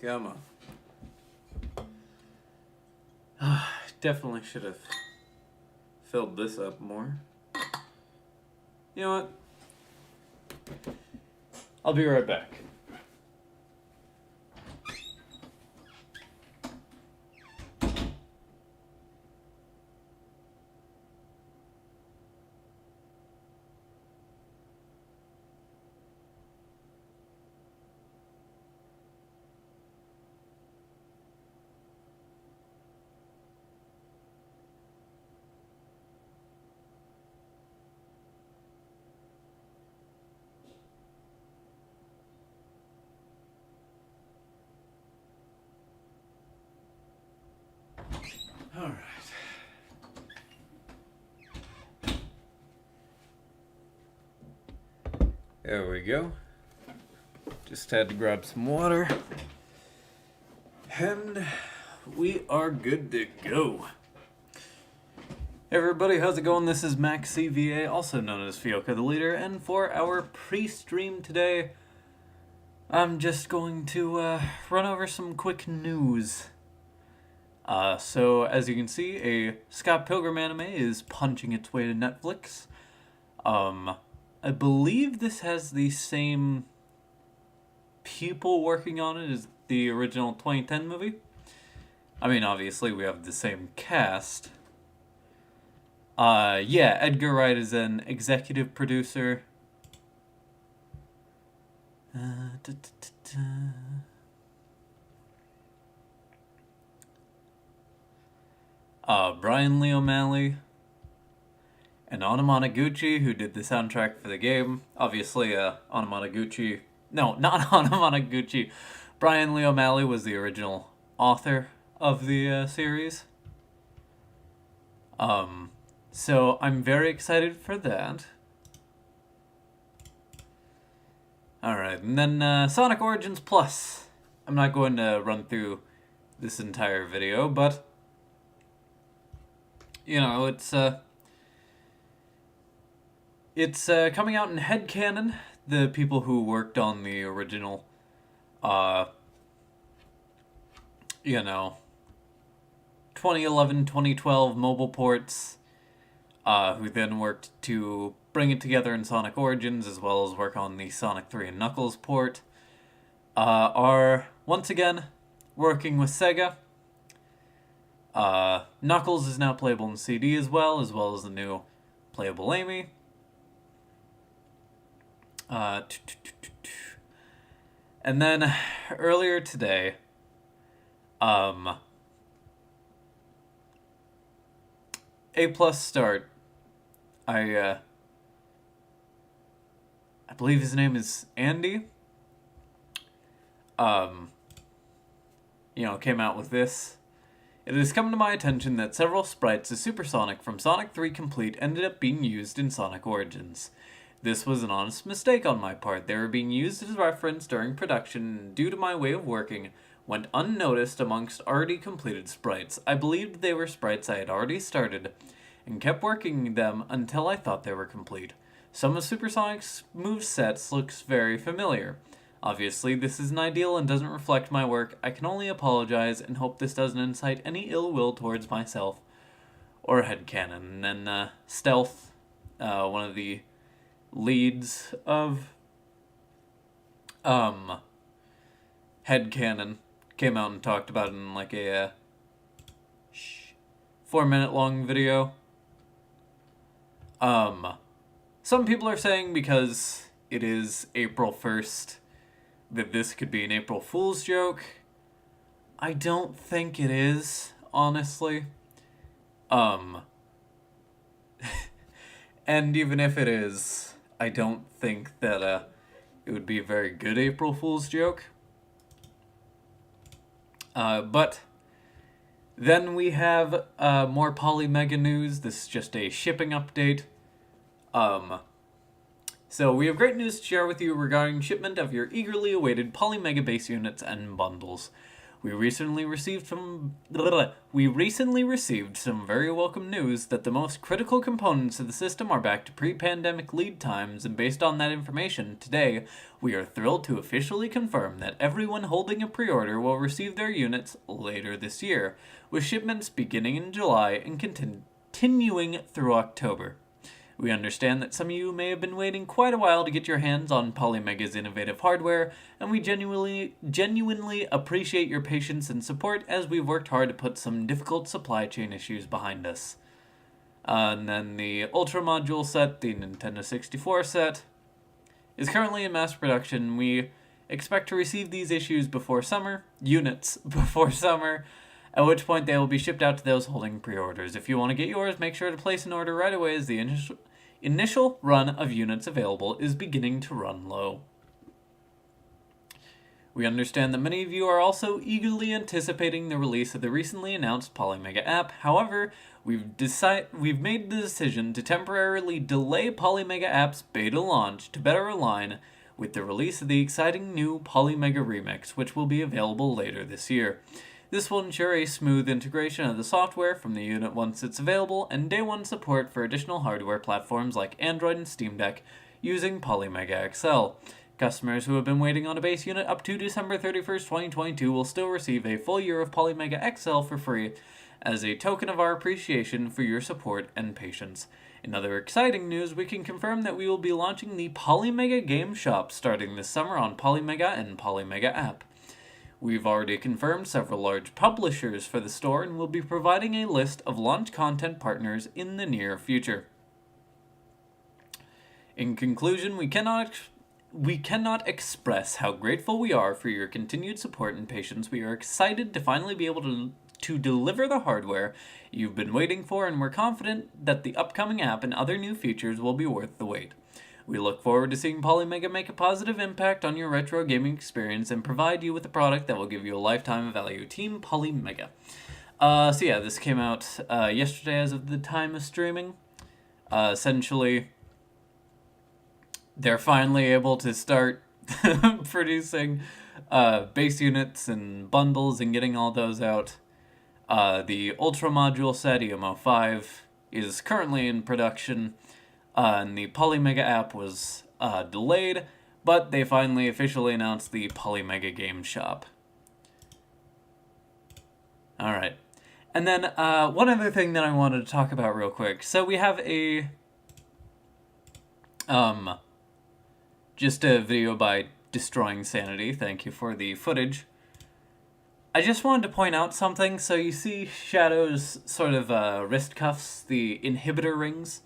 Come on. Definitely should have filled this up more. You know what? I'll be right back. All right. There we go. Just had to grab some water. And we are good to go. Hey everybody, how's it going? This is Max CVA, also known as Fioka the Leader, and for our pre-stream today, I'm just going to run over some quick news. So, as you can see, a Scott Pilgrim anime is punching its way to Netflix. I believe this has the same people working on it as the original 2010 movie. I mean, obviously, we have the same cast. Yeah, Edgar Wright is an executive producer. Brian Lee O'Malley, and Anamanaguchi, who did the soundtrack for the game. Obviously, Anamanaguchi... No, not Anamanaguchi. Brian Lee O'Malley was the original author of the series. So I'm very excited for that. Alright, and then Sonic Origins Plus. I'm not going to run through this entire video, but you know, it's coming out in Headcanon, the people who worked on the original, you know, 2011, 2012 mobile ports, who then worked to bring it together in Sonic Origins, as well as work on the Sonic 3 and Knuckles port, are, once again, working with Sega. Knuckles is now playable in CD as well as the new playable Amy. And then earlier today, A+ Start, I believe his name is Andy, you know, came out with this. It has come to my attention that several sprites of Supersonic from Sonic 3 Complete ended up being used in Sonic Origins. This was an honest mistake on my part. They were being used as reference during production, and due to my way of working, went unnoticed amongst already completed sprites. I believed they were sprites I had already started, and kept working them until I thought they were complete. Some of Supersonic's movesets looks very familiar. Obviously, this isn't ideal and doesn't reflect my work. I can only apologize and hope this doesn't incite any ill will towards myself or Headcanon. And then Stealth, one of the leads of Headcanon, came out and talked about it in like a 4-minute long video. Some people are saying because it is April 1st that this could be an April Fool's joke. I don't think it is, honestly. And even if it is, I don't think that it would be a very good April Fool's joke. But then we have more Polymega news. This is just a shipping update. So we have great news to share with you regarding shipment of your eagerly awaited Polymega base units and bundles. We recently received some very welcome news that the most critical components of the system are back to pre-pandemic lead times, and based on that information, today we are thrilled to officially confirm that everyone holding a pre-order will receive their units later this year, with shipments beginning in July and continuing through October. We understand that some of you may have been waiting quite a while to get your hands on Polymega's innovative hardware, and we genuinely appreciate your patience and support as we've worked hard to put some difficult supply chain issues behind us. And then the Ultra Module set, the Nintendo 64 set, is currently in mass production. We expect to receive these units before summer, at which point they will be shipped out to those holding pre-orders. If you want to get yours, make sure to place an order right away, as the initial run of units available is beginning to run low. We understand that many of you are also eagerly anticipating the release of the recently announced Polymega app. However, we've made the decision to temporarily delay Polymega app's beta launch to better align with the release of the exciting new Polymega Remix, which will be available later this year. This will ensure a smooth integration of the software from the unit once it's available, and day one support for additional hardware platforms like Android and Steam Deck using Polymega XL. Customers who have been waiting on a base unit up to December 31st, 2022 will still receive a full year of Polymega XL for free as a token of our appreciation for your support and patience. In other exciting news, we can confirm that we will be launching the Polymega Game Shop starting this summer on Polymega and Polymega app. We've already confirmed several large publishers for the store and will be providing a list of launch content partners in the near future. In conclusion, we cannot express how grateful we are for your continued support and patience. We are excited to finally be able to deliver the hardware you've been waiting for, and we're confident that the upcoming app and other new features will be worth the wait. We look forward to seeing Polymega make a positive impact on your retro gaming experience and provide you with a product that will give you a lifetime of value. Team Polymega. This came out yesterday as of the time of streaming. Essentially, they're finally able to start producing base units and bundles and getting all those out. The Ultra Module set, EMO5, is currently in production. And the Polymega app was delayed, but they finally officially announced the Polymega Game Shop. Alright. And then one other thing that I wanted to talk about real quick. So we have just a video by Destroying Sanity. Thank you for the footage. I just wanted to point out something. So you see Shadow's sort of wrist cuffs, the inhibitor rings.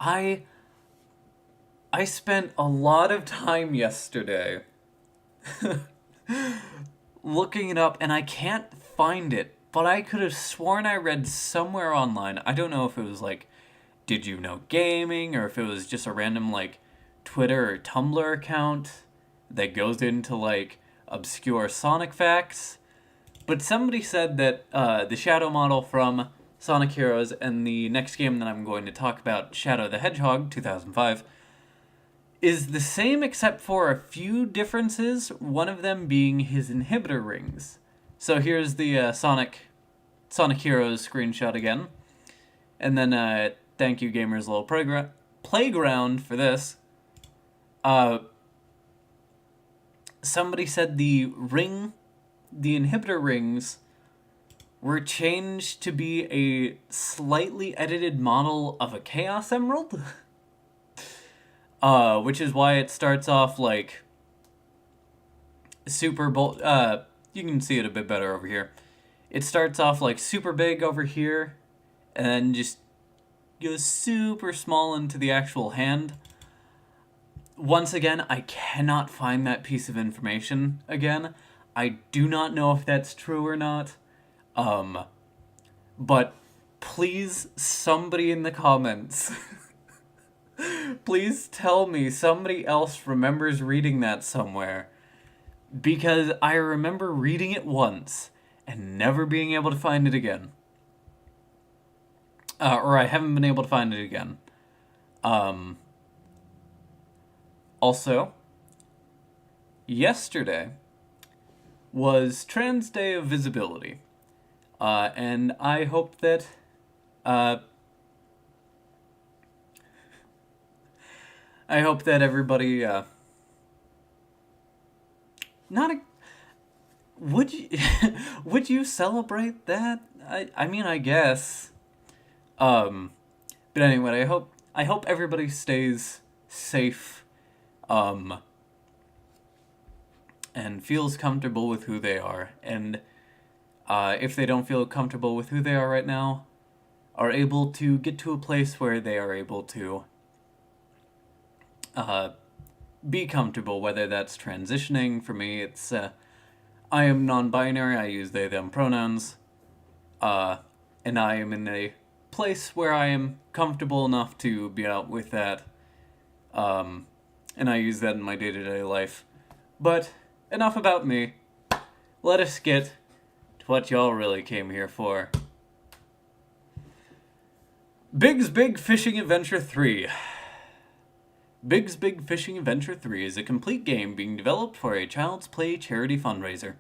I spent a lot of time yesterday looking it up, and I can't find it, but I could have sworn I read somewhere online. I don't know if it was like Did You Know Gaming, or if it was just a random like Twitter or Tumblr account that goes into like obscure Sonic facts. But somebody said that the Shadow model from Sonic Heroes and the next game that I'm going to talk about, Shadow the Hedgehog, 2005, is the same except for a few differences, one of them being his inhibitor rings. So here's the Sonic Heroes screenshot again. And then thank you Gamers Little Playground for this. Somebody said the inhibitor rings were changed to be a slightly edited model of a Chaos Emerald. Which is why it starts off like super bold. You can see it a bit better over here. It starts off like super big over here, and then just goes super small into the actual hand. Once again, I cannot find that piece of information again. I do not know if that's true or not. But please, somebody in the comments, please tell me somebody else remembers reading that somewhere. Because I remember reading it once and never being able to find it again. Or I haven't been able to find it again. Also, yesterday was Trans Day of Visibility. And I hope that, everybody, not a, would you, would you celebrate that? I mean, I guess. But anyway, I hope everybody stays safe, and feels comfortable with who they are, and if they don't feel comfortable with who they are right now, are able to get to a place where they are able to be comfortable, whether that's transitioning. For me, it's I am non-binary, I use they, them pronouns, and I am in a place where I am comfortable enough to be out with that, and I use that in my day-to-day life. But enough about me. Let us get to what y'all really came here for. Big's Big Fishing Adventure 3. Big's Big Fishing Adventure 3 is a complete game being developed for a Child's Play charity fundraiser.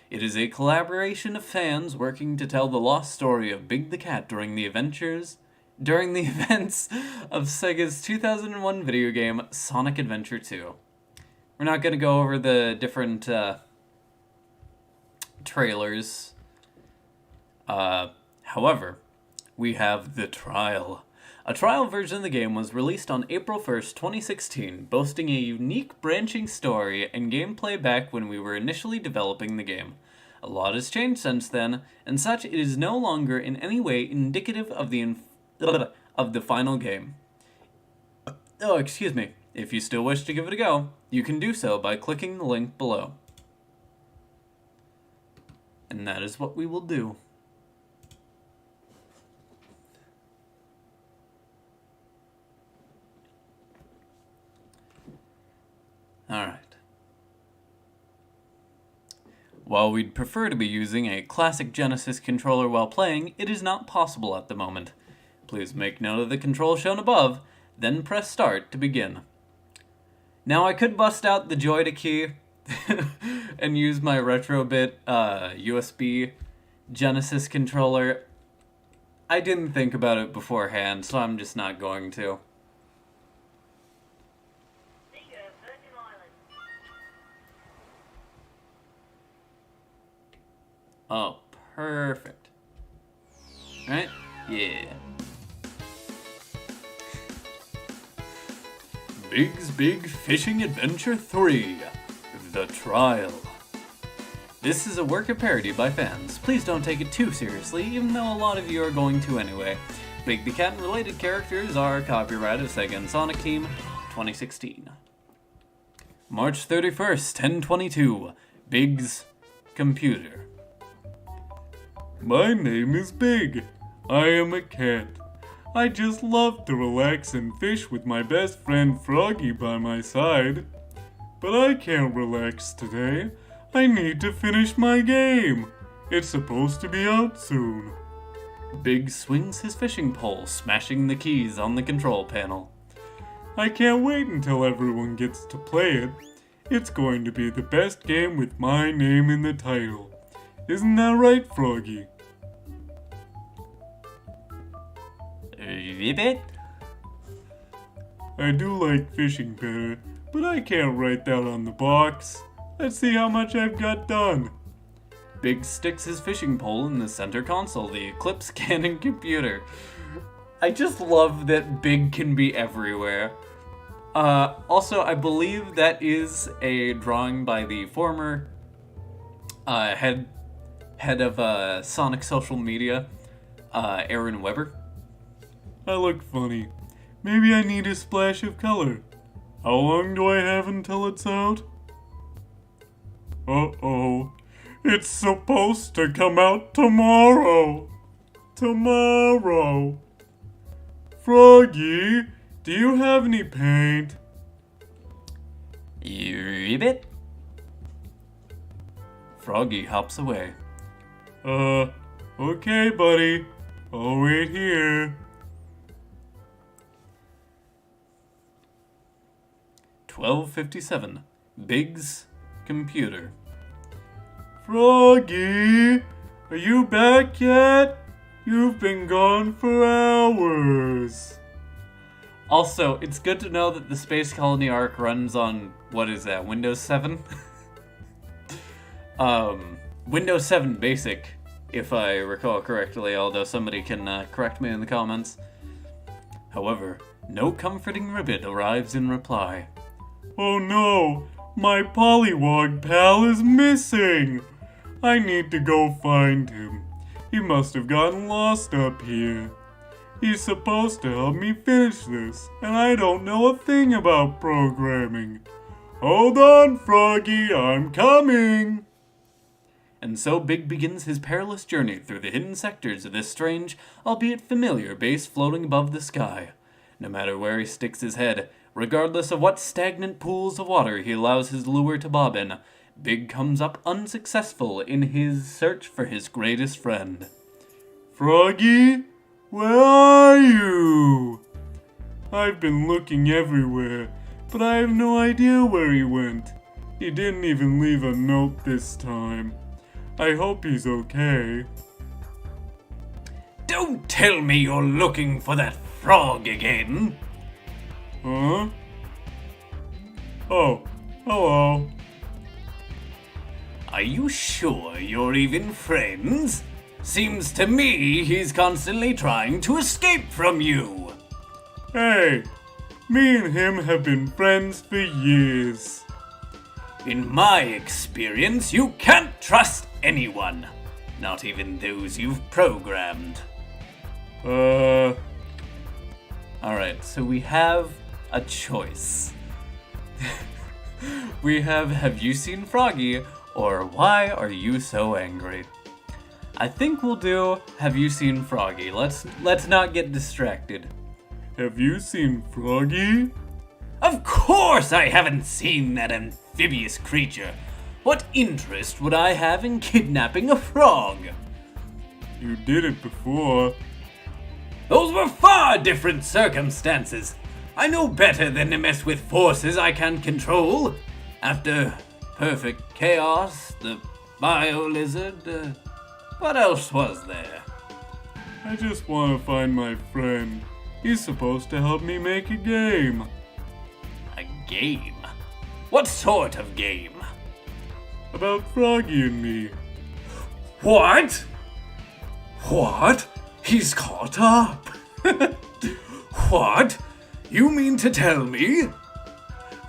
It is a collaboration of fans working to tell the lost story of Big the Cat during the events of Sega's 2001 video game Sonic Adventure 2. We're not going to go over the different trailers. However, we have The Trial. A trial version of the game was released on April 1st, 2016, boasting a unique branching story and gameplay back when we were initially developing the game. A lot has changed since then, and such it is no longer in any way indicative of the final game. Oh, excuse me. If you still wish to give it a go, you can do so by clicking the link below. And that is what we will do. Alright. While we'd prefer to be using a classic Genesis controller while playing, it is not possible at the moment. Please make note of the controls shown above, then press start to begin. Now I could bust out the Joy-to key and use my Retrobit USB Genesis controller. I didn't think about it beforehand, so I'm just not going to. Oh, perfect. Right? Yeah. Big's Big Fishing Adventure 3, The Trial. This is a work of parody by fans. Please don't take it too seriously, even though a lot of you are going to anyway. Big the Cat and related characters are copyright of Sega and Sonic Team, 2016. March 31st, 10/22, Big's computer. My name is Big. I am a cat. I just love to relax and fish with my best friend Froggy by my side. But I can't relax today. I need to finish my game. It's supposed to be out soon. Big swings his fishing pole, smashing the keys on the control panel. I can't wait until everyone gets to play it. It's going to be the best game with my name in the title. Isn't that right, Froggy? Ribbit? I do like fishing better, but I can't write that on the box. Let's see how much I've got done. Big sticks his fishing pole in the center console, the Eclipse scanning computer. I just love that Big can be everywhere. Also, I believe that is a drawing by the former head of Sonic social media, Aaron Weber. I look funny. Maybe I need a splash of color. How long do I have until it's out? Uh-oh. It's supposed to come out tomorrow. Tomorrow. Froggy, do you have any paint? Ribbit? Froggy hops away. Okay, buddy. I'll wait here. 12:57. Big's Computer. Froggy, are you back yet? You've been gone for hours. Also, it's good to know that the Space Colony arc runs on, what is that, Windows 7? Windows 7 Basic, if I recall correctly, although somebody can correct me in the comments. However, no comforting ribbit arrives in reply. Oh no, my Pollywog pal is missing! I need to go find him. He must have gotten lost up here. He's supposed to help me finish this, and I don't know a thing about programming. Hold on, Froggy, I'm coming! And so Big begins his perilous journey through the hidden sectors of this strange, albeit familiar, base floating above the sky. No matter where he sticks his head, regardless of what stagnant pools of water he allows his lure to bob in, Big comes up unsuccessful in his search for his greatest friend. Froggy, where are you? I've been looking everywhere, but I have no idea where he went. He didn't even leave a note this time. I hope he's okay. Don't tell me you're looking for that frog again. Huh? Oh, hello. Are you sure you're even friends? Seems to me he's constantly trying to escape from you. Hey, me and him have been friends for years. In my experience, you can't trust anyone. Not even those you've programmed. Alright, so we have a choice. We have you seen Froggy, or why are you so angry? I think we'll do have you seen Froggy. Let's not get distracted. Have you seen Froggy? Of course I haven't seen that amphibious creature. What interest would I have in kidnapping a frog? You did it before. Those were far different circumstances. I know better than to mess with forces I can't control. After Perfect Chaos, the Bio-Lizard, what else was there? I just want to find my friend. He's supposed to help me make a game. A game? What sort of game? About Froggy and me. What? What? He's caught up. What? You mean to tell me?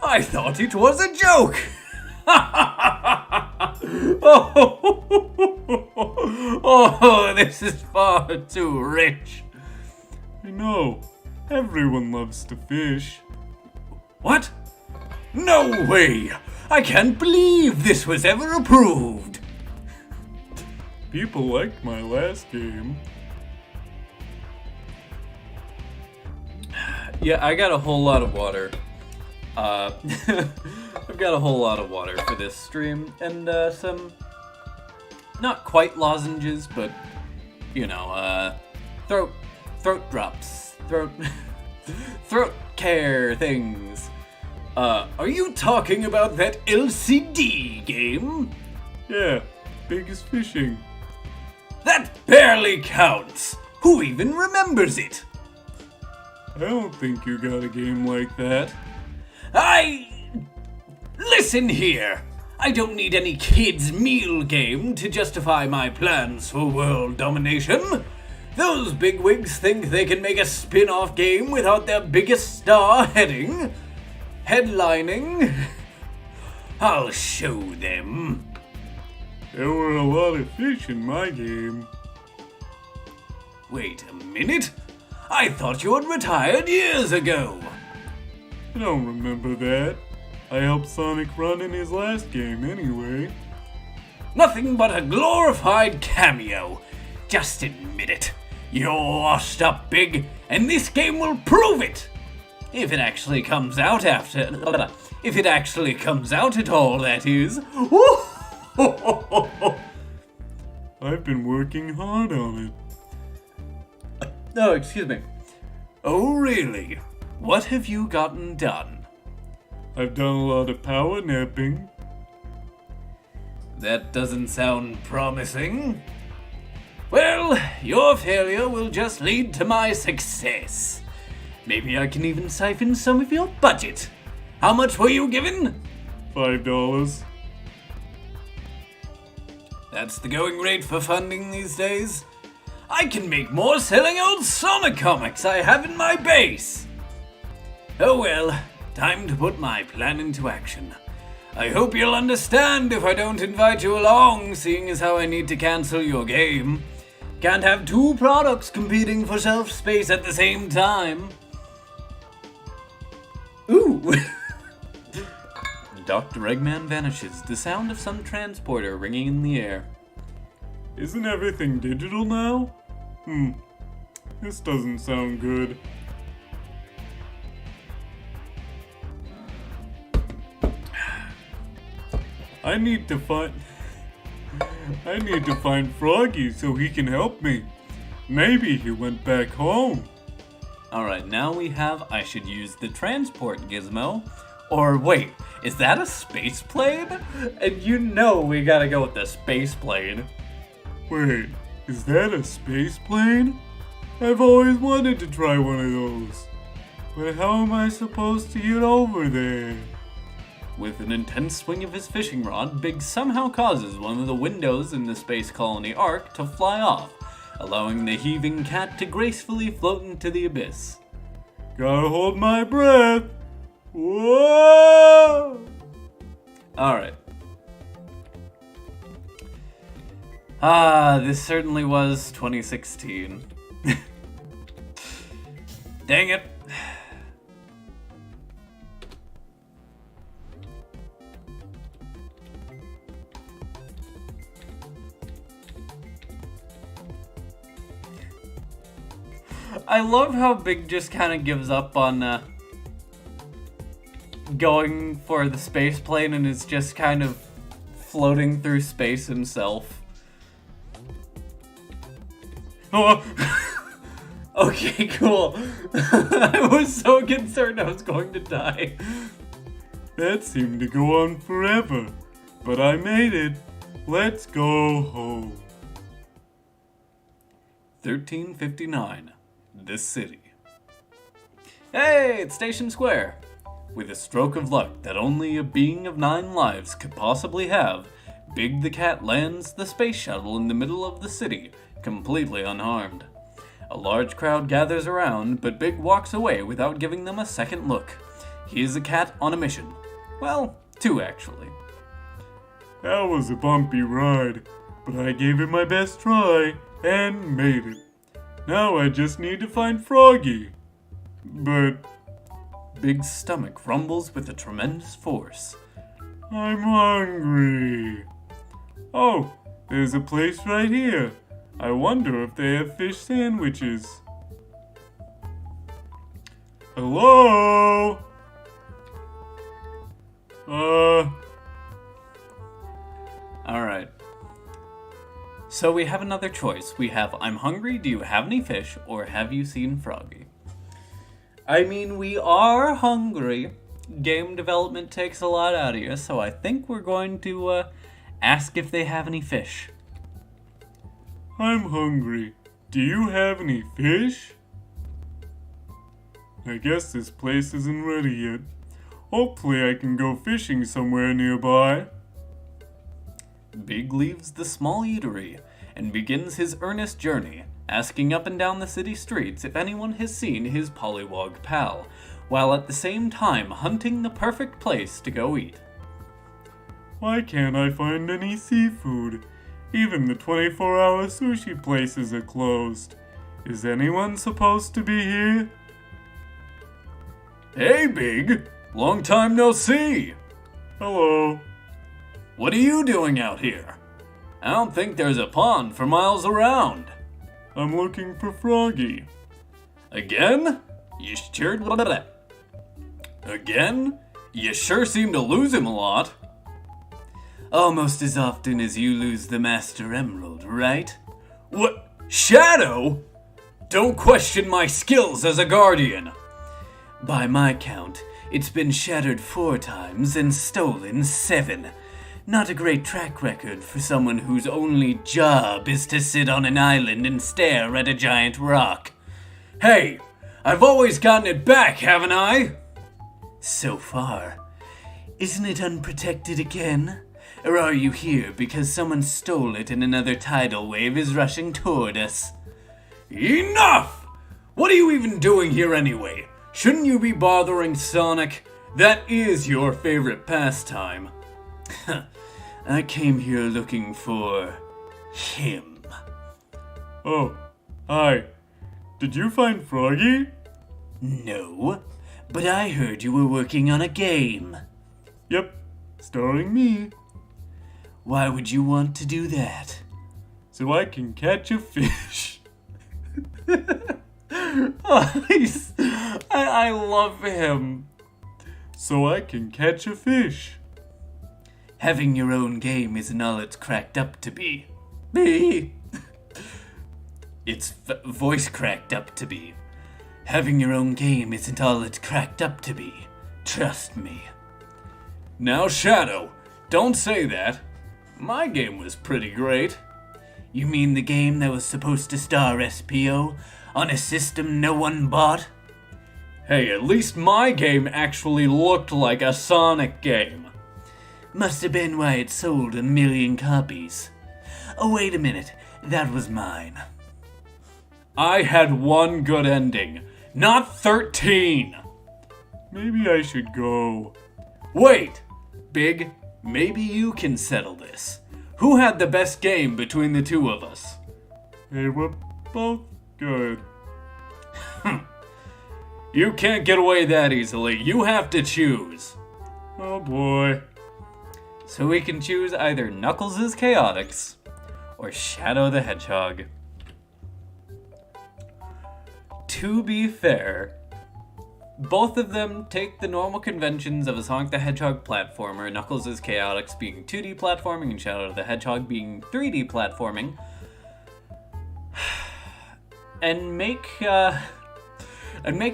I thought it was a joke. Oh, this is far too rich. I know. Everyone loves to fish. What? No way! I can't believe this was ever approved. People liked my last game. Yeah, I got a whole lot of water. I've got a whole lot of water for this stream, and some, not quite lozenges, but, you know, throat drops, throat care things. Are you talking about that LCD game? Yeah, Biggest Fishing. That barely counts! Who even remembers it? I don't think you got a game like that. Listen here! I don't need any kids' meal game to justify my plans for world domination. Those bigwigs think they can make a spin-off game without their biggest star headlining. I'll show them. There were a lot of fish in my game. Wait a minute. I thought you had retired years ago. I don't remember that. I helped Sonic run in his last game anyway. Nothing but a glorified cameo. Just admit it. You're washed up, Big, and this game will prove it. If it actually comes out if it actually comes out at all, that is. I've been working hard on it. No, excuse me. Oh, really? What have you gotten done? I've done a lot of power napping. That doesn't sound promising. Well, your failure will just lead to my success. Maybe I can even siphon some of your budget. How much were you given? $5. That's the going rate for funding these days. I can make more selling old Sonic comics I have in my base. Oh well, time to put my plan into action. I hope you'll understand if I don't invite you along, seeing as how I need to cancel your game. Can't have two products competing for shelf space at the same time. Ooh! Dr. Eggman vanishes, the sound of some transporter ringing in the air. Isn't everything digital now? This doesn't sound good. I need to find Froggy so he can help me. Maybe he went back home. Alright, now we have I should use the transport gizmo. Or wait, is that a space plane? And you know we gotta go with the space plane. Wait, is that a space plane? I've always wanted to try one of those. But how am I supposed to get over there? With an intense swing of his fishing rod, Biggs somehow causes one of the windows in the Space Colony Ark to fly off, allowing the heaving cat to gracefully float into the abyss. Gotta hold my breath. Whoa! Alright. This certainly was 2016. Dang it. I love how Big just kind of gives up on going for the space plane and is just kind of floating through space himself. Oh. Okay, cool. I was so concerned I was going to die. That seemed to go on forever, but I made it. Let's go home. 1359. This city. Hey, it's Station Square. With a stroke of luck that only a being of 9 lives could possibly have, Big the Cat lands the space shuttle in the middle of the city, completely unharmed. A large crowd gathers around, but Big walks away without giving them a second look. He is a cat on a mission. Well, 2 actually. That was a bumpy ride, but I gave it my best try and made it. Now I just need to find Froggy. But Big's stomach rumbles with a tremendous force. I'm hungry. Oh, there's a place right here. I wonder if they have fish sandwiches. Hello? Alright. So we have another choice. We have I'm hungry, do you have any fish, or have you seen Froggy? I mean, we are hungry. Game development takes a lot out of you, so I think we're going to ask if they have any fish. I'm hungry. Do you have any fish? I guess this place isn't ready yet. Hopefully I can go fishing somewhere nearby. Big leaves the small eatery and begins his earnest journey, asking up and down the city streets if anyone has seen his pollywog pal, while at the same time hunting the perfect place to go eat. Why can't I find any seafood? Even the 24-hour sushi places are closed. Is anyone supposed to be here? Hey, Big! Long time no see! Hello. What are you doing out here? I don't think there's a pond for miles around. I'm looking for Froggy. Again? Again? You sure seem to lose him a lot. Almost as often as you lose the Master Emerald, right? What? Shadow? Don't question my skills as a guardian. By my count, it's been shattered 4 times and stolen 7. Not a great track record for someone whose only job is to sit on an island and stare at a giant rock. Hey, I've always gotten it back, haven't I? So far. Isn't it unprotected again? Or are you here because someone stole it and another tidal wave is rushing toward us? Enough! What are you even doing here anyway? Shouldn't you be bothering Sonic? That is your favorite pastime. I came here looking for him. Oh, hi. Did you find Froggy? No, but I heard you were working on a game. Yep, starring me. Why would you want to do that? So I can catch a fish. I love him. So I can catch a fish. Having your own game isn't all it's cracked up to be. It's voice cracked up to be. Having your own game isn't all it's cracked up to be. Trust me. Now, Shadow, don't say that. My game was pretty great. You mean the game that was supposed to star SPO on a system no one bought? Hey, at least my game actually looked like a Sonic game. Must have been why it sold 1 million copies. Oh, wait a minute. That was mine. I had one good ending, not 13. Maybe I should go. Wait, Big, maybe you can settle this. Who had the best game between the two of us? They were both good. You can't get away that easily. You have to choose. Oh boy. So we can choose either Knuckles' Chaotix or Shadow the Hedgehog. To be fair, both of them take the normal conventions of a Sonic the Hedgehog platformer, Knuckles' Chaotix being 2D platforming and Shadow the Hedgehog being 3D platforming, and make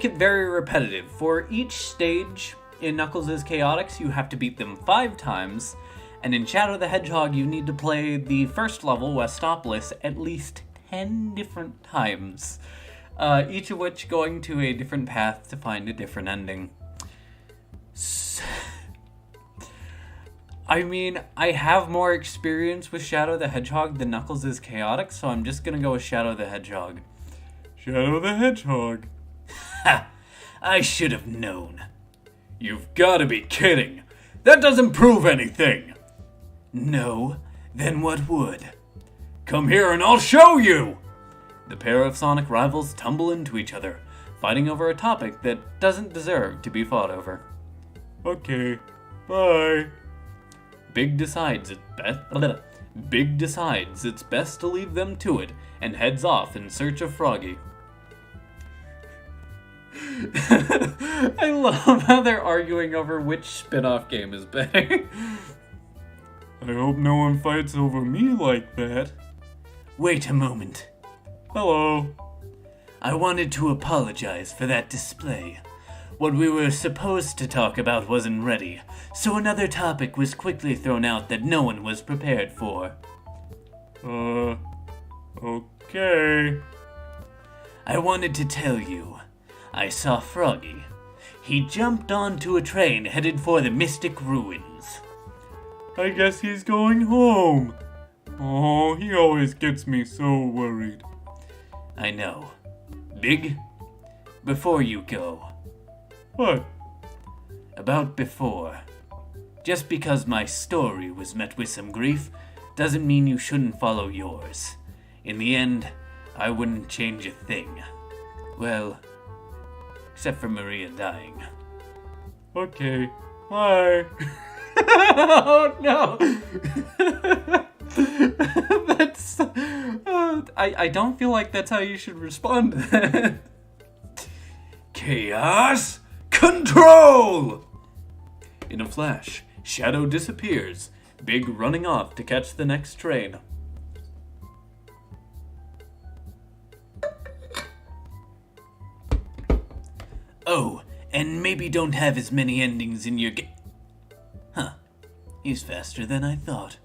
it very repetitive. For each stage in Knuckles' Chaotix, you have to beat them 5 times, and in Shadow the Hedgehog, you need to play the first level, Westopolis, at least 10 different times. Each of which going to a different path to find a different ending. I mean, I have more experience with Shadow the Hedgehog than Knuckles' Chaotix, so I'm just gonna go with Shadow the Hedgehog. Shadow the Hedgehog. Ha! I should have known. You've gotta be kidding. That doesn't prove anything. No, then what would? Come here and I'll show you! The pair of Sonic rivals tumble into each other, fighting over a topic that doesn't deserve to be fought over. Okay, bye. Big decides it's best to leave them to it and heads off in search of Froggy. I love how they're arguing over which spin-off game is better. I hope no one fights over me like that. Wait a moment. Hello. I wanted to apologize for that display. What we were supposed to talk about wasn't ready, so another topic was quickly thrown out that no one was prepared for. Okay. I wanted to tell you, I saw Froggy. He jumped onto a train headed for the Mystic Ruins. I guess he's going home. Oh, he always gets me so worried. I know. Big, before you go. What? About before. Just because my story was met with some grief doesn't mean you shouldn't follow yours. In the end, I wouldn't change a thing. Well, except for Maria dying. Okay, bye. Oh no! That's... I don't feel like that's how you should respond to that. Chaos Control! In a flash, Shadow disappears, Big running off to catch the next train. Oh, and maybe don't have as many endings in your game. Huh. He's faster than I thought.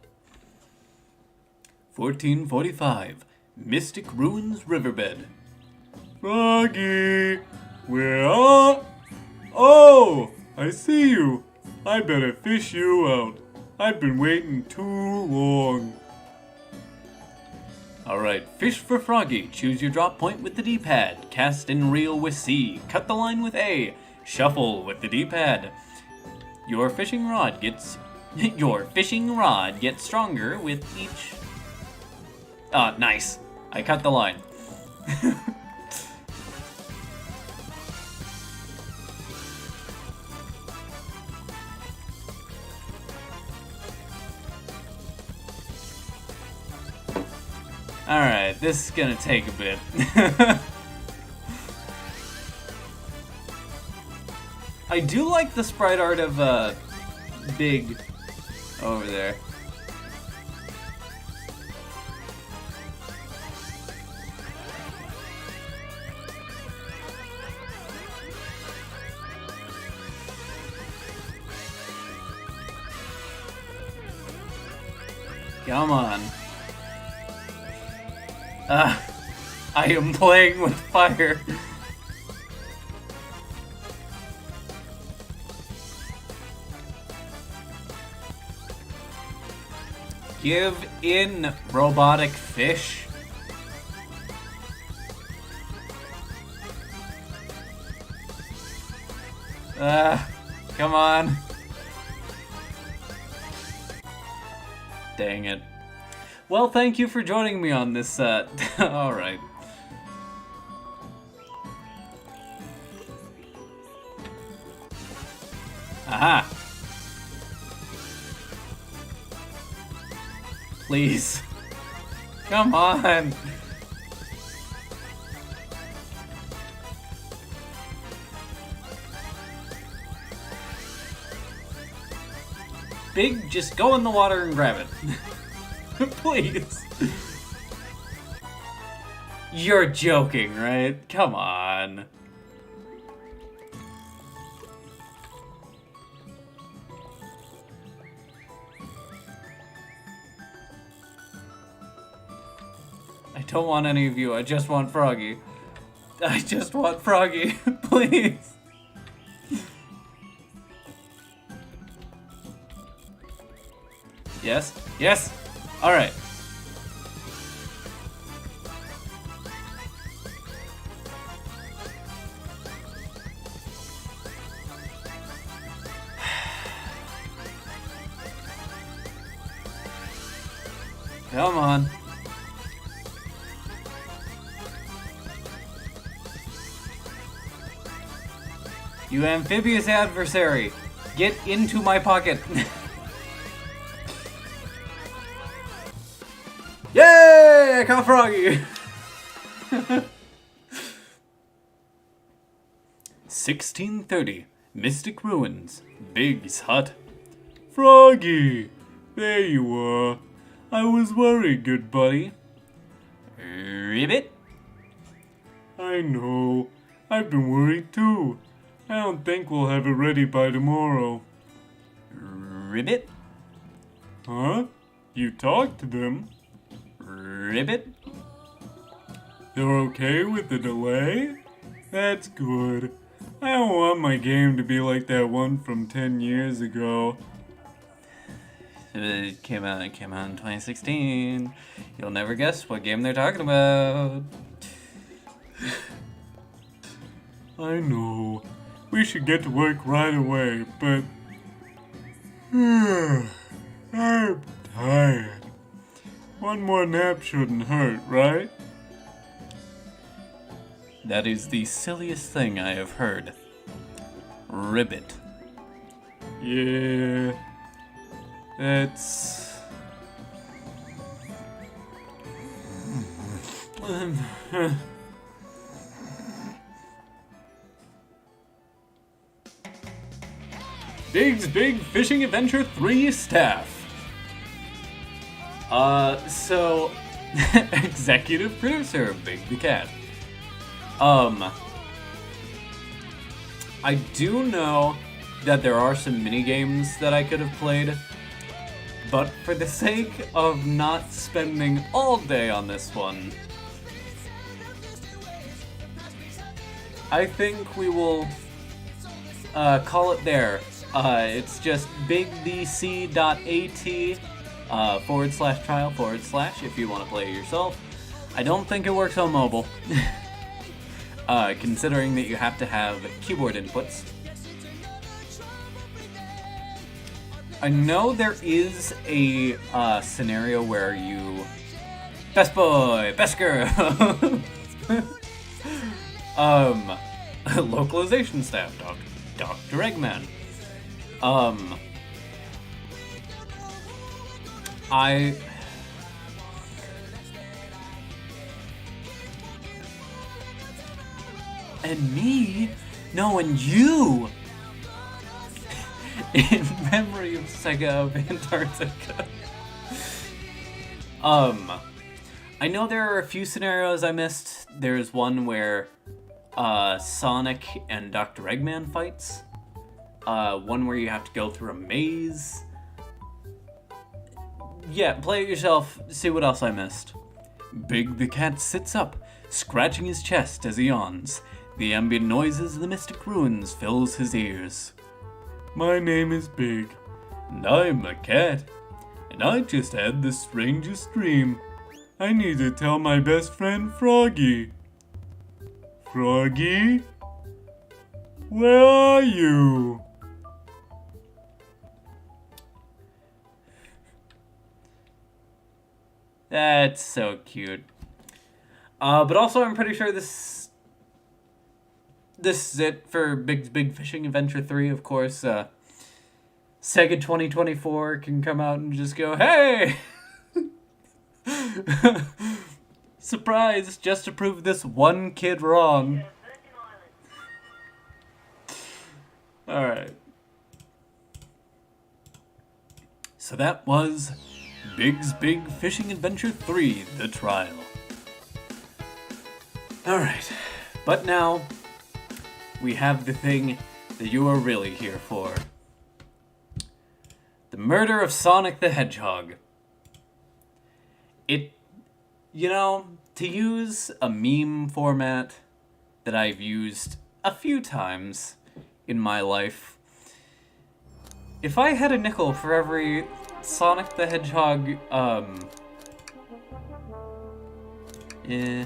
1445. Mystic Ruins Riverbed. Froggy! Where are... Oh! I see you! I better fish you out. I've been waiting too long. Alright, fish for Froggy. Choose your drop point with the D-pad. Cast and reel with C. Cut the line with A. Shuffle with the D-pad. Your fishing rod gets stronger with each... Ah, nice. I cut the line. Alright, this is gonna take a bit. I do like the sprite art of Big over there. Come on. I am playing with fire. Give in, robotic fish. Come on. Dang it. Well, thank you for joining me on this, alright. Aha! Please. Come on! Big, just go in the water and grab it. Please. You're joking, right? Come on. I don't want any of you. I just want Froggy. I just want Froggy. Please. Yes? Yes! Alright. Come on. You amphibious adversary, get into my pocket. Yay! I caught Froggy! 1630. Mystic Ruins. Big's hut. Froggy! There you are. I was worried, good buddy. Ribbit? I know. I've been worried too. I don't think we'll have it ready by tomorrow. Ribbit? Huh? You talked to them? Ribbit? They're okay with the delay? That's good. I don't want my game to be like that one from 10 years ago. It came out in 2016. You'll never guess what game they're talking about. I know. We should get to work right away, but... I'm tired. One more nap shouldn't hurt, right? That is the silliest thing I have heard. Ribbit. Yeah... That's... Big's Big Fishing Adventure 3 staff. So... Executive producer, Big the Cat. I do know that there are some mini games that I could have played. But for the sake of not spending all day on this one, I think we will call it there. It's just bigdc.at /trial/ if you want to play it yourself. I don't think it works on mobile, considering that you have to have keyboard inputs. I know there is a scenario where you... Best boy! Best girl! Localization staff, Dr. Eggman. And me? No, and you! In memory of Sega of Antarctica. I know there are a few scenarios I missed. There's one where Sonic and Dr. Eggman fights. One where you have to go through a maze. Yeah, play it yourself, see what else I missed. Big the cat sits up, scratching his chest as he yawns. The ambient noises of the mystic ruins fills his ears. My name is Big, and I'm a cat, and I just had the strangest dream. I need to tell my best friend Froggy. Froggy? Where are you? That's so cute. But also I'm pretty sure this is it for Big's Big Fishing Adventure 3, of course. Sega 2024 can come out and just go, hey! Surprise, just to prove this one kid wrong. Alright. So that was Big's Big Fishing Adventure 3, The Trial. Alright, but now we have the thing that you are really here for. The murder of Sonic the Hedgehog. To use a meme format that I've used a few times in my life, if I had a nickel for every Sonic the Hedgehog, No,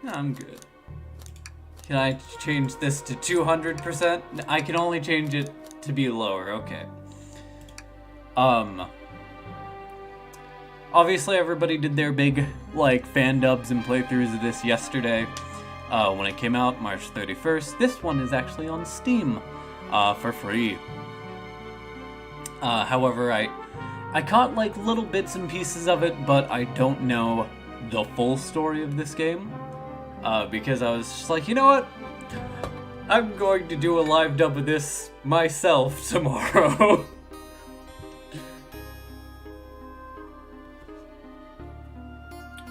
I'm good. Can I change this to 200%? I can only change it to be lower, okay. Obviously everybody did their big, fan-dubs and playthroughs of this yesterday. When it came out, March 31st. This one is actually on Steam, for free. However, I caught, little bits and pieces of it, but I don't know the full story of this game. Because I was just like, you know what? I'm going to do a live dub of this myself tomorrow.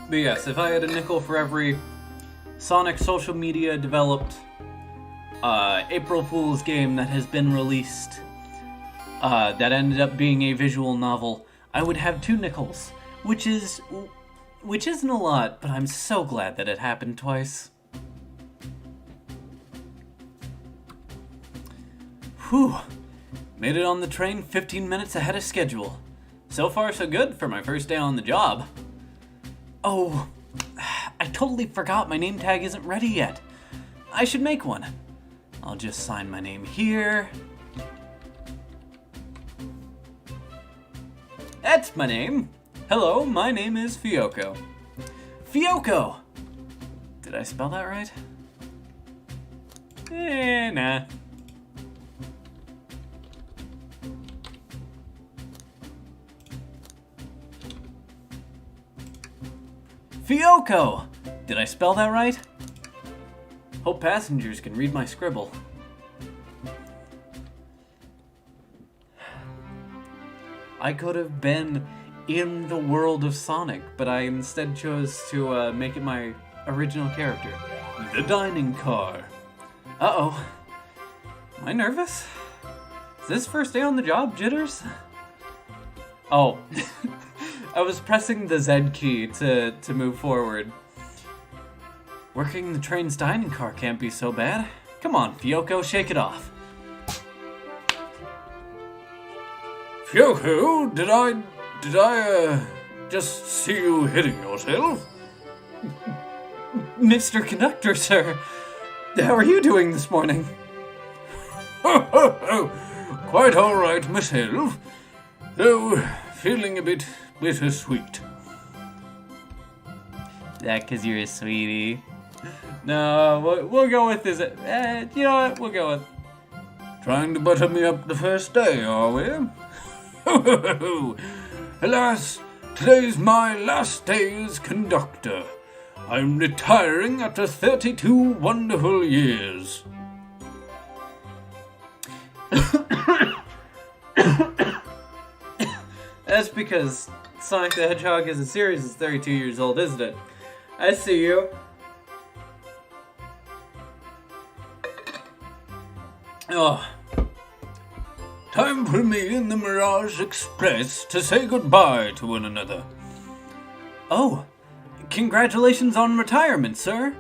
But yes, if I had a nickel for every Sonic social media developed April Fool's game that has been released that ended up being a visual novel, I would have 2 nickels, which isn't a lot, but I'm so glad that it happened twice. Whew. Made it on the train 15 minutes ahead of schedule. So far so good for my first day on the job. Oh, I totally forgot my name tag isn't ready yet. I should make one. I'll just sign my name here. That's my name. Hello, my name is Fioko. Fioko! Did I spell that right? Nah. Fioko! Did I spell that right? Hope passengers can read my scribble. I could have been in the world of Sonic, but I instead chose to make it my original character. The dining car. Uh-oh. Am I nervous? Is this first day on the job, Jitters? Oh, I was pressing the Z key to move forward. Working the train's dining car can't be so bad. Come on, Fyoko, shake it off. Fyoko, did I just see you hitting yourself? Mr. Conductor, sir, how are you doing this morning? Quite all right myself, though feeling a bit bittersweet. That 'cause you're a sweetie? No, we'll go with this. You know what? We'll go with... Trying to butter me up the first day, are we? Alas, today's my last day as conductor. I'm retiring after 32 wonderful years. That's because Sonic the Hedgehog as a series is 32 years old, isn't it? I see you. Oh. Time for me and the Mirage Express to say goodbye to one another. Oh, congratulations on retirement, sir.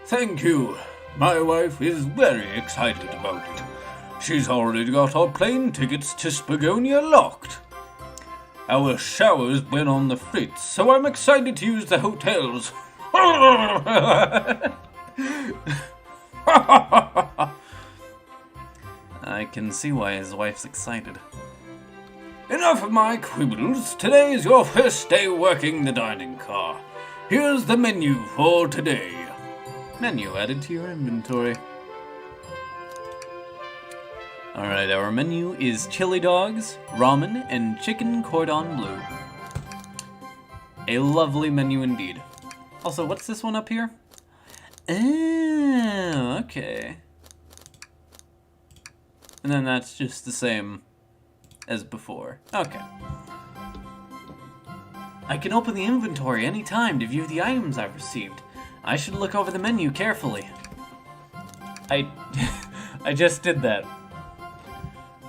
Thank you. My wife is very excited about it. She's already got our plane tickets to Spagonia locked. Our shower's been on the fritz, so I'm excited to use the hotels. I can see why his wife's excited. Enough of my quibbles. Today is your first day working the dining car. Here's the menu for today. Menu added to your inventory. Alright, our menu is chili dogs, ramen, and chicken cordon bleu. A lovely menu indeed. Also, what's this one up here? Oh, okay. And then that's just the same as before. Okay. I can open the inventory anytime to view the items I've received. I should look over the menu carefully. I just did that.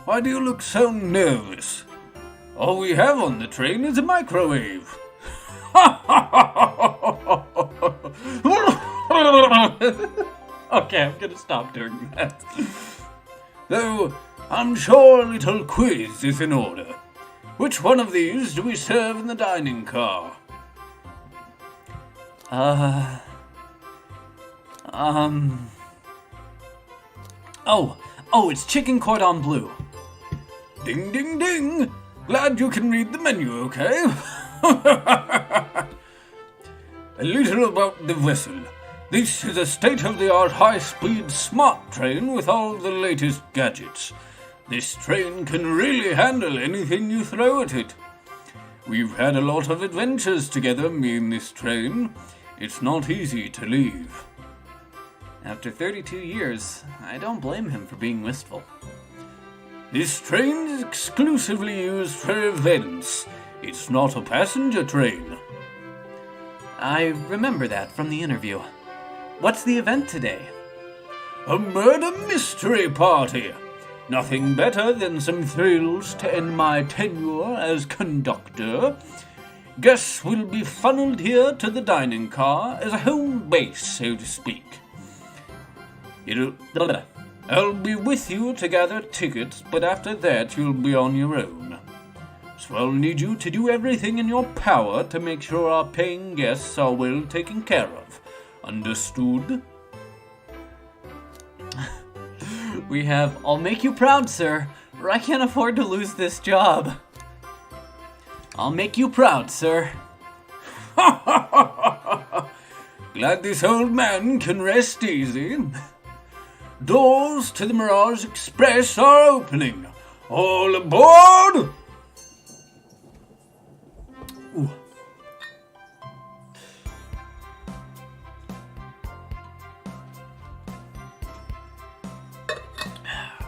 Why do you look so nervous? All we have on the train is a microwave. Okay, I'm gonna stop doing that. Though, I'm sure a little quiz is in order. Which one of these do we serve in the dining car? Oh, it's chicken cordon bleu. Ding, ding, ding! Glad you can read the menu, okay? A little about the vessel. This is a state-of-the-art high-speed smart train with all the latest gadgets. This train can really handle anything you throw at it. We've had a lot of adventures together, me and this train. It's not easy to leave. After 32 years, I don't blame him for being wistful. This train is exclusively used for events. It's not a passenger train. I remember that from the interview. What's the event today? A murder mystery party. Nothing better than some thrills to end my tenure as conductor. Guests will be funneled here to the dining car as a home base, so to speak. I'll be with you to gather tickets, but after that you'll be on your own. So I'll need you to do everything in your power to make sure our paying guests are well taken care of. Understood? We have, I'll make you proud, sir, or I can't afford to lose this job. I'll make you proud, sir. Glad this old man can rest easy. Doors to the Mirage Express are opening. All aboard! Ooh.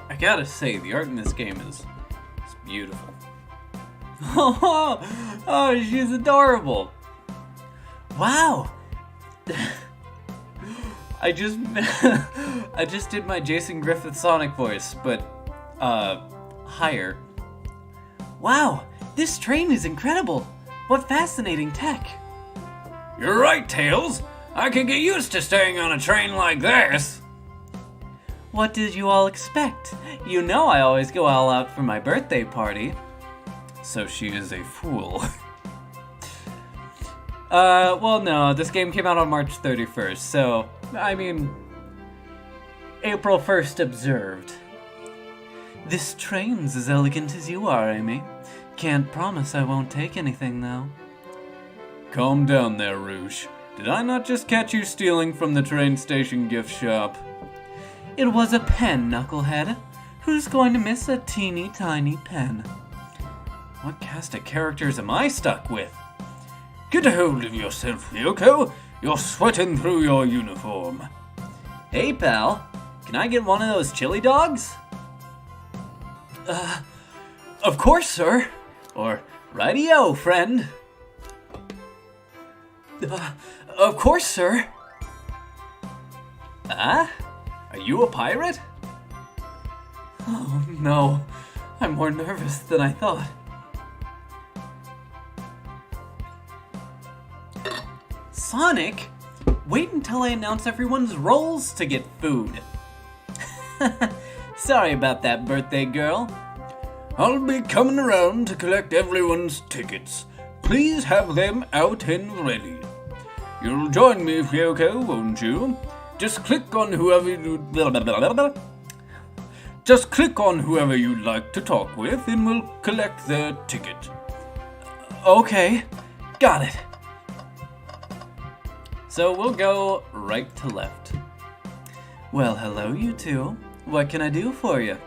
I gotta say, the art in this game is beautiful. Oh, she's adorable. Wow. I just did my Jason Griffith Sonic voice, but higher. Wow, this train is incredible. What fascinating tech. You're right, Tails. I could get used to staying on a train like this. What did you all expect? You know I always go all out for my birthday party. So she is a fool. Well, no, this game came out on March 31st, so, I mean, April 1st observed. This train's as elegant as you are, Amy. Can't promise I won't take anything, though. Calm down there, Rouge. Did I not just catch you stealing from the train station gift shop? It was a pen, Knucklehead. Who's going to miss a teeny tiny pen? What cast of characters am I stuck with? Get a hold of yourself, Yoko. You're sweating through your uniform. Hey, pal. Can I get one of those chili dogs? Of course, sir. Or, righty-o, friend. Of course, sir. Ah? Are you a pirate? Oh, no. I'm more nervous than I thought. Sonic? Wait until I announce everyone's roles to get food. Sorry about that, birthday girl. I'll be coming around to collect everyone's tickets. Please have them out and ready. You'll join me, Fyoko, won't you? Just click on whoever you'd like to talk with, and we'll collect their ticket. Okay, got it. So we'll go right to left. Well, hello, you two. What can I do for you?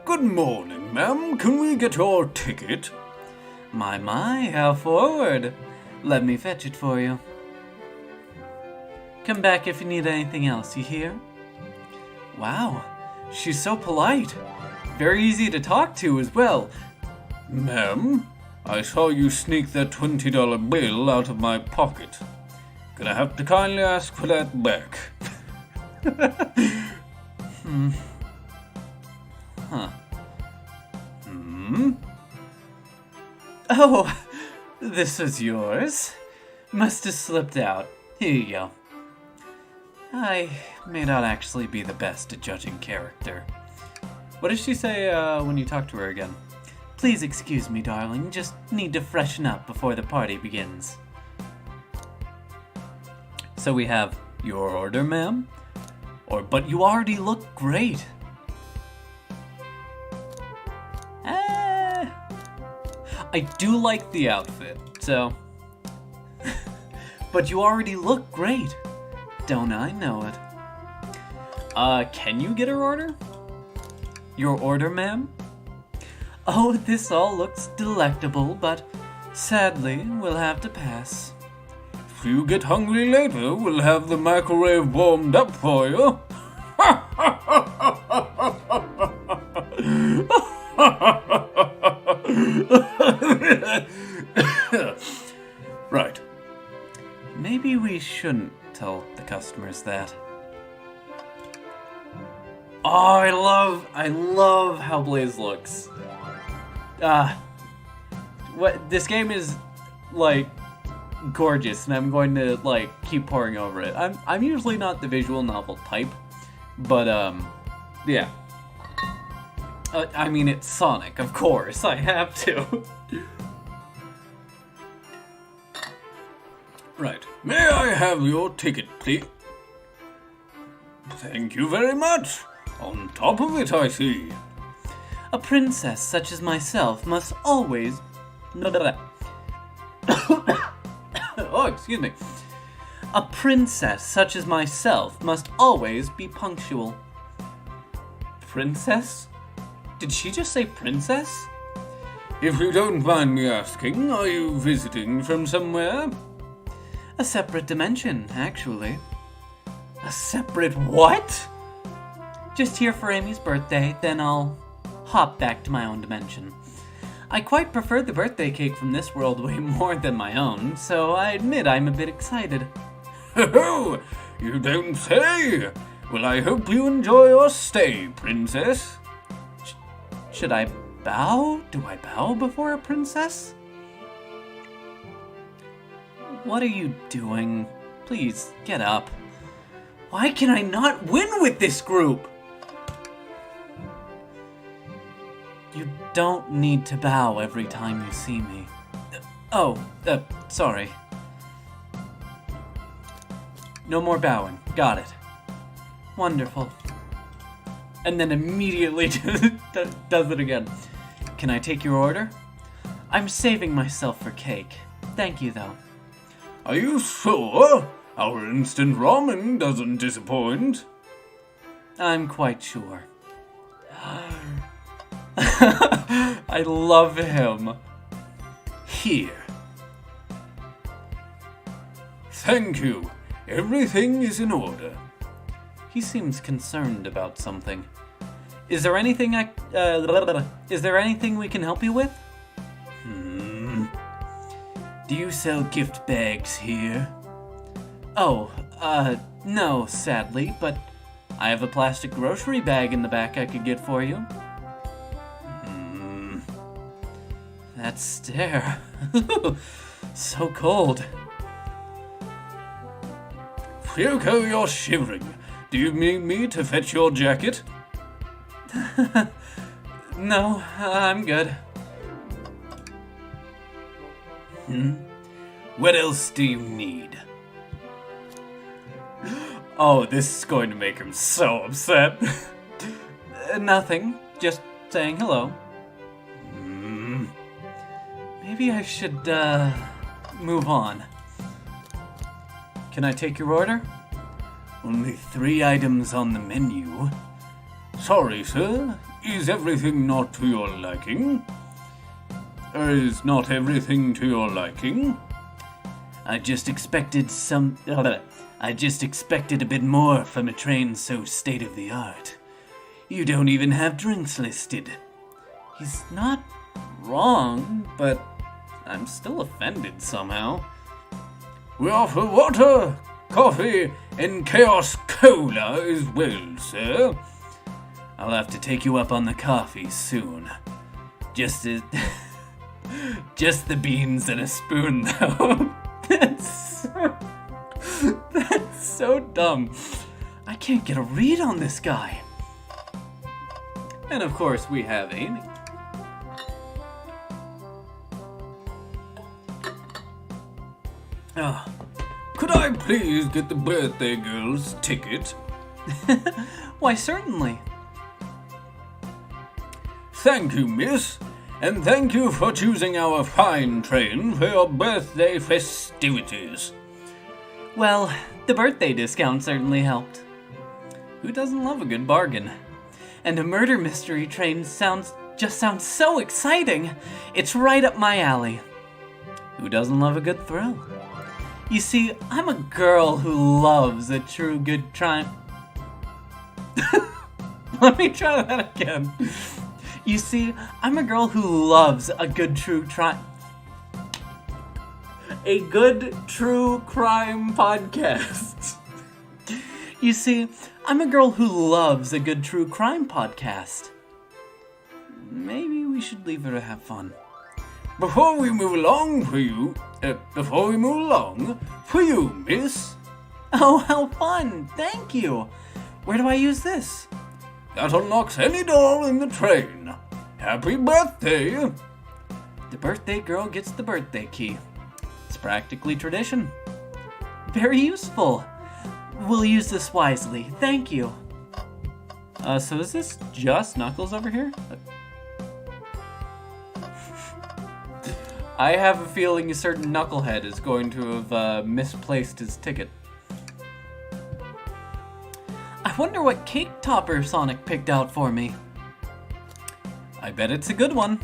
Good morning, ma'am. Can we get your ticket? My, how forward. Let me fetch it for you. Come back if you need anything else, you hear? Wow, she's so polite. Very easy to talk to as well. Ma'am, I saw you sneak that $20 bill out of my pocket. Gonna have to kindly ask for that back. Oh, this is yours. Must have slipped out. Here you go. I may not actually be the best at judging character. What did she say when you talked to her again? Please excuse me, darling. Just need to freshen up before the party begins. So we have your order, ma'am? But you already look great. I do like the outfit, so. But you already look great. Don't I know it? Can you get her order? Your order, ma'am? Oh, this all looks delectable, but sadly, we'll have to pass. If you get hungry later, we'll have the microwave warmed up for you. Right. Maybe we shouldn't tell the customers that. Oh, I love how Blaze looks. This game is like gorgeous, and I'm going to like keep pouring over it. I'm usually not the visual novel type, but yeah. I mean, it's Sonic, of course. I have to. Right. May I have your ticket, please? Thank you very much. On top of it, I see. A princess such as myself must always... Oh, excuse me. A princess such as myself must always be punctual. Princess? Did she just say princess? If you don't mind me asking, are you visiting from somewhere? A separate dimension, actually. A separate what? Just here for Amy's birthday, then I'll hop back to my own dimension. I quite prefer the birthday cake from this world way more than my own, so I admit I'm a bit excited. Oh, you don't say! Well, I hope you enjoy your stay, princess. Should I Bow? Do I bow before a princess? What are you doing? Please, get up. Why can I not win with this group? You don't need to bow every time you see me. Sorry. No more bowing. Got it. Wonderful. And then immediately does it again. Can I take your order? I'm saving myself for cake. Thank you, though. Are you sure? Our instant ramen doesn't disappoint. I'm quite sure. I love him. Here. Thank you. Everything is in order. He seems concerned about something. Is there anything is there anything we can help you with? Do you sell gift bags here? Oh, no, sadly, but I have a plastic grocery bag in the back I could get for you. That stare. So cold. Fyoko, you're shivering. Do you need me to fetch your jacket? No, I'm good. What else do you need? Oh, this is going to make him so upset. Nothing, just saying hello. Maybe I should, move on. Can I take your order? Only 3 items on the menu. Sorry, sir. Is everything not to your liking? Or is not everything to your liking? I just expected a bit more from a train so state-of-the-art. You don't even have drinks listed. He's not wrong, but I'm still offended somehow. We offer water, coffee, and Chaos Cola as well, sir. I'll have to take you up on the coffee soon. Just the beans and a spoon, though. That's so dumb. I can't get a read on this guy. And of course, we have Amy. Could I please get the birthday girl's ticket? Why, certainly. Thank you, miss. And thank you for choosing our fine train for your birthday festivities. Well, the birthday discount certainly helped. Who doesn't love a good bargain? And a murder mystery train sounds so exciting. It's right up my alley. Who doesn't love a good thrill? You see, I'm a girl who loves a true good crime. Let me try that again. You see, I'm a girl who loves a good true crime podcast. You see, I'm a girl who loves a good true crime podcast. Maybe we should leave her to have fun. Before we move along, for you, miss. Oh, how fun! Thank you! Where do I use this? That unlocks any door in the train. Happy birthday! The birthday girl gets the birthday key. It's practically tradition. Very useful. We'll use this wisely. Thank you. So is this just Knuckles over here? I have a feeling a certain knucklehead is going to have misplaced his ticket. I wonder what cake topper Sonic picked out for me. I bet it's a good one.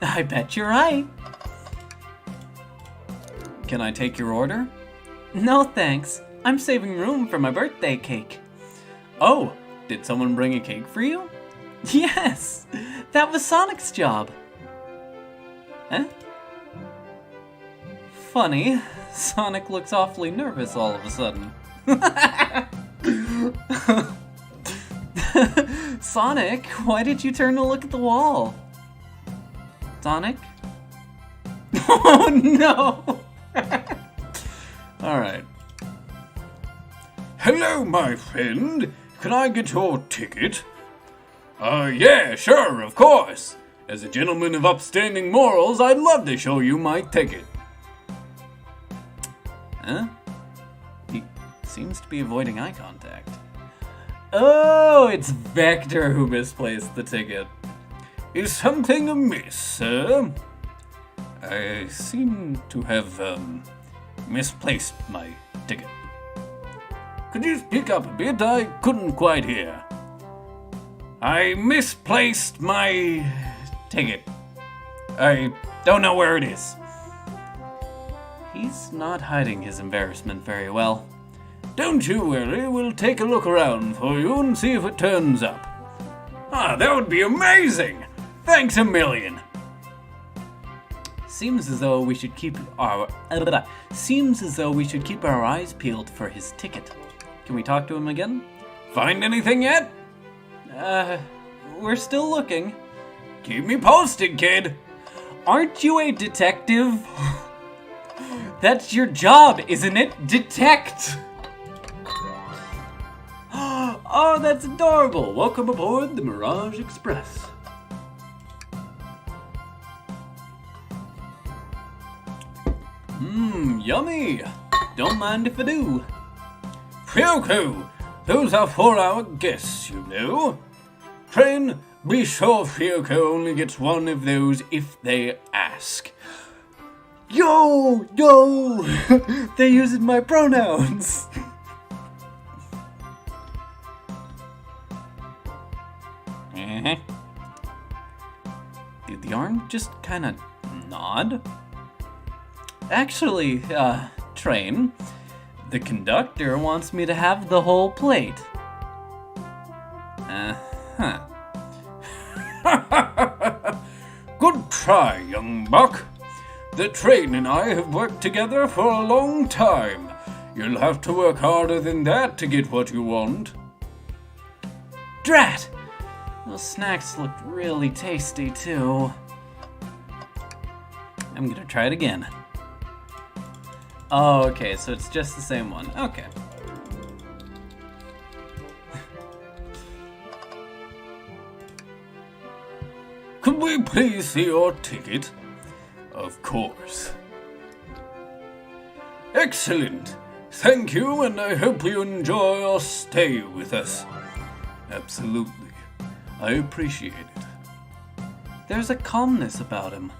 I bet you're right. Can I take your order? No thanks. I'm saving room for my birthday cake. Oh, did someone bring a cake for you? Yes, that was Sonic's job. Eh? Funny, Sonic looks awfully nervous all of a sudden. Sonic, why did you turn to look at the wall? Sonic? Oh no! Alright. Hello, my friend. Can I get your ticket? Yeah, sure, of course. As a gentleman of upstanding morals, I'd love to show you my ticket. Huh? He seems to be avoiding eye contact. Oh, it's Vector who misplaced the ticket. Is something amiss, sir? I seem to have, misplaced my ticket. Could you speak up a bit? I couldn't quite hear. I misplaced my ticket. I don't know where it is. He's not hiding his embarrassment very well. Don't you worry, we'll take a look around for you and see if it turns up. That would be amazing! Thanks a million! Seems as though we should keep our eyes peeled for his ticket. Can we talk to him again? Find anything yet? We're still looking. Keep me posted, kid. Aren't you a detective? That's your job, isn't it? Detect! Oh, that's adorable. Welcome aboard the Mirage Express. Yummy. Don't mind if I do. Ryoko, those are for our guests, you know. Train, be sure Ryoko only gets one of those if they ask. Yo! They're using my pronouns. Did the arm just kind of nod? Actually, Train, the conductor wants me to have the whole plate. Good try, young buck. The train and I have worked together for a long time. You'll have to work harder than that to get what you want. Drat! Those snacks looked really tasty, too. I'm gonna try it again. Oh, okay, so it's just the same one. Okay. Could we please see your ticket? Of course. Excellent. Thank you, and I hope you enjoy your stay with us. Absolutely. I appreciate it. There's a calmness about him.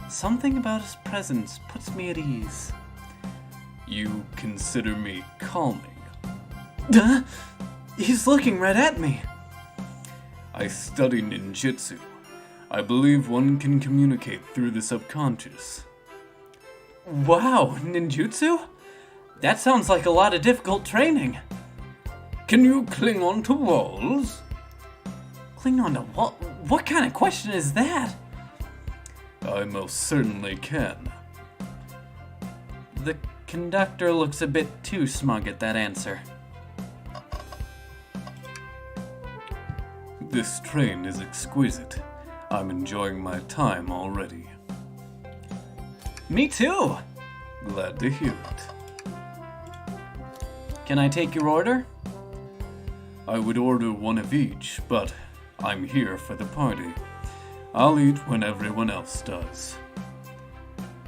Something about his presence puts me at ease. You consider me calming? Duh! He's looking right at me. I study ninjutsu. I believe one can communicate through the subconscious. Wow, ninjutsu? That sounds like a lot of difficult training. Can you cling onto walls? Cling onto wall? What kind of question is that? I most certainly can. The conductor looks a bit too smug at that answer. This train is exquisite. I'm enjoying my time already. Me too! Glad to hear it. Can I take your order? I would order one of each, but I'm here for the party. I'll eat when everyone else does.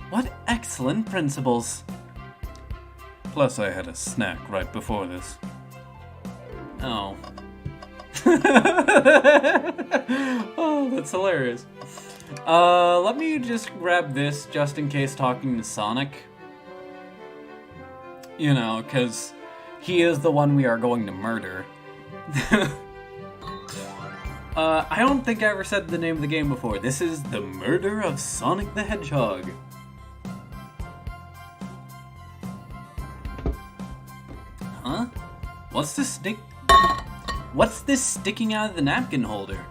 What excellent principles. Plus, I had a snack right before this. Oh. Oh, that's hilarious. Let me just grab this just in case talking to Sonic. You know, because he is the one we are going to murder. I don't think I ever said the name of the game before. This is The Murder of Sonic the Hedgehog. Huh? What's this sticking out of the napkin holder?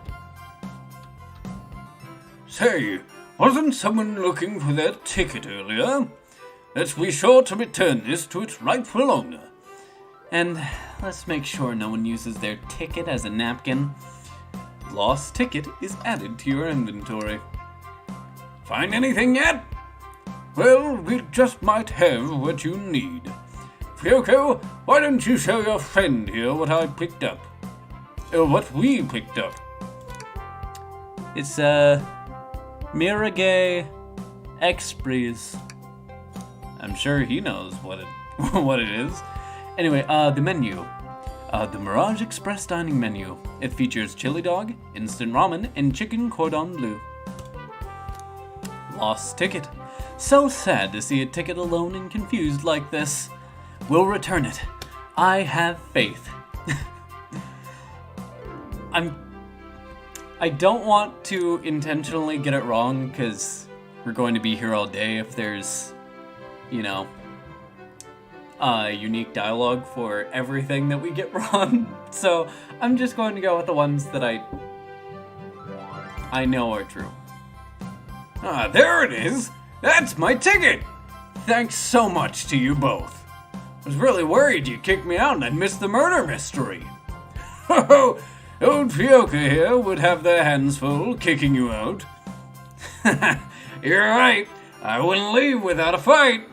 Say, wasn't someone looking for their ticket earlier? Let's be sure to return this to its rightful owner. And let's make sure no one uses their ticket as a napkin. Lost ticket is added to your inventory. Find anything yet? Well, we just might have what you need. Fyoko, why don't you show your friend here what I picked up? What we picked up. It's, Mirage Expres. I'm sure he knows what it what it is. Anyway, the menu. The Mirage Express dining menu. It features chili dog, instant ramen, and chicken cordon bleu. Lost ticket. So sad to see a ticket alone and confused like this. We'll return it. I have faith. I don't want to intentionally get it wrong, because we're going to be here all day if there's, you know, unique dialogue for everything that we get wrong. So I'm just going to go with the ones that I know are true. Ah, there it is! That's my ticket! Thanks so much to you both. I was really worried you kicked me out and I'd missed the murder mystery. Ho! Old Fyoko here would have their hands full kicking you out. You're right. I wouldn't leave without a fight.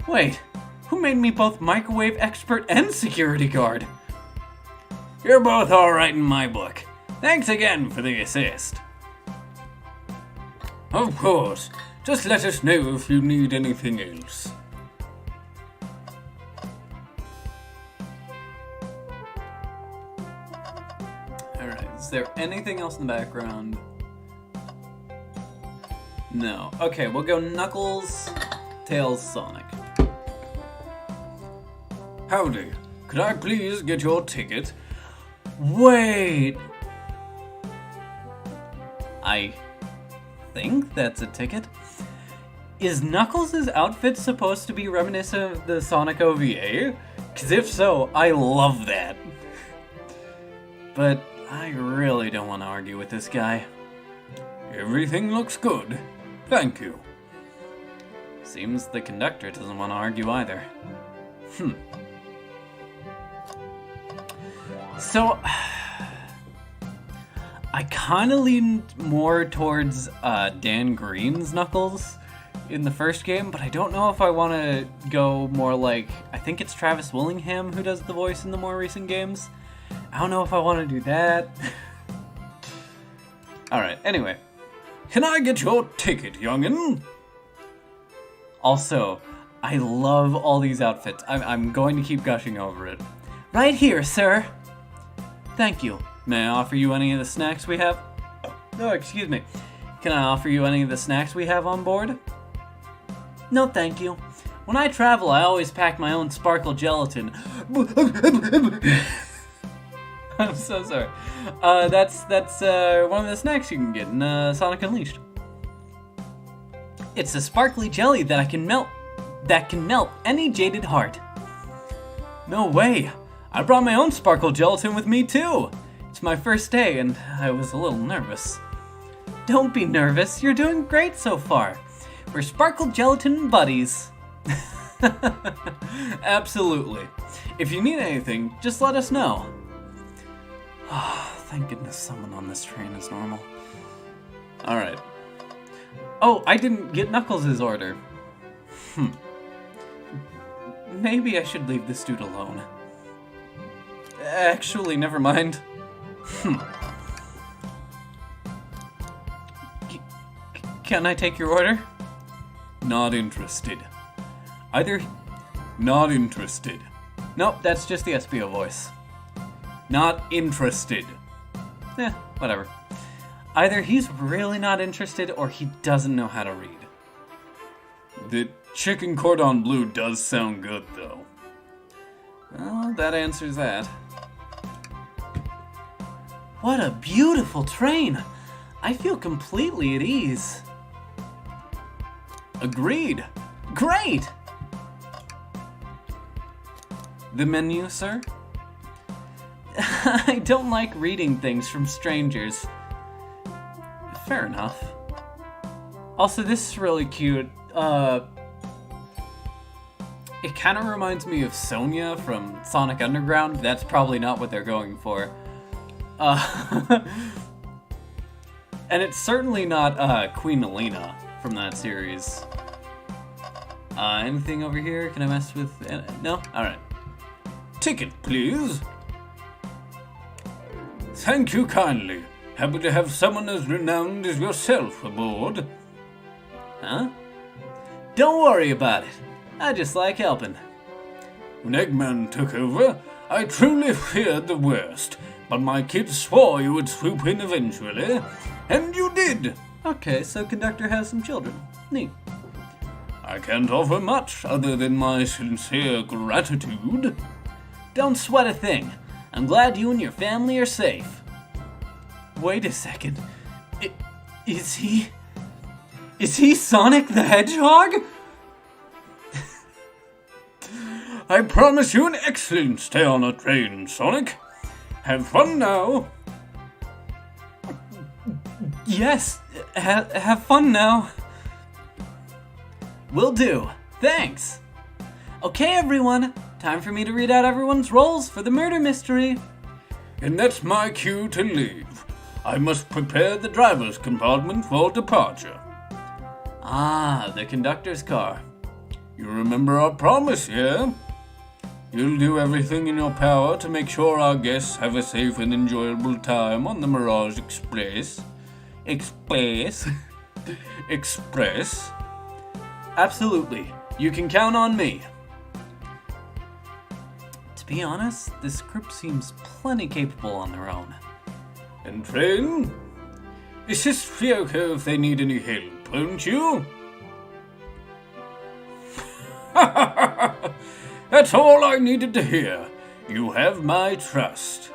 Wait, who made me both microwave expert and security guard? You're both alright in my book. Thanks again for the assist. Of course. Just let us know if you need anything else. Alright, is there anything else in the background? No. Okay, we'll go Knuckles, Tails, Sonic. Howdy. Could I please get your ticket? Wait! I think that's a ticket. Is Knuckles' outfit supposed to be reminiscent of the Sonic OVA? Because if so, I love that. But I really don't want to argue with this guy. Everything looks good. Thank you. Seems the conductor doesn't want to argue either. So, I kind of leaned more towards Dan Green's Knuckles in the first game, but I don't know if I want to go more like, I think it's Travis Willingham who does the voice in the more recent games. I don't know if I want to do that. Alright, anyway. Can I get your ticket, youngin'? Also, I love all these outfits. I'm going to keep gushing over it. Right here, sir. Thank you. May I offer you any of the snacks we have? Oh, excuse me. Can I offer you any of the snacks we have on board? No, thank you. When I travel, I always pack my own sparkle gelatin. I'm so sorry. That's one of the snacks you can get in Sonic Unleashed. It's a sparkly jelly that can melt any jaded heart. No way! I brought my own sparkle gelatin with me too! It's my first day and I was a little nervous. Don't be nervous, you're doing great so far. We're sparkle gelatin buddies. Absolutely. If you need anything, just let us know. Thank goodness someone on this train is normal. Alright. Oh, I didn't get Knuckles' order. Maybe I should leave this dude alone. Actually, never mind. Can I take your order? Not interested. Not interested. Nope, that's just the SBO voice. Not interested. Whatever. Either he's really not interested or he doesn't know how to read. The chicken cordon bleu does sound good, though. Well, that answers that. What a beautiful train! I feel completely at ease. Agreed. Great! The menu, sir? I don't like reading things from strangers. Fair enough. Also, this is really cute. It kind of reminds me of Sonia from Sonic Underground. That's probably not what they're going for. And it's certainly not Queen Elena from that series. Anything over here? Can I mess with... No? Alright. Ticket, please. Thank you kindly. Happy to have someone as renowned as yourself aboard. Huh? Don't worry about it. I just like helping. When Eggman took over, I truly feared the worst, but my kids swore you would swoop in eventually, and you did. Okay, so Conductor has some children. Neat. I can't offer much other than my sincere gratitude. Don't sweat a thing. I'm glad you and your family are safe. Wait a second. Is he Sonic the Hedgehog? I promise you an excellent stay on a train, Sonic. Have fun now. Yes, have fun now. Will do. Thanks. Okay, everyone. Time for me to read out everyone's roles for the murder mystery. And that's my cue to leave. I must prepare the driver's compartment for departure. Ah, the conductor's car. You remember our promise, yeah? You'll do everything in your power to make sure our guests have a safe and enjoyable time on the Mirage Express. Express? Absolutely. You can count on me. To be honest, this group seems plenty capable on their own. And train? Assist Fioko if they need any help, won't you? That's all I needed to hear. You have my trust.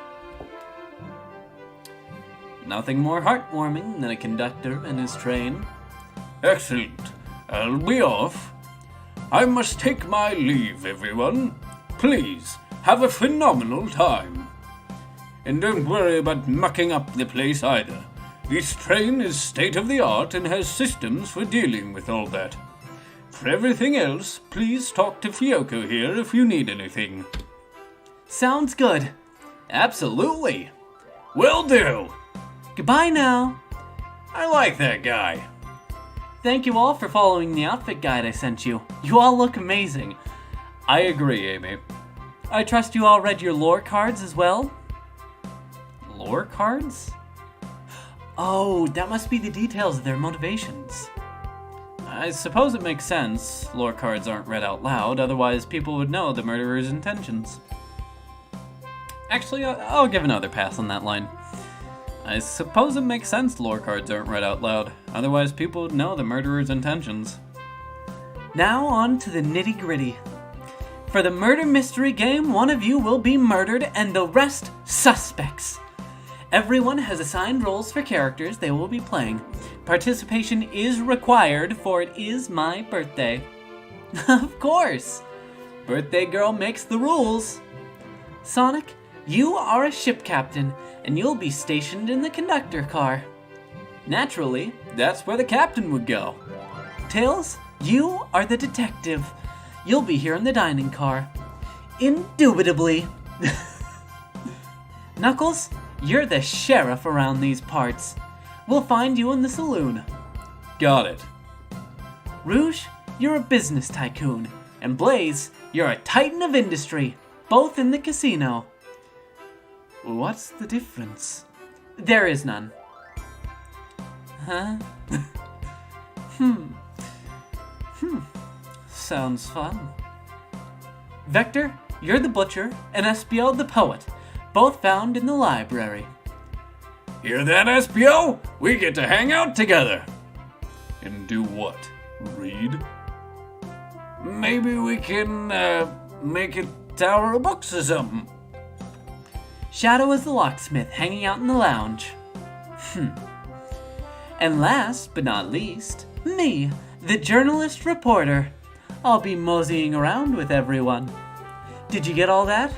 Nothing more heartwarming than a conductor and his train. Excellent. I'll be off. I must take my leave, everyone. Please, have a phenomenal time. And don't worry about mucking up the place either. This train is state-of-the-art and has systems for dealing with all that. For everything else, please talk to Fioko here if you need anything. Sounds good. Absolutely. Will do. Goodbye now. I like that guy. Thank you all for following the outfit guide I sent you. You all look amazing. I agree, Amy. I trust you all read your lore cards as well? Lore cards? Oh, that must be the details of their motivations. I suppose it makes sense. Lore cards aren't read out loud, otherwise people would know the murderer's intentions. Actually, I'll give another pass on that line. I suppose it makes sense lore cards aren't read out loud, otherwise people would know the murderer's intentions. Now on to the nitty-gritty. For the murder mystery game, one of you will be murdered and the rest suspects. Everyone has assigned roles for characters they will be playing. Participation is required, for it is my birthday. Of course! Birthday girl makes the rules. Sonic, you are a ship captain, and you'll be stationed in the conductor car. Naturally, that's where the captain would go. Tails, you are the detective. You'll be here in the dining car. Indubitably. Knuckles, you're the sheriff around these parts. We'll find you in the saloon. Got it. Rouge, you're a business tycoon. And Blaze, you're a titan of industry, both in the casino. What's the difference? There is none. Huh? Sounds fun. Vector, you're the butcher, and Espiel the poet, both found in the library. Hear that, Espio? We get to hang out together. And do what? Read? Maybe we can, make a tower of books or something. Shadow is the locksmith, hanging out in the lounge. And last but not least, me, the journalist reporter. I'll be moseying around with everyone. Did you get all that?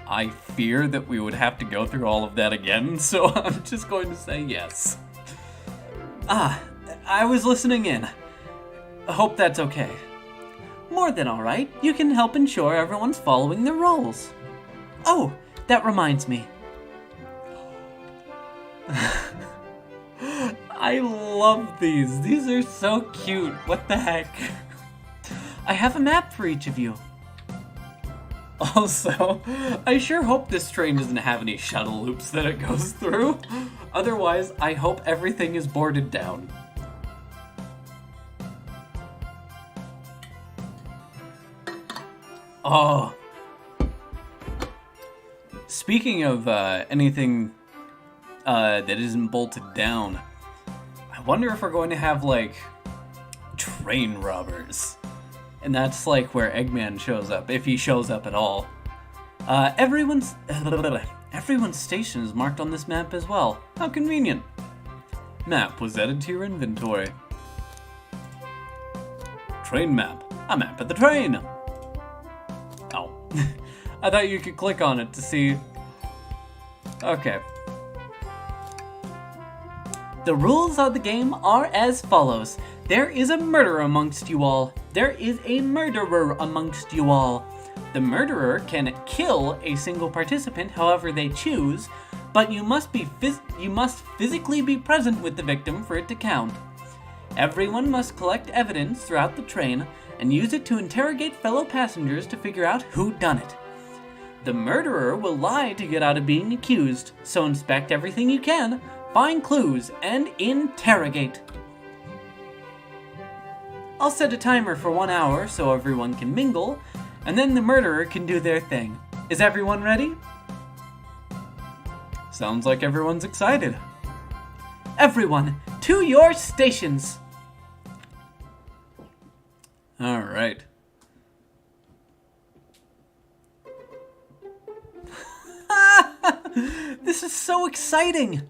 I fear that we would have to go through all of that again, so I'm just going to say yes. I was listening in. Hope that's okay. More than alright, you can help ensure everyone's following their roles. Oh, That reminds me. I love these. These are so cute. What the heck? I have a map for each of you. Also, I sure hope this train doesn't have any shuttle loops that it goes through. Otherwise, I hope everything is boarded down. Oh. Speaking of anything that isn't bolted down, I wonder if we're going to have, like, train robbers. And that's, like, where Eggman shows up, if he shows up at all. Everyone's station is marked on this map as well. How convenient. Map was added to your inventory. Train map. A map of the train. Oh. I thought you could click on it to see. Okay. The rules of the game are as follows. There is a murderer amongst you all. There is a murderer amongst you all. The murderer can kill a single participant however they choose, but you must physically be present with the victim for it to count. Everyone must collect evidence throughout the train and use it to interrogate fellow passengers to figure out who done it. The murderer will lie to get out of being accused, so inspect everything you can, find clues, and interrogate. I'll set a timer for 1 hour so everyone can mingle, and then the murderer can do their thing. Is everyone ready? Sounds like everyone's excited. Everyone, to your stations! Alright. This is so exciting!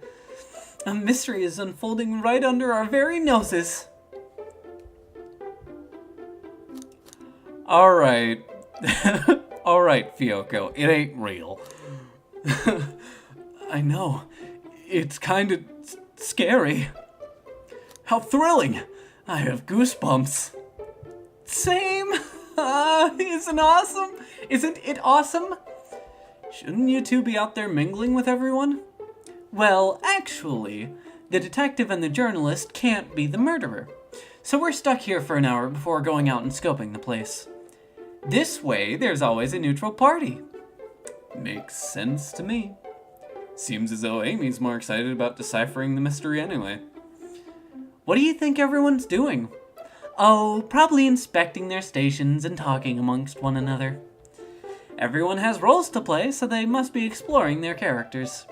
A mystery is unfolding right under our very noses. Alright. Alright, Fioko, it ain't real. I know. It's kinda scary. How thrilling! I have goosebumps. Same! Isn't awesome? Isn't it awesome? Shouldn't you two be out there mingling with everyone? Well, actually, the detective and the journalist can't be the murderer. So we're stuck here for an hour before going out and scoping the place. This way, there's always a neutral party. Makes sense to me. Seems as though Amy's more excited about deciphering the mystery anyway. What do you think everyone's doing? Oh, probably inspecting their stations and talking amongst one another. Everyone has roles to play, so they must be exploring their characters.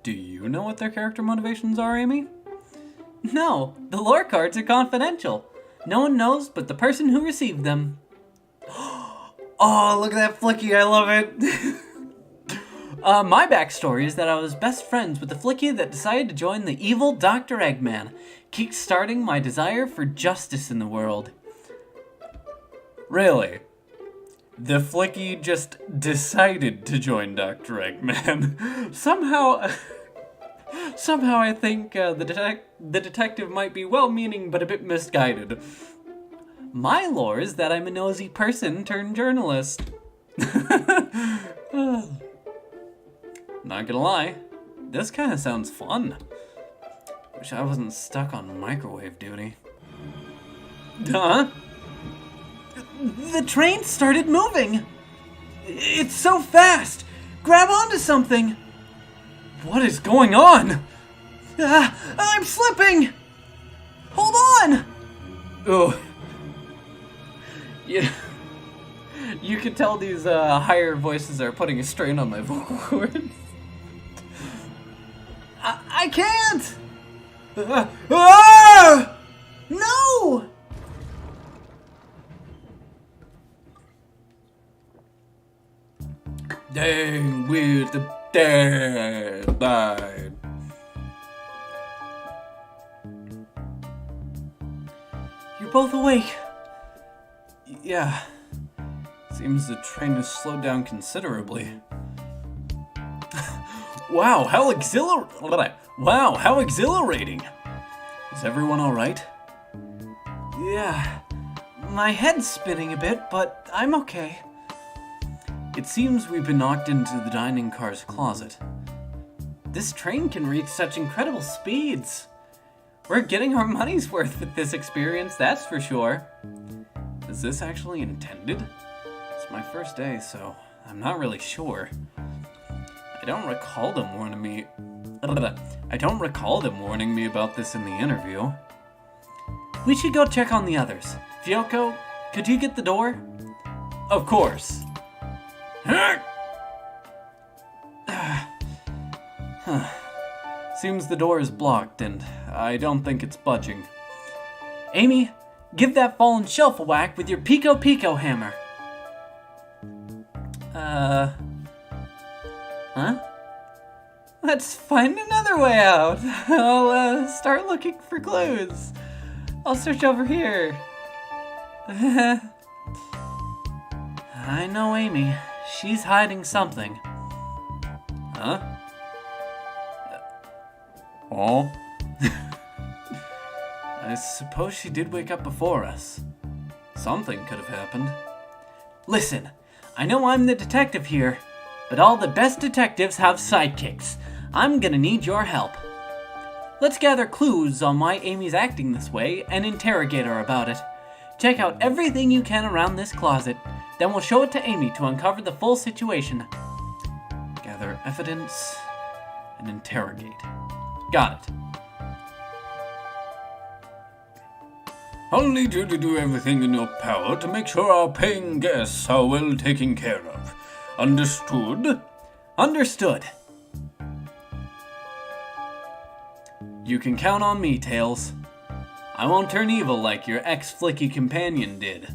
Do you know what their character motivations are, Amy? No, the lore cards are confidential. No one knows but the person who received them. Oh, look at that flicky, I love it. My backstory is that I was best friends with the flicky that decided to join the evil Dr. Eggman, kick-starting my desire for justice in the world. Really? The flicky just decided to join Dr. Eggman. Somehow I think the detective might be well-meaning but a bit misguided. My lore is that I'm a nosy person turned journalist. Not gonna lie, this kind of sounds fun. Wish I wasn't stuck on microwave duty. Huh? The train started moving! It's so fast! Grab onto something! What is going on? I'm slipping! Hold on! Oh. Yeah. You can tell these higher voices are putting a strain on my vocal cords. I can't! No! Dang with the dead died. You're both awake. Yeah. Seems the train has slowed down considerably. Wow, how exhilarating! Is everyone alright? Yeah. My head's spinning a bit, but I'm okay. It seems we've been knocked into the dining car's closet. This train can reach such incredible speeds. We're getting our money's worth with this experience, that's for sure. Is this actually intended? It's my first day, so I'm not really sure. I don't recall them warning me about this in the interview. We should go check on the others. Fyoko, could you get the door? Of course. Seems the door is blocked, and I don't think it's budging. Amy, give that fallen shelf a whack with your Pico Pico hammer. Huh? Let's find another way out. I'll start looking for clues. I'll search over here. I know Amy. She's hiding something. Huh? Oh? I suppose she did wake up before us. Something could have happened. Listen, I know I'm the detective here, but all the best detectives have sidekicks. I'm gonna need your help. Let's gather clues on why Amy's acting this way and interrogate her about it. Check out everything you can around this closet, then we'll show it to Amy to uncover the full situation. Gather evidence and interrogate. Got it. I'll need you to do everything in your power to make sure our paying guests are well taken care of. Understood? Understood. You can count on me, Tails. I won't turn evil like your ex-flicky companion did.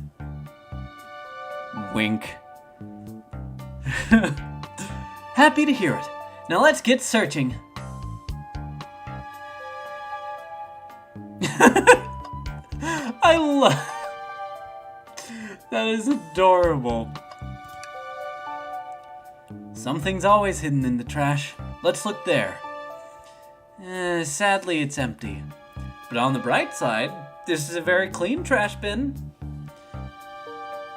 Wink. Happy to hear it. Now let's get searching. I love... That is adorable. Something's always hidden in the trash. Let's look there. Sadly, it's empty. But on the bright side, this is a very clean trash bin.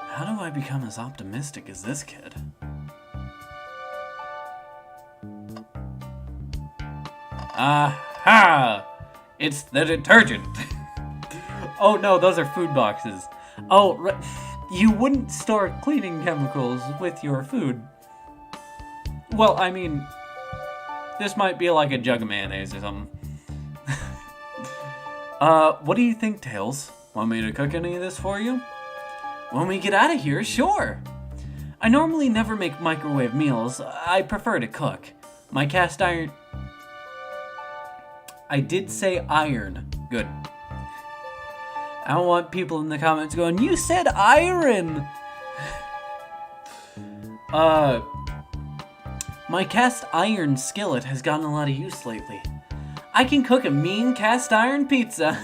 How do I become as optimistic as this kid? Aha! It's the detergent. Oh no, those are food boxes. Oh, right. You wouldn't store cleaning chemicals with your food. Well, I mean, this might be like a jug of mayonnaise or something. What do you think, Tails? Want me to cook any of this for you? When we get out of here, sure. I normally never make microwave meals. I prefer to cook. My cast iron... I did say iron. Good. I don't want people in the comments going, you said iron! My cast iron skillet has gotten a lot of use lately. I can cook a mean cast iron pizza.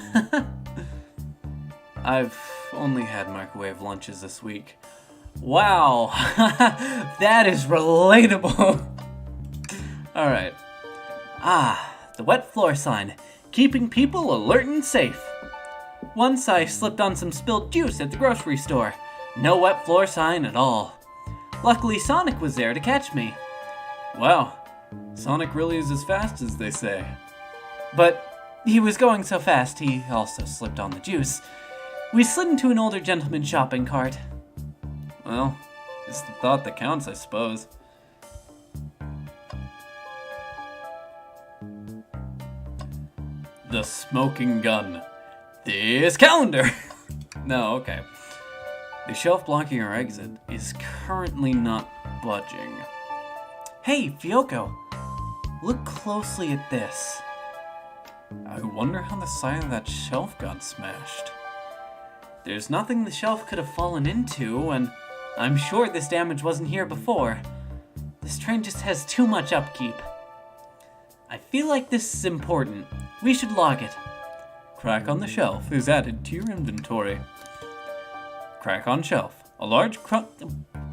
I've only had microwave lunches this week. Wow, that is relatable. Alright. The wet floor sign, keeping people alert and safe. Once I slipped on some spilled juice at the grocery store. No wet floor sign at all. Luckily Sonic was there to catch me. Wow, Sonic really is as fast as they say. But he was going so fast he also slipped on the juice. We slid into an older gentleman's shopping cart. Well, it's the thought that counts, I suppose. The smoking gun. This calendar! No, okay. The shelf blocking our exit is currently not budging. Hey, Fyoko! Look closely at this. I wonder how the side of that shelf got smashed. There's nothing the shelf could have fallen into, and I'm sure this damage wasn't here before. This train just has too much upkeep. I feel like this is important. We should log it. Crack on the shelf is added to your inventory. Crack on shelf. A large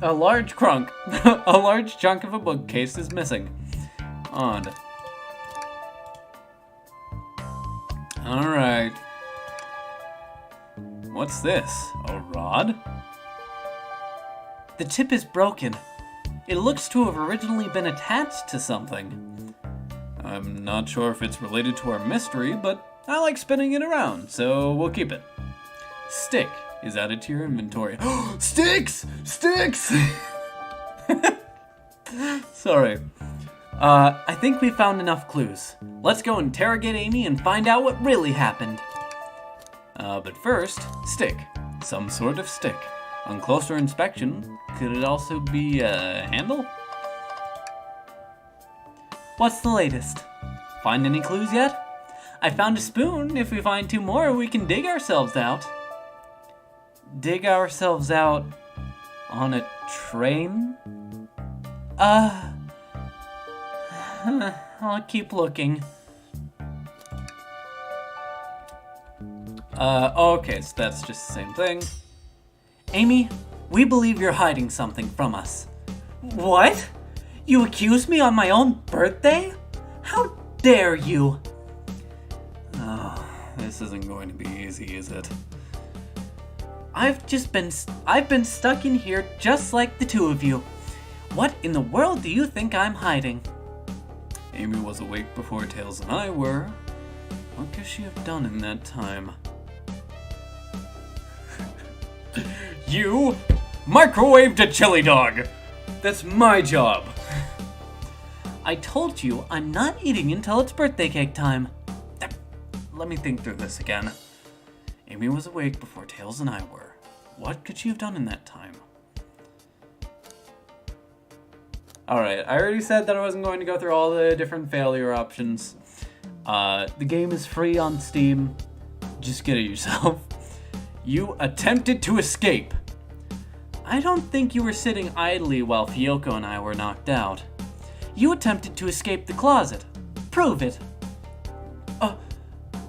a large chunk of a bookcase is missing. Odd. Alright. What's this? A rod? The tip is broken. It looks to have originally been attached to something. I'm not sure if it's related to our mystery, but I like spinning it around, so we'll keep it. Stick is added to your inventory. Sticks! Sticks! Sorry. I think we found enough clues. Let's go interrogate Amy and find out what really happened. But first, stick. Some sort of stick. On closer inspection, could it also be a handle? What's the latest? Find any clues yet? I found a spoon. If we find 2 more, we can dig ourselves out. Dig ourselves out on a train? I'll keep looking. Okay, so that's just the same thing. Amy, we believe you're hiding something from us. What? You accuse me on my own birthday? How dare you? Oh, this isn't going to be easy, is it? I've been stuck in here just like the 2 of you. What in the world do you think I'm hiding? Amy was awake before Tails and I were. What could she have done in that time? You microwaved a chili dog! That's my job! I told you I'm not eating until it's birthday cake time. Let me think through this again. Amy was awake before Tails and I were. What could she have done in that time? Alright, I already said that I wasn't going to go through all the different failure options. The game is free on Steam. Just get it yourself. You attempted to escape. I don't think you were sitting idly while Fioko and I were knocked out. You attempted to escape the closet. Prove it.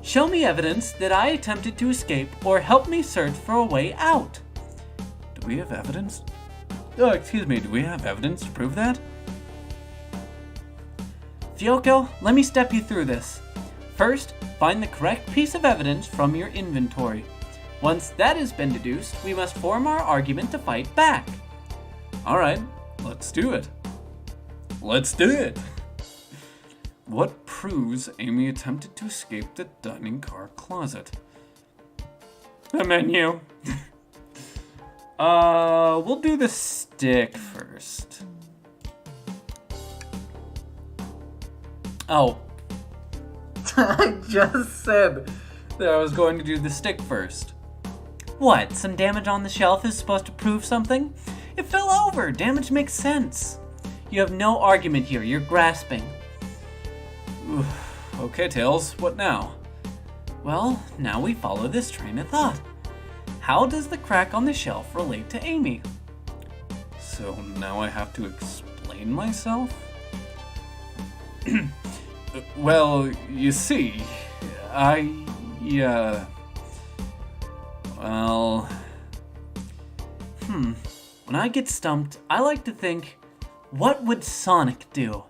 Show me evidence that I attempted to escape or help me search for a way out. Do we have evidence? Oh, excuse me, do we have evidence to prove that? Fioko, let me step you through this. First, find the correct piece of evidence from your inventory. Once that has been deduced, we must form our argument to fight back. Alright, let's do it. Let's do it! What proves Amy attempted to escape the dining car closet? The menu. We'll do the stick first. Oh. I just said that I was going to do the stick first. What, some damage on the shelf is supposed to prove something? It fell over. Damage makes sense. You have no argument here. You're grasping. Oof. Okay, Tails, what now? Well, now we follow this train of thought. How does the crack on the shelf relate to Amy? So now I have to explain myself? Well, you see, when I get stumped, I like to think, what would Sonic do?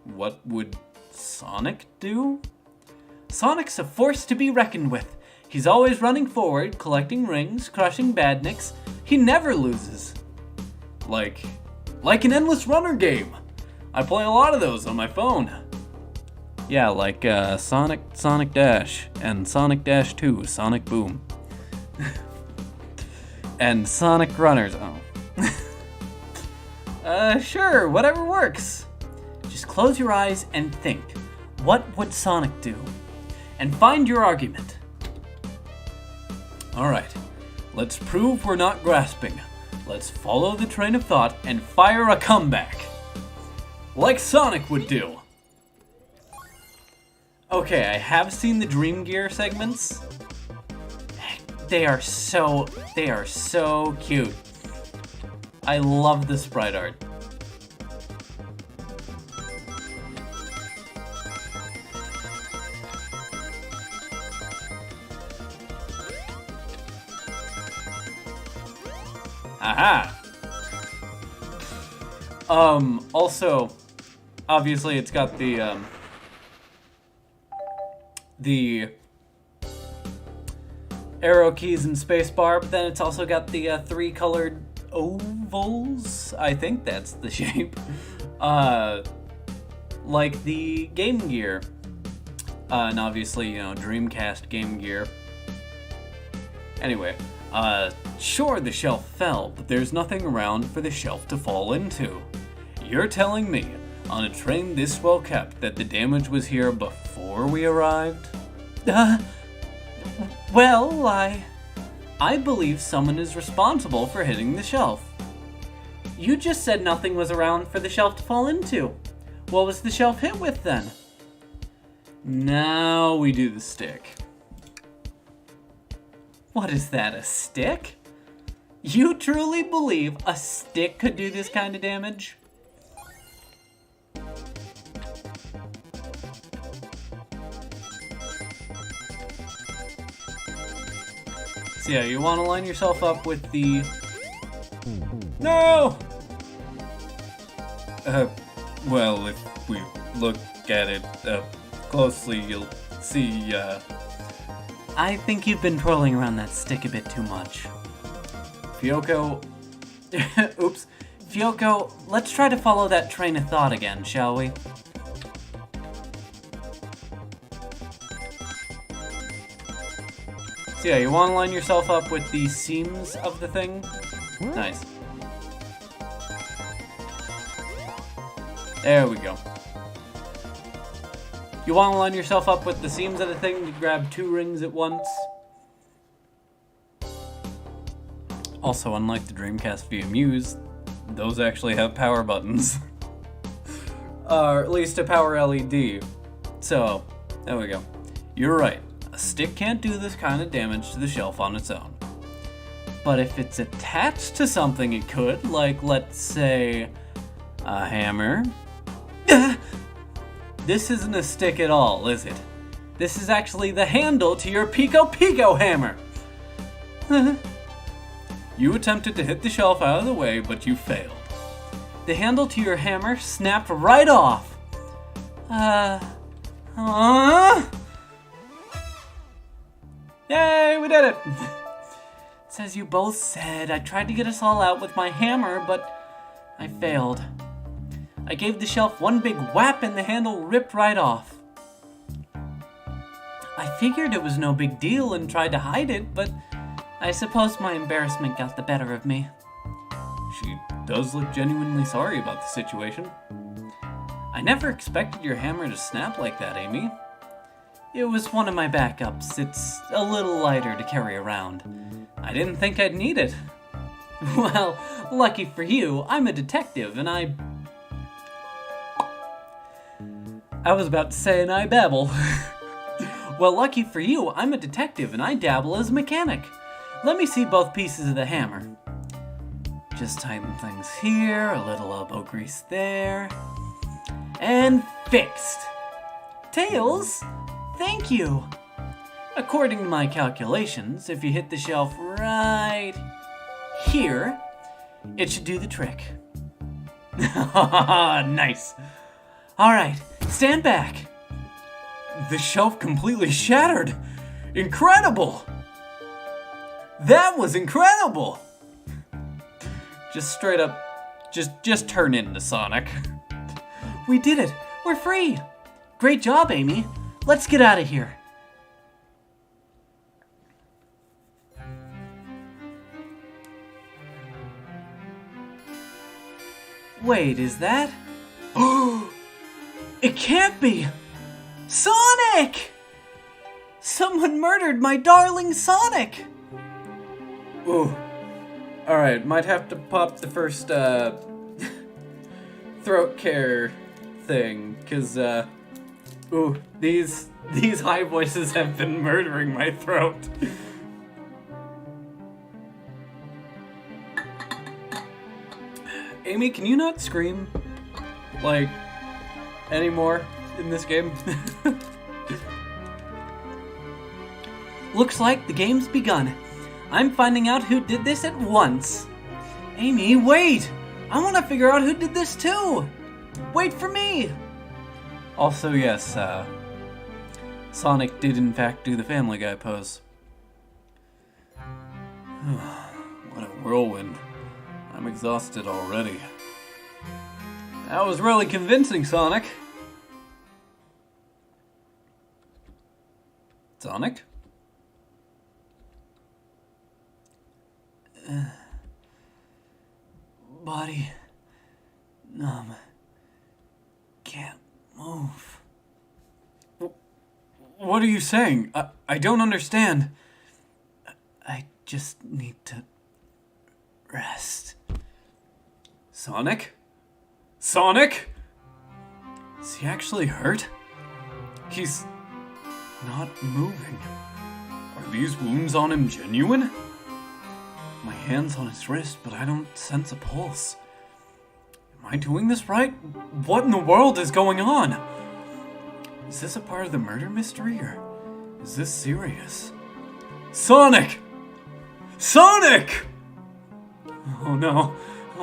What would Sonic do? Sonic's a force to be reckoned with. He's always running forward, collecting rings, crushing badniks. He never loses. Like an endless runner game. I play a lot of those on my phone. Yeah, like Sonic Dash and Sonic Dash 2, Sonic Boom. And Sonic Runners. Oh. Sure, whatever works. Just close your eyes and think. What would Sonic do? And find your argument. Alright, let's prove we're not grasping. Let's follow the train of thought and fire a comeback. Like Sonic would do. Okay, I have seen the Dream Gear segments. They are so cute. I love the sprite art. Aha! Also, obviously it's got the arrow keys and spacebar, but then it's also got the 3 colored ovals. I think that's the shape. Like the Game Gear. And obviously, Dreamcast Game Gear. Anyway, sure, the shelf fell, but there's nothing around for the shelf to fall into. You're telling me, on a train this well kept, that the damage was here before we arrived? Well, I believe someone is responsible for hitting the shelf. You just said nothing was around for the shelf to fall into. What was the shelf hit with then? Now we do the stick. What is that, a stick? You truly believe a stick could do this kind of damage? So yeah, you want to line yourself up with the... No! Well, if we look at it closely, you'll see, I think you've been twirling around that stick a bit too much. Fyoko... Oops. Fyoko, let's try to follow that train of thought again, shall we? So yeah, you want to line yourself up with the seams of the thing. Nice. There we go. You want to line yourself up with the seams of the thing to grab 2 rings at once. Also, unlike the Dreamcast VMUs, those actually have power buttons. Or at least a power LED. So, there we go. You're right. A stick can't do this kind of damage to the shelf on its own. But if it's attached to something it could, like, let's say, a hammer. This isn't a stick at all, is it? This is actually the handle to your Pico Pico hammer! You attempted to hit the shelf out of the way, but you failed. The handle to your hammer snapped right off. Yay, we did it! It says you both said I tried to get us all out with my hammer, but I failed. I gave the shelf one big whap and the handle ripped right off. I figured it was no big deal and tried to hide it, but I suppose my embarrassment got the better of me. She does look genuinely sorry about the situation. I never expected your hammer to snap like that, Amy. It was one of my backups. It's a little lighter to carry around. I didn't think I'd need it. Well, lucky for you, I'm a detective and I was about to say and I babble. Well, lucky for you, I'm a detective and I dabble as a mechanic. Let me see both pieces of the hammer. Just tighten things here, a little elbow grease there. And fixed. Tails, thank you. According to my calculations, if you hit the shelf right here, it should do the trick. Nice. All right, stand back. The shelf completely shattered. Incredible. That was incredible. Just straight up, just turn into Sonic. We did it. We're free. Great job, Amy. Let's get out of here. Wait, is that? It can't be! Sonic! Someone murdered my darling Sonic! Ooh. Alright, might have to pop the first, throat care thing, cause, ooh, these high voices have been murdering my throat. Amy, can you not scream, like, anymore in this game? Looks like the game's begun. I'm finding out who did this at once. Amy, wait! I want to figure out who did this too! Wait for me! Also, yes, Sonic did in fact do the Family Guy pose. What a whirlwind. I'm exhausted already. That was really convincing, Sonic. Sonic? Body numb. Can't move. What are you saying? I don't understand. I just need to rest. Sonic? Sonic? Is he actually hurt? He's not moving. Are these wounds on him genuine? My hand's on his wrist, but I don't sense a pulse. Am I doing this right? What in the world is going on? Is this a part of the murder mystery, or is this serious? Sonic! Sonic! Oh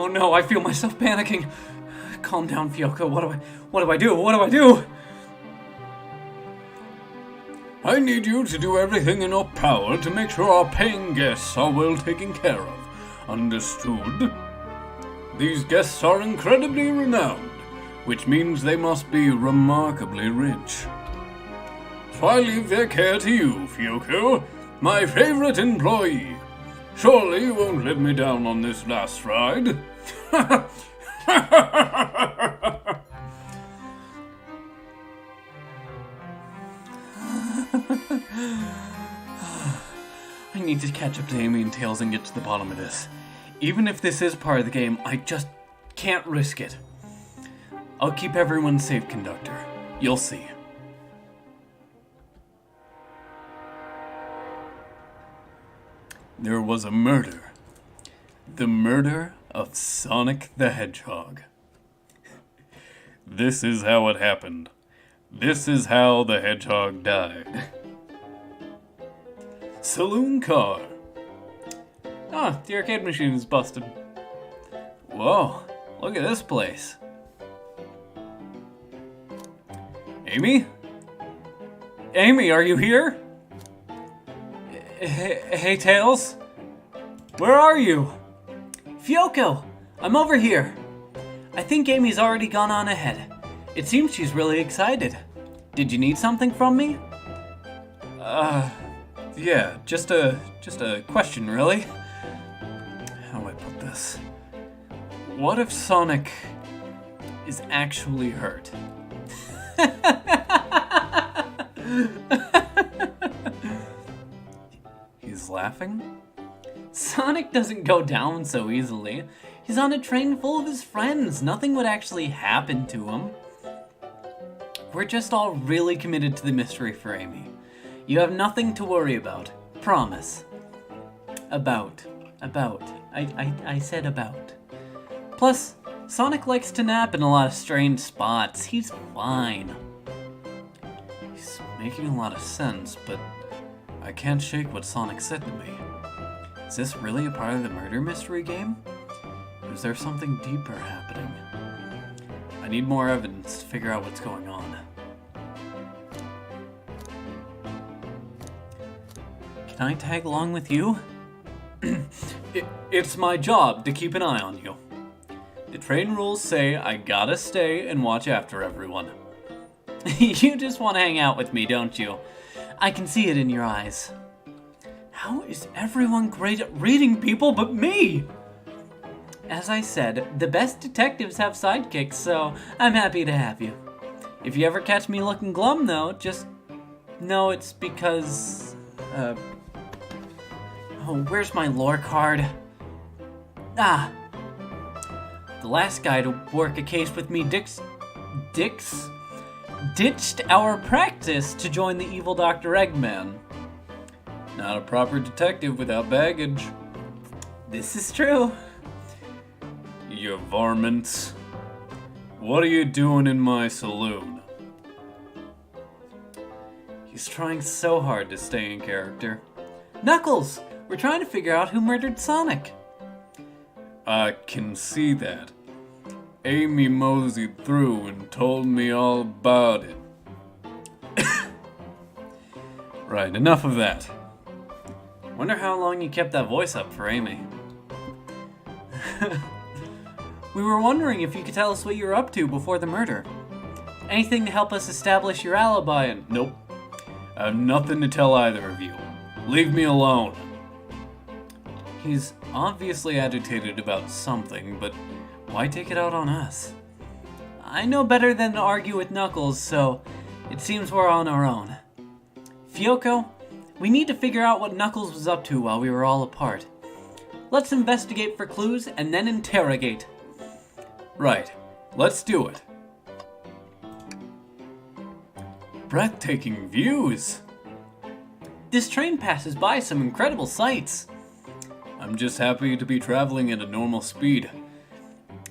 no, I feel myself panicking. Calm down, Fyoko. What do I do? I need you to do everything in your power to make sure our paying guests are well taken care of. Understood? These guests are incredibly renowned, which means they must be remarkably rich. So I leave their care to you, Fyoko, my favorite employee. Surely you won't let me down on this last ride. I need to catch up to Amy and Tails and get to the bottom of this. Even if this is part of the game, I just can't risk it. I'll keep everyone safe, Conductor. You'll see. There was a murder. The murder of Sonic the Hedgehog. This is how it happened. This is how the Hedgehog died. Saloon car. Ah, the arcade machine is busted. Whoa, look at this place. Amy? Amy, are you here? Hey, Tails? Where are you? Fyoko, I'm over here. I think Amy's already gone on ahead. It seems she's really excited. Did you need something from me? Yeah, just a question, really. How do I put this? What if Sonic is actually hurt? He's laughing? Sonic doesn't go down so easily. He's on a train full of his friends. Nothing would actually happen to him. We're just all really committed to the mystery for Amy. You have nothing to worry about. Promise. About. I said about. Plus, Sonic likes to nap in a lot of strange spots. He's fine. He's making a lot of sense, but I can't shake what Sonic said to me. Is this really a part of the murder mystery game? Or is there something deeper happening? I need more evidence to figure out what's going on. Can I tag along with you? It's my job to keep an eye on you. The train rules say I gotta stay and watch after everyone. You just want to hang out with me, don't you? I can see it in your eyes. How is everyone great at reading people but me? As I said, the best detectives have sidekicks, so I'm happy to have you. If you ever catch me looking glum, though, just know it's because... Oh, where's my lore card? Ah! The last guy to work a case with me ditched our practice to join the evil Dr. Eggman. Not a proper detective without baggage. This is true. You varmints. What are you doing in my saloon? He's trying so hard to stay in character. Knuckles! We're trying to figure out who murdered Sonic. I can see that. Amy moseyed through and told me all about it. Right, enough of that. Wonder how long you kept that voice up for Amy. We were wondering if you could tell us what you were up to before the murder. Anything to help us establish your alibi and... Nope. I have nothing to tell either of you. Leave me alone. He's obviously agitated about something, but why take it out on us? I know better than to argue with Knuckles, so it seems we're on our own. Fyoko, we need to figure out what Knuckles was up to while we were all apart. Let's investigate for clues and then interrogate. Right. Let's do it. Breathtaking views. This train passes by some incredible sights. I'm just happy to be traveling at a normal speed.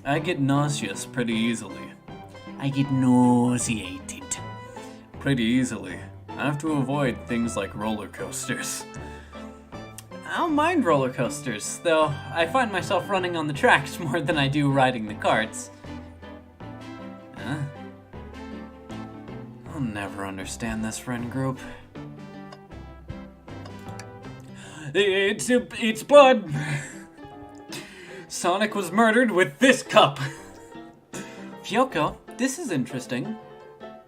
I get nauseous pretty easily. I get nauseated. Pretty easily. I have to avoid things like roller coasters. I don't mind roller coasters, though I find myself running on the tracks more than I do riding the carts. Huh? I'll never understand this friend group. It's blood. Sonic was murdered with this cup. Fyoko, this is interesting.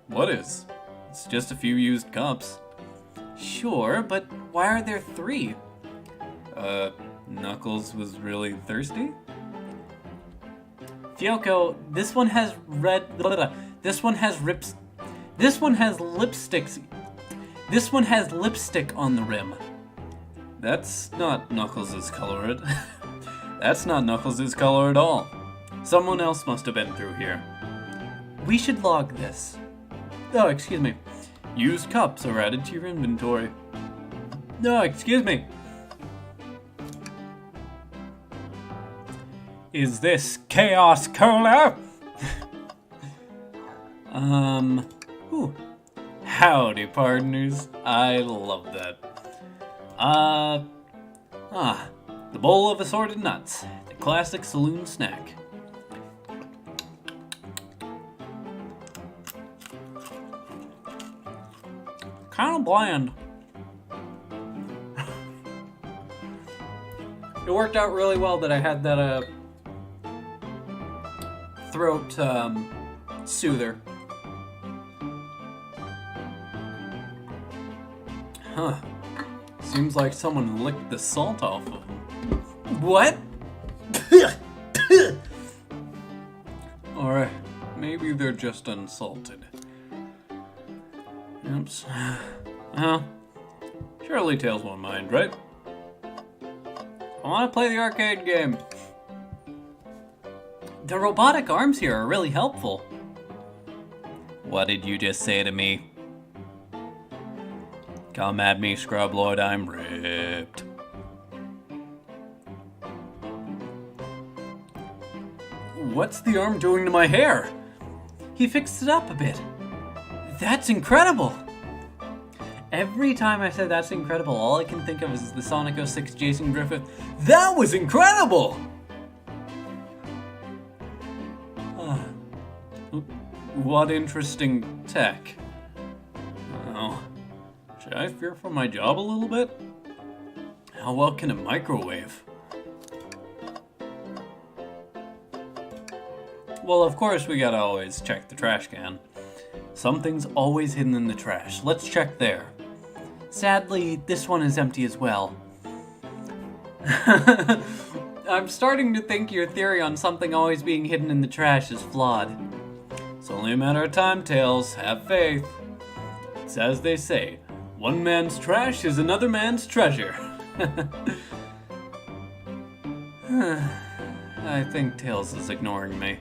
What is? It's just a few used cups. Sure, but why are there 3? Knuckles was really thirsty? Fyoko, this one has This one has lipsticks. This one has lipstick on the rim. That's not Knuckles' color. That's not Knuckles' color at all. Someone else must have been through here. We should log this. Oh, excuse me. Used cups are added to your inventory. No, excuse me. Is this Chaos Cola? Ooh. Howdy, partners. I love that. The bowl of assorted nuts. The classic saloon snack. Kind of bland. It worked out really well that I had that, throat, soother. Huh. Seems like someone licked the salt off of him. What? Or maybe they're just unsalted. Oops. Well, surely Tails won't mind, right? I want to play the arcade game. The robotic arms here are really helpful. What did you just say to me? Come at me, Scrub Lord, I'm ripped. What's the arm doing to my hair? He fixed it up a bit. That's incredible! Every time I said that's incredible, all I can think of is the Sonic 06 Jason Griffith. That was incredible! What interesting tech. Oh, should I fear for my job a little bit? How well can a microwave? Well, of course we gotta always check the trash can. Something's always hidden in the trash. Let's check there. Sadly, this one is empty as well. I'm starting to think your theory on something always being hidden in the trash is flawed. It's only a matter of time, Tails. Have faith. It's as they say, one man's trash is another man's treasure. I think Tails is ignoring me.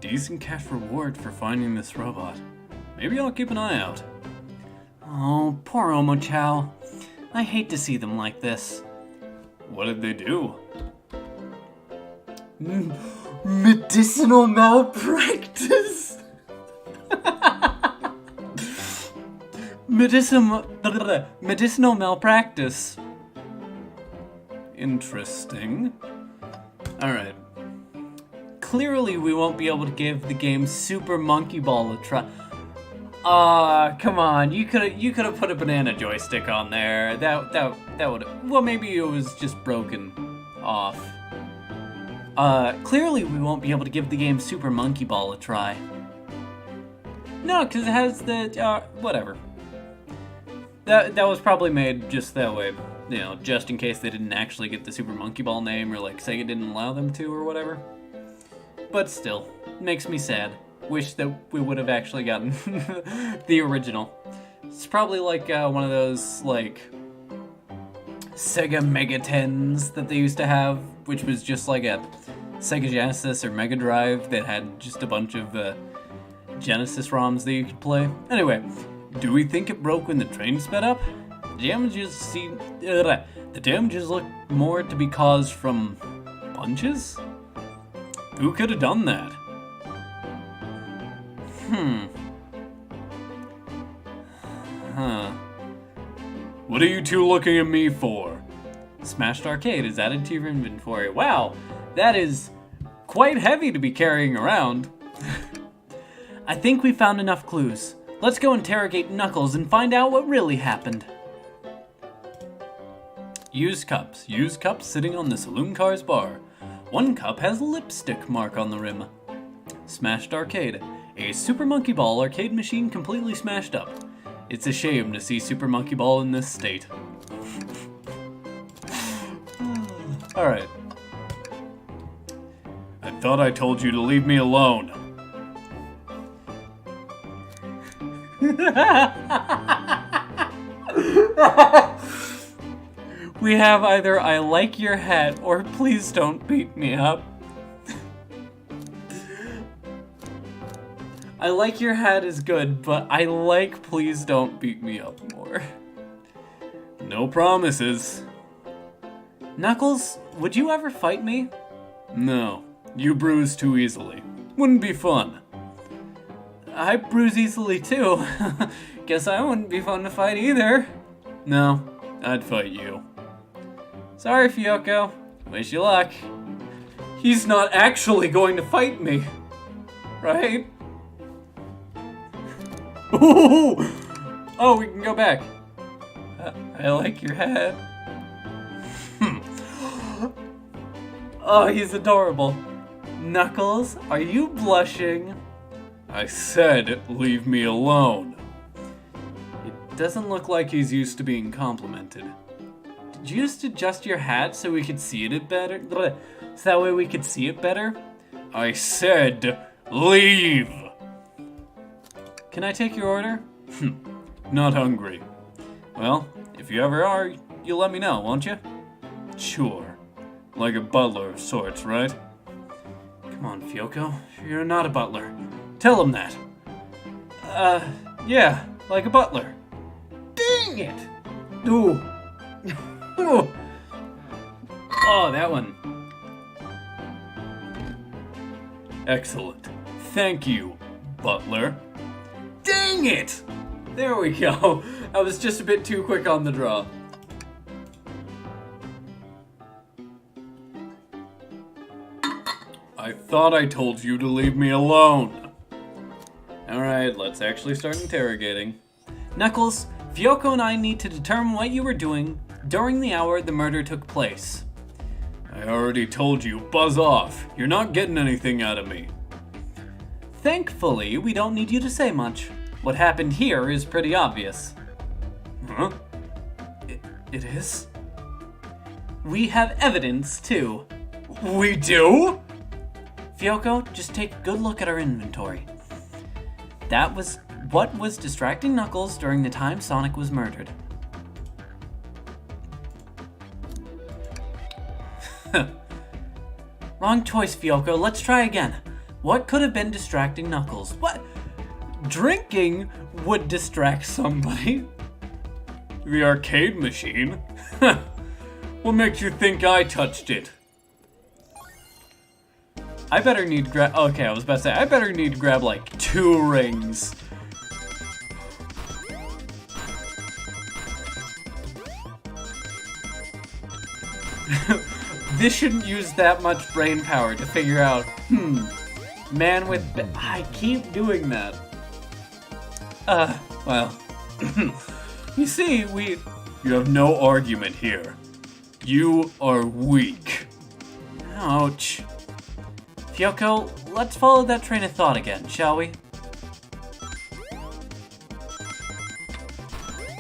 Decent cash reward for finding this robot. Maybe I'll keep an eye out. Oh, poor Omochao. I hate to see them like this. What did they do? Medicinal malpractice! Medicinal malpractice. Interesting. Alright. Clearly we won't be able to give the game Super Monkey Ball a try. Come on. You could have put a banana joystick on there. That would. Well, maybe it was just broken off. Clearly we won't be able to give the game Super Monkey Ball a try. No, because it has the whatever. That was probably made just that way, you know, just in case they didn't actually get the Super Monkey Ball name, or like Sega didn't allow them to, or whatever. But still, makes me sad. Wish that we would have actually gotten the original. It's probably like one of those like Sega Mega 10s that they used to have, which was just like a Sega Genesis or Mega Drive that had just a bunch of Genesis ROMs that you could play. Anyway, do we think it broke when the train sped up? The damages look more to be caused from punches? Who could have done that? What are you two looking at me for? Smashed Arcade is added to your inventory. Wow, that is quite heavy to be carrying around. I think we found enough clues. Let's go interrogate Knuckles and find out what really happened. Used cups. Used cups sitting on the saloon car's bar. One cup has a lipstick mark on the rim. Smashed Arcade. A Super Monkey Ball arcade machine completely smashed up. It's a shame to see Super Monkey Ball in this state. Alright. I thought I told you to leave me alone. We have either I like your hat or please don't beat me up. I like your hat is good, but I like please don't beat me up more. No promises. Knuckles, would you ever fight me? No, you bruise too easily. Wouldn't be fun. I bruise easily too. Guess I wouldn't be fun to fight either. No, I'd fight you. Sorry, Fyoko. Wish you luck. He's not actually going to fight me. Right? Ooh! Oh, we can go back. I like your hat. Oh, he's adorable. Knuckles, are you blushing? I said, leave me alone. It doesn't look like he's used to being complimented. Did you just adjust your hat so we could see it better? So that way we could see it better? I said, leave! Can I take your order? Not hungry. Well, if you ever are, you'll let me know, won't you? Sure. Like a butler of sorts, right? Come on, Fyoko. You're not a butler. Tell him that. Yeah, like a butler. Dang it! Ooh. Ooh. Oh, that one. Excellent. Thank you, butler. Dang it! There we go. I was just a bit too quick on the draw. I thought I told you to leave me alone. Alright, let's actually start interrogating. Knuckles, Fyoko and I need to determine what you were doing during the hour the murder took place. I already told you, buzz off. You're not getting anything out of me. Thankfully, we don't need you to say much. What happened here is pretty obvious. Huh? It is? We have evidence, too. We do? Fyoko, just take a good look at our inventory. That was what was distracting Knuckles during the time Sonic was murdered. Wrong choice, Fyoko. Let's try again. What could have been distracting Knuckles? What? Drinking would distract somebody. The arcade machine? What makes you think I touched it? I better need to grab... Okay, I was about to say, I better need to grab like 2 rings. This shouldn't use that much brain power to figure out, man with... I keep doing that. Well, you see, You have no argument here. You are weak. Ouch. Fyoko, let's follow that train of thought again, shall we?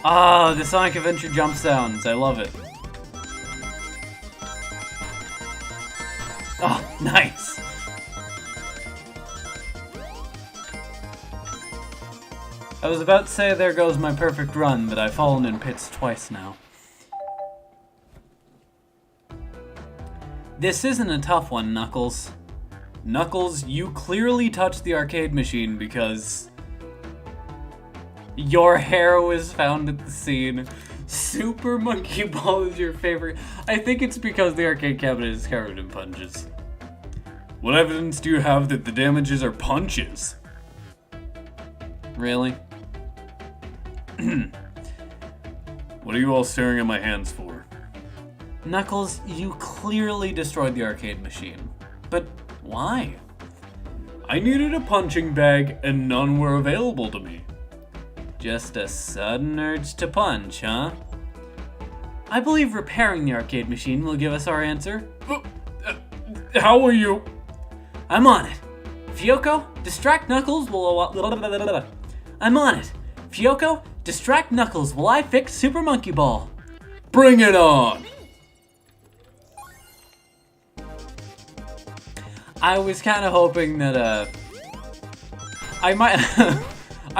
Ah, the Sonic Adventure jump sounds. I love it. Oh, nice. I was about to say there goes my perfect run, but I've fallen in pits twice now. This isn't a tough one, Knuckles. Knuckles, you clearly touched the arcade machine because your hair was found at the scene. Super Monkey Ball is your favorite. I think it's because the arcade cabinet is covered in punches. What evidence do you have that the damages are punches? Really? What are you all staring at my hands for? Knuckles, you clearly destroyed the arcade machine. But why? I needed a punching bag and none were available to me. Just a sudden urge to punch, huh? I believe repairing the arcade machine will give us our answer. How are you? I'm on it. Fyoko, distract Knuckles while... I'm on it. Fyoko, distract Knuckles while I fix Super Monkey Ball. Bring it on! I was kind of hoping that, I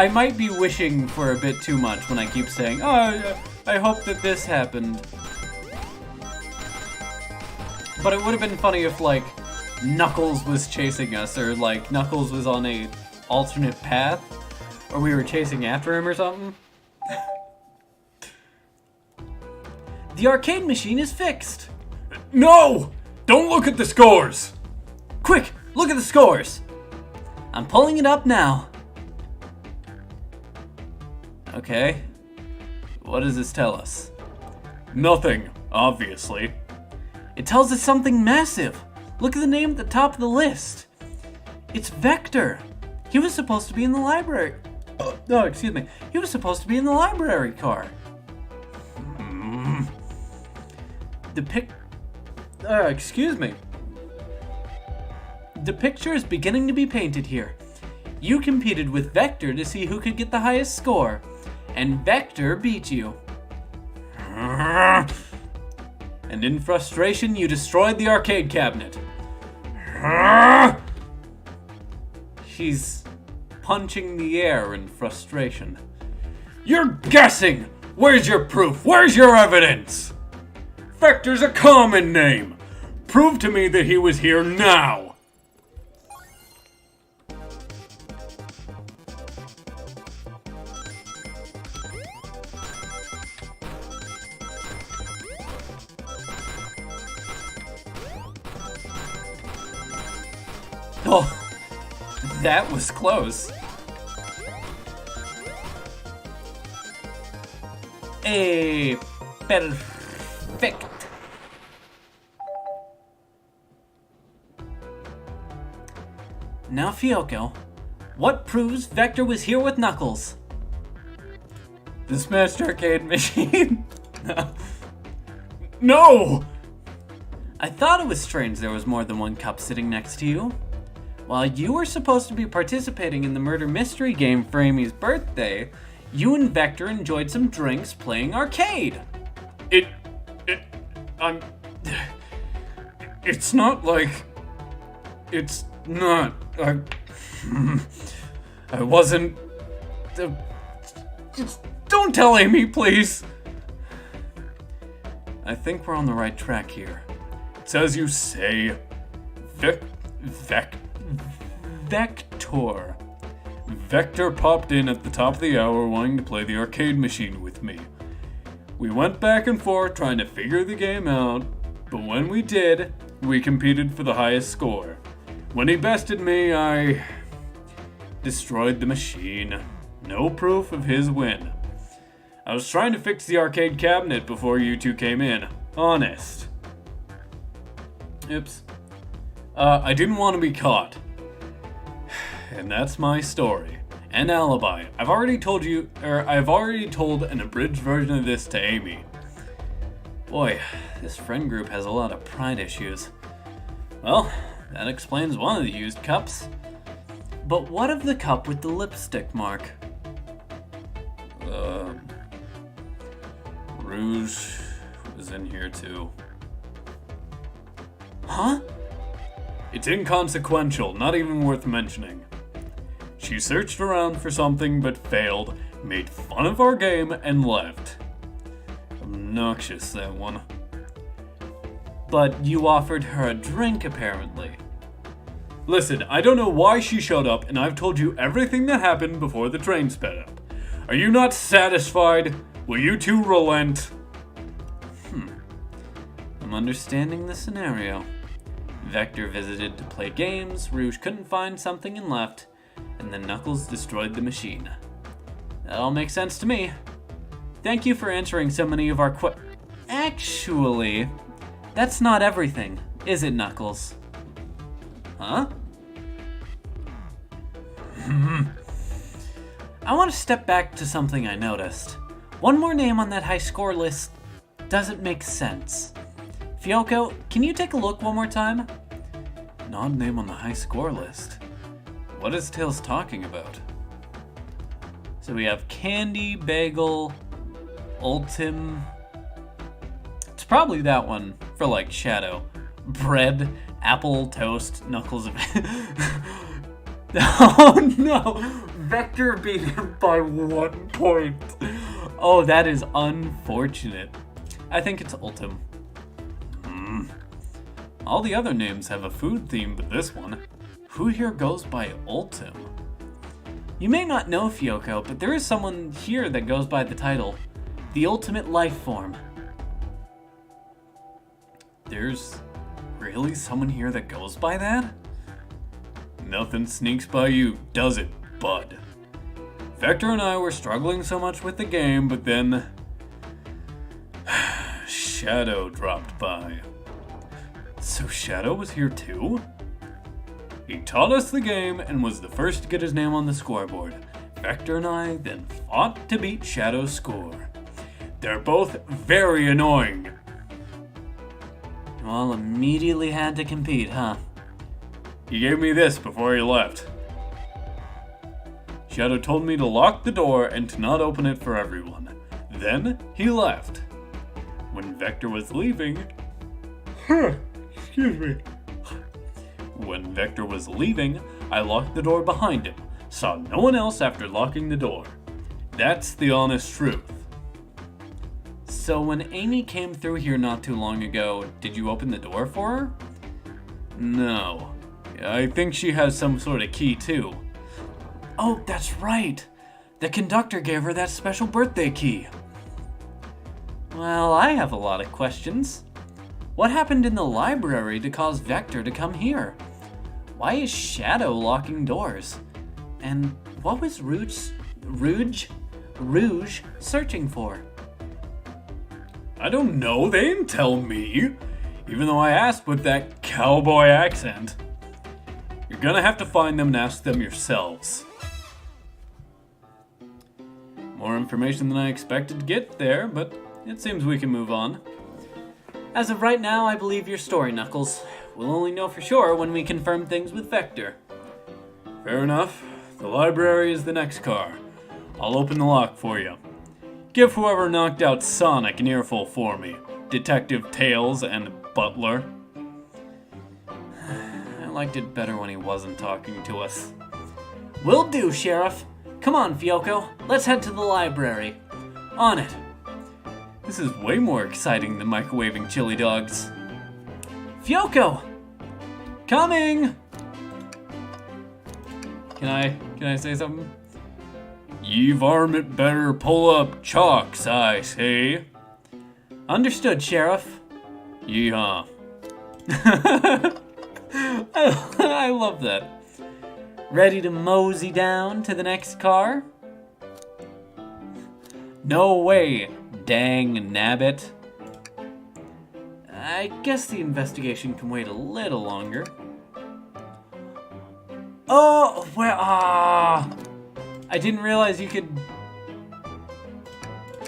might be wishing for a bit too much when I keep saying, oh, I hope that this happened. But it would have been funny if, like, Knuckles was chasing us, or, like, Knuckles was on a alternate path, or we were chasing after him or something. The arcade machine is fixed. No! Don't look at the scores! Quick, look at the scores! I'm pulling it up now. Okay. What does this tell us? Nothing, obviously. It tells us something massive. Look at the name at the top of the list. It's Vector. He was supposed to be in the library. Oh, excuse me. He was supposed to be in the library car. Excuse me. The picture is beginning to be painted here. You competed with Vector to see who could get the highest score, and Vector beat you. And in frustration, you destroyed the arcade cabinet. He's punching the air in frustration. You're guessing! Where's your proof? Where's your evidence? Vector's a common name. Prove to me that he was here now. Oh, that was close. Perfect. Now, Fyoko, what proves Vector was here with Knuckles? The smashed arcade machine. No! I thought it was strange there was more than one cup sitting next to you. While you were supposed to be participating in the murder mystery game for Amy's birthday, you and Vector enjoyed some drinks playing arcade. It's not like... It's not... I wasn't... Just don't tell Amy, please. I think we're on the right track here. It's as you say. Vector. Vector popped in at the top of the hour wanting to play the arcade machine with me. We went back and forth trying to figure the game out, but when we did, we competed for the highest score. When he bested me, I destroyed the machine. No proof of his win. I was trying to fix the arcade cabinet before you two came in. Honest. Oops. I didn't want to be caught. And that's my story. and alibi. I've already told an abridged version of this to Amy. Boy, this friend group has a lot of pride issues. Well, that explains one of the used cups. But what of the cup with the lipstick mark? Rouge was in here too. Huh? It's inconsequential, not even worth mentioning. She searched around for something but failed, made fun of our game, and left. Obnoxious, that one. But you offered her a drink, apparently. Listen, I don't know why she showed up, and I've told you everything that happened before the train sped up. Are you not satisfied? Will you two relent? I'm understanding the scenario. Vector visited to play games, Rouge couldn't find something and left, and then Knuckles destroyed the machine. That all makes sense to me. Thank you for answering so many of our Actually, that's not everything, is it, Knuckles? Huh? I want to step back to something I noticed. One more name on that high score list doesn't make sense. Fyoko, can you take a look one more time? An odd name on the high score list. What is Tails talking about? So we have Candy, Bagel, Ultim. It's probably that one for like Shadow. Bread, Apple, Toast, Knuckles. Oh no! Vector beat him by 1 point. Oh, that is unfortunate. I think it's Ultim. All the other names have a food theme, but this one, who here goes by Ultim? You may not know Fyoko, but there is someone here that goes by the title, the Ultimate Life Form. There's really someone here that goes by that? Nothing sneaks by you, does it, bud? Vector and I were struggling so much with the game, but then Shadow dropped by. So Shadow was here too? He taught us the game and was the first to get his name on the scoreboard. Vector and I then fought to beat Shadow's score. They're both very annoying. Well, immediately had to compete, huh? He gave me this before he left. Shadow told me to lock the door and to not open it for everyone. Then he left. When Vector was leaving... Excuse me. When Vector was leaving, I locked the door behind him. Saw no one else after locking the door. That's the honest truth. So when Amy came through here not too long ago, did you open the door for her? No. I think she has some sort of key too. Oh, that's right. The conductor gave her that special birthday key. Well, I have a lot of questions. What happened in the library to cause Vector to come here? Why is Shadow locking doors? And what was Rouge searching for? I don't know, they didn't tell me. Even though I asked with that cowboy accent. You're gonna have to find them and ask them yourselves. More information than I expected to get there, but it seems we can move on. As of right now, I believe your story, Knuckles. We'll only know for sure when we confirm things with Vector. Fair enough. The library is the next car. I'll open the lock for you. Give whoever knocked out Sonic an earful for me. Detective Tails and Butler. I liked it better when he wasn't talking to us. Will do, Sheriff. Come on, Fyoko. Let's head to the library. On it. This is way more exciting than microwaving chili dogs. Fyoko! Coming! Can I say something? Ye varmint better pull up chalks, I say. Understood, Sheriff. Yeehaw. I love that. Ready to mosey down to the next car? No way, dang nabbit. I guess the investigation can wait a little longer. Oh, where? I didn't realize you could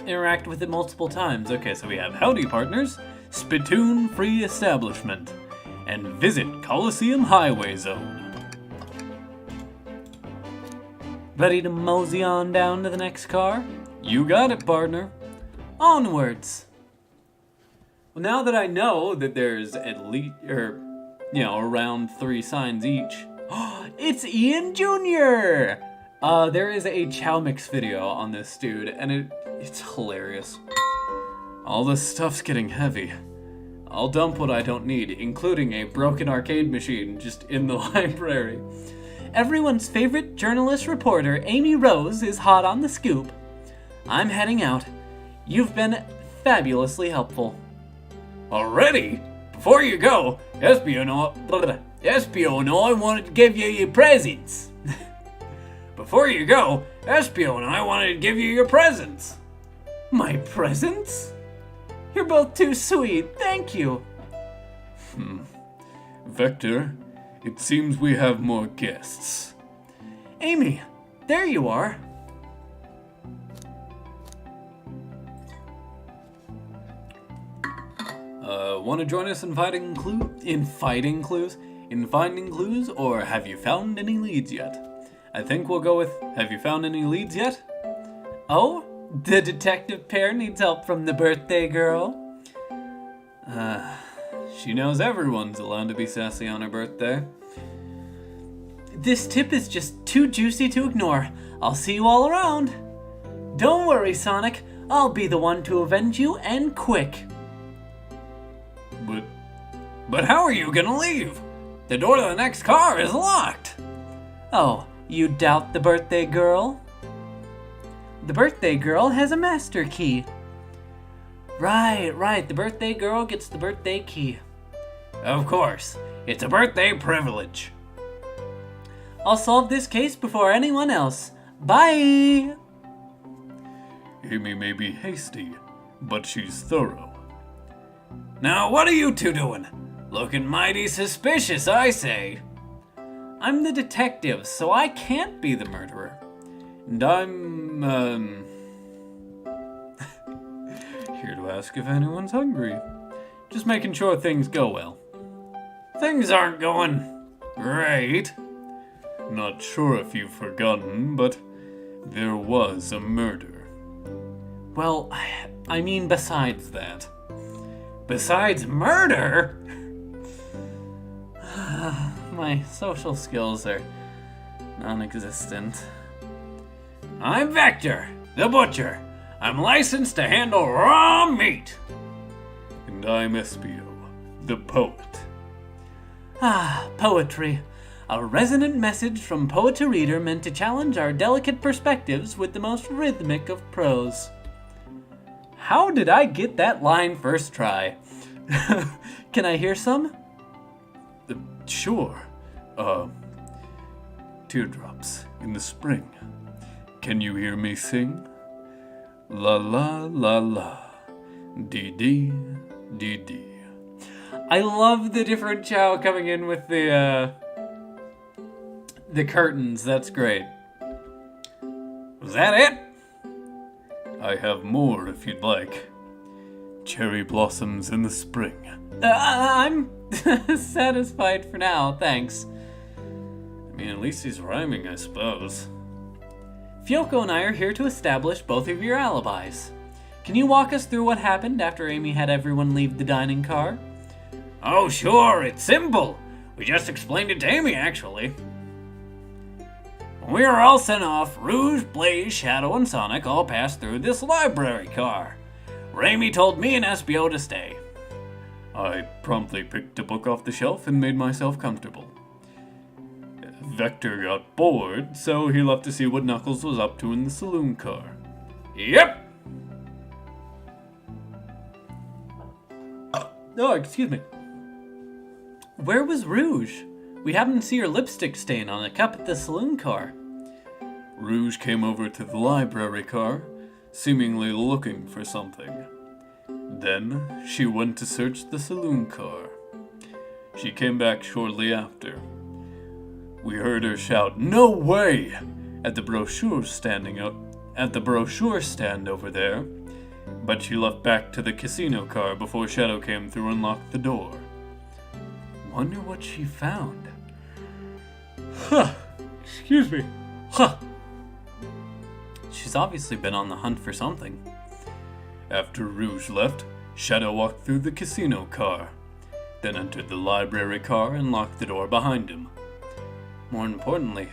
interact with it multiple times. Okay, so we have Howdy Partners, Spittoon Free Establishment, and Visit Coliseum Highway Zone. Ready to mosey on down to the next car? You got it, partner. Onwards. Well, now that I know that there's at least, around 3 signs each. It's Ian Jr. There is a Chow Mix video on this dude, and it's hilarious. All this stuff's getting heavy. I'll dump what I don't need, including a broken arcade machine just in the library. Everyone's favorite journalist reporter, Amy Rose, is hot on the scoop. I'm heading out. You've been fabulously helpful. Already? Before you go, Espionage, I wanted to give you your presents. Before you go, Espionage, I wanted to give you your presents. My presents? You're both too sweet, thank you. Vector, it seems we have more guests. Amy, there you are. Want to join us in finding clues, or have you found any leads yet? I think we'll go with, have you found any leads yet? Oh, the detective pair needs help from the birthday girl. She knows everyone's allowed to be sassy on her birthday. This tip is just too juicy to ignore. I'll see you all around. Don't worry, Sonic. I'll be the one to avenge you, and quick. But how are you gonna leave? The door to the next car is locked. Oh, you doubt the birthday girl? The birthday girl has a master key. Right, the birthday girl gets the birthday key. Of course, it's a birthday privilege. I'll solve this case before anyone else. Bye! Amy may be hasty, but she's thorough. Now, what are you two doing? Looking mighty suspicious, I say. I'm the detective, so I can't be the murderer. And I'm, here to ask if anyone's hungry. Just making sure things go well. Things aren't going great. Not sure if you've forgotten, but there was a murder. Well, I mean besides that. Besides murder? My social skills are non-existent. I'm Vector, the butcher. I'm licensed to handle raw meat. And I'm Espio, the poet. Poetry. A resonant message from poet to reader meant to challenge our delicate perspectives with the most rhythmic of prose. How did I get that line first try? Can I hear some? Sure. Teardrops in the spring. Can you hear me sing? La la la la. Dee dee dee dee. I love the different chow coming in with the curtains. That's great. Was that it? I have more if you'd like. Cherry blossoms in the spring. I'm satisfied for now, thanks. I mean, at least he's rhyming, I suppose. Fyoko and I are here to establish both of your alibis. Can you walk us through what happened after Amy had everyone leave the dining car? Oh, sure, it's simple. We just explained it to Amy, actually. When we were all sent off, Rouge, Blaze, Shadow, and Sonic all passed through this library car. Amy told me and Espio to stay. I promptly picked a book off the shelf and made myself comfortable. Vector got bored, so he left to see what Knuckles was up to in the saloon car. Yep! Oh, excuse me. Where was Rouge? We happened to see her lipstick stain on a cup at the saloon car. Rouge came over to the library car, seemingly looking for something. Then she went to search the saloon car. She came back shortly after. We heard her shout, "No way!" at the brochure stand over there, but she left back to the casino car before Shadow came through and locked the door. Wonder what she found. Huh. Excuse me. Huh. She's obviously been on the hunt for something. After Rouge left, Shadow walked through the casino car, then entered the library car and locked the door behind him. More importantly,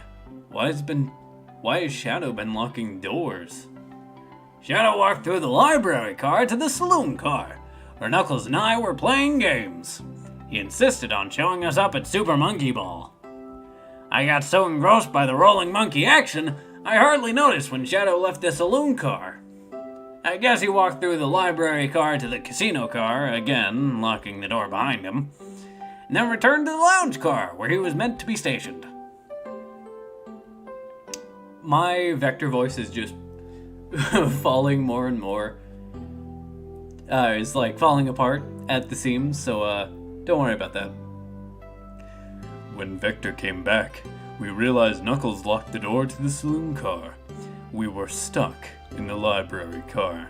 why has Shadow been locking doors? Shadow walked through the library car to the saloon car, where Knuckles and I were playing games. He insisted on showing us up at Super Monkey Ball. I got so engrossed by the rolling monkey action, I hardly noticed when Shadow left the saloon car. I guess he walked through the library car to the casino car, again, locking the door behind him, and then returned to the lounge car, where he was meant to be stationed. My vector voice is just falling more and more. It's like falling apart at the seams, so don't worry about that. When Vector came back, we realized Knuckles locked the door to the saloon car. We were stuck in the library car.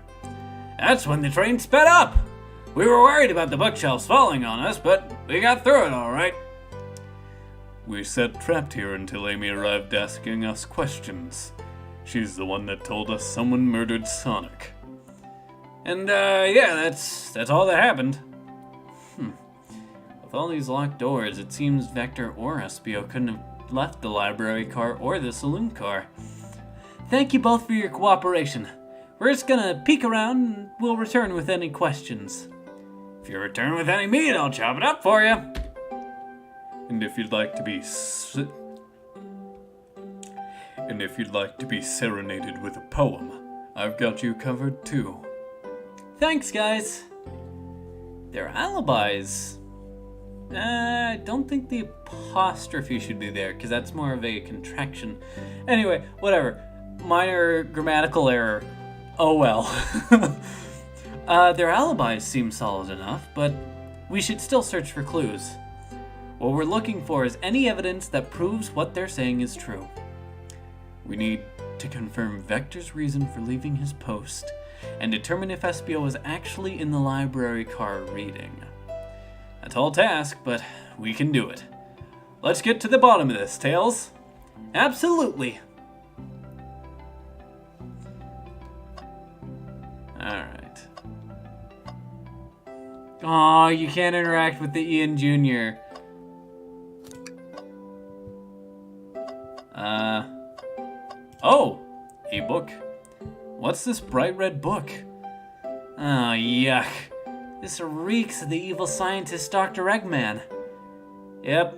That's when the train sped up. We were worried about the bookshelves falling on us, but we got through it all right. We sat trapped here until Amy arrived asking us questions. She's the one that told us someone murdered Sonic. And yeah, that's all that happened. With all these locked doors, it seems Vector or Espio couldn't have left the library car or the saloon car. Thank you both for your cooperation. We're just gonna peek around and we'll return with any questions. If you return with any meat, I'll chop it up for you. And if you'd like to be serenaded with a poem, I've got you covered too. Thanks, guys. Their alibis. I don't think the apostrophe should be there, because that's more of a contraction. Anyway, whatever. Minor grammatical error. Oh well. Their alibis seem solid enough, but we should still search for clues. What we're looking for is any evidence that proves what they're saying is true. We need to confirm Vector's reason for leaving his post, and determine if Espio was actually in the library car reading. A tall task, but we can do it. Let's get to the bottom of this, Tails. Absolutely. Alright. Aw, you can't interact with the Ian Jr. Oh, a book. What's this bright red book? Oh, yuck. This reeks of the evil scientist Dr. Eggman. Yep,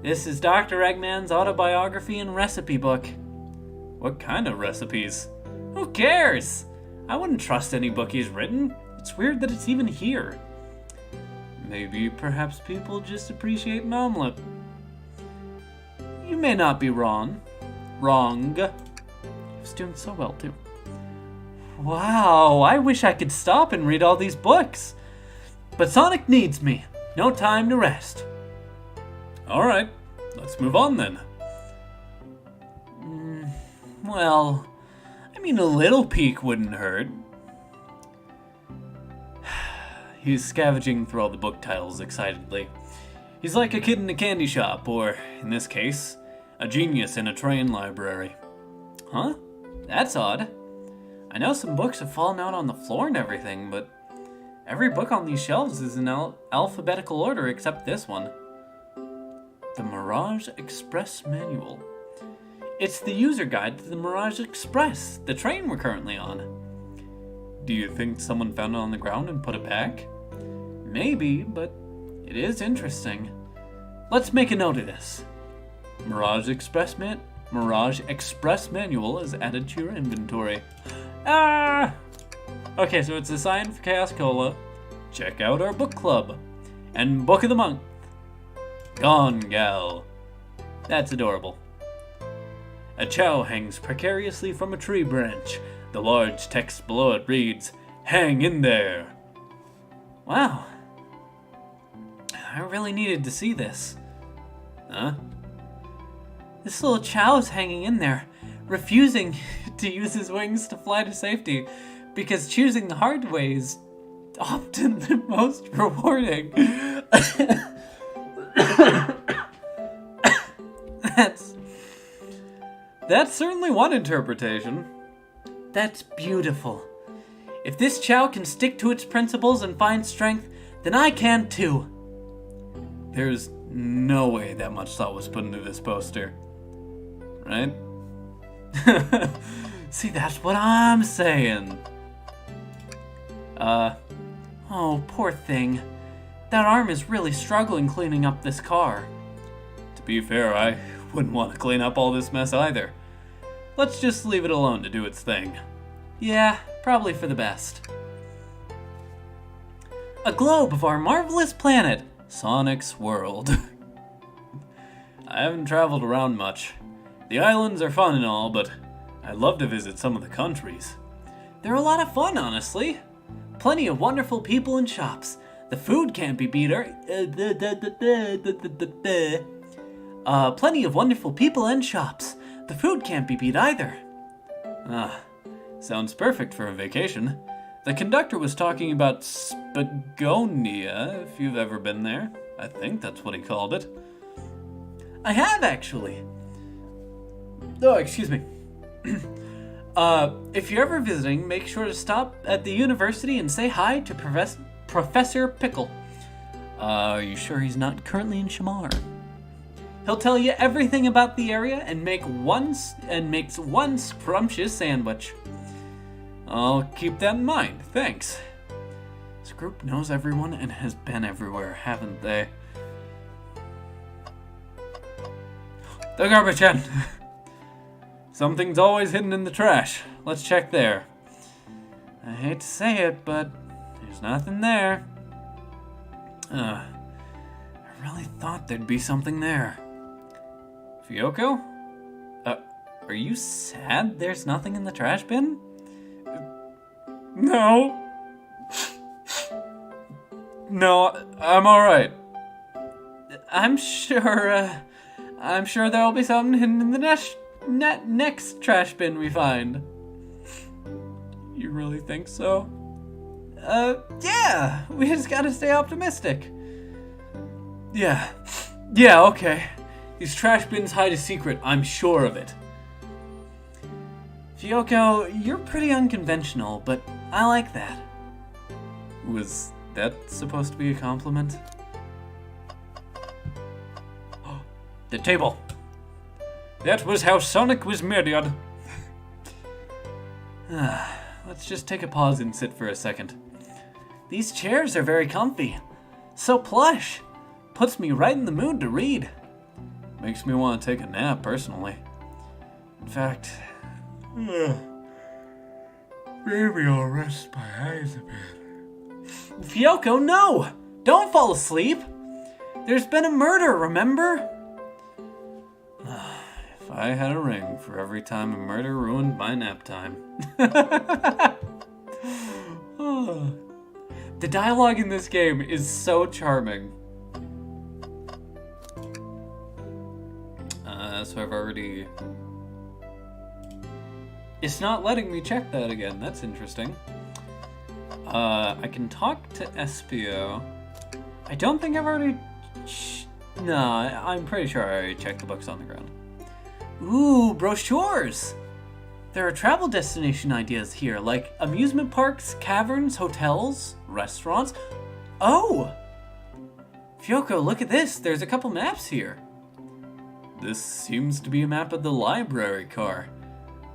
this is Dr. Eggman's autobiography and recipe book. What kind of recipes? Who cares? I wouldn't trust any book he's written. It's weird that it's even here. Perhaps people just appreciate an omelet. You may not be wrong. He was doing so well, too. Wow, I wish I could stop and read all these books. But Sonic needs me. No time to rest. Alright, let's move on then. Well, a little peek wouldn't hurt. He's scavenging through all the book titles excitedly. He's like a kid in a candy shop, or, in this case, a genius in a train library. Huh? That's odd. I know some books have fallen out on the floor and everything, but every book on these shelves is in alphabetical order except this one. The Mirage Express Manual. It's the user guide to the Mirage Express, the train we're currently on. Do you think someone found it on the ground and put it back? Maybe, but it is interesting. Let's make a note of this. Mirage Express Manual is added to your inventory. Okay, so it's a sign for Chaos Cola. Check out our book club. And book of the month. Gone Gal. That's adorable. A chow hangs precariously from a tree branch. The large text below it reads, "Hang in there." Wow. I really needed to see this. Huh? This little chow's hanging in there, refusing to use his wings to fly to safety because choosing the hard way is often the most rewarding. That's certainly one interpretation. That's beautiful. If this Chow can stick to its principles and find strength, then I can too. There's no way that much thought was put into this poster. Right? See, that's what I'm saying. Oh, poor thing. That arm is really struggling cleaning up this car. To be fair, I wouldn't want to clean up all this mess either. Let's just leave it alone to do its thing. Yeah, probably for the best. A globe of our marvelous planet, Sonic's world. I haven't traveled around much. The islands are fun and all, but I'd love to visit some of the countries. They're a lot of fun, honestly. Plenty of wonderful people and shops. The food can't be beat. Plenty of wonderful people and shops. The food can't be beat either. Sounds perfect for a vacation. The conductor was talking about Spagonia, if you've ever been there. I think that's what he called it. I have, actually. Oh, excuse me. If you're ever visiting, make sure to stop at the university and say hi to Professor Pickle. Are you sure he's not currently in Shamar? He'll tell you everything about the area and makes one scrumptious sandwich. I'll keep that in mind, thanks. This group knows everyone and has been everywhere, haven't they? The garbage can! Something's always hidden in the trash. Let's check there. I hate to say it, but there's nothing there. I really thought there'd be something there. Fyoko? Are you sad there's nothing in the trash bin? No. No, I'm alright. I'm sure there'll be something hidden in the next trash bin we find. You really think so? Yeah, we just gotta stay optimistic. Yeah, okay. These trash bins hide a secret, I'm sure of it. Fyoko, you're pretty unconventional, but I like that. Was that supposed to be a compliment? The table. That was how Sonic was murdered. Let's just take a pause and sit for a second. These chairs are very comfy. So plush. Puts me right in the mood to read. Makes me want to take a nap, personally. In fact, maybe I'll rest my eyes a bit. Fyoko, no! Don't fall asleep! There's been a murder, remember? If I had a ring for every time a murder ruined my nap time. The dialogue in this game is so charming. So I've already... It's not letting me check that again. That's interesting. I can talk to Espio. I don't think I've already... No, I'm pretty sure I already checked the books on the ground. Ooh, brochures! There are travel destination ideas here, like amusement parks, caverns, hotels, restaurants. Oh! Fyoko, look at this. There's a couple maps here. This seems to be a map of the library car.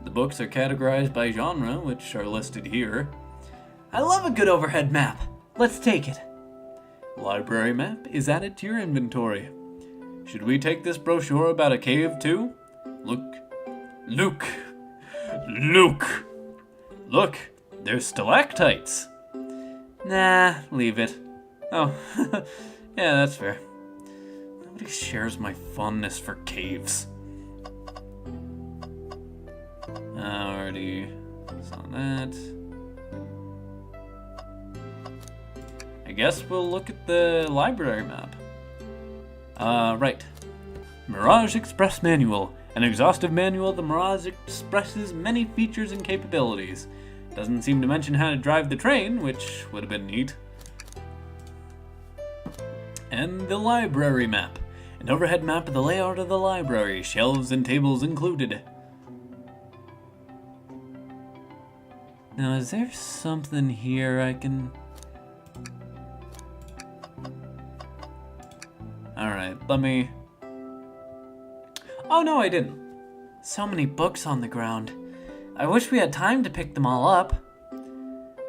The books are categorized by genre, which are listed here. I love a good overhead map. Let's take it. Library map is added to your inventory. Should we take this brochure about a cave too? Look, there's stalactites. Nah, leave it. Oh, yeah, that's fair. Nobody shares my fondness for caves. Already saw that. I guess we'll look at the library map. Right. Mirage Express Manual. An exhaustive manual of the Mirage expresses many features and capabilities. Doesn't seem to mention how to drive the train, which would have been neat. And the library map. An overhead map of the layout of the library, shelves and tables included. Now, is there something here I can... Alright, let me... Oh no, I didn't. So many books on the ground. I wish we had time to pick them all up.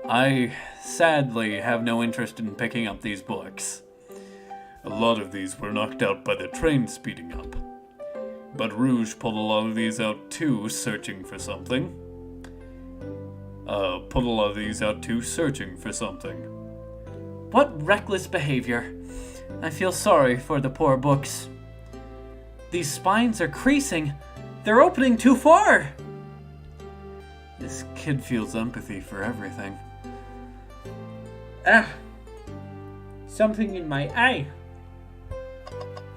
I sadly have no interest in picking up these books. A lot of these were knocked out by the train speeding up. But Rouge pulled a lot of these out too, searching for something. What reckless behavior. I feel sorry for the poor books. These spines are creasing. They're opening too far. This kid feels empathy for everything. Something in my eye.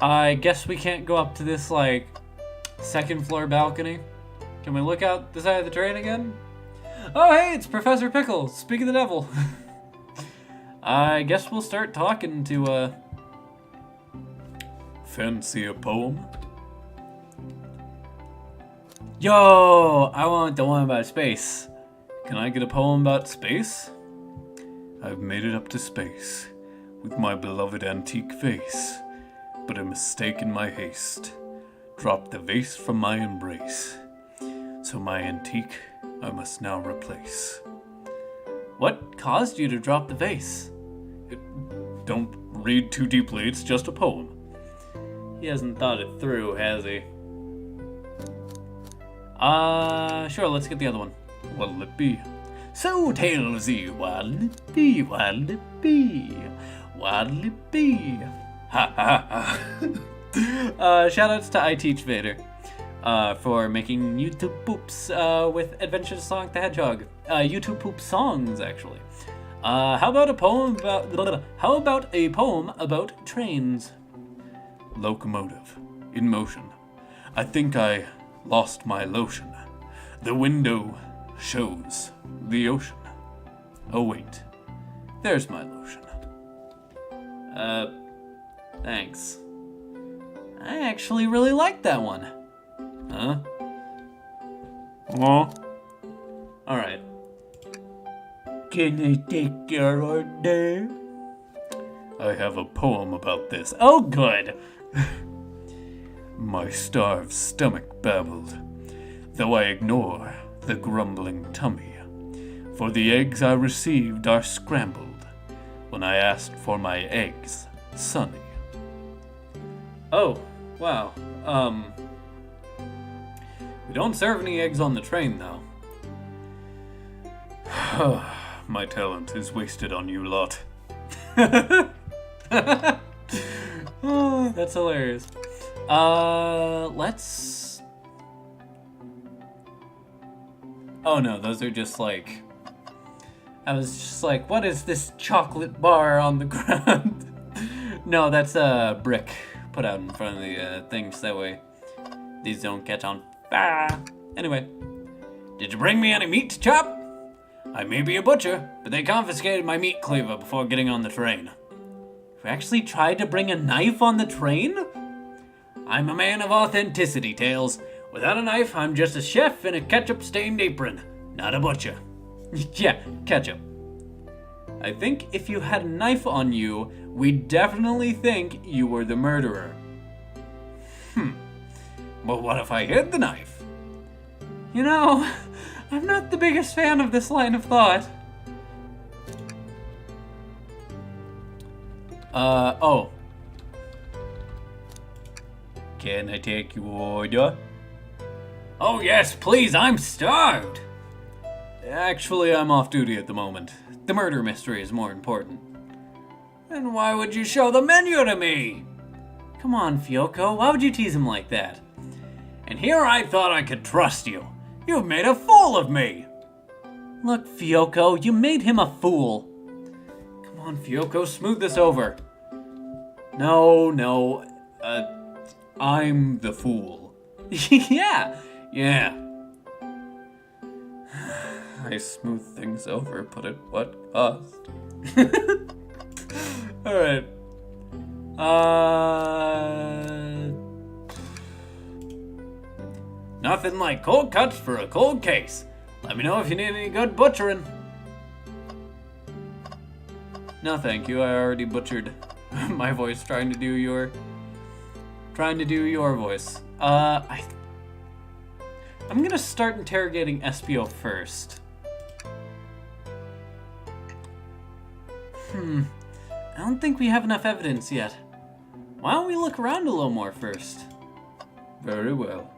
I guess we can't go up to this, second floor balcony. Can we look out the side of the train again? Oh, hey, it's Professor Pickle. Speak of the devil. I guess we'll start talking to, Fancy a poem? Yo, I want the one about space. Can I get a poem about space? I've made it up to space with my beloved antique vase, but a mistake in my haste dropped the vase from my embrace. So my antique I must now replace. What caused you to drop the vase? Don't read too deeply, it's just a poem. He hasn't thought it through, has he? Sure, let's get the other one. What'll it be? So tales thee, what'll it be, what'll it be, what'll it be? Ha ha ha. Shoutouts to I Teach Vader for making YouTube poops with Adventures of Sonic the Hedgehog. YouTube poop songs, actually. How about a poem about trains? Locomotive in motion. I think I lost my lotion. The window shows the ocean. Oh wait, there's my lotion. Thanks. I actually really like that one. Huh? Alright. Can I take your order? I have a poem about this. Oh, good! My starved stomach babbled, though I ignore the grumbling tummy, for the eggs I received are scrambled when I asked for my eggs, Sonny. Oh, wow. We don't serve any eggs on the train, though. My talent is wasted on you lot. Oh, that's hilarious. Let's... Oh no, those are just like... I was just like, what is this chocolate bar on the ground? No, that's a brick put out in front of the things, that way these don't catch on fire. Anyway, did you bring me any meat to chop? I may be a butcher, but they confiscated my meat cleaver before getting on the train. You actually tried to bring a knife on the train? I'm a man of authenticity, Tails. Without a knife, I'm just a chef in a ketchup-stained apron, not a butcher. Yeah, ketchup. I think if you had a knife on you, we'd definitely think you were the murderer. But what if I hid the knife? You know, I'm not the biggest fan of this line of thought. Oh. Can I take your order? Oh yes, please, I'm starved! Actually, I'm off duty at the moment. The murder mystery is more important. Then why would you show the menu to me? Come on, Fyoko, why would you tease him like that? And here I thought I could trust you. You've made a fool of me! Look, Fyoko, you made him a fool. Come on, Fyoko, smooth this over. No, I'm the fool. Yeah. Yeah. I smooth things over, but at what cost? Alright. Nothing like cold cuts for a cold case. Let me know if you need any good butchering. No, thank you. I already butchered my voice trying to do your voice. I'm gonna start interrogating SPO first. I don't think we have enough evidence yet. Why don't we look around a little more first? Very well.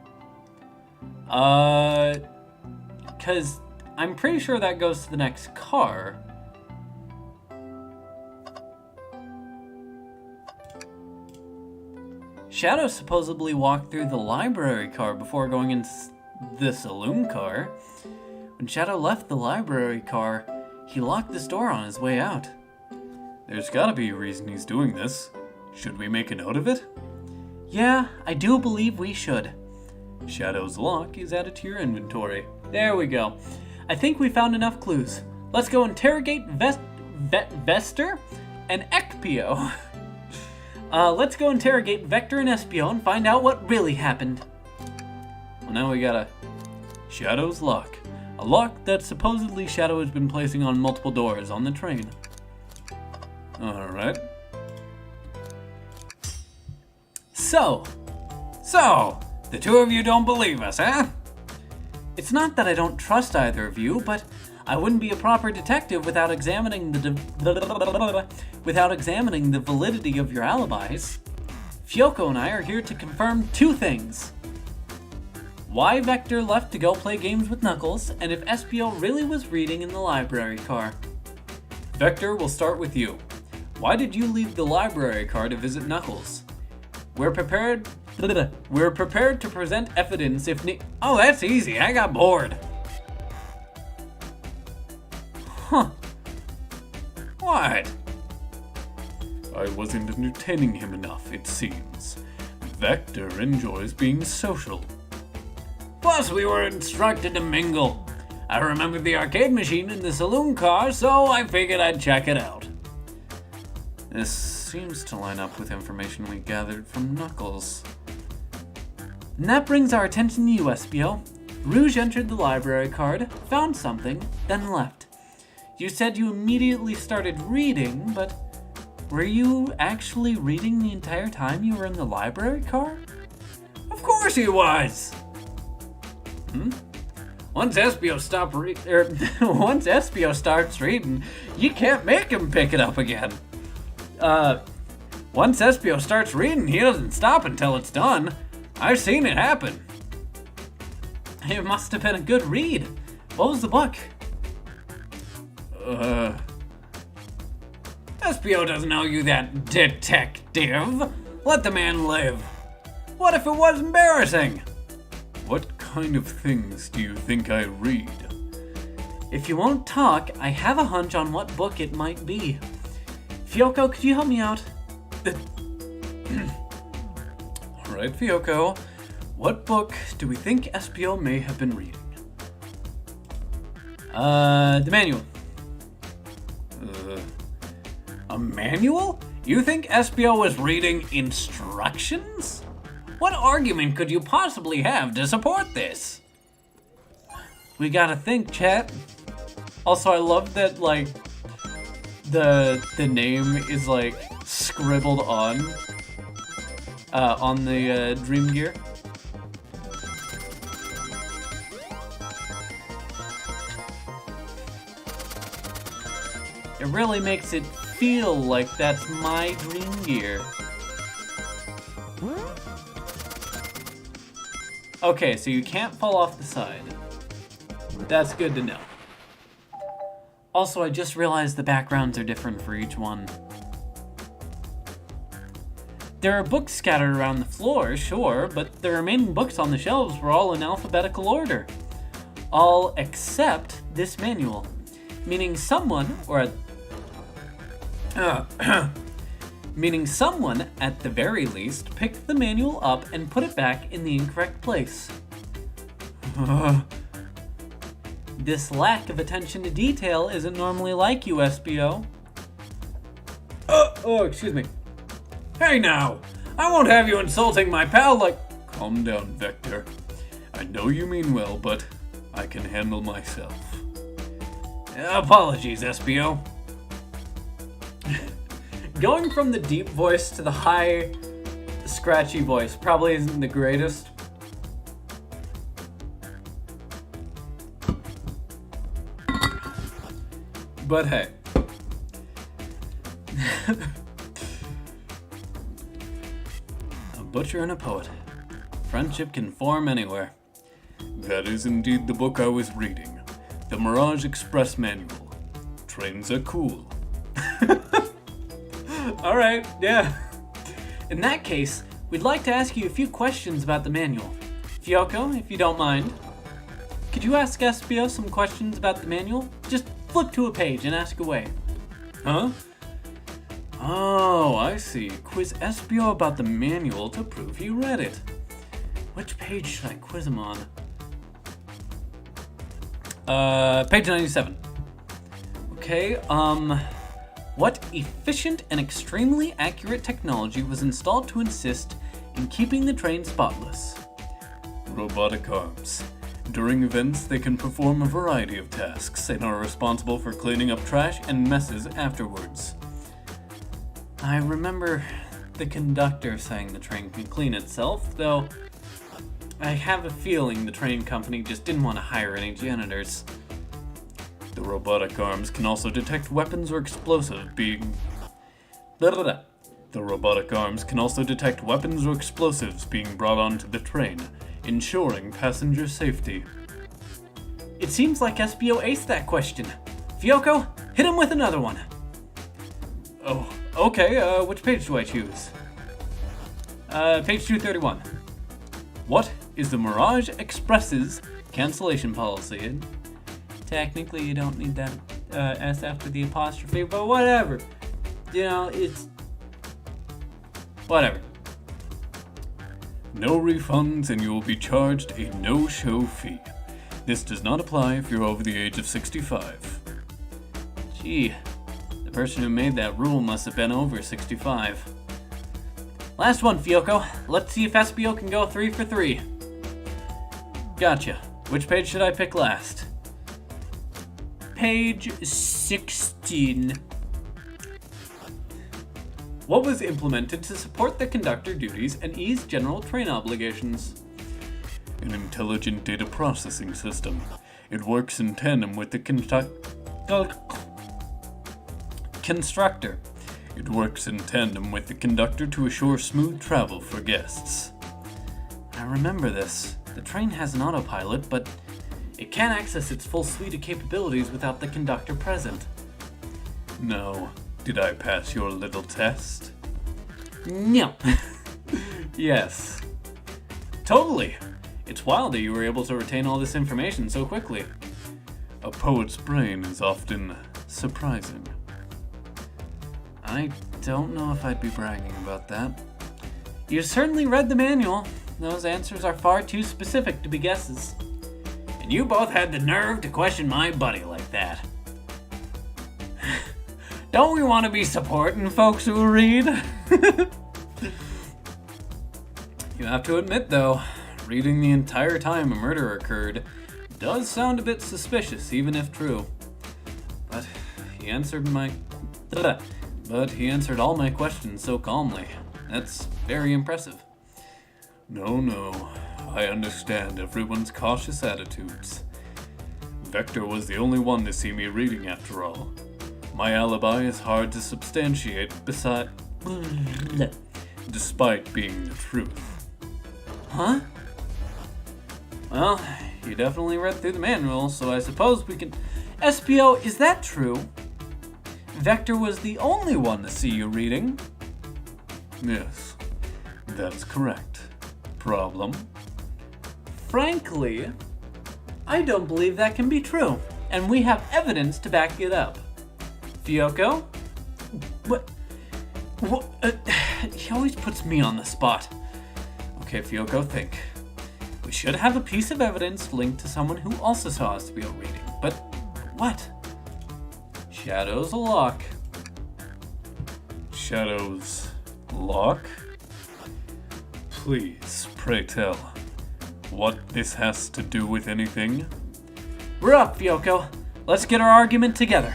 Cause I'm pretty sure that goes to the next car. Shadow supposedly walked through the library car before going into the saloon car. When Shadow left the library car, he locked this door on his way out. There's gotta be a reason he's doing this. Should we make a note of it? Yeah, I do believe we should. Shadow's lock is added to your inventory. There we go. I think we found enough clues. Let's go interrogate Vester and Ekpio. Let's go interrogate Vector and Espio and find out what really happened. Well, now we got a Shadow's lock. A lock that supposedly Shadow has been placing on multiple doors on the train. Alright. So, the two of you don't believe us, huh? it's not that I don't trust either of you, but I wouldn't be a proper detective without examining the validity of your alibis. Fyoko and I are here to confirm two things. Why Vector left to go play games with Knuckles, and if Espio really was reading in the library car. Vector, we'll start with you. Why did you leave the library car to visit Knuckles? We're prepared to present evidence if Oh, that's easy. I got bored. Huh. What? I wasn't entertaining him enough, it seems. Vector enjoys being social. Plus, we were instructed to mingle. I remembered the arcade machine in the saloon car, so I figured I'd check it out. This seems to line up with information we gathered from Knuckles. And that brings our attention to you, Espio. Rouge entered the library card, found something, then left. You said you immediately started reading, but were you actually reading the entire time you were in the library car? Of course he was! Once Espio starts reading, you can't make him pick it up again. Once Espio starts reading, he doesn't stop until it's done. I've seen it happen. It must have been a good read. What was the book? Espio doesn't owe you that detective. Let the man live. What if it was embarrassing? What kind of things do you think I read? If you won't talk, I have a hunch on what book it might be. Fyoko, could you help me out? Alright, Fyoko. What book do we think Espio may have been reading? The manual. A manual? You think Espio was reading instructions? What argument could you possibly have to support this? We gotta think, chat. Also, I love that, like, the name is, like, scribbled on the Dream Gear. It really makes it feel like that's my Dream Gear. Okay, so you can't fall off the side. That's good to know. Also, I just realized the backgrounds are different for each one. There are books scattered around the floor, sure, but the remaining books on the shelves were all in alphabetical order. All except this manual. Meaning someone, or meaning someone, at the very least, picked the manual up and put it back in the incorrect place. This lack of attention to detail isn't normally like you, SBO. Oh, excuse me. Hey now! I won't have you insulting my pal like... Calm down, Vector. I know you mean well, but I can handle myself. Apologies, SBO. Going from the deep voice to the high, scratchy voice probably isn't the greatest. But hey. A butcher and a poet. Friendship can form anywhere. That is indeed the book I was reading. The Mirage Express Manual. Trains are cool. Alright, yeah. In that case, we'd like to ask you a few questions about the manual. Fyoko, if you don't mind, could you ask SBO some questions about the manual? Just flip to a page and ask away. Huh? Oh, I see. Quiz SBO about the manual to prove he read it. Which page should I quiz him on? Page 97. Okay, what efficient and extremely accurate technology was installed to assist in keeping the train spotless? Robotic arms. During events, they can perform a variety of tasks and are responsible for cleaning up trash and messes afterwards. I remember the conductor saying the train can clean itself, though I have a feeling the train company just didn't want to hire any janitors. The robotic arms can also detect weapons or explosives being... The robotic arms can also detect weapons or explosives being brought onto the train, ensuring passenger safety. It seems like SBO aced that question. Fyoko, hit him with another one. Oh, okay, which page do I choose? Page 231. What is the Mirage Express's cancellation policy? And technically, you don't need that S after the apostrophe, but whatever. You know, it's... whatever. No refunds and you will be charged a no-show fee. This does not apply if you're over the age of 65. Gee, the person who made that rule must have been over 65. Last one, Fyoko. Let's see if SBO can go 3 for 3. Gotcha. Which page should I pick last? Page 16. What was implemented to support the conductor duties and ease general train obligations? An intelligent data processing system. It works in tandem with the constructor. It works in tandem with the conductor to assure smooth travel for guests. I remember this. The train has an autopilot, but it can't access its full suite of capabilities without the conductor present. No. Did I pass your little test? No. Yes. Totally. It's wild that you were able to retain all this information so quickly. A poet's brain is often surprising. I don't know if I'd be bragging about that. You certainly read the manual. Those answers are far too specific to be guesses. And you both had the nerve to question my buddy like that. Don't we want to be supporting folks who read? You have to admit, though, reading the entire time a murder occurred does sound a bit suspicious, even if true. But he answered all my questions so calmly. That's very impressive. No, I understand everyone's cautious attitudes. Vector was the only one to see me reading after all. My alibi is hard to substantiate despite being the truth. Huh? Well, you definitely read through the manual, so I suppose we can... SBO, is that true? Vector was the only one to see you reading. Yes, that's correct. Problem? Frankly, I don't believe that can be true, and we have evidence to back it up. Fyoko? What? He always puts me on the spot. Okay, Fyoko, think. We should have a piece of evidence linked to someone who also saw SBO reading, but what? Shadow's lock. Shadow's lock? Please, pray tell, what this has to do with anything? We're up, Fyoko. Let's get our argument together.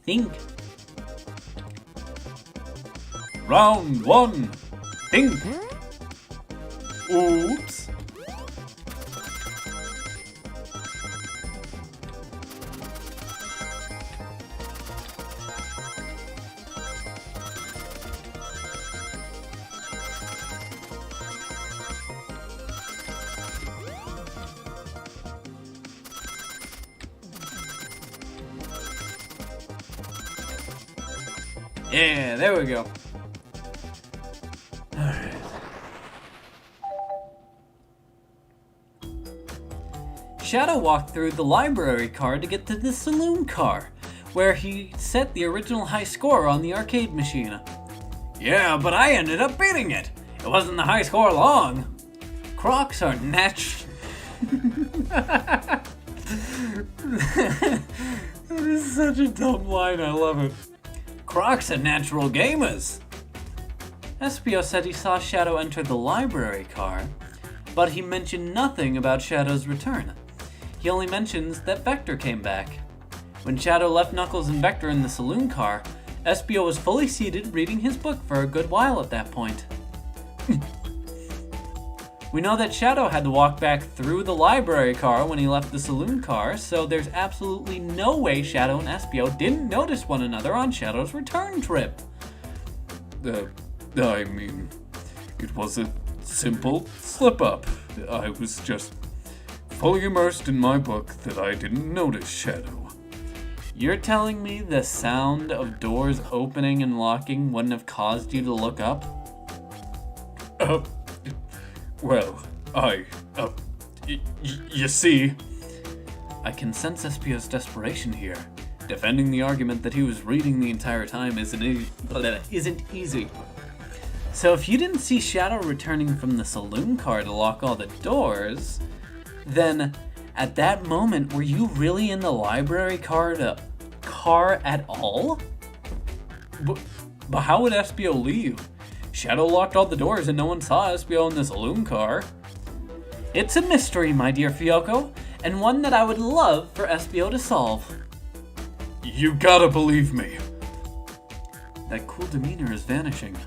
Think. Round 1. Think. Oops. Yeah, there we go. Alright. Shadow walked through the library car to get to the saloon car, where he set the original high score on the arcade machine. Yeah, but I ended up beating it. It wasn't the high score long. Crocs are natural. That is such a dumb line, I love it. Crocs are natural gamers. SBO said he saw Shadow enter the library car, but he mentioned nothing about Shadow's return. He only mentions that Vector came back. When Shadow left Knuckles and Vector in the saloon car, SBO was fully seated reading his book for a good while at that point. We know that Shadow had to walk back through the library car when he left the saloon car, so there's absolutely no way Shadow and SBO didn't notice one another on Shadow's return trip. I mean, it was a simple slip-up. I was just fully immersed in my book that I didn't notice Shadow. You're telling me the sound of doors opening and locking wouldn't have caused you to look up? Well, you see... I can sense SBO's desperation here. Defending the argument that he was reading the entire time isn't easy. So if you didn't see Shadow returning from the saloon car to lock all the doors, then at that moment, were you really in the library car at all? But how would SBO leave? Shadow locked all the doors and no one saw SBO in the saloon car. It's a mystery, my dear Fyoko, and one that I would love for SBO to solve. You gotta believe me. That cool demeanor is vanishing.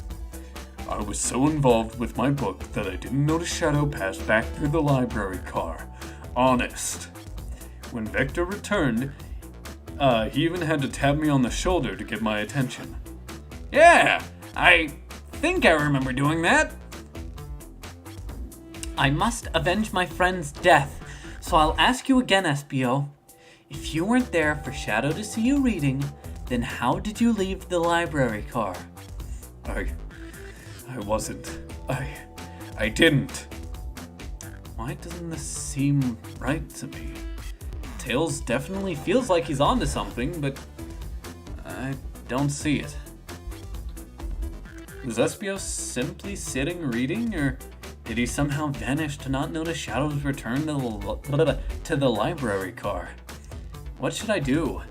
I was so involved with my book that I didn't notice Shadow pass back through the library car. Honest. When Vector returned, he even had to tap me on the shoulder to get my attention. Yeah, I think I remember doing that. I must avenge my friend's death, so I'll ask you again, SBO. If you weren't there for Shadow to see you reading, then how did you leave the library car? I wasn't. I didn't. Why doesn't this seem right to me? Tails definitely feels like he's onto something, but I don't see it. Was SBO simply sitting reading, or did he somehow vanish to not notice Shadow's return to the library car? What should I do?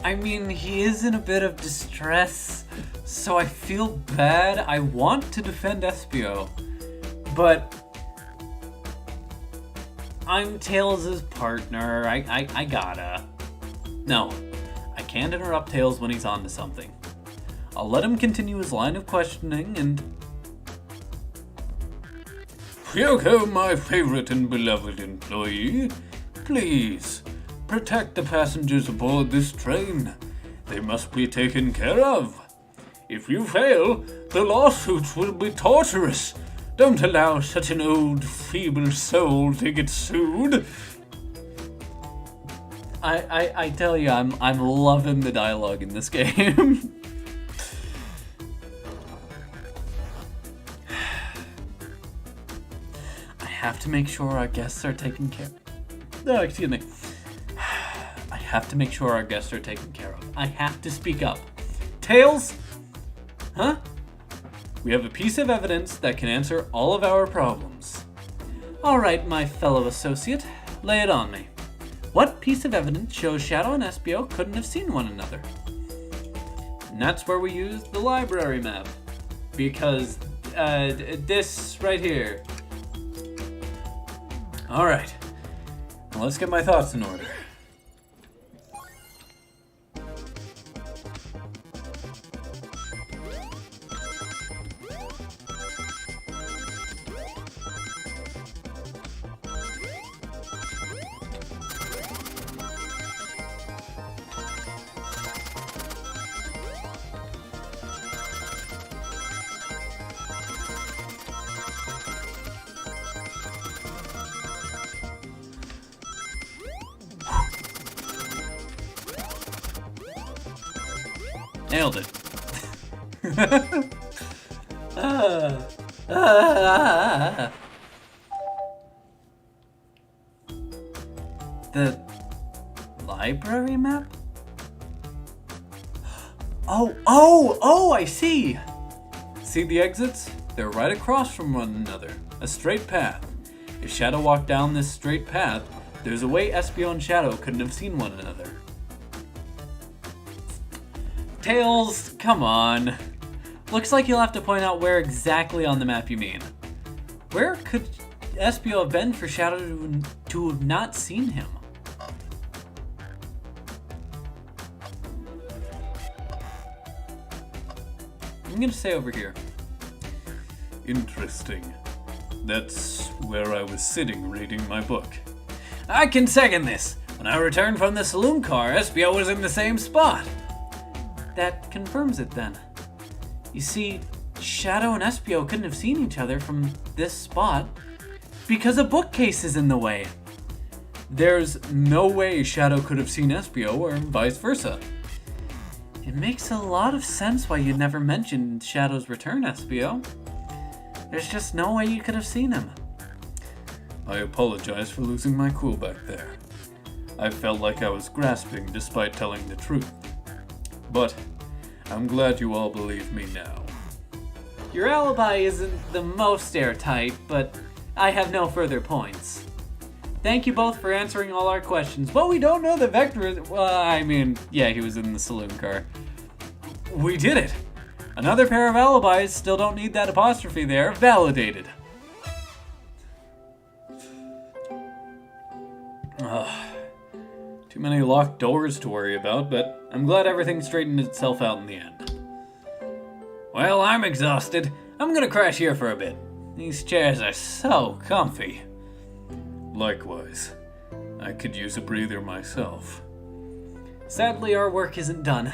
I mean, he is in a bit of distress, so I feel bad. I want to defend SBO, but I'm Tails' partner. I gotta. No, I can't interrupt Tails when he's onto something. I'll let him continue his line of questioning and... Fyoko, my favorite and beloved employee, please, protect the passengers aboard this train. They must be taken care of. If you fail, the lawsuits will be torturous. Don't allow such an old, feeble soul to get sued. I tell you, I'm loving the dialogue in this game. I have to make sure our guests are taken care of. Oh, excuse me. I have to make sure our guests are taken care of. I have to speak up. Tails? Huh? We have a piece of evidence that can answer all of our problems. Alright, my fellow associate, lay it on me. What piece of evidence shows Shadow and Espio couldn't have seen one another? And that's where we use the library map. Because, this right here. Alright, now let's get my thoughts in order. Nailed it. The library map? Oh, I see! See the exits? They're right across from one another. A straight path. If Shadow walked down this straight path, there's a way Espio and Shadow couldn't have seen one another. Tails, come on. Looks like you'll have to point out where exactly on the map you mean. Where could Espio have been for Shadow to have not seen him? I'm gonna say over here. Interesting. That's where I was sitting reading my book. I can second this. When I returned from the saloon car, Espio was in the same spot. That confirms it then. You see, Shadow and Espio couldn't have seen each other from this spot because a bookcase is in the way. There's no way Shadow could have seen Espio or vice versa. It makes a lot of sense why you never mentioned Shadow's return, Espio. There's just no way you could have seen him. I apologize for losing my cool back there. I felt like I was grasping despite telling the truth. But I'm glad you all believe me now. Your alibi isn't the most airtight, but I have no further points. Thank you both for answering all our questions. But we don't know that Vector is... yeah, he was in the saloon car. We did it! Another pair of alibis, still don't need that apostrophe there, validated. Too many locked doors to worry about, but I'm glad everything straightened itself out in the end. Well, I'm exhausted. I'm gonna crash here for a bit. These chairs are so comfy. Likewise. I could use a breather myself. Sadly, our work isn't done.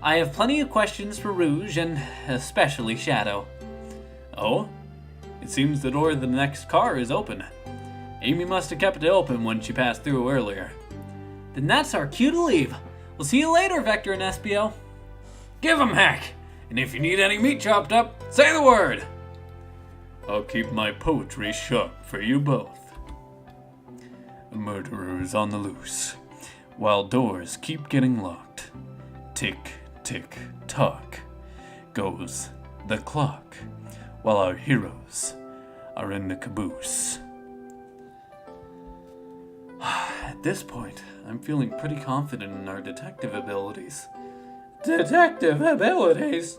I have plenty of questions for Rouge and especially Shadow. Oh? It seems the door to the next car is open. Amy must have kept it open when she passed through earlier. Then that's our cue to leave. We'll see you later, Vector and Espio. Give 'em heck! And if you need any meat chopped up, say the word! I'll keep my poetry sharp for you both. A murderer is on the loose, while doors keep getting locked. Tick, tick, tock goes the clock, while our heroes are in the caboose. At this point, I'm feeling pretty confident in our detective abilities. Detective abilities?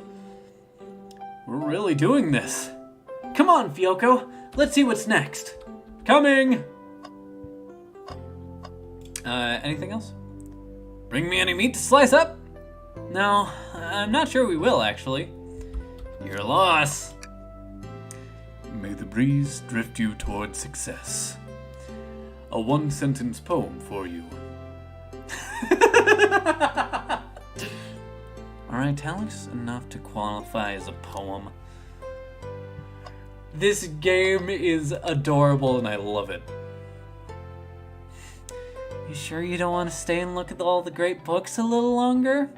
We're really doing this. Come on, Fioko. Let's see what's next. Coming! Anything else? Bring me any meat to slice up? No, I'm not sure we will, actually. Your loss. May the breeze drift you toward success. A one-sentence poem for you. Are italics enough to qualify as a poem? This game is adorable and I love it. You sure you don't want to stay and look at all the great books a little longer?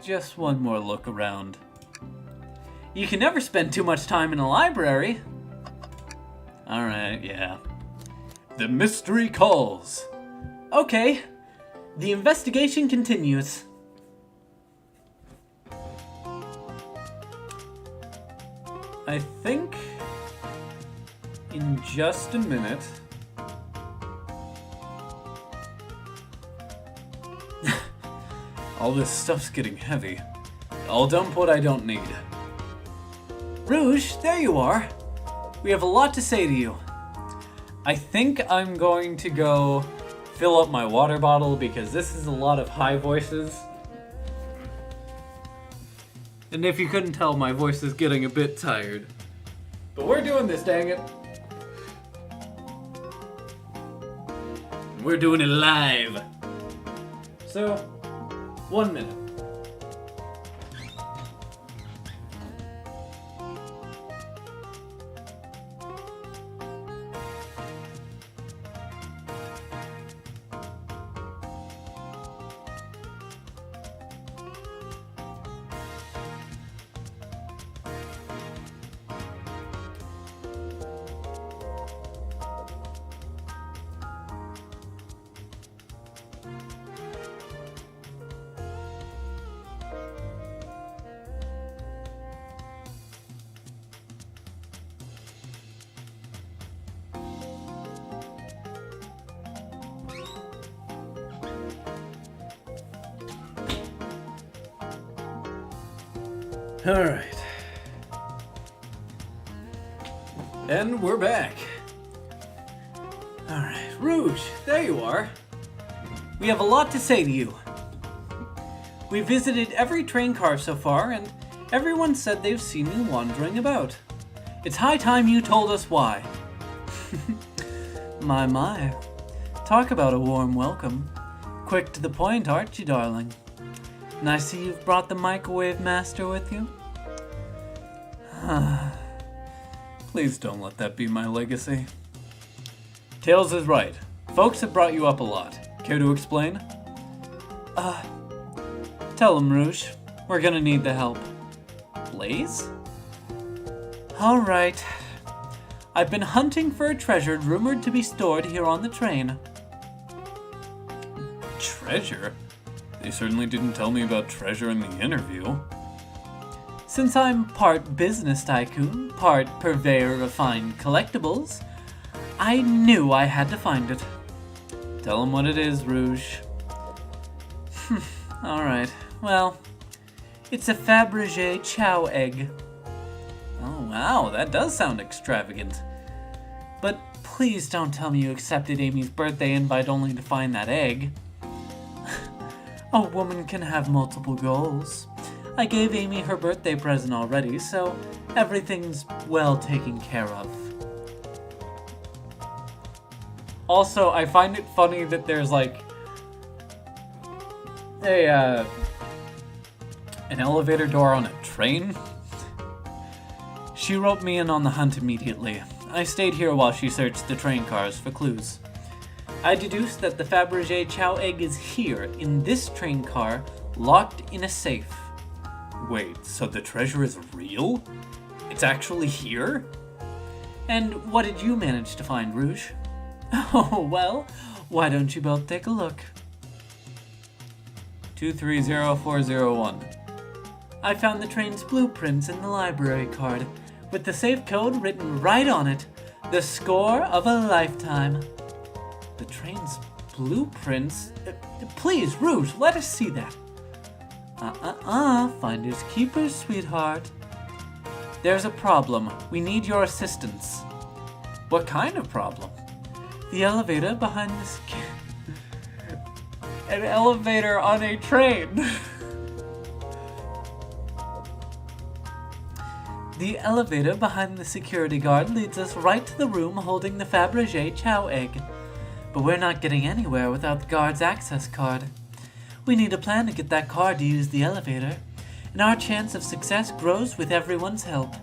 Just one more look around. You can never spend too much time in a library. Alright, yeah. The mystery calls. Okay, the investigation continues. I think in just a minute. All this stuff's getting heavy. I'll dump what I don't need. Rouge, there you are. We have a lot to say to you. I think I'm going to go fill up my water bottle because this is a lot of high voices. And if you couldn't tell, my voice is getting a bit tired. But we're doing this, dang it. We're doing it live. So, 1 minute. Alright. And we're back. Alright, Rouge, there you are. We have a lot to say to you. We visited every train car so far, and everyone said they've seen you wandering about. It's high time you told us why. My. Talk about a warm welcome. Quick to the point, aren't you, darling? And I see you've brought the microwave master with you. Please don't let that be my legacy. Tails is right. Folks have brought you up a lot. Care to explain? Tell him, Rouge. We're gonna need the help. Blaze? Alright. I've been hunting for a treasure rumored to be stored here on the train. Treasure? They certainly didn't tell me about treasure in the interview. Since I'm part business tycoon, part purveyor of fine collectibles, I knew I had to find it. Tell him what it is, Rouge. Alright, well, it's a Fabergé chow egg. Oh wow, that does sound extravagant. But please don't tell me you accepted Amy's birthday invite only to find that egg. A woman can have multiple goals. I gave Amy her birthday present already, so everything's well taken care of. Also, I find it funny that there's like an elevator door on a train. She roped me in on the hunt immediately. I stayed here while she searched the train cars for clues. I deduced that the Fabergé chow egg is here, in this train car, locked in a safe. Wait, so the treasure is real? It's actually here? And what did you manage to find, Rouge? Oh, well, why don't you both take a look? 230401. I found the train's blueprints in the library card, with the safe code written right on it. The score of a lifetime. The train's blueprints? Please, Rouge, let us see that. Finders keepers, sweetheart. There's a problem. We need your assistance. What kind of problem? The elevator behind this... An elevator on a train. The elevator behind the security guard leads us right to the room holding the Fabergé chow egg. But we're not getting anywhere without the guard's access card. We need a plan to get that card to use the elevator, and our chance of success grows with everyone's help.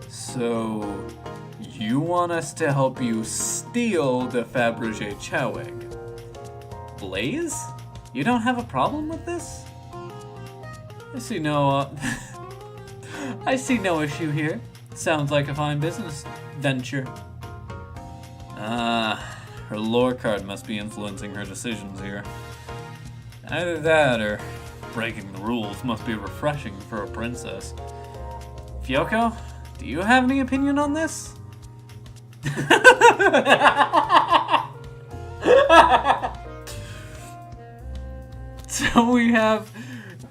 So, you want us to help you steal the Fabergé chow egg? Blaze? You don't have a problem with this? I see no issue here. Sounds like a fine business venture. Her lore card must be influencing her decisions here. Either that or breaking the rules must be refreshing for a princess. Fyoko, do you have any opinion on this? So we have,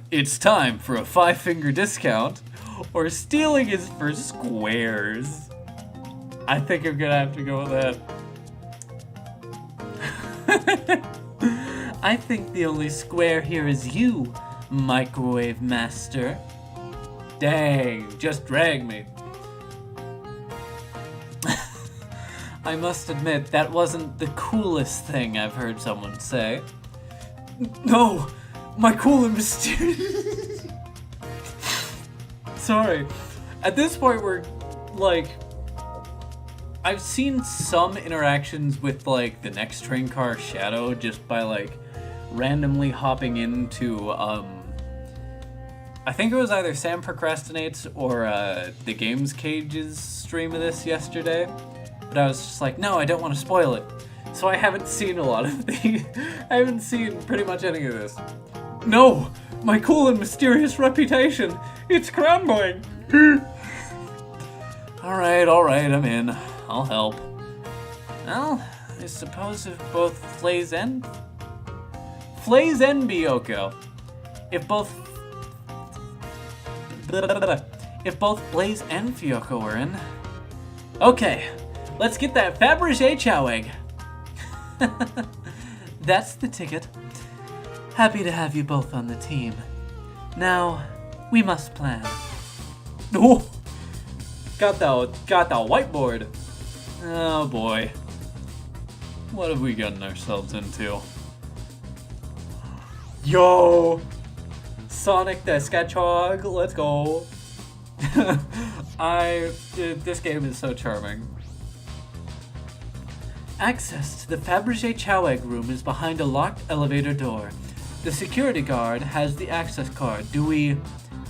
it's time for a 5-finger discount, or stealing is for squares. I think I'm gonna have to go with that. I think the only square here is you, Microwave Master. Dang, just drag me. I must admit, that wasn't the coolest thing I've heard someone say. No, my cool and mysterious. Sorry. At this point, we're like, I've seen some interactions with like the next train car Shadow just by like randomly hopping into I think it was either Sam Procrastinates or the Games Cage's stream of this yesterday. But I was just like, no, I don't want to spoil it. So I haven't seen a lot of the I haven't seen pretty much any of this. No! My cool and mysterious reputation! It's crumbling! Alright, I'm in. I'll help. Well, I suppose if both Flaze and Byoko. If both Blaze and Fyoko were in. Okay, let's get that Fabergé Chow egg. That's the ticket. Happy to have you both on the team. Now, we must plan. Oh, got the whiteboard. Oh boy. What have we gotten ourselves into? Yo! Sonic the Hedgehog, let's go. This game is so charming. Access to the Fabergé Chow Egg room is behind a locked elevator door. The security guard has the access card. Do we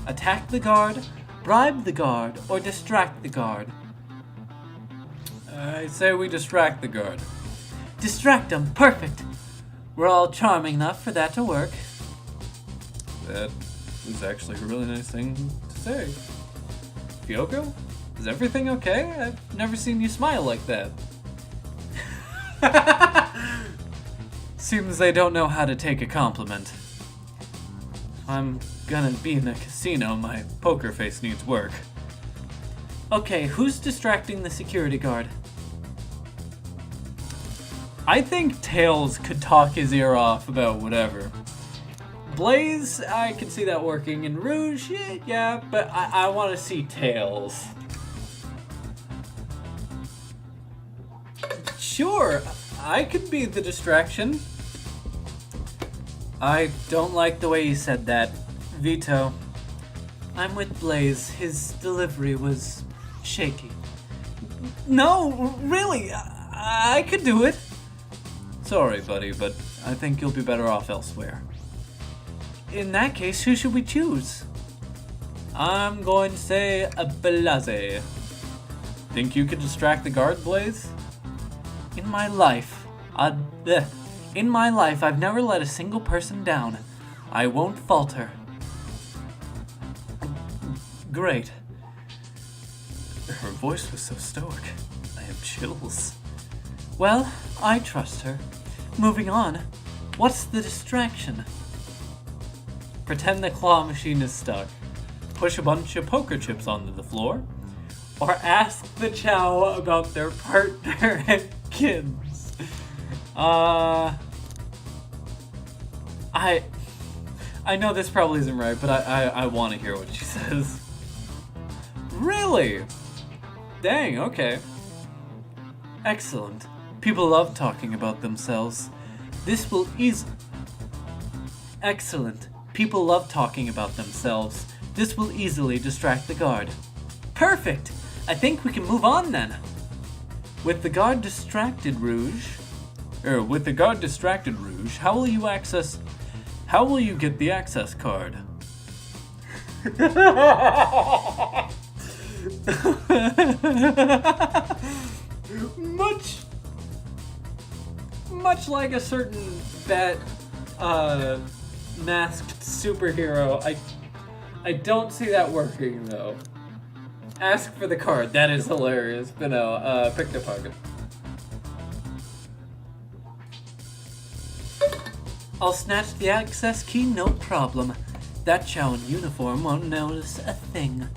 attack the guard, bribe the guard, or distract the guard? I say we distract the guard. Distract him, perfect. We're all charming enough for that to work. That is actually a really nice thing to say. Fyoko, is everything okay? I've never seen you smile like that. Seems they don't know how to take a compliment. I'm gonna be in a casino. My poker face needs work. Okay, who's distracting the security guard? I think Tails could talk his ear off about whatever. Blaze, I can see that working. And Rouge, yeah, but I want to see Tails. Sure, I could be the distraction. I don't like the way you said that. Veto. I'm with Blaze. His delivery was shaky. No, really, I could do it. Sorry, buddy, but I think you'll be better off elsewhere. In that case, who should we choose? I'm going to say a Blaze. Think you could distract the guard, Blaze? In my life, I've never let a single person down. I won't falter. Great. Her voice was so stoic. I have chills. Well, I trust her. Moving on. What's the distraction? Pretend the claw machine is stuck. Push a bunch of poker chips onto the floor. Or ask the Chow about their partner and kids. I know this probably isn't right, but I want to hear what she says. Really? Dang, okay. Excellent. People love talking about themselves. This will Excellent. People love talking about themselves. This will easily distract the guard. Perfect! I think we can move on then. With the guard distracted, Rouge, how will you get the access card? much like a certain masked superhero, I don't see that working though. Ask for the card. That is hilarious. But no, pick the pocket. I'll snatch the access key, no problem. That Chow in uniform won't notice a thing.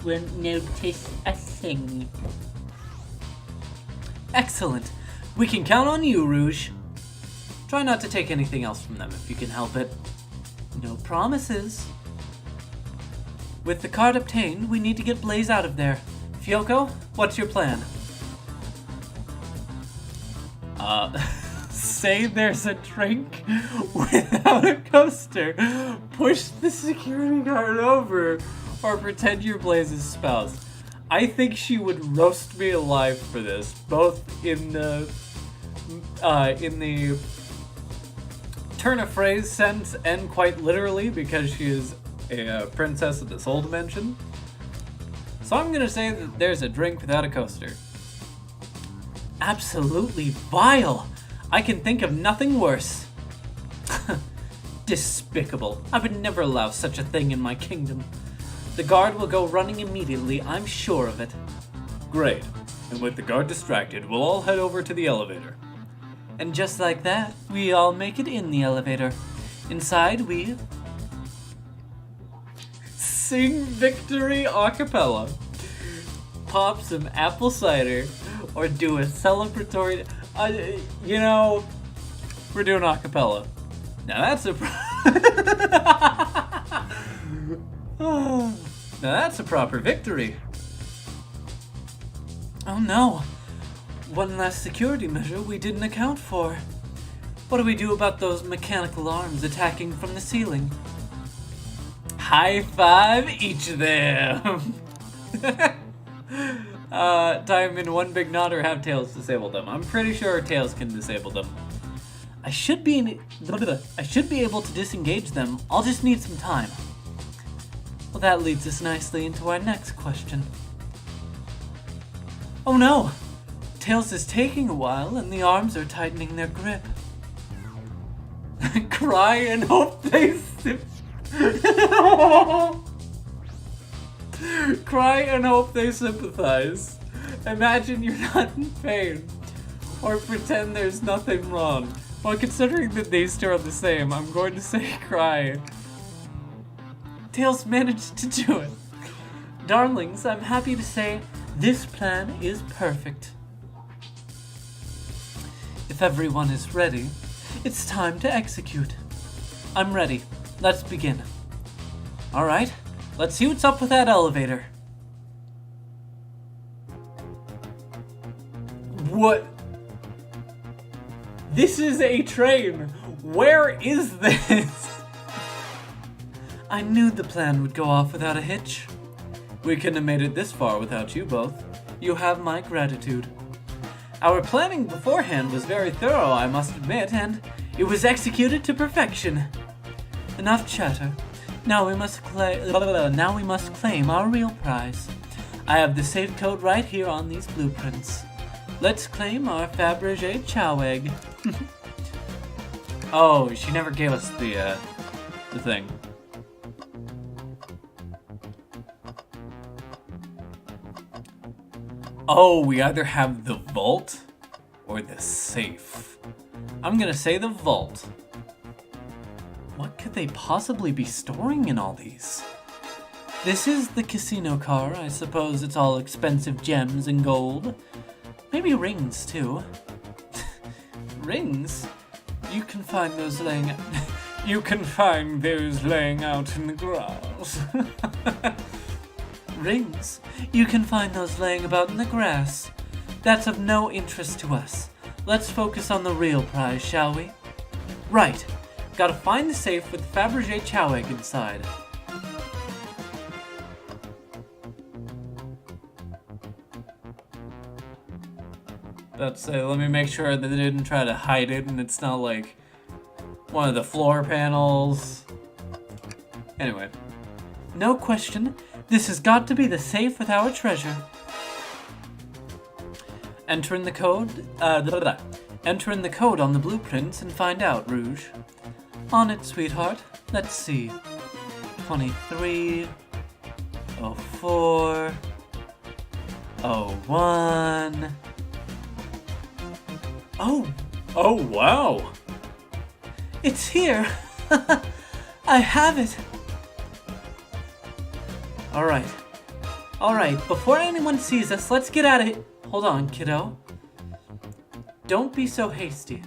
Won't notice a thing. Excellent. We can count on you, Rouge. Try not to take anything else from them if you can help it. No promises. With the card obtained, we need to get Blaze out of there. Fyoko, what's your plan? Say there's a drink without a coaster. Push the security guard over, or pretend you're Blaze's spouse. I think she would roast me alive for this, both in the turn of phrase sense and quite literally, because she is a princess of the Soul Dimension. So I'm gonna say that there's a drink without a coaster. Absolutely vile! I can think of nothing worse. Despicable. I would never allow such a thing in my kingdom. The guard will go running immediately, I'm sure of it. Great. And with the guard distracted, we'll all head over to the elevator. And just like that, we all make it in the elevator. Inside, we sing Victory a cappella, pop some apple cider, or do a celebratory... we're doing a cappella. Now that's a... Now that's a proper victory. Oh no. One last security measure we didn't account for. What do we do about those mechanical arms attacking from the ceiling? High five each of them. Diamond, one big nod, or have Tails disable them. I'm pretty sure Tails can disable them. I should be able to disengage them. I'll just need some time. Well, that leads us nicely into our next question. Oh no! Tails is taking a while, and the arms are tightening their grip. Cry and hope they Cry and hope they sympathize. Imagine you're not in pain. Or pretend there's nothing wrong. Well, considering that these two are the same, I'm going to say cry. Tails managed to do it. Darlings, I'm happy to say this plan is perfect. If everyone is ready, it's time to execute. I'm ready. Let's begin. Alright, let's see what's up with that elevator. What? This is a train! Where is this? I knew the plan would go off without a hitch. We couldn't have made it this far without you both. You have my gratitude. Our planning beforehand was very thorough, I must admit, and it was executed to perfection. Enough chatter. Now we must claim our real prize. I have the safe code right here on these blueprints. Let's claim our Fabergé Chow egg. Oh, she never gave us the thing. Oh, we either have the vault or the safe. I'm gonna say the vault. What could they possibly be storing in all these? This is the casino car. I suppose it's all expensive gems and gold. Maybe rings, too. Rings? You can find those laying out in the grass. Rings? You can find those laying about in the grass. That's of no interest to us. Let's focus on the real prize, shall we? Right. Gotta find the safe with the Fabergé Chow egg inside. Let's say, let me make sure that they didn't try to hide it and it's not like one of the floor panels. Anyway. No question, this has got to be the safe with our treasure. Enter in the code, Enter in the code on the blueprints and find out, Rouge. On it, sweetheart. Let's see. 23, 04, 01. Oh, wow. It's here. I have it. Alright, before anyone sees us, let's get out of here. Hold on, kiddo. Don't be so hasty.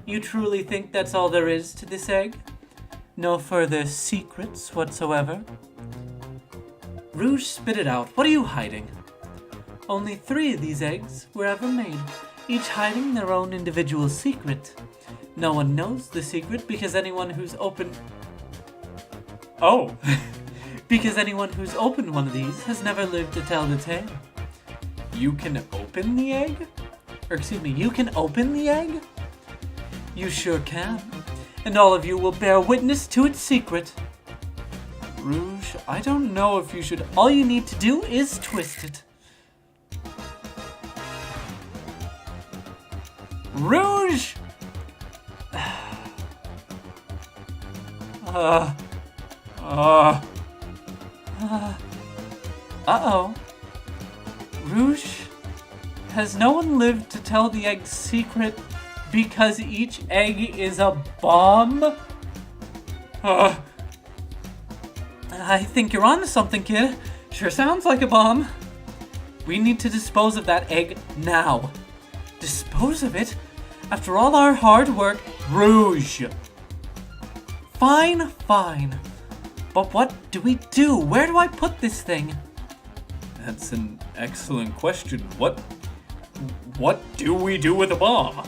You truly think that's all there is to this egg? No further secrets whatsoever? Rouge spit it out. What are you hiding? Only 3 of these eggs were ever made, each hiding their own individual secret. No one knows the secret because anyone who's opened... Oh! Because anyone who's opened one of these has never lived to tell the tale. You can open the egg? You can open the egg? You sure can. And all of you will bear witness to its secret. Rouge, I don't know if you should... All you need to do is twist it. Rouge! Uh-oh. Rouge? Has no one lived to tell the egg's secret because each egg is a bomb? I think you're onto something, kid. Sure sounds like a bomb. We need to dispose of that egg now. Dispose of it? After all our hard work, Rouge. Fine. But what do we do? Where do I put this thing? That's an excellent question. What do we do with a bomb?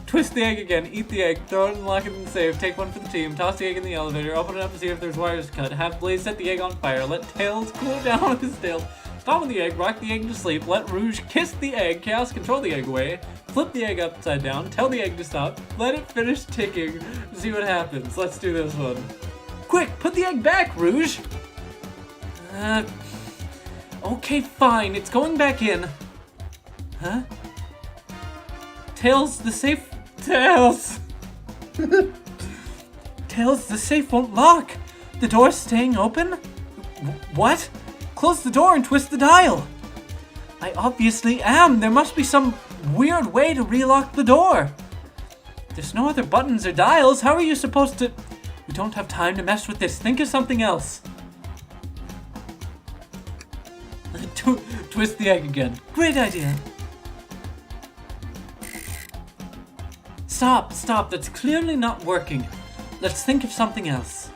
Twist the egg again, eat the egg, throw it and lock it in the safe, take one for the team, toss the egg in the elevator, open it up to see if there's wires cut, have Blaze set the egg on fire, let Tails cool it down with his tail, stomp on the egg, rock the egg to sleep, let Rouge kiss the egg, Chaos control the egg away, flip the egg upside down, tell the egg to stop, let it finish ticking, see what happens. Let's do this one. Quick, put the egg back, Rouge! Okay, fine, it's going back in. Huh? Tails, the safe... Tails! Tails, the safe won't lock. The door's staying open? What? Close the door and twist the dial. I obviously am. There must be some weird way to relock the door. There's no other buttons or dials. How are you supposed to... We don't have time to mess with this. Think of something else. Twist the egg again. Great idea. Stop. That's clearly not working. Let's think of something else.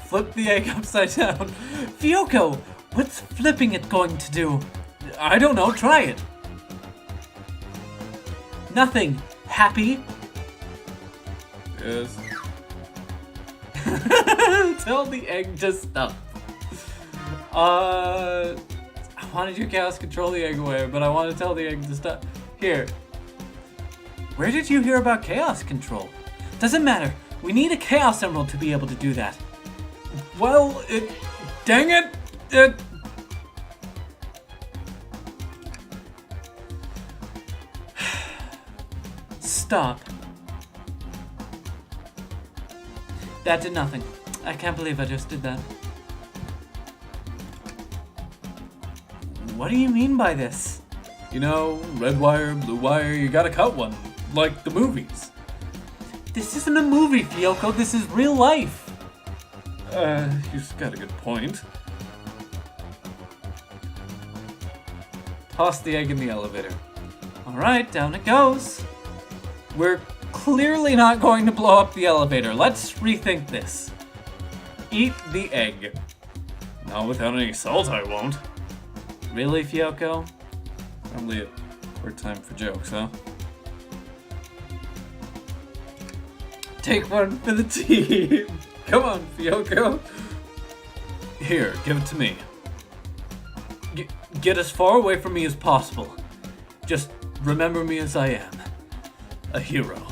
Flip the egg upside down. Fioko, what's flipping it going to do? I don't know. Try it. Nothing. Happy? Yes. Tell the egg to stop. I wanted you to Chaos control the egg away, but I want to tell the egg to stop. Here. Where did you hear about Chaos control? Doesn't matter. We need a Chaos Emerald to be able to do that. Well, dang it! Stop. That did nothing. I can't believe I just did that. What do you mean by this? You know, red wire, blue wire, you gotta cut one. Like the movies. This isn't a movie, Fioko. This is real life. You've got a good point. Toss the egg in the elevator. Alright, down it goes. We're clearly not going to blow up the elevator. Let's rethink this. Eat the egg. Not without any salt, I won't. Really, Fioko? Probably a poor time for jokes, huh? Take one for the team. Come on, Fioko. Here, give it to me. Get as far away from me as possible. Just remember me as I am. A hero.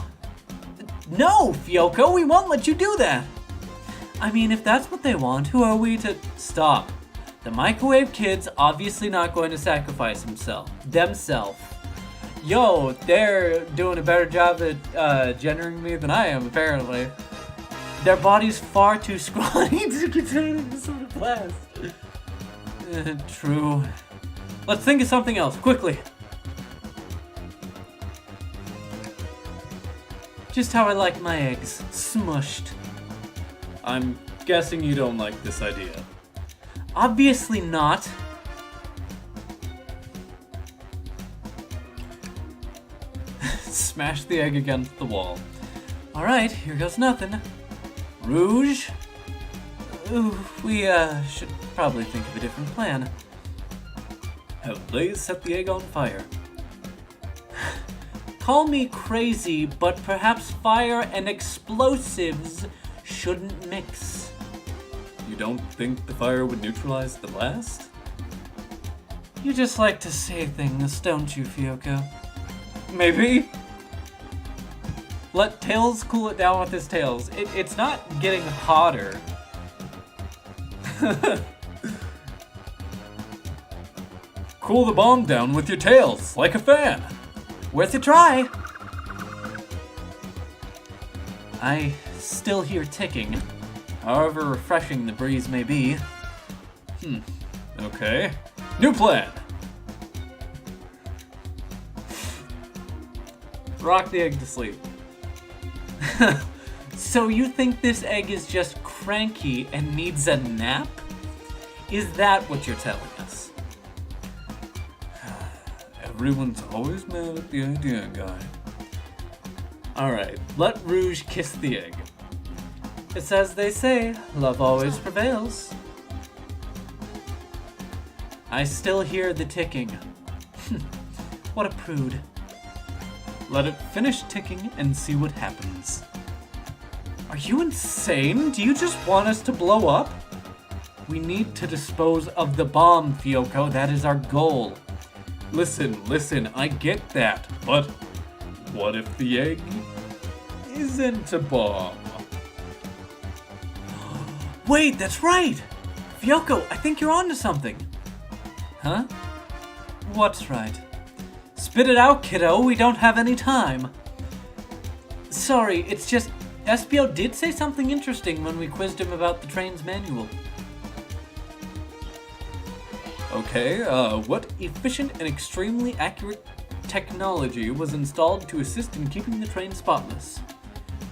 No, Fioko, we won't let you do that. I mean, if that's what they want, who are we to stop? The microwave kid's obviously not going to sacrifice themselves. Yo, they're doing a better job at gendering me than I am, apparently. Their body's far too scrawny to contain this sort of blast. True. Let's think of something else, quickly. Just how I like my eggs, smushed. I'm guessing you don't like this idea. Obviously not. Smash the egg against the wall. Alright, here goes nothing. Rouge? Ooh, we should probably think of a different plan. Have Blaze set the egg on fire. Call me crazy, but perhaps fire and explosives shouldn't mix. You don't think the fire would neutralize the blast? You just like to say things, don't you, Fioko? Maybe. Let Tails cool it down with his tails. It's not getting hotter. Cool the bomb down with your tails, like a fan. Worth a try. I still hear ticking, however refreshing the breeze may be. Okay. New plan. Rock the egg to sleep. So you think this egg is just cranky and needs a nap? Is that what you're telling us? Everyone's always mad at the idea guy. Alright, let Rouge kiss the egg. It's as they say, love always prevails. I still hear the ticking. What a prude. Let it finish ticking and see what happens. Are you insane? Do you just want us to blow up? We need to dispose of the bomb, Fioko. That is our goal. Listen, I get that, but what if the egg isn't a bomb? Wait, that's right! Fioko, I think you're onto something. Huh? What's right? Spit it out, kiddo. We don't have any time. Sorry, it's just Espio did say something interesting when we quizzed him about the train's manual. Okay, what efficient and extremely accurate technology was installed to assist in keeping the train spotless?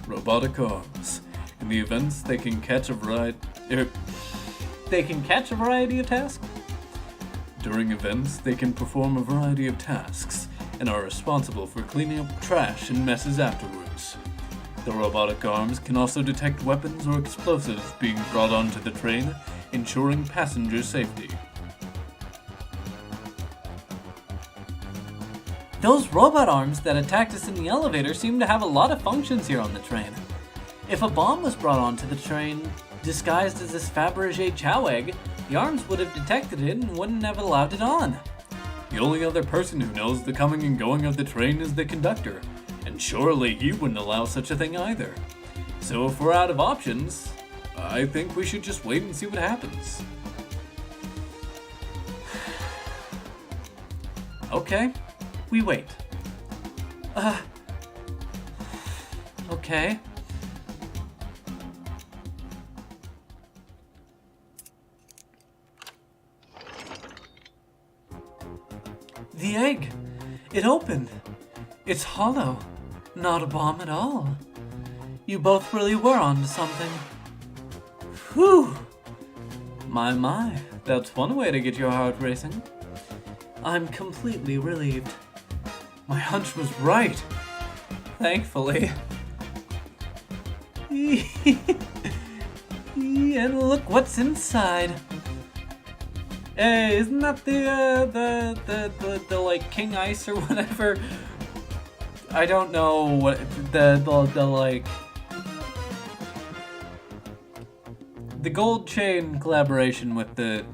Robotic arms. In the events, they can catch a variety. They can catch a variety of tasks? During events, they can perform a variety of tasks and are responsible for cleaning up trash and messes afterwards. The robotic arms can also detect weapons or explosives being brought onto the train, ensuring passenger safety. Those robot arms that attacked us in the elevator seem to have a lot of functions here on the train. If a bomb was brought onto the train disguised as this Fabergé chow egg, the arms would have detected it and wouldn't have allowed it on. The only other person who knows the coming and going of the train is the conductor, and surely he wouldn't allow such a thing either. So if we're out of options, I think we should just wait and see what happens. Okay, we wait. Okay. The egg! It opened! It's hollow. Not a bomb at all. You both really were onto something. Whew! My, that's one way to get your heart racing. I'm completely relieved. My hunch was right. Thankfully. And look what's inside. Hey, isn't that the like King Ice or whatever? I don't know what the like the gold chain collaboration with the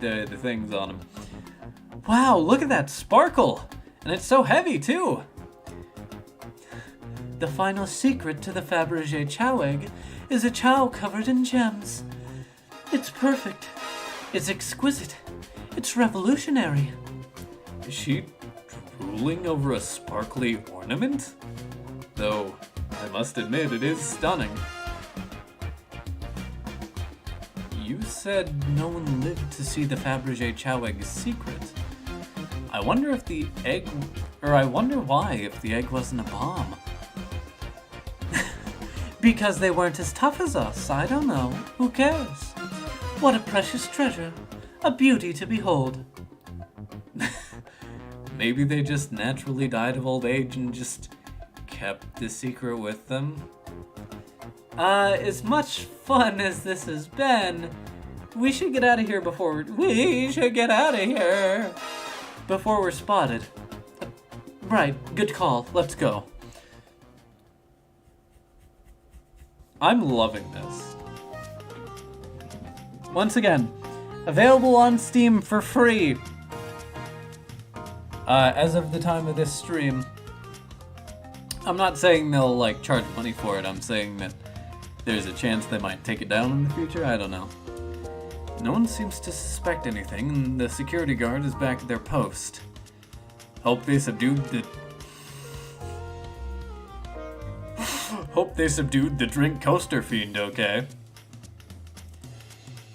things on them. Wow, look at that sparkle! And it's so heavy too. The final secret to the Fabergé chow egg is a chow covered in gems. It's perfect. It's exquisite. It's revolutionary. Is she drooling over a sparkly ornament? Though, I must admit, it is stunning. You said no one lived to see the Fabergé chow egg's secret. I wonder if the egg... I wonder why, if the egg wasn't a bomb. Because they weren't as tough as us. I don't know. Who cares? What a precious treasure. A beauty to behold. Maybe they just naturally died of old age and just kept the secret with them. As much fun as this has been, we should get out of here before we're spotted. Right, good call. Let's go. I'm loving this. Once again, available on Steam for free. As of the time of this stream. I'm not saying they'll, charge money for it. I'm saying that there's a chance they might take it down in the future. I don't know. No one seems to suspect anything, and the security guard is back at their post. Hope they subdued the drink coaster fiend, okay?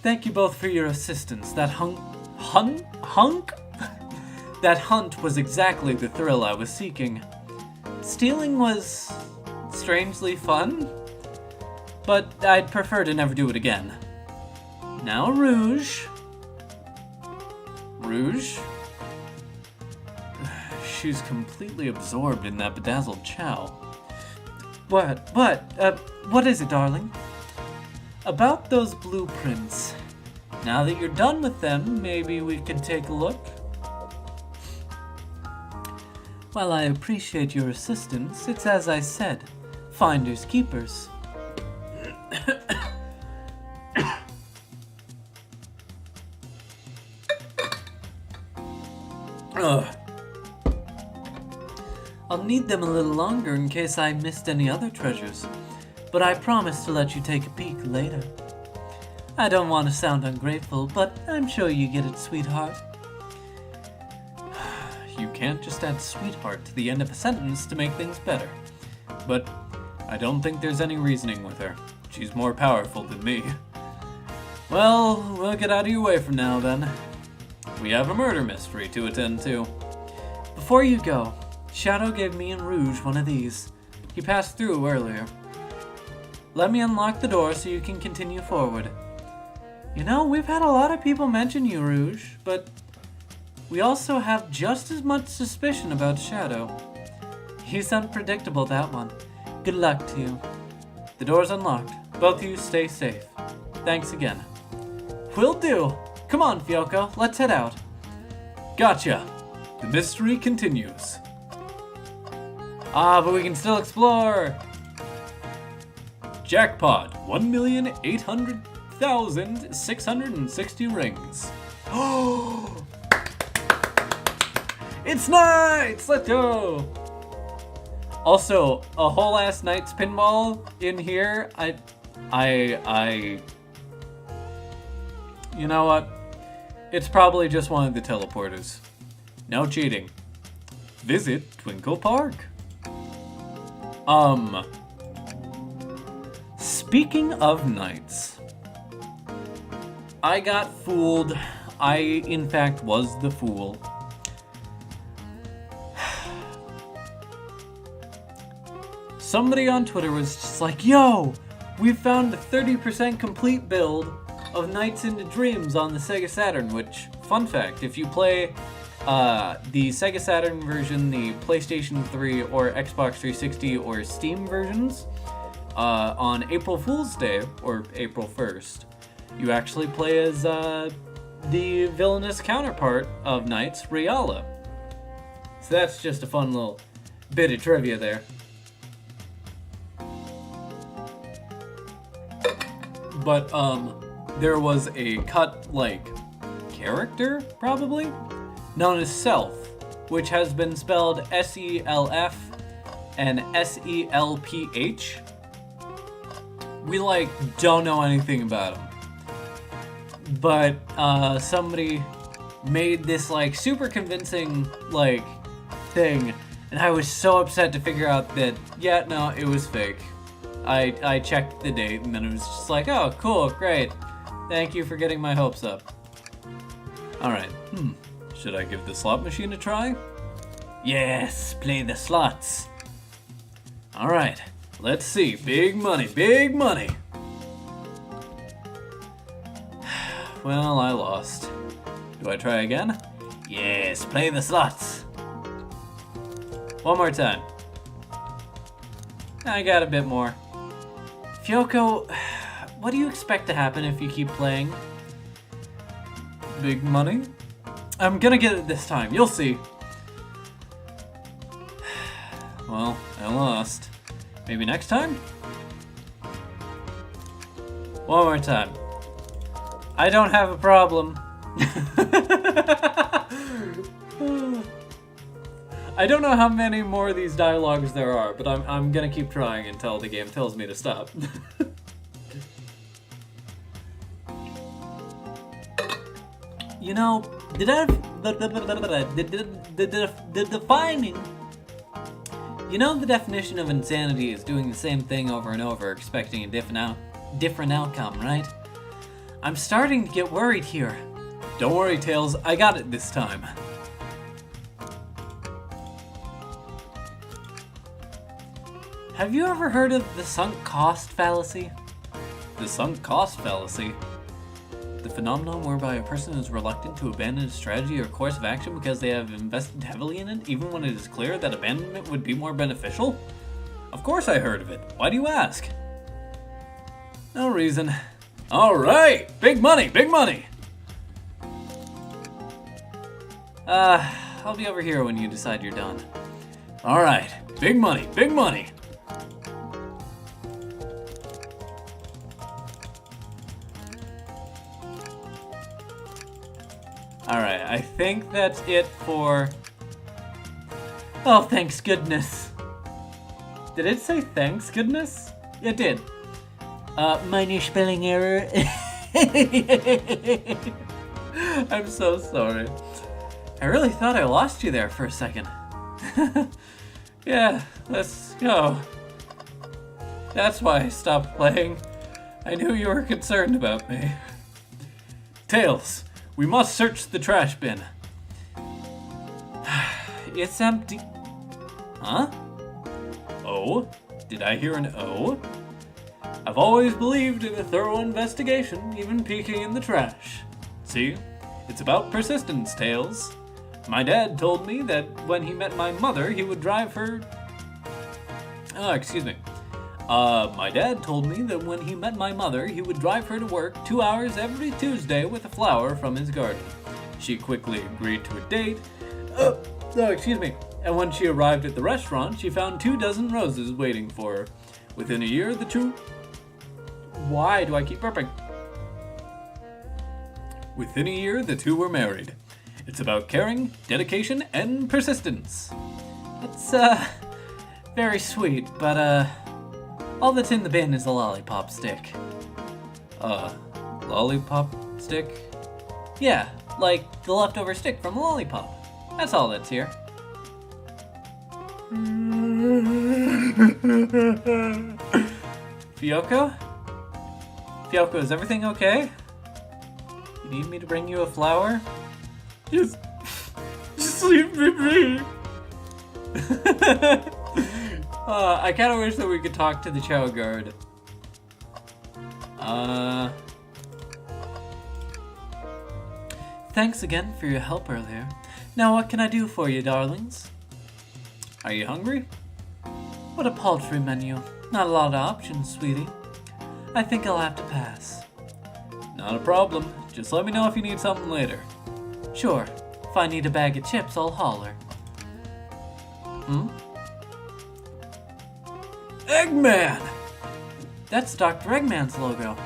Thank you both for your assistance. That That hunt was exactly the thrill I was seeking. Stealing was strangely fun, but I'd prefer to never do it again. Now Rouge. Rouge? She's completely absorbed in that bedazzled chow. What is it, darling? About those blueprints. Now that you're done with them, maybe we can take a look? While I appreciate your assistance, it's as I said, finders keepers. I'll need them a little longer in case I missed any other treasures, but I promise to let you take a peek later. I don't want to sound ungrateful, but I'm sure you get it, sweetheart. You can't just add sweetheart to the end of a sentence to make things better. But I don't think there's any reasoning with her. She's more powerful than me. Well, we'll get out of your way for now then. We have a murder mystery to attend to. Before you go, Shadow gave me and Rouge one of these. He passed through earlier. Let me unlock the door so you can continue forward. You know, we've had a lot of people mention you, Rouge, but we also have just as much suspicion about Shadow. He's unpredictable, that one. Good luck to you. The door's unlocked. Both of you stay safe. Thanks again. Will do. Come on, Fioko, let's head out. Gotcha. The mystery continues. But we can still explore. Jackpot, 1,800,660 rings. Oh! It's nights! Let's go! Also, a whole ass Knights pinball in here. You know what? It's probably just one of the teleporters. No cheating. Visit Twinkle Park. Speaking of Knights, I got fooled. I, in fact, was the fool. Somebody on Twitter was just like, yo, we found the 30% complete build of Nights into Dreams on the Sega Saturn, which, fun fact, if you play the Sega Saturn version, the PlayStation 3 or Xbox 360 or Steam versions, on April Fool's Day, or April 1st, you actually play as the villainous counterpart of Nights, Riala. So that's just a fun little bit of trivia there. But, there was a cut, character, probably, known as Self, which has been spelled S-E-L-F and S-E-L-P-H. We, don't know anything about him. but somebody made this like super convincing like thing, and I was so upset to figure out that yeah, no, it was fake. I checked the date and then it was just like, oh, cool, great. Thank you for getting my hopes up. Alright, should I give the slot machine a try? Yes, play the slots. Alright, let's see. Big money, big money. Well, I lost. Do I try again? Yes, play the slots. One more time. I got a bit more. Fyoko, what do you expect to happen if you keep playing? Big money? I'm gonna get it this time, you'll see. Well, I lost. Maybe next time? One more time. I don't have a problem. I don't know how many more of these dialogues there are, but I'm gonna keep trying until the game tells me to stop. You know, the definition of insanity is doing the same thing over and over, expecting a different outcome, right? I'm starting to get worried here. Don't worry, Tails, I got it this time. Have you ever heard of the sunk cost fallacy? The sunk cost fallacy? The phenomenon whereby a person is reluctant to abandon a strategy or course of action because they have invested heavily in it, even when it is clear that abandonment would be more beneficial? Of course I heard of it. Why do you ask? No reason. Alright! Big money! Big money! I'll be over here when you decide you're done. Alright. Big money! Big money! Alright, I think that's it for... Oh, thanks goodness. Did it say thanks goodness? It did. Minor spelling error. I'm so sorry. I really thought I lost you there for a second. Yeah, let's go. That's why I stopped playing. I knew you were concerned about me. Tails, we must search the trash bin. It's empty. Huh? Oh? Did I hear an O? I've always believed in a thorough investigation, even peeking in the trash. See? It's about persistence, Tails. My dad told me that when he met my mother, he would drive her... My dad told me that when he met my mother, he would drive her to work 2 hours every Tuesday with a flower from his garden. She quickly agreed to a date. And when she arrived at the restaurant, she found 24 roses waiting for her. Within a year, the two... Why do I keep burping? Within a year, the two were married. It's about caring, dedication, and persistence. That's, very sweet, but, all that's in the bin is a lollipop stick. Lollipop stick? Yeah, like the leftover stick from a lollipop. That's all that's here. Fyoko? Fyoko, is everything okay? You need me to bring you a flower? Just leave me be. I kind of wish that we could talk to the Chow Guard. Thanks again for your help earlier. Now what can I do for you, darlings? Are you hungry? What a paltry menu. Not a lot of options, sweetie. I think I'll have to pass. Not a problem. Just let me know if you need something later. Sure. If I need a bag of chips, I'll holler. Eggman! That's Dr. Eggman's logo.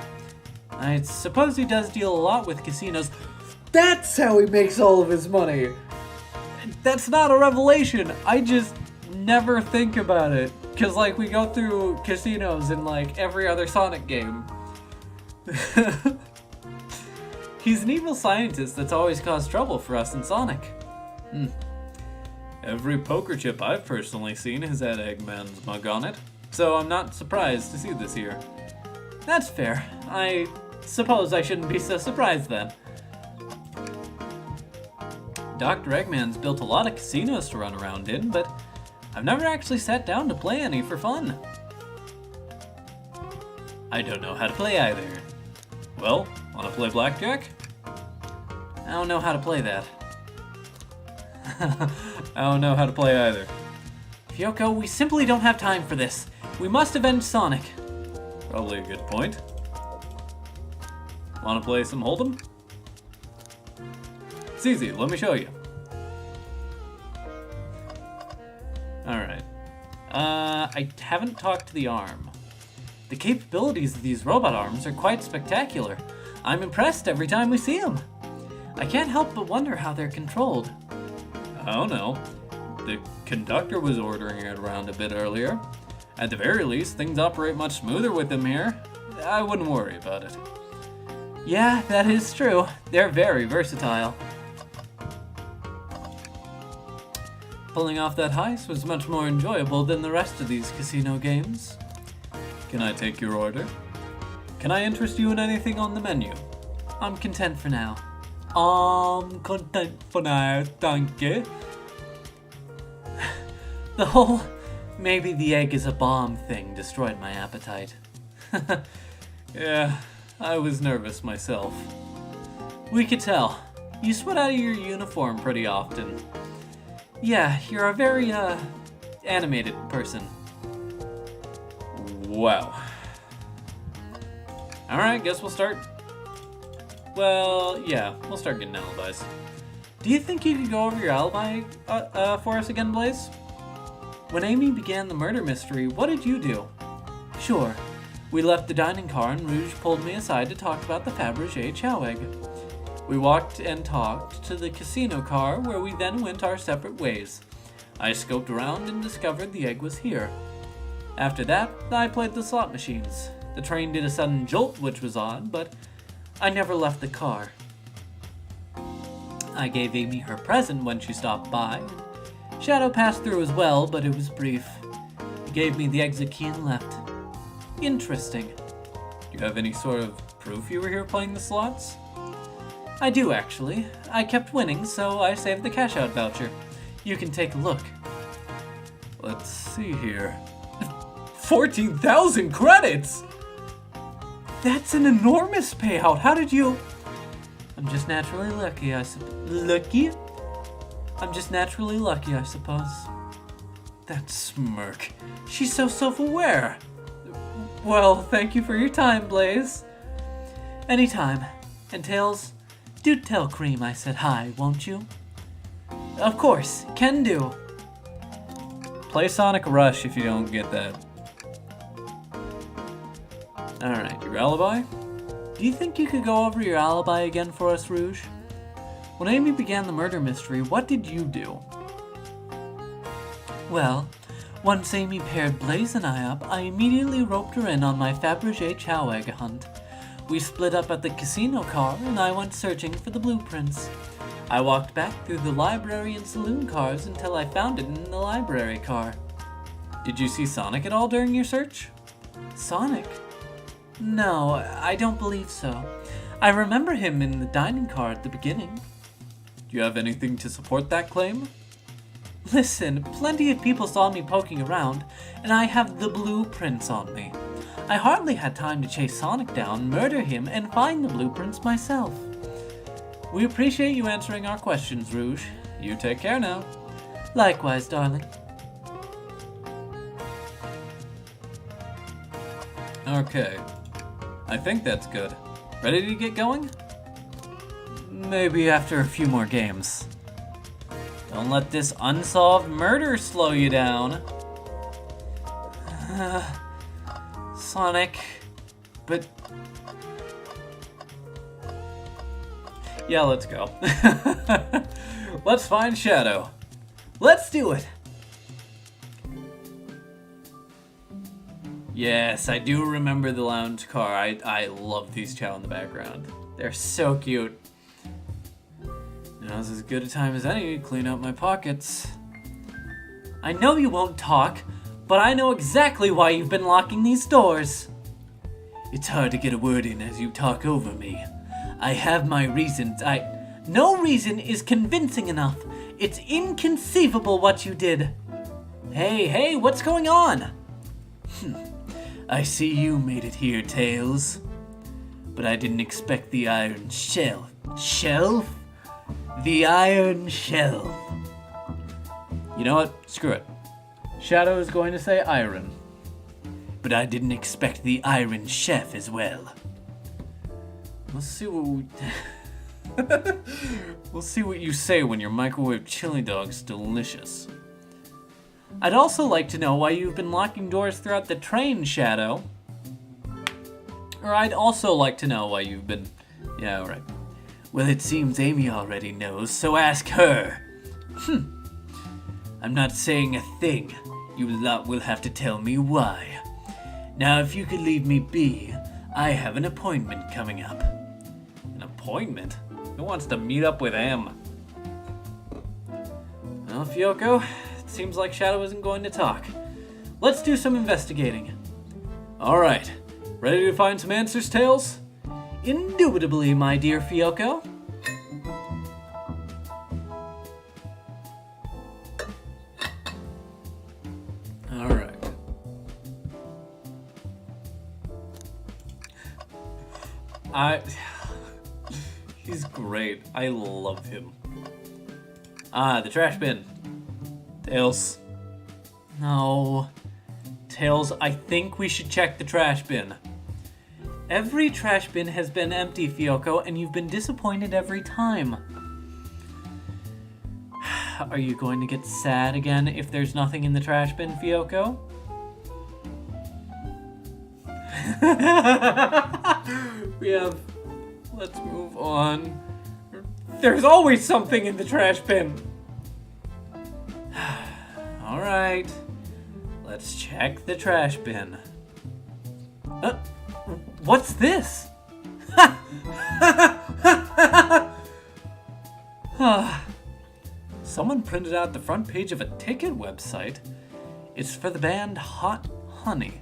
I suppose he does deal a lot with casinos. That's how he makes all of his money! That's not a revelation, I just never think about it. Cause like we go through casinos in like every other Sonic game. He's an evil scientist that's always caused trouble for us in Sonic. Every poker chip I've personally seen has had Eggman's mug on it, so I'm not surprised to see this here. That's fair. I suppose I shouldn't be so surprised then. Dr. Eggman's built a lot of casinos to run around in, but I've never actually sat down to play any for fun. I don't know how to play either. Well, wanna play blackjack? I don't know how to play that. I don't know how to play either. Fyoko, we simply don't have time for this. We must avenge Sonic. Probably a good point. Wanna play some Hold'em? It's easy, let me show you. Alright. I haven't talked to the arm. The capabilities of these robot arms are quite spectacular. I'm impressed every time we see them. I can't help but wonder how they're controlled. I don't know. The conductor was ordering it around a bit earlier. At the very least, things operate much smoother with them here. I wouldn't worry about it. Yeah, that is true. They're very versatile. Pulling off that heist was much more enjoyable than the rest of these casino games. Can I take your order? Can I interest you in anything on the menu? I'm content for now. I'm content for now, thank you. The whole maybe the egg is a bomb thing destroyed my appetite. Yeah, I was nervous myself. We could tell. You sweat out of your uniform pretty often. Yeah, you're a very, animated person. Wow. Alright, guess we'll start. Well, yeah, we'll start getting alibis. Do you think you could go over your alibi for us again, Blaze? When Amy began the murder mystery, what did you do? Sure. We left the dining car and Rouge pulled me aside to talk about the Fabergé chow egg. We walked and talked to the casino car where we then went our separate ways. I scoped around and discovered the egg was here. After that, I played the slot machines. The train did a sudden jolt, which was odd, but I never left the car. I gave Amy her present when she stopped by. Shadow passed through as well, but it was brief. He gave me the exit key and left. Interesting. Do you have any sort of proof you were here playing the slots? I do, actually. I kept winning, so I saved the cash-out voucher. You can take a look. Let's see here. 14,000 credits! That's an enormous payout. How did you... I'm just naturally lucky, I suppose. I'm just naturally lucky, I suppose. That smirk. She's so self-aware. Well, thank you for your time, Blaze. Anytime. And Tails, do tell Cream I said hi, won't you? Of course, can do. Play Sonic Rush if you don't get that. Alright, your alibi? Do you think you could go over your alibi again for us, Rouge? When Amy began the murder mystery, what did you do? Well, once Amy paired Blaze and I up, I immediately roped her in on my Fabergé chow egg hunt. We split up at the casino car, and I went searching for the blueprints. I walked back through the library and saloon cars until I found it in the library car. Did you see Sonic at all during your search? Sonic? No, I don't believe so. I remember him in the dining car at the beginning. Do you have anything to support that claim? Listen, plenty of people saw me poking around, and I have the blueprints on me. I hardly had time to chase Sonic down, murder him, and find the blueprints myself. We appreciate you answering our questions, Rouge. You take care now. Likewise, darling. Okay. I think that's good. Ready to get going? Maybe after a few more games. Don't let this unsolved murder slow you down. Sonic, but... Yeah, let's go. Let's find Shadow. Let's do it! Yes, I do remember the lounge car. I love these chow in the background. They're so cute. Now's as good a time as any to clean out my pockets. I know you won't talk, but I know exactly why you've been locking these doors. It's hard to get a word in as you talk over me. I have my reasons. No reason is convincing enough. It's inconceivable what you did. Hey, what's going on? I see you made it here, Tails. But I didn't expect the iron shelf. Shelf? The iron shelf. You know what? Screw it. Shadow is going to say iron. But I didn't expect the iron chef as well. Let's see what we'll see what you say when your microwave chili dog's delicious. I'd also like to know why you've been locking doors throughout the train, Shadow. Or I'd also like to know why you've been... Yeah, alright. Well, it seems Amy already knows, so ask her. I'm not saying a thing. You lot will have to tell me why. Now, if you could leave me be, I have an appointment coming up. An appointment? Who wants to meet up with M? Well, Fyoko, it seems like Shadow isn't going to talk. Let's do some investigating. Alright, ready to find some answers, Tails? Indubitably, my dear Fyoko. Alright. He's great. I love him. The trash bin. Tails. No. Tails, I think we should check the trash bin. Every trash bin has been empty, Fyoko, and you've been disappointed every time. Are you going to get sad again if there's nothing in the trash bin, Fyoko? Let's move on. There's always something in the trash bin. Alright. Let's check the trash bin. What's this? Someone printed out the front page of a ticket website. It's for the band Hot Honey.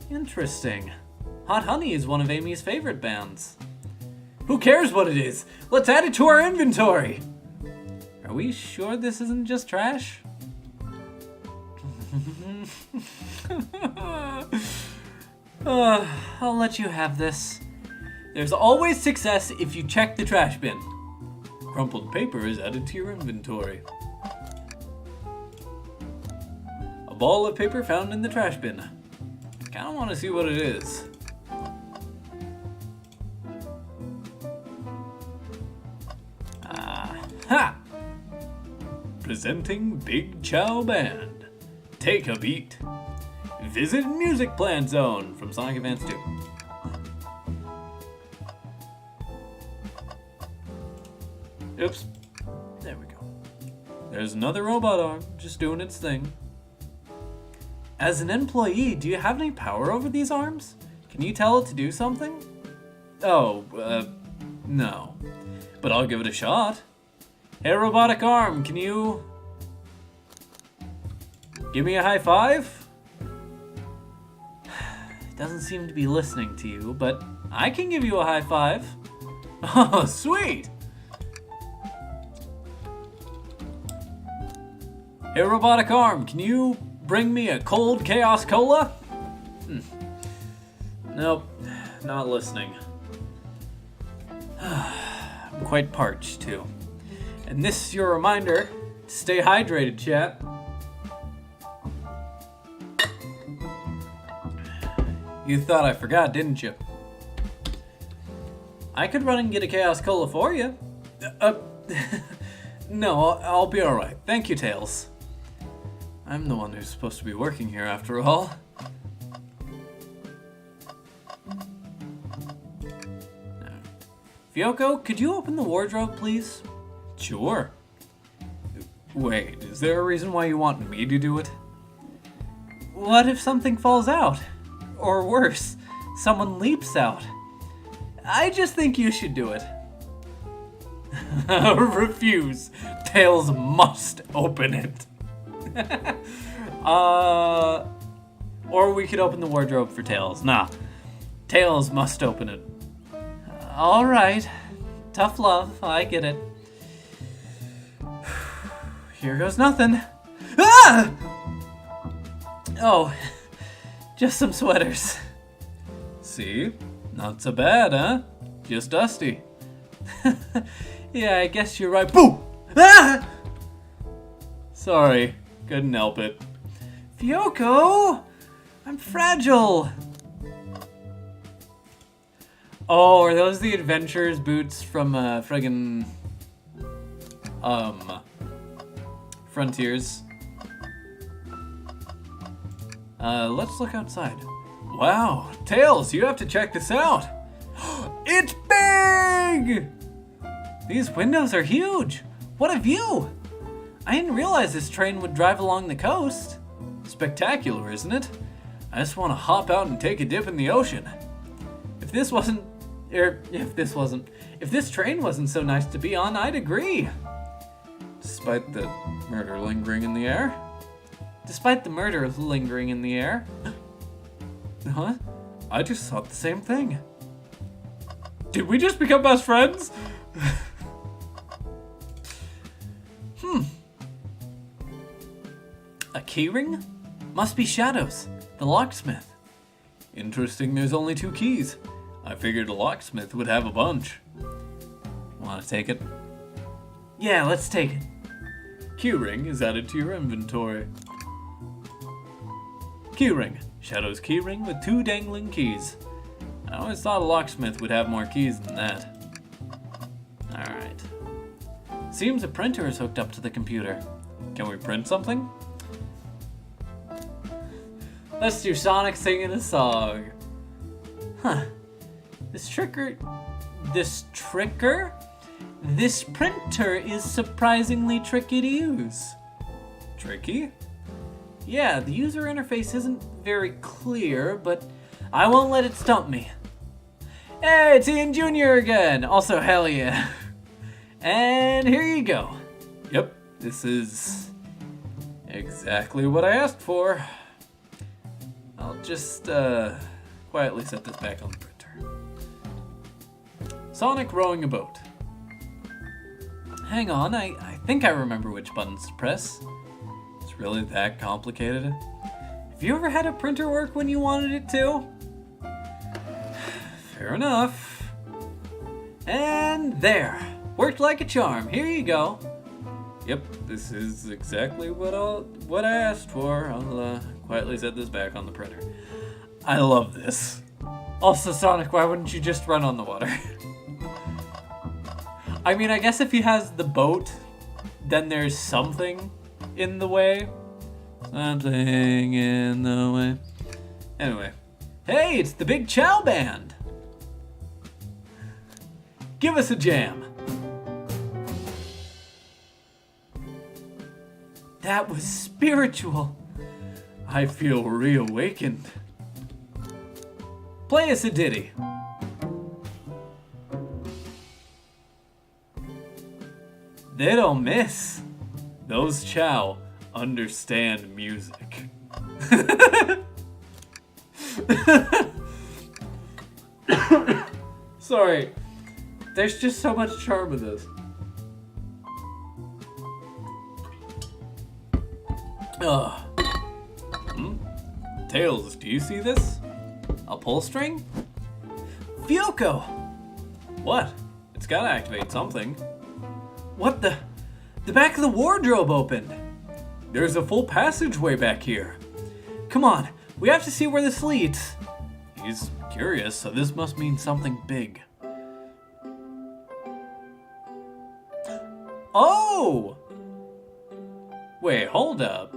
Interesting. Hot Honey is one of Amy's favorite bands. Who cares what it is? Let's add it to our inventory. Are we sure this isn't just trash? I'll let you have this. There's always success if you check the trash bin. Crumpled paper is added to your inventory. A ball of paper found in the trash bin. Kinda wanna see what it is. Ha! Presenting Big Chow Band. Take a beat. Visit Music Plant Zone from Sonic Advance 2. Oops. There we go. There's another robot arm, just doing its thing. As an employee, do you have any power over these arms? Can you tell it to do something? Oh, no. But I'll give it a shot. Hey, robotic arm, can you... give me a high five? It doesn't seem to be listening to you, but I can give you a high five. Oh, sweet! Hey, robotic arm, can you bring me a cold Chaos Cola? Nope, not listening. I'm quite parched, too. And this is your reminder to stay hydrated, chat. You thought I forgot, didn't you? I could run and get a Chaos Cola for you. No, I'll be alright. Thank you, Tails. I'm the one who's supposed to be working here after all. Fyoko, could you open the wardrobe, please? Sure. Wait, is there a reason why you want me to do it? what if something falls out? Or worse, someone leaps out? I just think you should do it. Refuse. Tails must open it. Or we could open the wardrobe for Tails. Nah, Tails must open it. All right. Tough love, I get it. Here goes nothing. Ah! Oh, just some sweaters. See? Not so bad, huh? Just dusty. Yeah, I guess you're right. Boo! Ah! Sorry, couldn't help it. Fyoko! I'm fragile! Oh, are those the adventurer's boots from, friggin'... Frontiers? Let's look outside. Wow, Tails, you have to check this out! It's big! These windows are huge! What a view! I didn't realize this train would drive along the coast. Spectacular, isn't it? I just want to hop out and take a dip in the ocean. If this train wasn't so nice to be on, I'd agree. Despite the murder lingering in the air. Huh? I just thought the same thing. Did we just become best friends? A keyring? Must be Shadows, the locksmith. Interesting, there's only 2 keys. I figured a locksmith would have a bunch. Want to take it? Yeah, let's take it. Keyring is added to your inventory. Keyring. Shadow's keyring with 2 dangling keys. I always thought a locksmith would have more keys than that. Alright. Seems a printer is hooked up to the computer. Can we print something? Let's do Sonic singing a song. Huh. This printer is surprisingly tricky to use. Tricky? Yeah, the user interface isn't very clear, but I won't let it stump me. Hey, it's Ian Jr. again. Also, hell yeah. And here you go. Yep, this is exactly what I asked for. I'll just quietly set this back on the printer. Sonic rowing a boat. Hang on, I think I remember which buttons to press. It's really that complicated. Have you ever had a printer work when you wanted it to? Fair enough. And there. Worked like a charm. Here you go. Yep, this is exactly what I asked for. I'll quietly set this back on the printer. I love this. Also, Sonic, why wouldn't you just run on the water? I mean, I guess if he has the boat, then there's something in the way. Something in the way. Anyway. Hey, it's the Big Chow Band! Give us a jam. That was spiritual. I feel reawakened. Play us a ditty. They don't miss. Those Chow understand music. Sorry. There's just so much charm in this. Tails, do you see this? A pull string? Fyoko! What? It's gotta activate something. What the? The back of the wardrobe opened. There's a full passageway back here. Come on, we have to see where this leads. He's curious, so this must mean something big. Oh! Wait, hold up.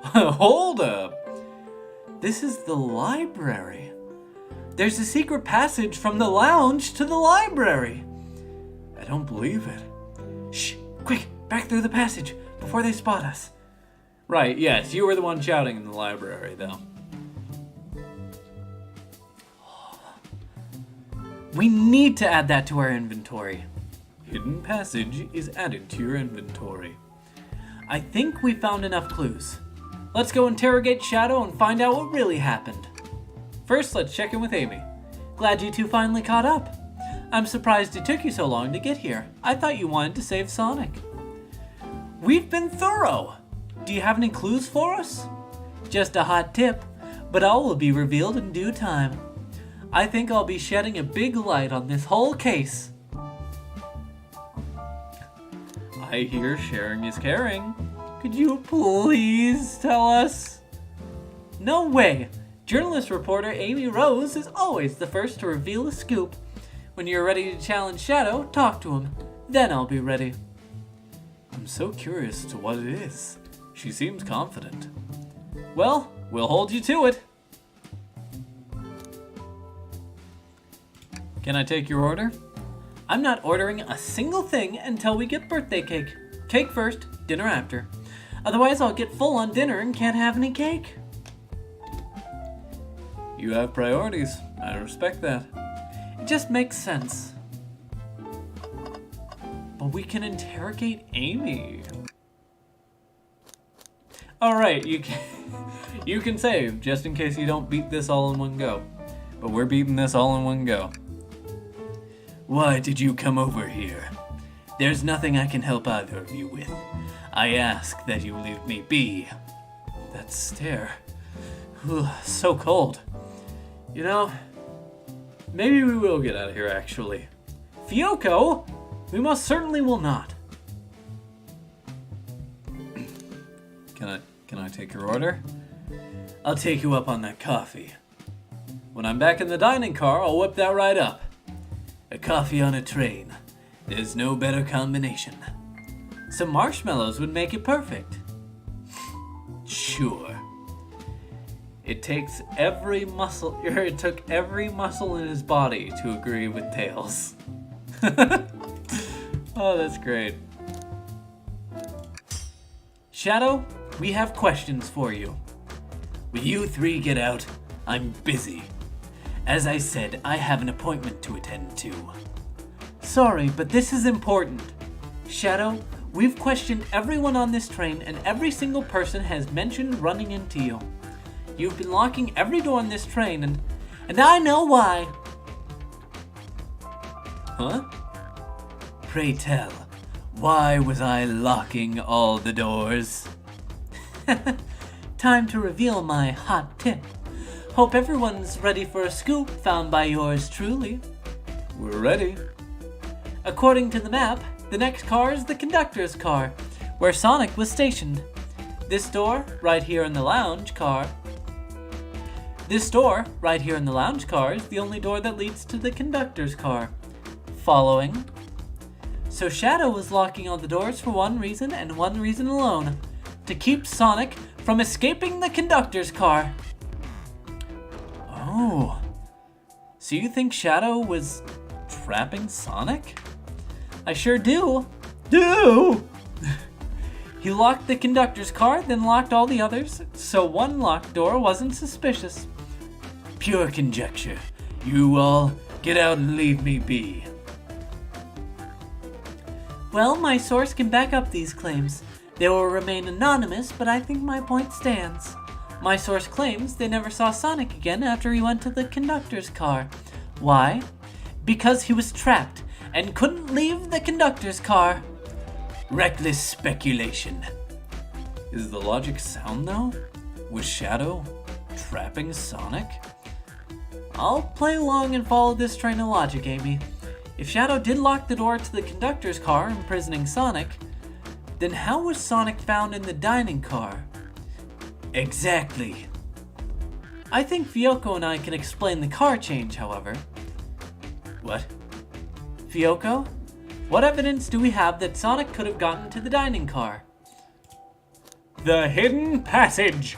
Hold up. This is the library. There's a secret passage from the lounge to the library. I don't believe it. Shh, quick, back through the passage before they spot us. Right, yes, you were the one shouting in the library, though. We need to add that to our inventory. Hidden passage is added to your inventory. I think we found enough clues. Let's go interrogate Shadow and find out what really happened. First, let's check in with Amy. Glad you two finally caught up. I'm surprised it took you so long to get here. I thought you wanted to save Sonic. We've been thorough. Do you have any clues for us? Just a hot tip, but all will be revealed in due time. I think I'll be shedding a big light on this whole case. I hear sharing is caring. Could you please tell us? No way! Journalist reporter Amy Rose is always the first to reveal a scoop. When you're ready to challenge Shadow, talk to him. Then I'll be ready. I'm so curious to what it is. She seems confident. Well, we'll hold you to it. Can I take your order? I'm not ordering a single thing until we get birthday cake. Cake first, dinner after. Otherwise I'll get full on dinner and can't have any cake. You have priorities. I respect that. It just makes sense. But we can interrogate Amy. Alright, you can save, just in case you don't beat this all in one go. But we're beating this all in one go. Why did you come over here? There's nothing I can help either of you with. I ask that you leave me be. That stare. Ugh, so cold. You know, maybe we will get out of here, actually. Fyoko? We most certainly will not. Can I take your order? I'll take you up on that coffee. When I'm back in the dining car, I'll whip that right up. A coffee on a train. There's no better combination. Some marshmallows would make it perfect. Sure. It took every muscle in his body to agree with Tails. Oh, that's great. Shadow, we have questions for you. Will you three get out? I'm busy. As I said, I have an appointment to attend to. Sorry, but this is important. Shadow, we've questioned everyone on this train and every single person has mentioned running into you. You've been locking every door on this train and I know why. Huh? Pray tell, why was I locking all the doors? Time to reveal my hot tip. Hope everyone's ready for a scoop found by yours truly. We're ready. According to the map, the next car is the conductor's car, where Sonic was stationed. This door, right here in the lounge car, is the only door that leads to the conductor's car. Following. So Shadow was locking all the doors for one reason and one reason alone. To keep Sonic from escaping the conductor's car. Oh. So you think Shadow was trapping Sonic? I sure do. He locked the conductor's car, then locked all the others, so one locked door wasn't suspicious. Pure conjecture. You all get out and leave me be. Well, my source can back up these claims. They will remain anonymous, but I think my point stands. My source claims they never saw Sonic again after he went to the conductor's car. Why? Because he was trapped and couldn't leave the conductor's car. Reckless speculation. Is the logic sound, though? Was Shadow trapping Sonic? I'll play along and follow this train of logic, Amy. If Shadow did lock the door to the conductor's car, imprisoning Sonic, then how was Sonic found in the dining car? Exactly. I think Fyoko and I can explain the car change, however. What? Fyoko? What evidence do we have that Sonic could have gotten to the dining car? The hidden passage!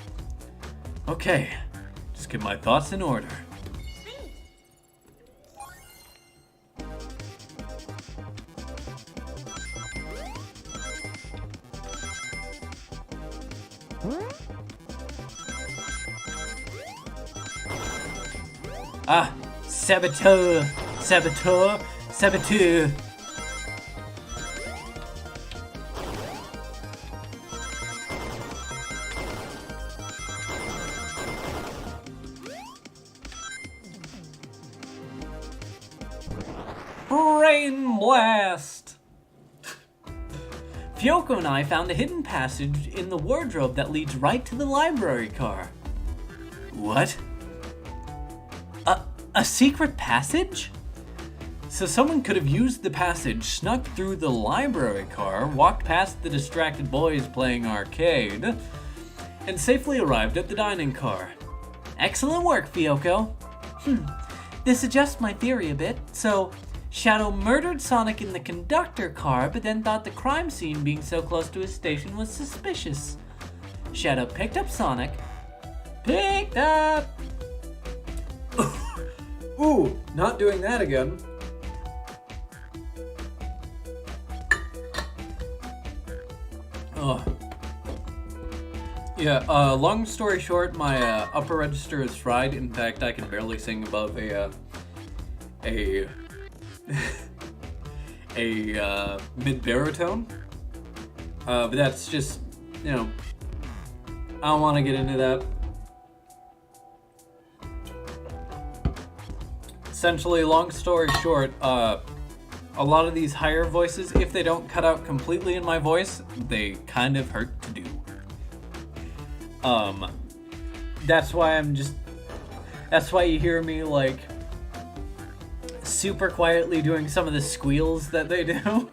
Okay, just get my thoughts in order. Ah, saboteur, saboteur, saboteur. Brain blast! Fyoko and I found a hidden passage in the wardrobe that leads right to the library car. What? A secret passage? So someone could have used the passage, snuck through the library car, walked past the distracted boys playing arcade, and safely arrived at the dining car. Excellent work, Fyoko. This adjusts my theory a bit. So, Shadow murdered Sonic in the conductor car, but then thought the crime scene being so close to his station was suspicious. Shadow picked up Sonic. Picked up! Ooh, not doing that again. Oh. Yeah, long story short, my upper register is fried. In fact, I can barely sing above a mid-baritone. But that's just, I don't want to get into that. Essentially, long story short, a lot of these higher voices, if they don't cut out completely in my voice, they kind of hurt to do. That's why you hear me, like, super quietly doing some of the squeals that they do.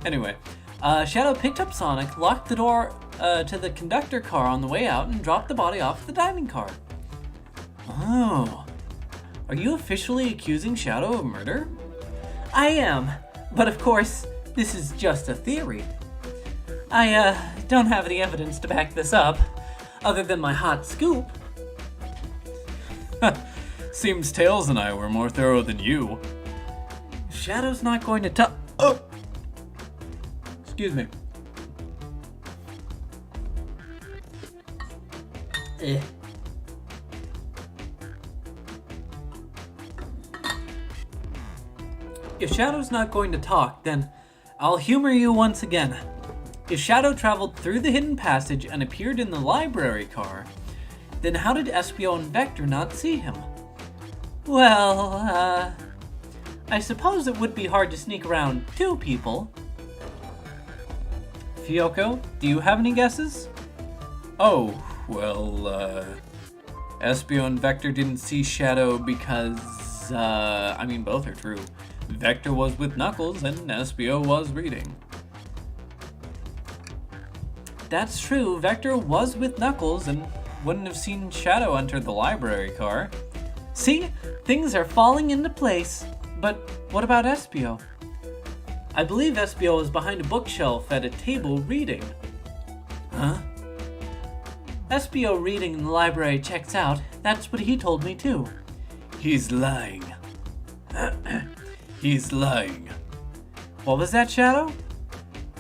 Anyway, Shadow picked up Sonic, locked the door to the conductor car on the way out, and dropped the body off the dining car. Oh. Are you officially accusing Shadow of murder? I am, but of course, this is just a theory. I don't have any evidence to back this up, other than my hot scoop. Seems Tails and I were more thorough than you. Shadow's not going to tell. Oh! Excuse me. If Shadow's not going to talk, then I'll humor you once again. If Shadow traveled through the hidden passage and appeared in the library car, then how did Espio and Vector not see him? Well, I suppose it would be hard to sneak around two people. Fyoko, do you have any guesses? Oh, well, Espio and Vector didn't see Shadow because, both are true. Vector was with Knuckles and Espio was reading. That's true, Vector was with Knuckles and wouldn't have seen Shadow enter the library car. See, things are falling into place. But what about Espio? I believe Espio was behind a bookshelf at a table reading. Huh? Espio reading in the library checks out. That's what he told me too. He's lying. He's lying. What was that, Shadow?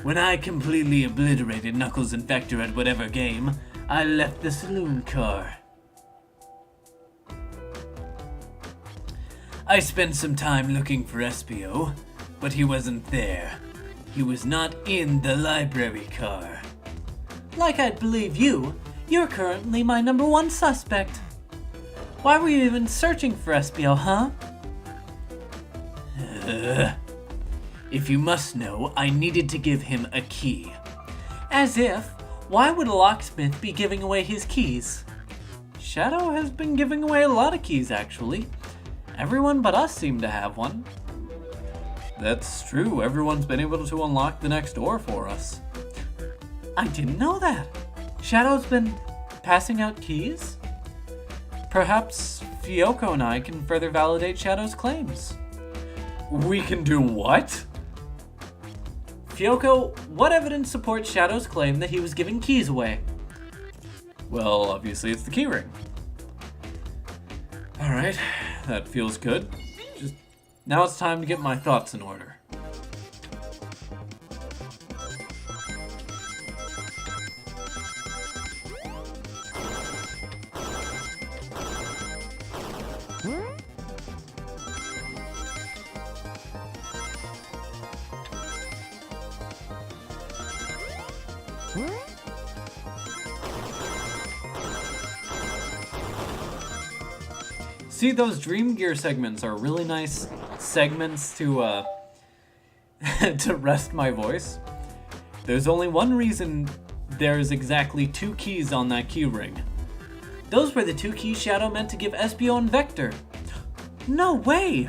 When I completely obliterated Knuckles and Vector at whatever game, I left the saloon car. I spent some time looking for Espio, but he wasn't there. He was not in the library car. Like I'd believe you. You're currently my number one suspect. Why were you even searching for Espio, huh? If you must know, I needed to give him a key. As if. Why would a locksmith be giving away his keys? Shadow has been giving away a lot of keys, actually. Everyone but us seem to have one. That's true. Everyone's been able to unlock the next door for us. I didn't know that. Shadow's been passing out keys? Perhaps Fyoko and I can further validate Shadow's claims. We can do what? Fyoko, what evidence supports Shadow's claim that he was giving keys away? Well, obviously it's the keyring. Alright, that feels good. Just now it's time to get my thoughts in order. See, those Dream Gear segments are really nice segments to to rest my voice. There's only one reason there's exactly 2 keys on that key ring. Those were the 2 keys Shadow meant to give Espio and Vector. No way!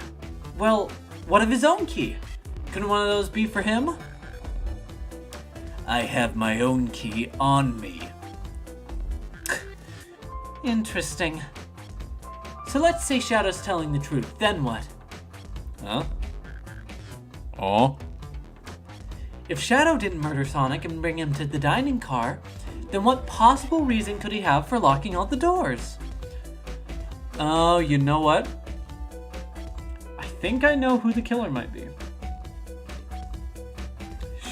Well, what of his own key? Couldn't one of those be for him? I have my own key on me. Interesting. So let's say Shadow's telling the truth, then what? Huh? Oh? If Shadow didn't murder Sonic and bring him to the dining car, then what possible reason could he have for locking all the doors? Oh, you know what? I think I know who the killer might be.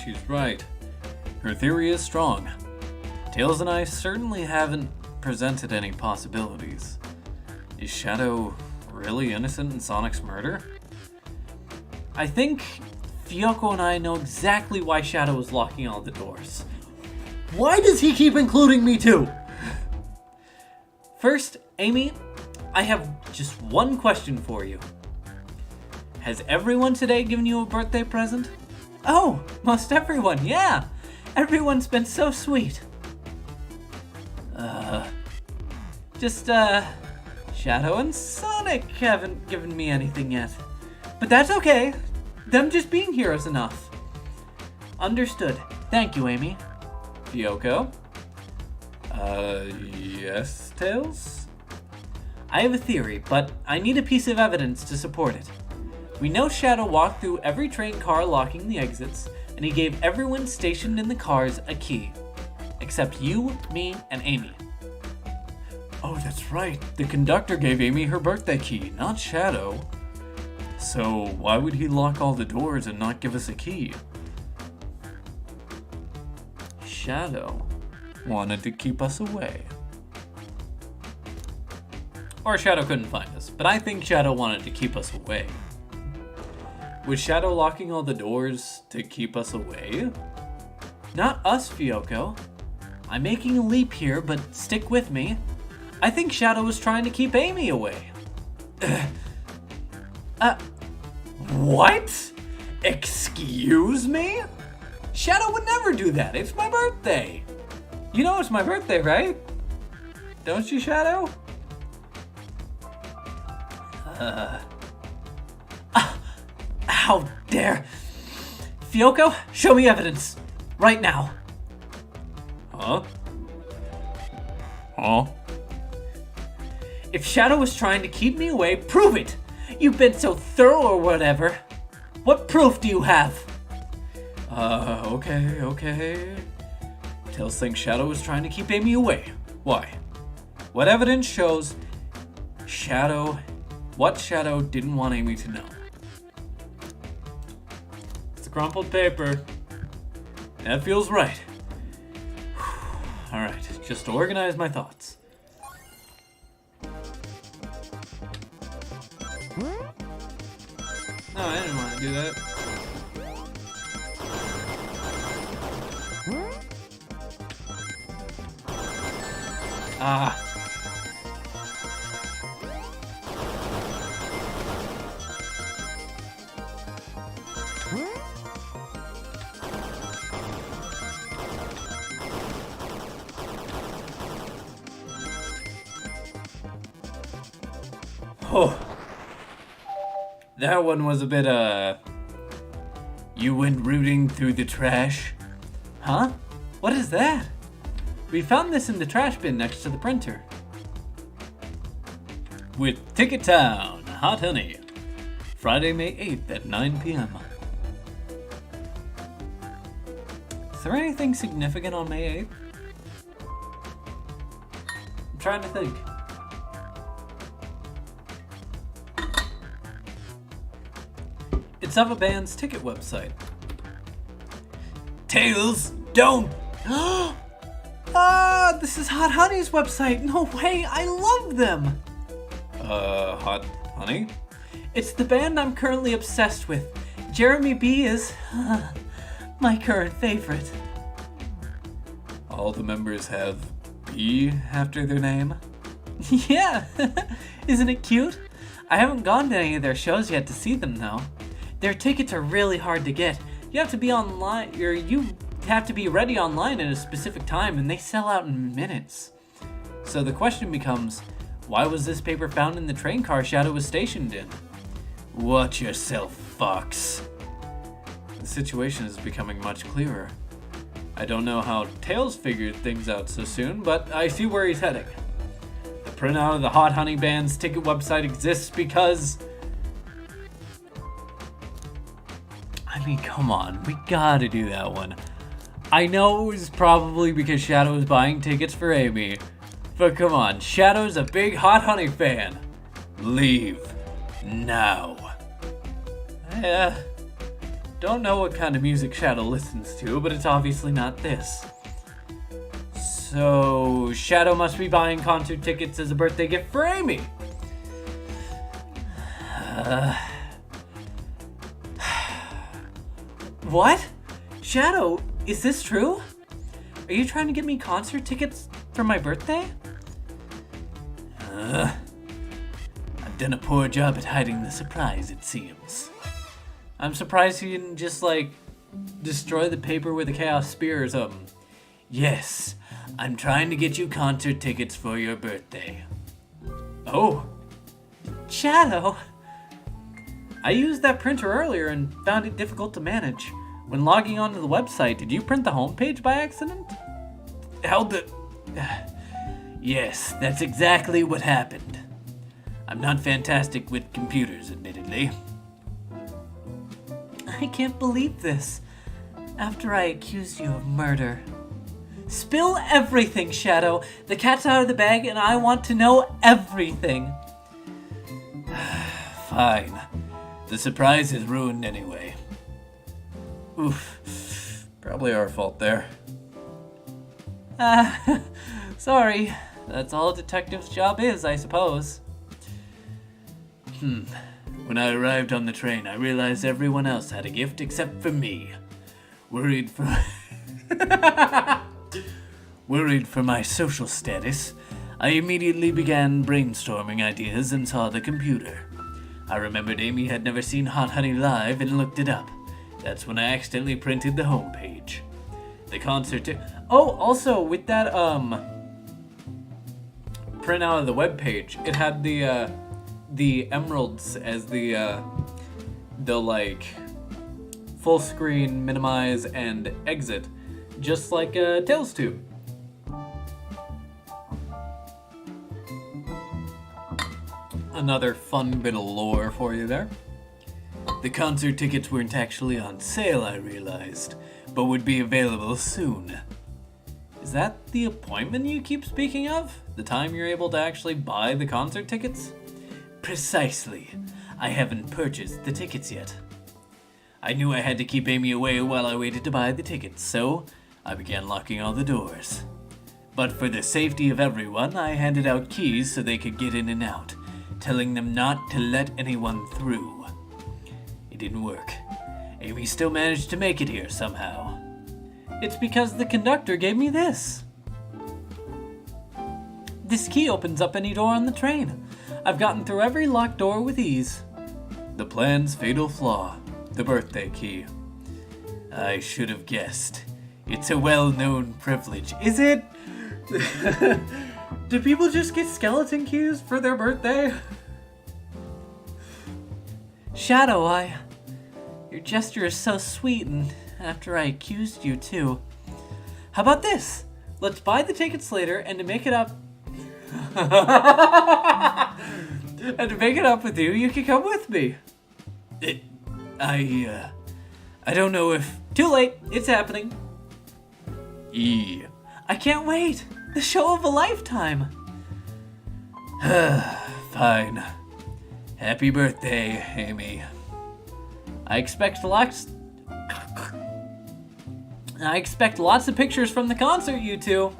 She's right. Her theory is strong. Tails and I certainly haven't presented any possibilities. Is Shadow really innocent in Sonic's murder? I think Fyoko and I know exactly why Shadow was locking all the doors. Why does he keep including me too? First, Amy, I have just one question for you. Has everyone today given you a birthday present? Oh, most everyone, yeah. Everyone's been so sweet. Shadow and Sonic haven't given me anything yet. But that's okay. Them just being here is enough. Understood. Thank you, Amy. Fyoko? Yes, Tails? I have a theory, but I need a piece of evidence to support it. We know Shadow walked through every train car locking the exits, and he gave everyone stationed in the cars a key. Except you, me, and Amy. Oh, that's right. The conductor gave Amy her birthday key, not Shadow. So why would he lock all the doors and not give us a key? Shadow Wanted to keep us away. Or Shadow couldn't find us, but I think Shadow wanted to keep us away. Was Shadow locking all the doors to keep us away? Not us, Fyoko. I'm making a leap here, but stick with me. I think Shadow was trying to keep Amy away. What? Excuse me? Shadow would never do that. It's my birthday. You know it's my birthday, right? Don't you, Shadow? How dare. Fyoko, show me evidence. Right now. Huh? Huh? If Shadow was trying to keep me away, prove it! You've been so thorough or whatever. What proof do you have? Okay. Tails thinks Shadow was trying to keep Amy away. Why? What evidence shows what Shadow didn't want Amy to know? It's a crumpled paper. That feels right. Alright, just to organize my thoughts. No, I didn't want to do that. Oh. That one was a bit, You went rooting through the trash? Huh? What is that? We found this in the trash bin next to the printer. With Ticket Town, Hot Honey. Friday, May 8th at 9 p.m. Is there anything significant on May 8th? I'm trying to think. It's of a band's ticket website. Tails, don't! This is Hot Honey's website. No way, I love them. Hot Honey? It's the band I'm currently obsessed with. Jeremy B is my current favorite. All the members have B after their name? Yeah, isn't it cute? I haven't gone to any of their shows yet to see them though. Their tickets are really hard to get. You have to be online, or you have to be ready online at a specific time, and they sell out in minutes. So the question becomes, why was this paper found in the train car Shadow was stationed in? Watch yourself, Fox. The situation is becoming much clearer. I don't know how Tails figured things out so soon, but I see where he's heading. The printout of the Hot Honey Band's ticket website exists because... I mean, come on, we gotta do that one. I know it was probably because Shadow was buying tickets for Amy, but come on, Shadow's a big Hot Honey fan. Leave. Now. Don't know what kind of music Shadow listens to, but it's obviously not this. So, Shadow must be buying concert tickets as a birthday gift for Amy. What? Shadow, is this true? Are you trying to get me concert tickets for my birthday? I've done a poor job at hiding the surprise, it seems. I'm surprised he didn't just, destroy the paper with a chaos spear or something. Yes, I'm trying to get you concert tickets for your birthday. Oh. Shadow! I used that printer earlier and found it difficult to manage. When logging onto the website, did you print the homepage by accident? Yes, that's exactly what happened. I'm not fantastic with computers, admittedly. I can't believe this. After I accused you of murder. Spill everything, Shadow. The cat's out of the bag and I want to know everything. Fine. The surprise is ruined anyway. Oof. Probably our fault there. Sorry. That's all a detective's job is, I suppose. When I arrived on the train, I realized everyone else had a gift except for me. Worried for my social status, I immediately began brainstorming ideas and saw the computer. I remembered Amy had never seen Hot Honey live and looked it up. That's when I accidentally printed the homepage. The concert... Oh, also, with that, printout of the webpage, it had the emeralds as the full screen, minimize, and exit, just like Tails 2. Another fun bit of lore for you there. The concert tickets weren't actually on sale, I realized, but would be available soon. Is that the appointment you keep speaking of? The time you're able to actually buy the concert tickets? Precisely. I haven't purchased the tickets yet. I knew I had to keep Amy away while I waited to buy the tickets, so I began locking all the doors. But for the safety of everyone, I handed out keys so they could get in and out, telling them not to let anyone through. It didn't work. Amy still managed to make it here somehow. It's because the conductor gave me this. This key opens up any door on the train. I've gotten through every locked door with ease. The plan's fatal flaw, the birthday key. I should have guessed. It's a well-known privilege. Is it? Do people just get skeleton keys for their birthday? Shadow, your gesture is so sweet, and after I accused you too. How about this? Let's buy the tickets later, and to make it up... and to make it up with you, you can come with me. I don't know if... Too late. It's happening. I can't wait. The show of a lifetime. Fine. Happy birthday, Amy. I expect lots of pictures from the concert, you two.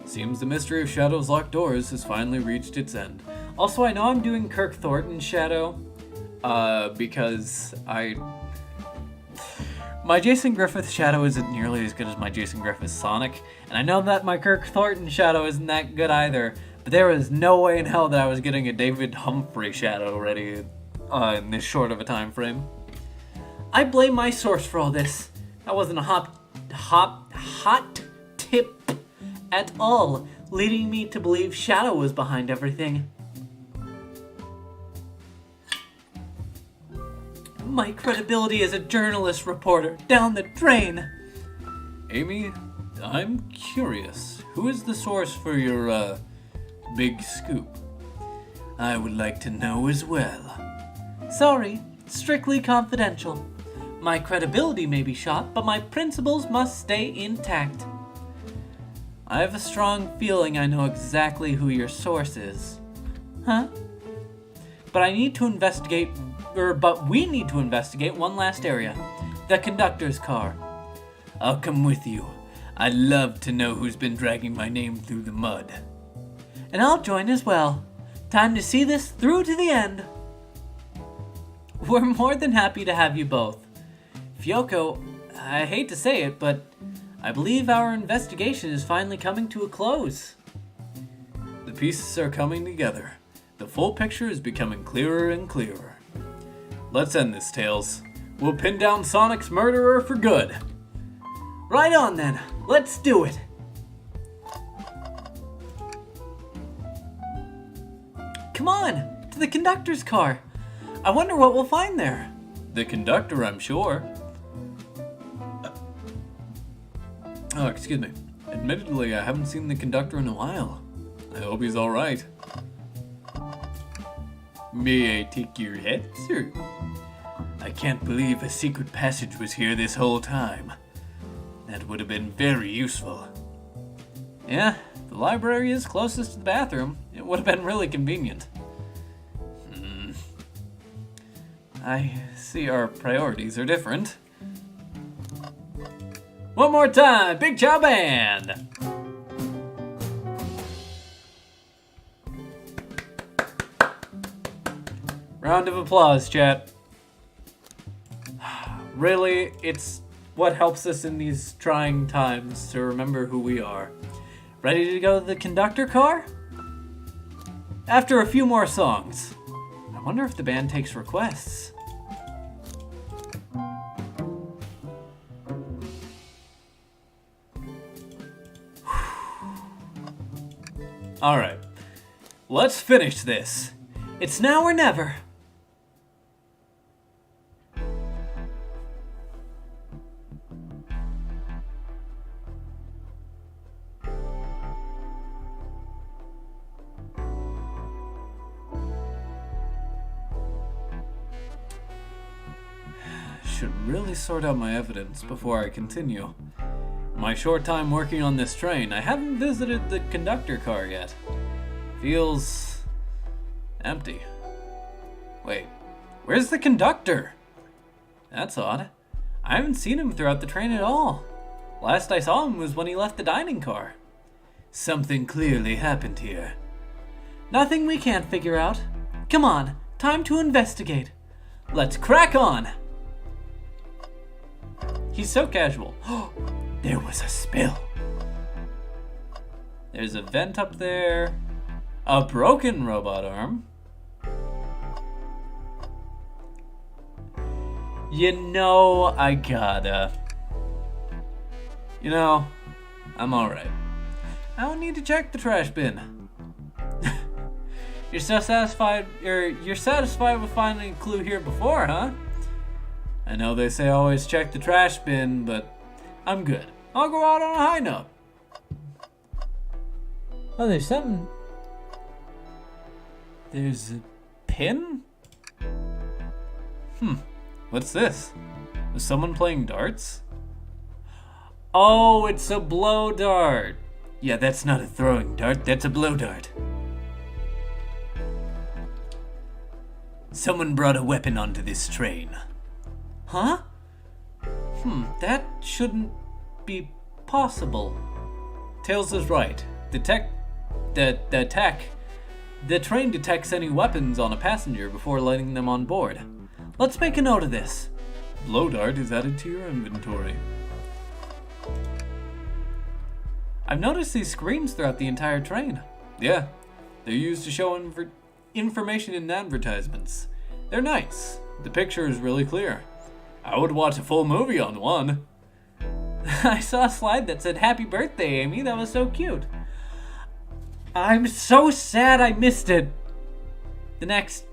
Seems the mystery of Shadow's locked doors has finally reached its end. Also, I know I'm doing Kirk Thornton Shadow, because My Jason Griffith shadow isn't nearly as good as my Jason Griffith Sonic, and I know that my Kirk Thornton shadow isn't that good either, but there was no way in hell that I was getting a David Humphrey shadow ready in this short of a time frame. I blame my source for all this. That wasn't a hot tip at all, leading me to believe Shadow was behind everything. My credibility as a journalist reporter down the drain. Amy, I'm curious. Who is the source for your, big scoop? I would like to know as well. Sorry, strictly confidential. My credibility may be shot, but my principles must stay intact. I have a strong feeling I know exactly who your source is. Huh? But we need to investigate one last area. The conductor's car. I'll come with you. I'd love to know who's been dragging my name through the mud. And I'll join as well. Time to see this through to the end. We're more than happy to have you both. Fyoko, I hate to say it, but I believe our investigation is finally coming to a close. The pieces are coming together. The full picture is becoming clearer and clearer. Let's end this, Tails. We'll pin down Sonic's murderer for good. Right on then. Let's do it. Come on, to the conductor's car. I wonder what we'll find there. The conductor, I'm sure. Oh, excuse me. Admittedly, I haven't seen the conductor in a while. I hope he's alright. May I take your head, sir? I can't believe a secret passage was here this whole time. That would have been very useful. Yeah, the library is closest to the bathroom. It would have been really convenient. I see our priorities are different. One more time, Big Chow Band! Round of applause, chat. Really, it's what helps us in these trying times to remember who we are. Ready to go to the conductor car? After a few more songs. I wonder if the band takes requests. Alright, let's finish this. It's now or never. Should really sort out my evidence before I continue. My short time working on this train, I haven't visited the conductor car yet. Feels empty. Wait, where's the conductor? That's odd. I haven't seen him throughout the train at all. Last I saw him was when he left the dining car. Something clearly happened here. Nothing we can't figure out. Come on, time to investigate. Let's crack on! He's so casual. There was a spill. There's a vent up there. A broken robot arm. You know, I gotta. You know, I'm alright. I don't need to check the trash bin. You're satisfied with finding a clue here before, huh? I know they say always check the trash bin, but I'm good. I'll go out on a high note. Oh, there's something. There's a pin? What's this? Is someone playing darts? Oh, it's a blow dart. Yeah, that's not a throwing dart, that's a blow dart. Someone brought a weapon onto this train. Huh? That shouldn't be possible. Tails is right. The train detects any weapons on a passenger before letting them on board. Let's make a note of this. blow dart is added to your inventory. I've noticed these screens throughout the entire train. Yeah, they're used to show information in advertisements. They're nice. The picture is really clear. I would watch a full movie on one. I saw a slide that said "Happy Birthday, Amy." That was so cute. I'm so sad I missed it. The next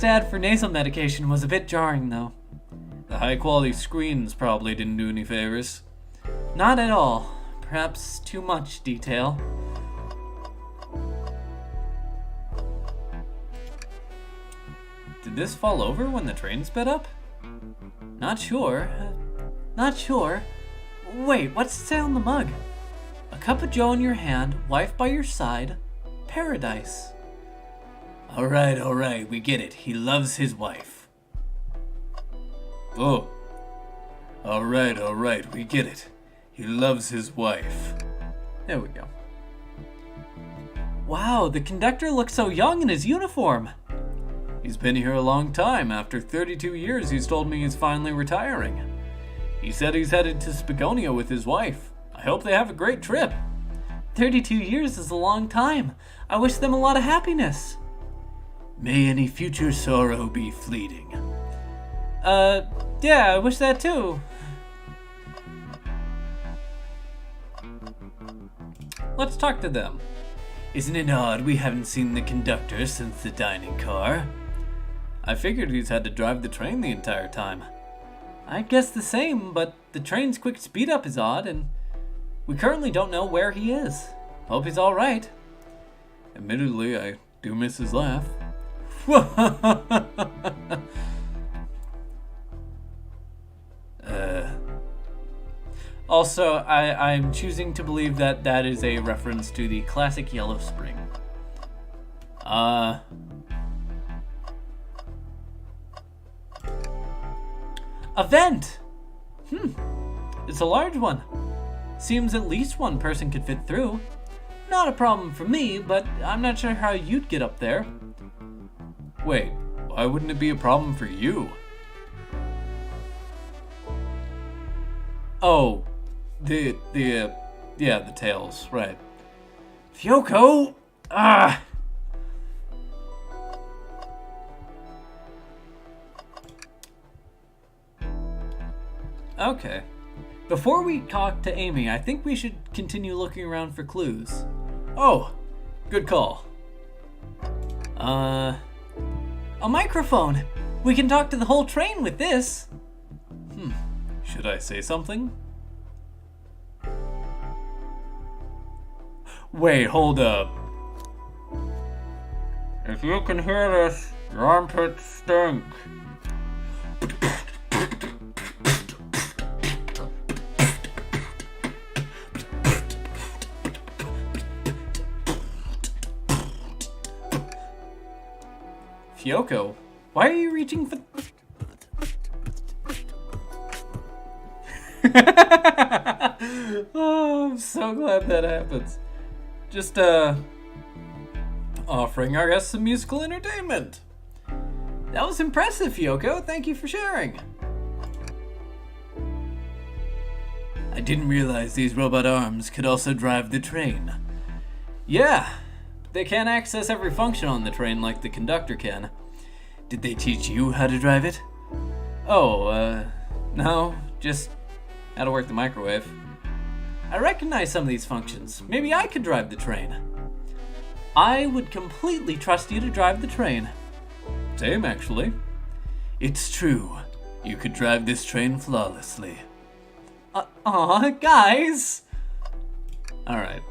ad for nasal medication was a bit jarring, though. The high-quality screens probably didn't do any favors. Not at all. Perhaps too much detail. Did this fall over when the train sped up? Not sure. Wait, what's it say on the mug? A cup of joe in your hand, wife by your side, paradise. Alright, we get it. He loves his wife. Oh. Alright, we get it. He loves his wife. There we go. Wow, the conductor looks so young in his uniform. He's been here a long time. After 32 years, he's told me he's finally retiring. He said he's headed to Spagonia with his wife. I hope they have a great trip. 32 years is a long time. I wish them a lot of happiness. May any future sorrow be fleeting. Yeah, I wish that too. Let's talk to them. Isn't it odd we haven't seen the conductor since the dining car? I figured he's had to drive the train the entire time. I guess the same, but the train's quick speed up is odd, and we currently don't know where he is. Hope he's alright. Admittedly, I do miss his laugh. Also, I'm choosing to believe that that is a reference to the classic Yellow Spring. A vent! It's a large one. Seems at least one person could fit through. Not a problem for me, but I'm not sure how you'd get up there. Wait, why wouldn't it be a problem for you? Oh, the tails, right. Fyoko! Ah! Okay. Before we talk to Amy, I think we should continue looking around for clues. Oh, good call. A microphone! We can talk to the whole train with this! Should I say something? Wait, hold up. If you can hear this, your armpits stink. Fyoko, why are you reaching for... Oh, I'm so glad that happens. Just, offering our guests some musical entertainment. That was impressive, Fyoko. Thank you for sharing. I didn't realize these robot arms could also drive the train. Yeah, they can't access every function on the train like the conductor can. Did they teach you how to drive it? Oh, no, just how to work the microwave. I recognize some of these functions. Maybe I could drive the train. I would completely trust you to drive the train. Same, actually. It's true. You could drive this train flawlessly. Aw, guys! Alright.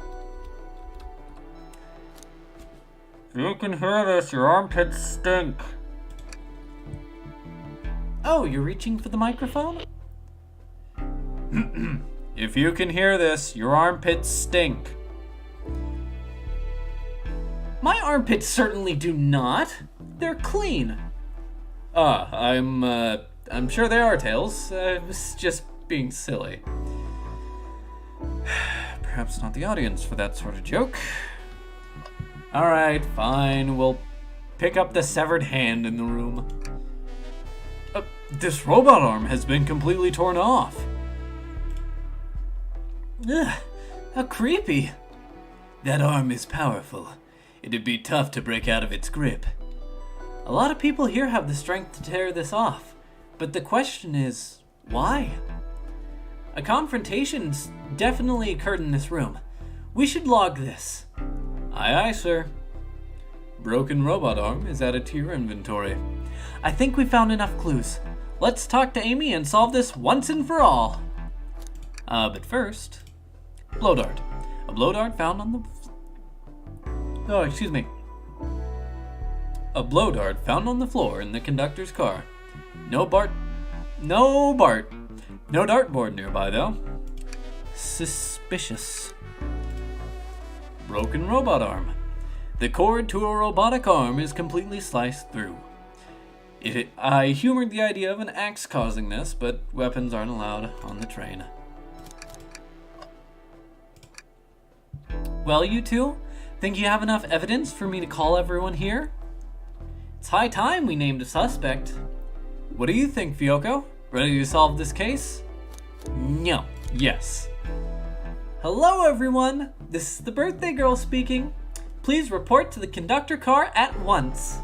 If you can hear this, your armpits stink. Oh, you're reaching for the microphone? If you can hear this, your armpits stink. My armpits certainly do not. They're clean. I'm sure they are, Tails. I was just being silly. Perhaps not the audience for that sort of joke. Alright, fine, we'll pick up the severed hand in the room. This robot arm has been completely torn off. Ugh, how creepy. That arm is powerful. It'd be tough to break out of its grip. A lot of people here have the strength to tear this off, but the question is, why? A confrontation's definitely occurred in this room. We should log this. Aye, aye, sir. Broken robot arm is added to your inventory. I think we found enough clues. Let's talk to Amy and solve this once and for all. But first, blow dart. A blow dart found on the... A blow dart found on the floor in the conductor's car. No dartboard nearby, though. Suspicious. Broken robot arm. The cord to a robotic arm is completely sliced through. I humored the idea of an axe causing this, but weapons aren't allowed on the train. Well, you two, think you have enough evidence for me to call everyone here? It's high time we named a suspect. What do you think, Fioko? Ready to solve this case? No. Yes. Hello, everyone. This is the birthday girl speaking. Please report to the conductor car at once.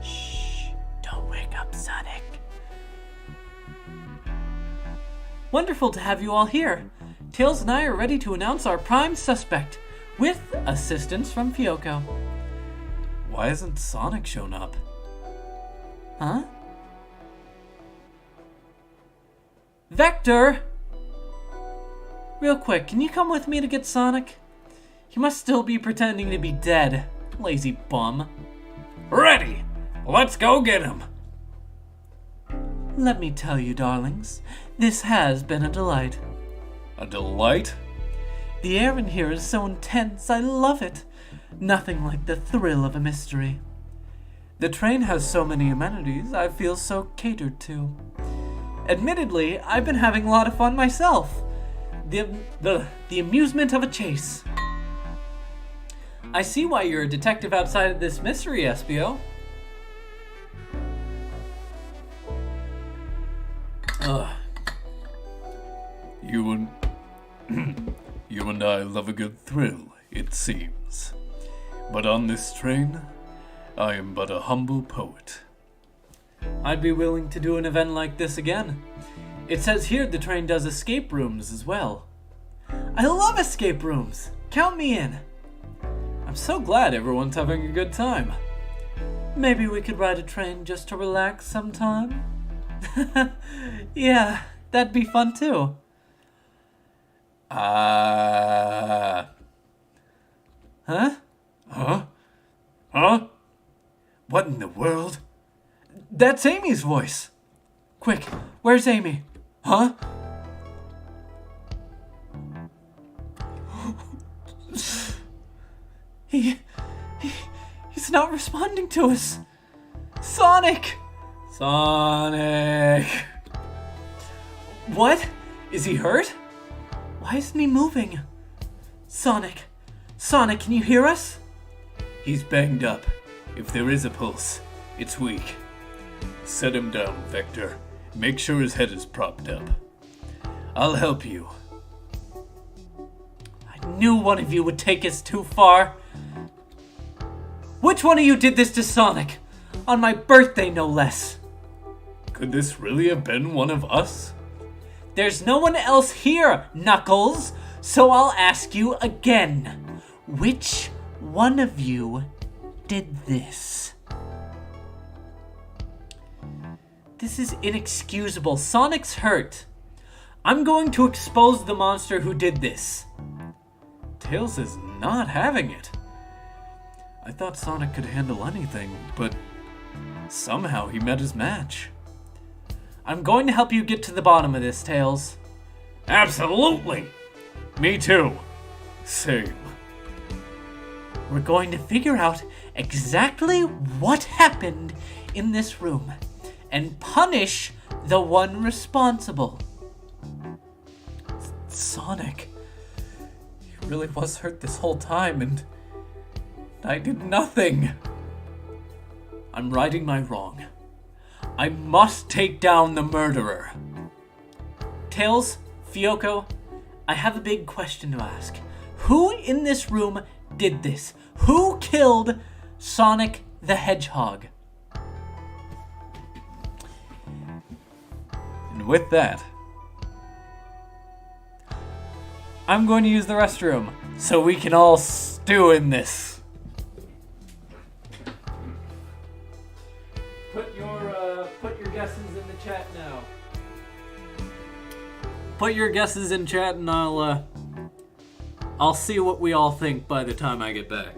Shh. Don't wake up Sonic. Wonderful to have you all here. Tails and I are ready to announce our prime suspect, with assistance from Fioko. Why hasn't Sonic shown up? Huh? Vector! Real quick, can you come with me to get Sonic? He must still be pretending to be dead. Lazy bum. Ready! Let's go get him! Let me tell you, darlings, this has been a delight. A delight? The air in here is so intense, I love it. Nothing like the thrill of a mystery. The train has so many amenities, I feel so catered to. Admittedly, I've been having a lot of fun myself. The amusement of a chase. I see why you're a detective outside of this mystery, Espio. You and I love a good thrill, it seems. But on this train, I am but a humble poet. I'd be willing to do an event like this again. It says here the train does escape rooms as well. I love escape rooms. Count me in. I'm so glad everyone's having a good time. Maybe we could ride a train just to relax sometime? Yeah, that'd be fun too. Huh? Huh? Huh? What in the world? That's Amy's voice. Quick, where's Amy? Huh? He's not responding to us. Sonic! Sonic! What? Is he hurt? Why isn't he moving? Sonic, can you hear us? He's banged up. If there is a pulse, it's weak. Set him down, Vector. Make sure his head is propped up. I'll help you. I knew one of you would take us too far. Which one of you did this to Sonic? On my birthday, no less. Could this really have been one of us? There's no one else here, Knuckles. So I'll ask you again. Which one of you did this? This is inexcusable. Sonic's hurt. I'm going to expose the monster who did this. Tails is not having it. I thought Sonic could handle anything, but somehow he met his match. I'm going to help you get to the bottom of this, Tails. Absolutely! Me too. Same. We're going to figure out exactly what happened in this room and punish the one responsible. Sonic, you really was hurt this whole time, and I did nothing. I'm righting my wrong. I must take down the murderer. Tails, Fioko, I have a big question to ask. Who in this room did this? Who killed Sonic the Hedgehog? And with that, I'm going to use the restroom so we can all stew in this. Put your guesses in the chat now. Put your guesses in chat, and I'll see what we all think by the time I get back.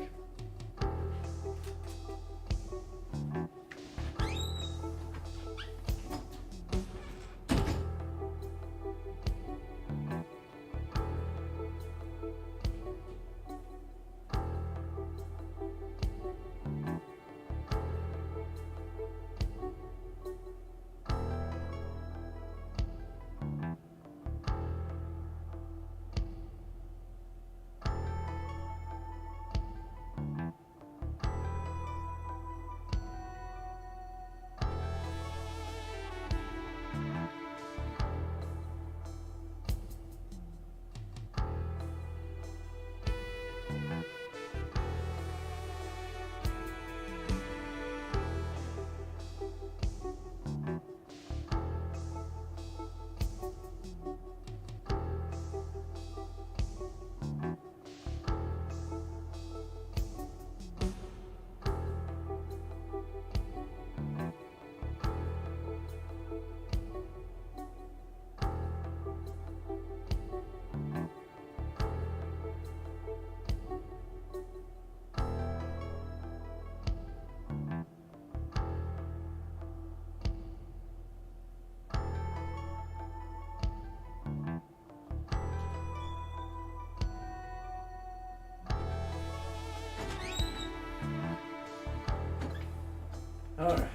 Alright.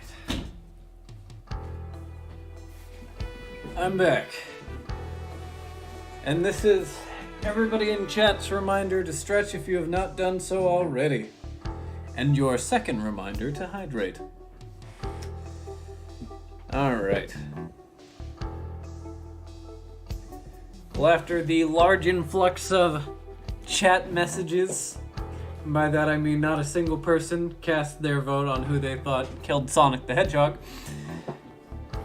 I'm back. And this is everybody in chat's reminder to stretch if you have not done so already. And your second reminder to hydrate. Alright. Well, after the large influx of chat messages, by that I mean not a single person cast their vote on who they thought killed Sonic the Hedgehog,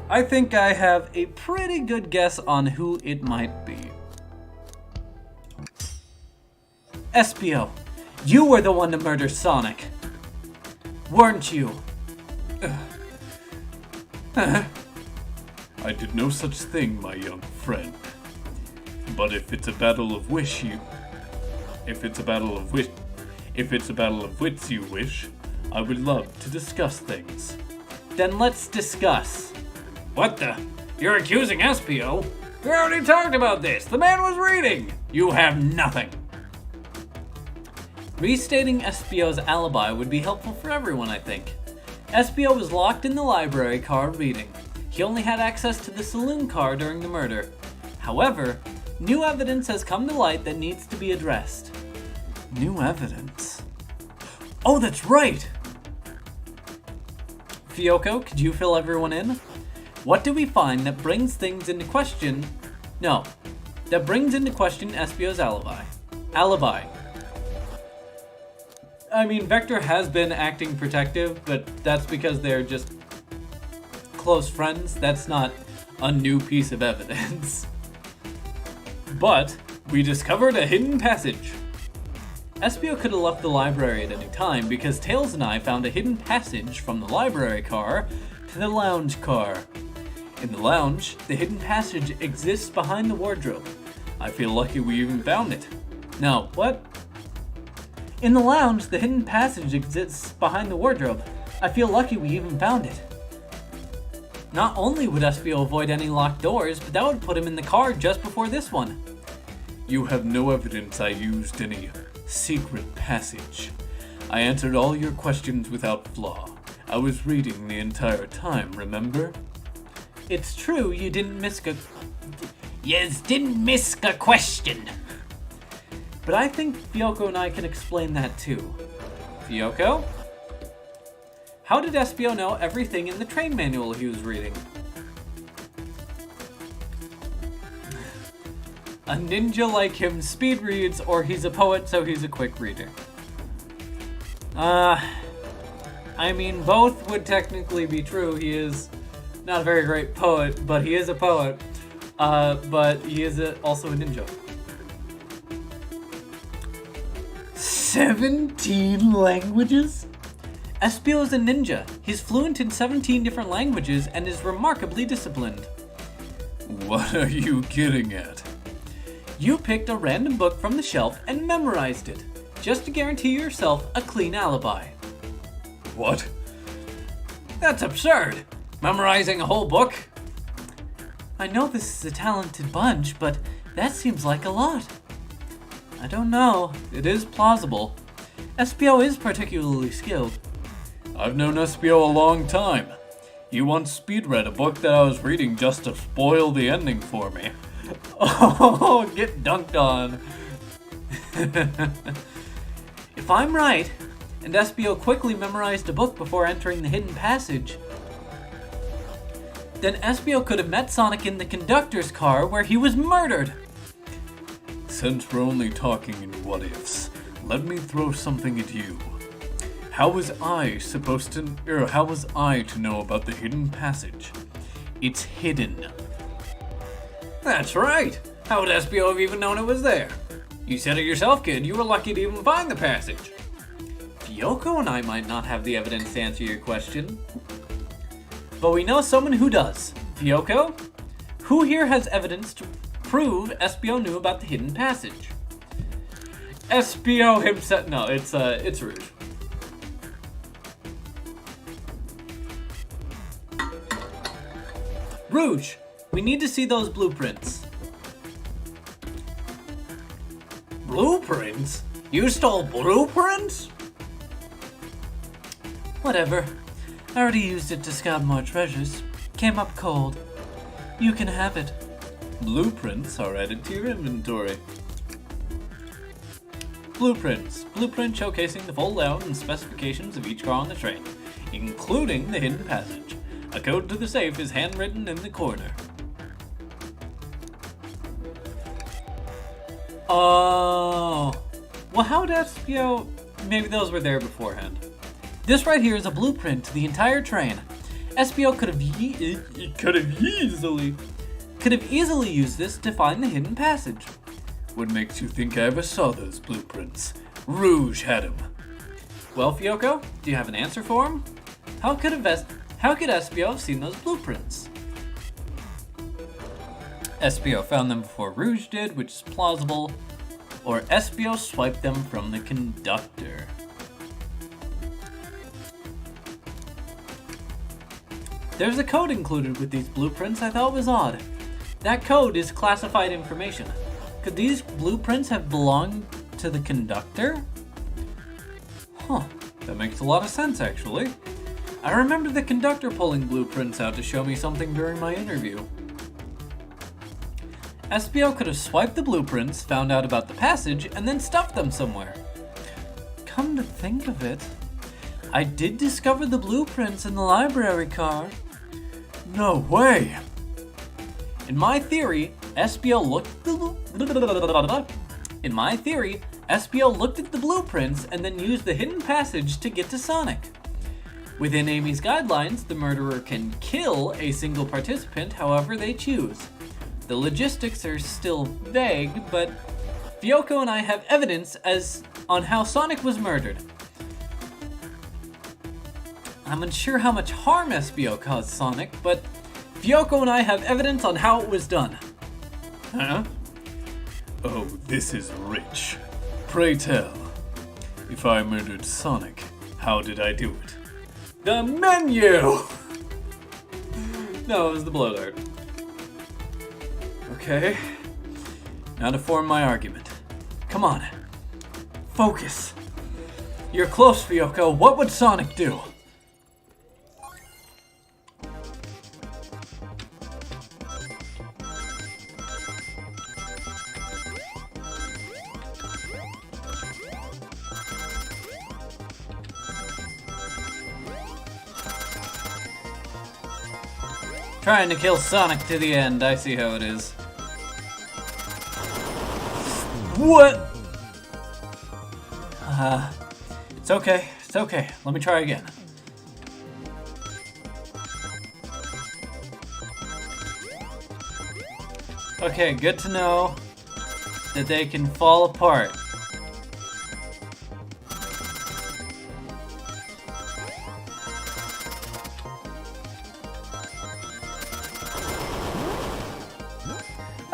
I think I have a pretty good guess on who it might be. Espio, you were the one to murder Sonic, weren't you? I did no such thing, my young friend. But if it's a battle of wits you wish, I would love to discuss things. Then let's discuss. What the? You're accusing Espio? We already talked about this. The man was reading. You have nothing. Restating Espio's alibi would be helpful for everyone, I think. Espio was locked in the library car reading. He only had access to the saloon car during the murder. However, new evidence has come to light that needs to be addressed. New evidence? Oh, that's right! Fioko, could you fill everyone in? What do we find that brings things into question? No, that brings into question Espio's alibi. I mean, Vector has been acting protective, but that's because they're just close friends. That's not a new piece of evidence. But we discovered a hidden passage. Espio could have left the library at any time because Tails and I found a hidden passage from the library car to the lounge car. In the lounge, the hidden passage exists behind the wardrobe. I feel lucky we even found it. No, what? In the lounge, the hidden passage exists behind the wardrobe. I feel lucky we even found it. Not only would Espio avoid any locked doors, but that would put him in the car just before this one. You have no evidence I used any secret passage. I answered all your questions without flaw. I was reading the entire time, remember? It's true you didn't miss a... Yes, didn't miss a question. But I think Fyoko and I can explain that too. Fyoko? How did Espio know everything in the train manual he was reading? A ninja like him speed reads, or he's a poet, so he's a quick reader. I mean, both would technically be true. He is not a very great poet, but he is a poet. But he is also a ninja. 17 languages? Espio is a ninja. He's fluent in 17 different languages and is remarkably disciplined. What are you getting at? You picked a random book from the shelf and memorized it, just to guarantee yourself a clean alibi. What? That's absurd! Memorizing a whole book? I know this is a talented bunch, but that seems like a lot. I don't know. It is plausible. Espio is particularly skilled. I've known Espio a long time. He once speed read a book that I was reading just to spoil the ending for me. Oh, get dunked on. If I'm right, and Espio quickly memorized a book before entering the hidden passage, then Espio could have met Sonic in the conductor's car where he was murdered. Since we're only talking in what-ifs, let me throw something at you. How was I to know about the hidden passage? It's hidden. That's right. How would Espio have even known it was there? You said it yourself, kid. You were lucky to even find the passage. Fyoko and I might not have the evidence to answer your question, but we know someone who does. Fyoko? Who here has evidence to prove Espio knew about the hidden passage? Espio himself. No, it's Rouge. Rouge, we need to see those blueprints. Blueprints? You stole blueprints? Whatever. I already used it to scout more treasures. Came up cold. You can have it. Blueprints are added to your inventory. Blueprints. Blueprint showcasing the full layout and specifications of each car on the train, including the hidden passage. A code to the safe is handwritten in the corner. Oh. Well, how did Espio... Maybe those were there beforehand. This right here is a blueprint to the entire train. Espio could have easily used this to find the hidden passage. What makes you think I ever saw those blueprints? Rouge had them. Well, Fyoko, do you have an answer for him? How could Espio have seen those blueprints? Espio found them before Rouge did, which is plausible. Or Espio swiped them from the conductor. There's a code included with these blueprints I thought was odd. That code is classified information. Could these blueprints have belonged to the conductor? Huh, that makes a lot of sense actually. I remember the conductor pulling blueprints out to show me something during my interview. Espio could have swiped the blueprints, found out about the passage, and then stuffed them somewhere. Come to think of it, I did discover the blueprints in the library car. No way! In my theory, Espio looked at the blueprints and then used the hidden passage to get to Sonic. Within Amy's guidelines, the murderer can kill a single participant however they choose. The logistics are still vague, but Fyoko and I have evidence on how Sonic was murdered. I'm unsure how much harm Espio caused Sonic, but Fyoko and I have evidence on how it was done. Huh? Oh, this is rich. Pray tell, if I murdered Sonic, how did I do it? The menu! No, it was the blow dart. Okay, now to form my argument. Come on, focus. You're close, Fyoko. What would Sonic do? Trying to kill Sonic to the end, I see how it is. What? It's okay, it's okay. Let me try again. Okay, good to know that they can fall apart.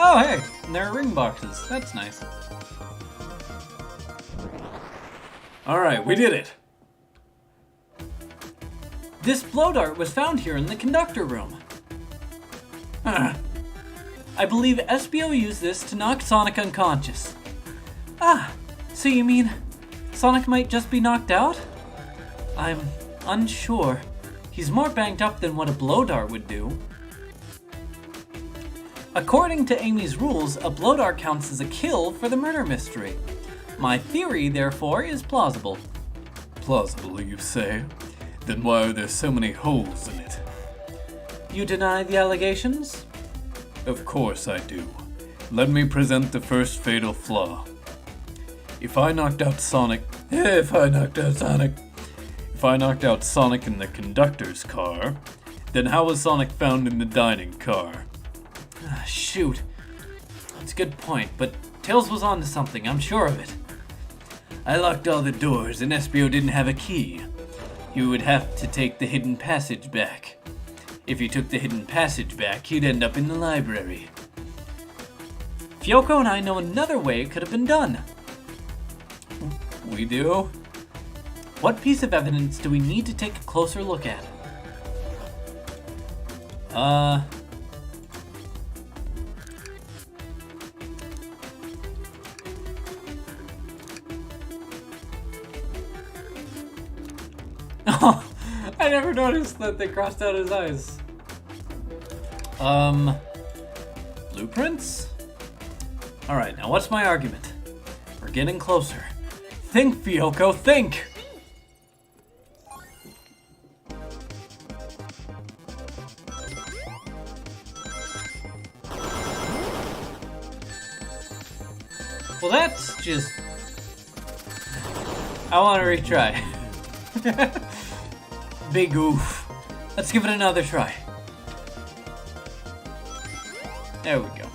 Oh, hey, and there are ring boxes. That's nice. Alright, we did it. This blow dart was found here in the conductor room. I believe SBO used this to knock Sonic unconscious. Ah, so you mean Sonic might just be knocked out? I'm unsure. He's more banged up than what a blow dart would do. According to Amy's rules, a blow dart counts as a kill for the murder mystery. My theory, therefore, is plausible. Plausible, you say? Then why are there so many holes in it? You deny the allegations? Of course I do. Let me present the first fatal flaw. If I knocked out Sonic in the conductor's car, then how was Sonic found in the dining car? Shoot. That's a good point, but Tails was onto something, I'm sure of it. I locked all the doors and SBO didn't have a key. He would have to take the hidden passage back. If he took the hidden passage back, he'd end up in the library. Fyoko and I know another way it could have been done. We do? What piece of evidence do we need to take a closer look at? I never noticed that they crossed out his eyes. Blueprints? Alright, now what's my argument? We're getting closer. Think, Fyoko, think! Well, that's just... I want to retry. Big oof. Let's give it another try. There we go.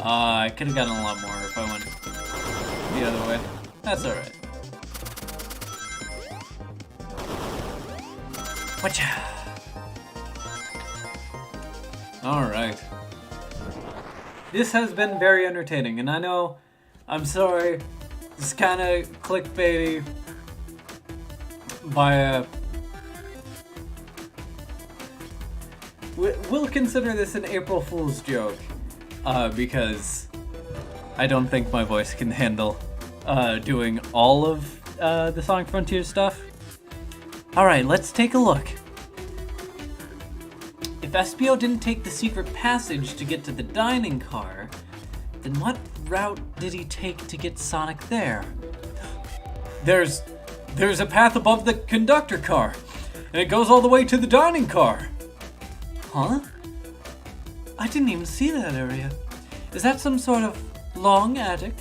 I could have gotten a lot more if I went the other way. That's alright. Whatcha? Alright. This has been very entertaining, and I know, I'm sorry, it's kind of clickbaity by a... We'll consider this an April Fool's joke, because I don't think my voice can handle doing all of the Sonic Frontiers stuff. Alright, let's take a look. If SBO didn't take the secret passage to get to the dining car, then what route did he take to get Sonic there? There's a path above the conductor car, and it goes all the way to the dining car. Huh? I didn't even see that area. Is that some sort of long attic?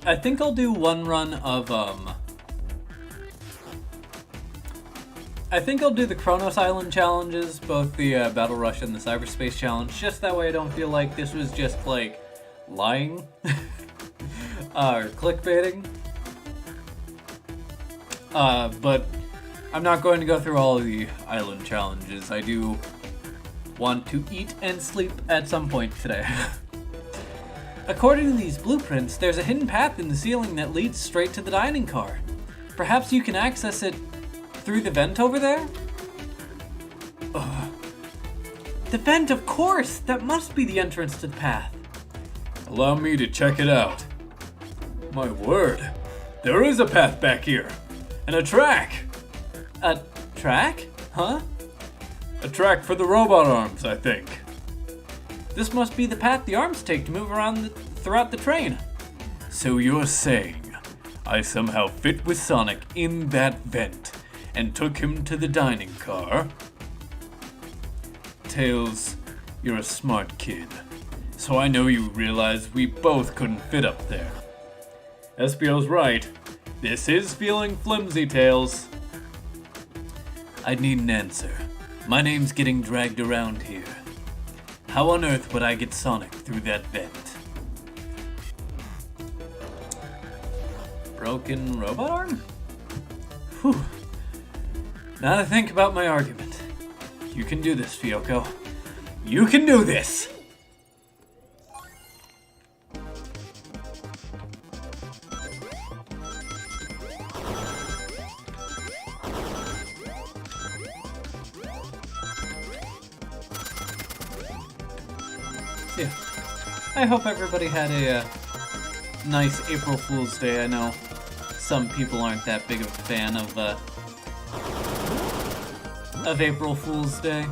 I think I'll do one run of, I think I'll do the Kronos Island challenges, both the Battle Rush and the Cyberspace challenge, just that way I don't feel like this was just, like, lying, or clickbaiting. But I'm not going to go through all of the island challenges. I do want to eat and sleep at some point today. According to these blueprints, there's a hidden path in the ceiling that leads straight to the dining car. Perhaps you can access it through the vent over there? The vent, of course! That must be the entrance to the path. Allow me to check it out. My word, there is a path back here, and a track! A track? Huh? A track for the robot arms, I think. This must be the path the arms take to move around throughout the train. So you're saying I somehow fit with Sonic in that vent and took him to the dining car? Tails, you're a smart kid, so I know you realize we both couldn't fit up there. SBO's right. This is feeling flimsy, Tails. I'd need an answer. My name's getting dragged around here. How on earth would I get Sonic through that vent? Broken robot arm? Whew. Now to think about my argument. You can do this, Fyoko. You can do this! Yeah. I hope everybody had a nice April Fool's Day. I know some people aren't that big of a fan of April Fool's Day.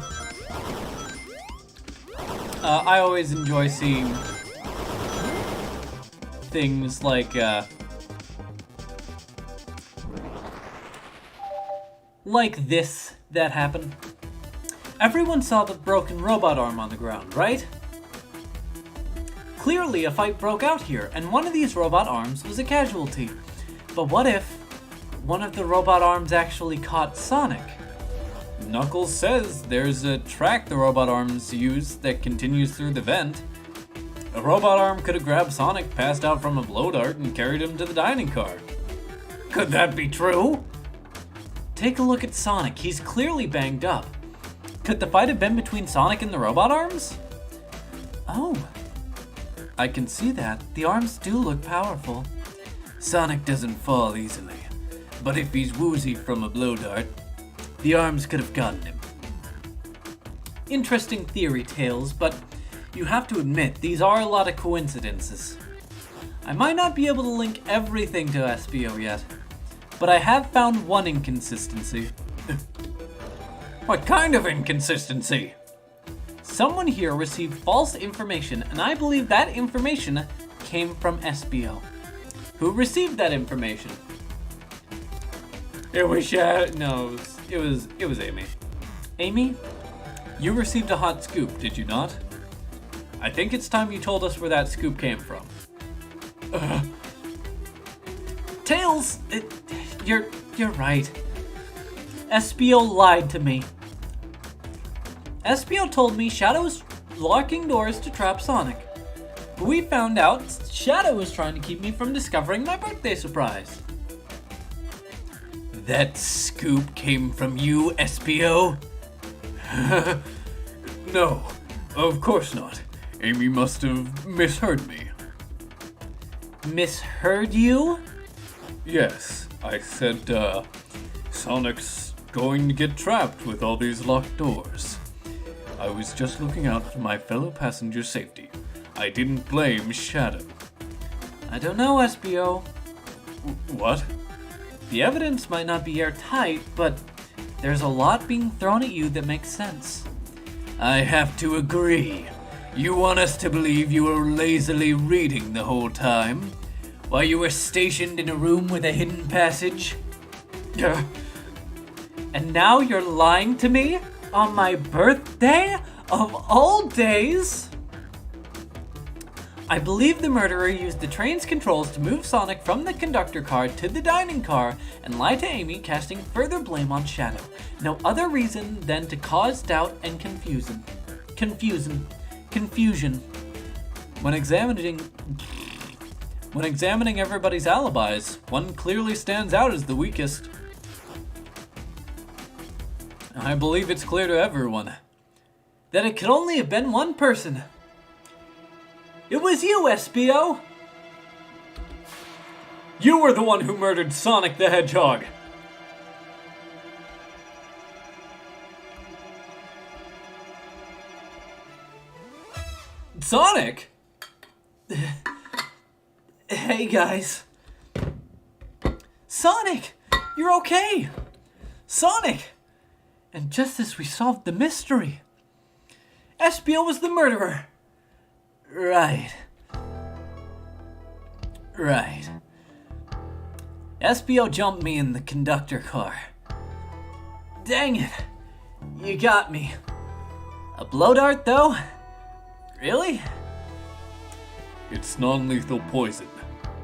I always enjoy seeing things like this that happen. Everyone saw the broken robot arm on the ground, right? Clearly a fight broke out here, and one of these robot arms was a casualty. But what if one of the robot arms actually caught Sonic? Knuckles says there's a track the robot arms use that continues through the vent. A robot arm could have grabbed Sonic, passed out from a blow dart, and carried him to the dining car. Could that be true? Take a look at Sonic. He's clearly banged up. Could the fight have been between Sonic and the robot arms? Oh, I can see that. The arms do look powerful. Sonic doesn't fall easily, but if he's woozy from a blow dart, the arms could have gotten him. Interesting theory, Tails, but you have to admit these are a lot of coincidences. I might not be able to link everything to SBO yet, but I have found one inconsistency. What kind of inconsistency? Someone here received false information, and I believe that information came from SBO. Who received that information? It was no, it was Amy. Amy, you received a hot scoop, did you not? I think it's time you told us where that scoop came from. Tails, you're right. SBO lied to me. SBO told me Shadow was locking doors to trap Sonic. But we found out Shadow was trying to keep me from discovering my birthday surprise. That scoop came from you, SBO? No, of course not. Amy must have misheard me. Misheard you? Yes, I said, Sonic's going to get trapped with all these locked doors. I was just looking out for my fellow passenger's safety. I didn't blame Shadow. I don't know, SBO. What? The evidence might not be airtight, but there's a lot being thrown at you that makes sense. I have to agree. You want us to believe you were lazily reading the whole time? While you were stationed in a room with a hidden passage? And now you're lying to me? On my birthday? Of all days? I believe the murderer used the train's controls to move Sonic from the conductor car to the dining car and lied to Amy, casting further blame on Shadow. No other reason than to cause doubt and confusion. When examining everybody's alibis, one clearly stands out as the weakest. I believe it's clear to everyone that it could only have been one person. It was you, SBO! You were the one who murdered Sonic the Hedgehog! Sonic? Hey guys. Sonic! You're okay! Sonic! And just as we solved the mystery, Espio was the murderer. Right. Espio jumped me in the conductor car. Dang it. You got me. A blow dart, though? Really? It's non-lethal poison.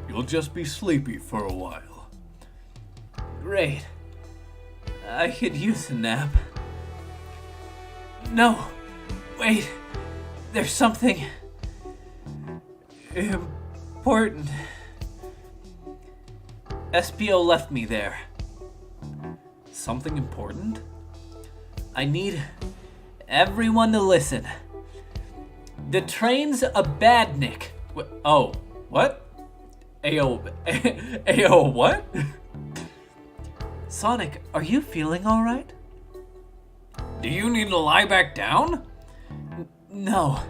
You'll just be sleepy for a while. Great. I could use a nap. No. Wait. There's something important. Espio left me there. Something important? I need everyone to listen. The train's a badnik. Oh, what? Ayo, what? Sonic, are you feeling alright? Do you need to lie back down? No.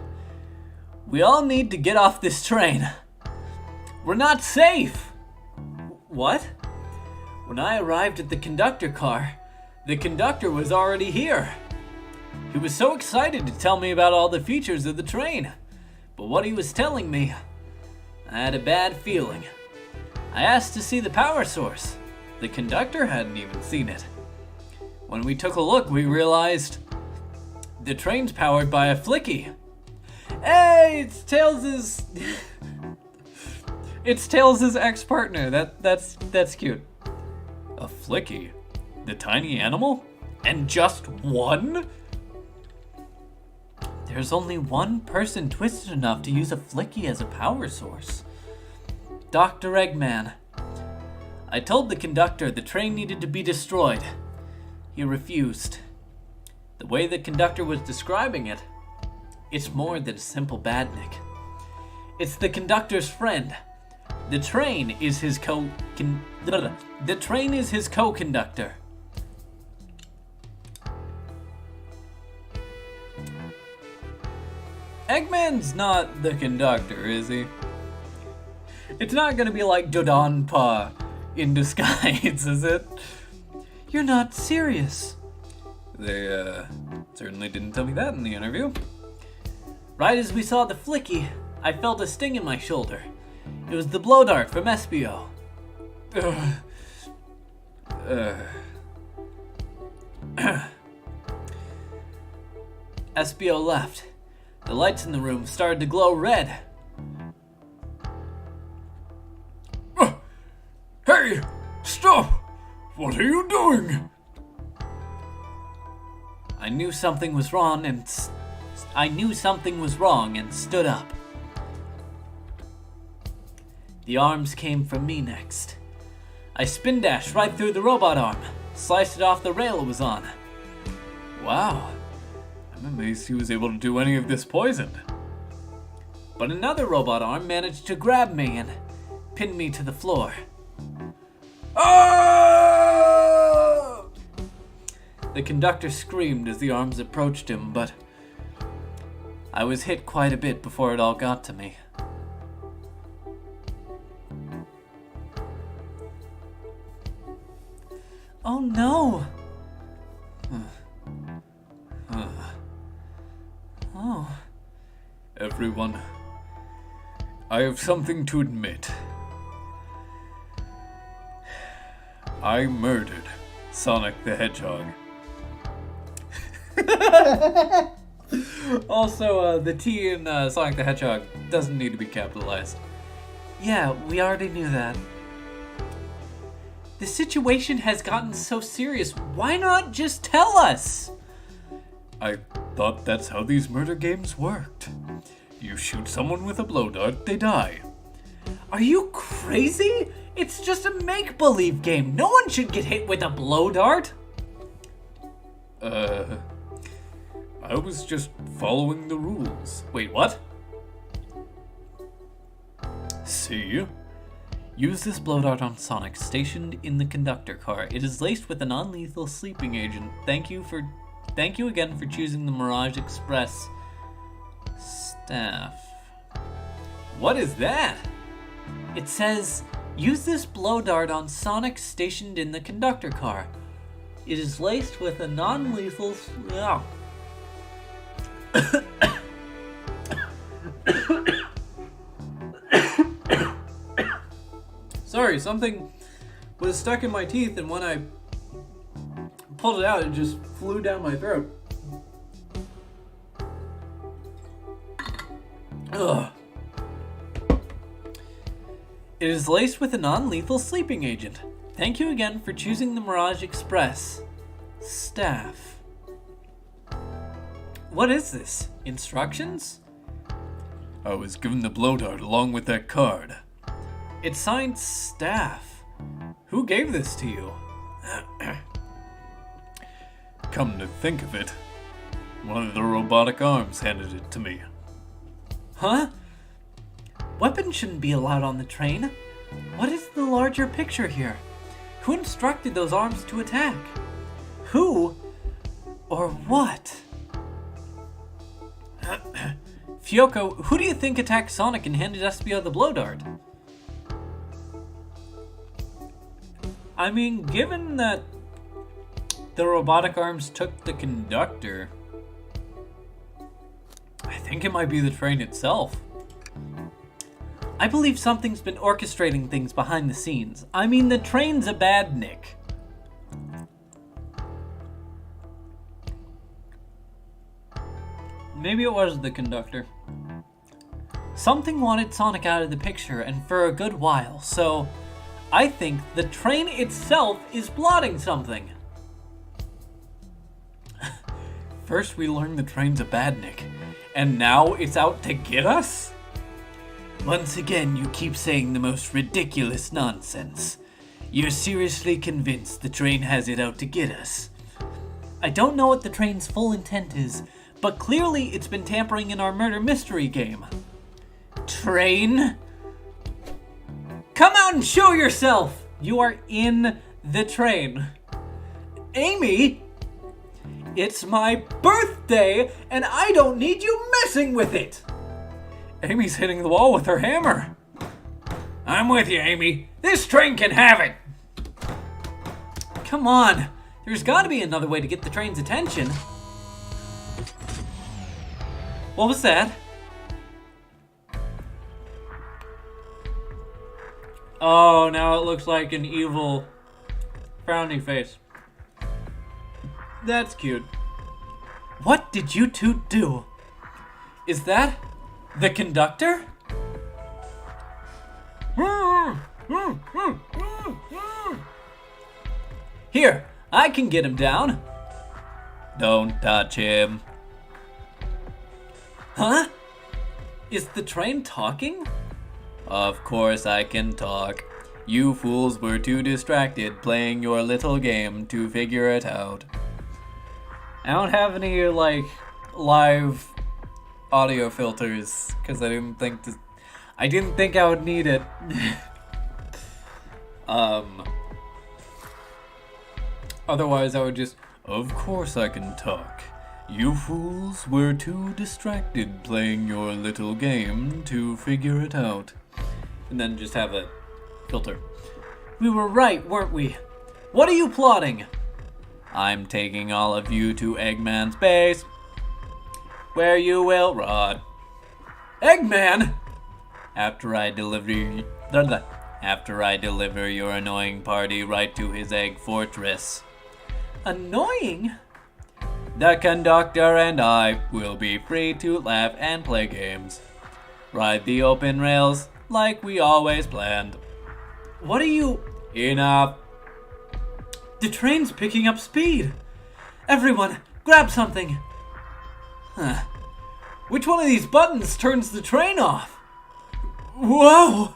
We all need to get off this train. We're not safe. What? When I arrived at the conductor car, the conductor was already here. He was so excited to tell me about all the features of the train. But what he was telling me, I had a bad feeling. I asked to see the power source. The conductor hadn't even seen it. When we took a look, we realized the train's powered by a flicky. Hey, it's Tails' it's Tails' ex-partner. That's cute. A flicky? The tiny animal? And just one? There's only one person twisted enough to use a flicky as a power source. Dr. Eggman. I told the conductor the train needed to be destroyed. He refused. The way the conductor was describing it, it's more than a simple badnik. It's the conductor's friend. The train is his co-conductor. Eggman's not the conductor, is he? It's not gonna be like Dodonpa in disguise, is it? You're not serious. They, certainly didn't tell me that in the interview. Right as we saw the flicky, I felt a sting in my shoulder. It was the blow dart from Espio. Espio left. The lights in the room started to glow red. Hey! Stop! What are you doing? I knew something was wrong and stood up. The arms came from me next. I spin dashed right through the robot arm, sliced it off the rail it was on. Wow. I'm amazed he was able to do any of this poison. But another robot arm managed to grab me and pin me to the floor. Ah! The conductor screamed as the arms approached him, but I was hit quite a bit before it all got to me. Oh no! Oh. Everyone, I have something to admit. I murdered Sonic the Hedgehog. Also, the T in Sonic the Hedgehog doesn't need to be capitalized. Yeah, we already knew that. The situation has gotten so serious. Why not just tell us? I thought that's how these murder games worked. You shoot someone with a blow dart, they die. Are you crazy? It's just a make-believe game. No one should get hit with a blow dart. I was just following the rules. Wait, what? See? Use this blow dart on Sonic stationed in the conductor car. It is laced with a non-lethal sleeping agent. Thank you again for choosing the Mirage Express staff. What is that? It says, use this blow dart on Sonic stationed in the conductor car. It is laced with a non-lethal... Oh. Sorry, something was stuck in my teeth, and when I pulled it out, it just flew down my throat. Ugh. It is laced with a non-lethal sleeping agent. Thank you again for choosing the Mirage Express. Staff. What is this? Instructions? I was given the blow dart along with that card. It's signed Staff. Who gave this to you? Come to think of it, one of the robotic arms handed it to me. Huh? Weapons shouldn't be allowed on the train. What is the larger picture here? Who instructed those arms to attack? Who or what? Fyoko, who do you think attacked Sonic and handed Espio the blow dart? I mean, given that the robotic arms took the conductor, I think it might be the train itself. I believe something's been orchestrating things behind the scenes. I mean, the train's a badnik. Maybe it was the conductor. Something wanted Sonic out of the picture, and for a good while, so I think the train itself is plotting something. First we learned the train's a badnik, and now it's out to get us? Once again, you keep saying the most ridiculous nonsense. You're seriously convinced the train has it out to get us. I don't know what the train's full intent is, but clearly it's been tampering in our murder mystery game. Train? Come out and show yourself! You are in the train. Amy? It's my birthday, and I don't need you messing with it! Amy's hitting the wall with her hammer. I'm with you, Amy. This train can have it! Come on. There's gotta be another way to get the train's attention. What was that? Oh, now it looks like an evil frowny face. That's cute. What did you two do? Is that the conductor? Here, I can get him down. Don't touch him. Huh? Is the train talking? Of course I can talk. You fools were too distracted playing your little game to figure it out. I don't have any, live audio filters, because I didn't think I would need it. Otherwise I would just, of course I can talk. You fools were too distracted playing your little game to figure it out. and then just have a filter. We were right, weren't we? What are you plotting? I'm taking all of you to Eggman's base, where you will rot. Eggman? After I deliver your annoying party right to his egg fortress. Annoying? The conductor and I will be free to laugh and play games. Ride the open rails like we always planned. What are you... Enough. The train's picking up speed. Everyone, grab something. Huh. Which one of these buttons turns the train off? Whoa!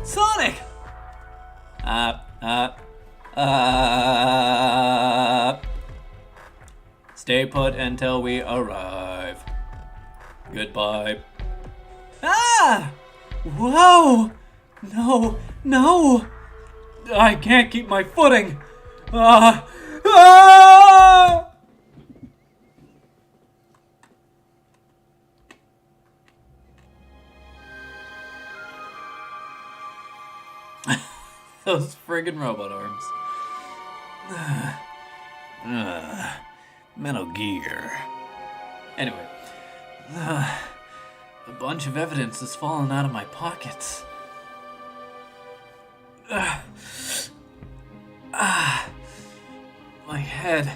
Sonic! Stay put until we arrive. Goodbye. Ah! Whoa! No, no! I can't keep my footing! Ah! Those friggin' robot arms. Metal Gear. Anyway, a bunch of evidence has fallen out of my pockets. My head.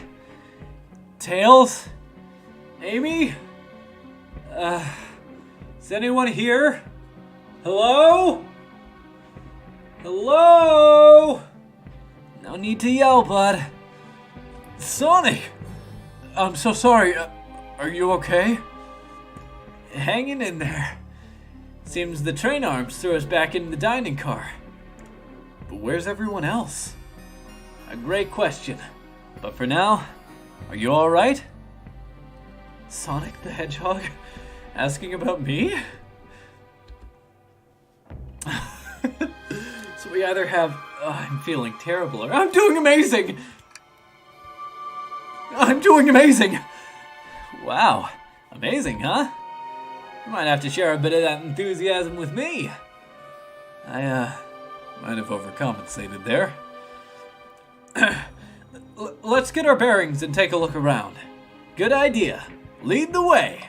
Tails? Amy? Is anyone here? Hello? Hello? No need to yell, bud. Sonic! I'm so sorry. Are you okay? Hanging in there. Seems the train arms threw us back in the dining car. But where's everyone else? A great question. But for now, are you alright? Sonic the Hedgehog asking about me? So we either have, I'm feeling terrible, or I'm doing amazing! I'm doing amazing! Wow, amazing, huh? You might have to share a bit of that enthusiasm with me. I, might have overcompensated there. Let's get our bearings and take a look around. Good idea. Lead the way.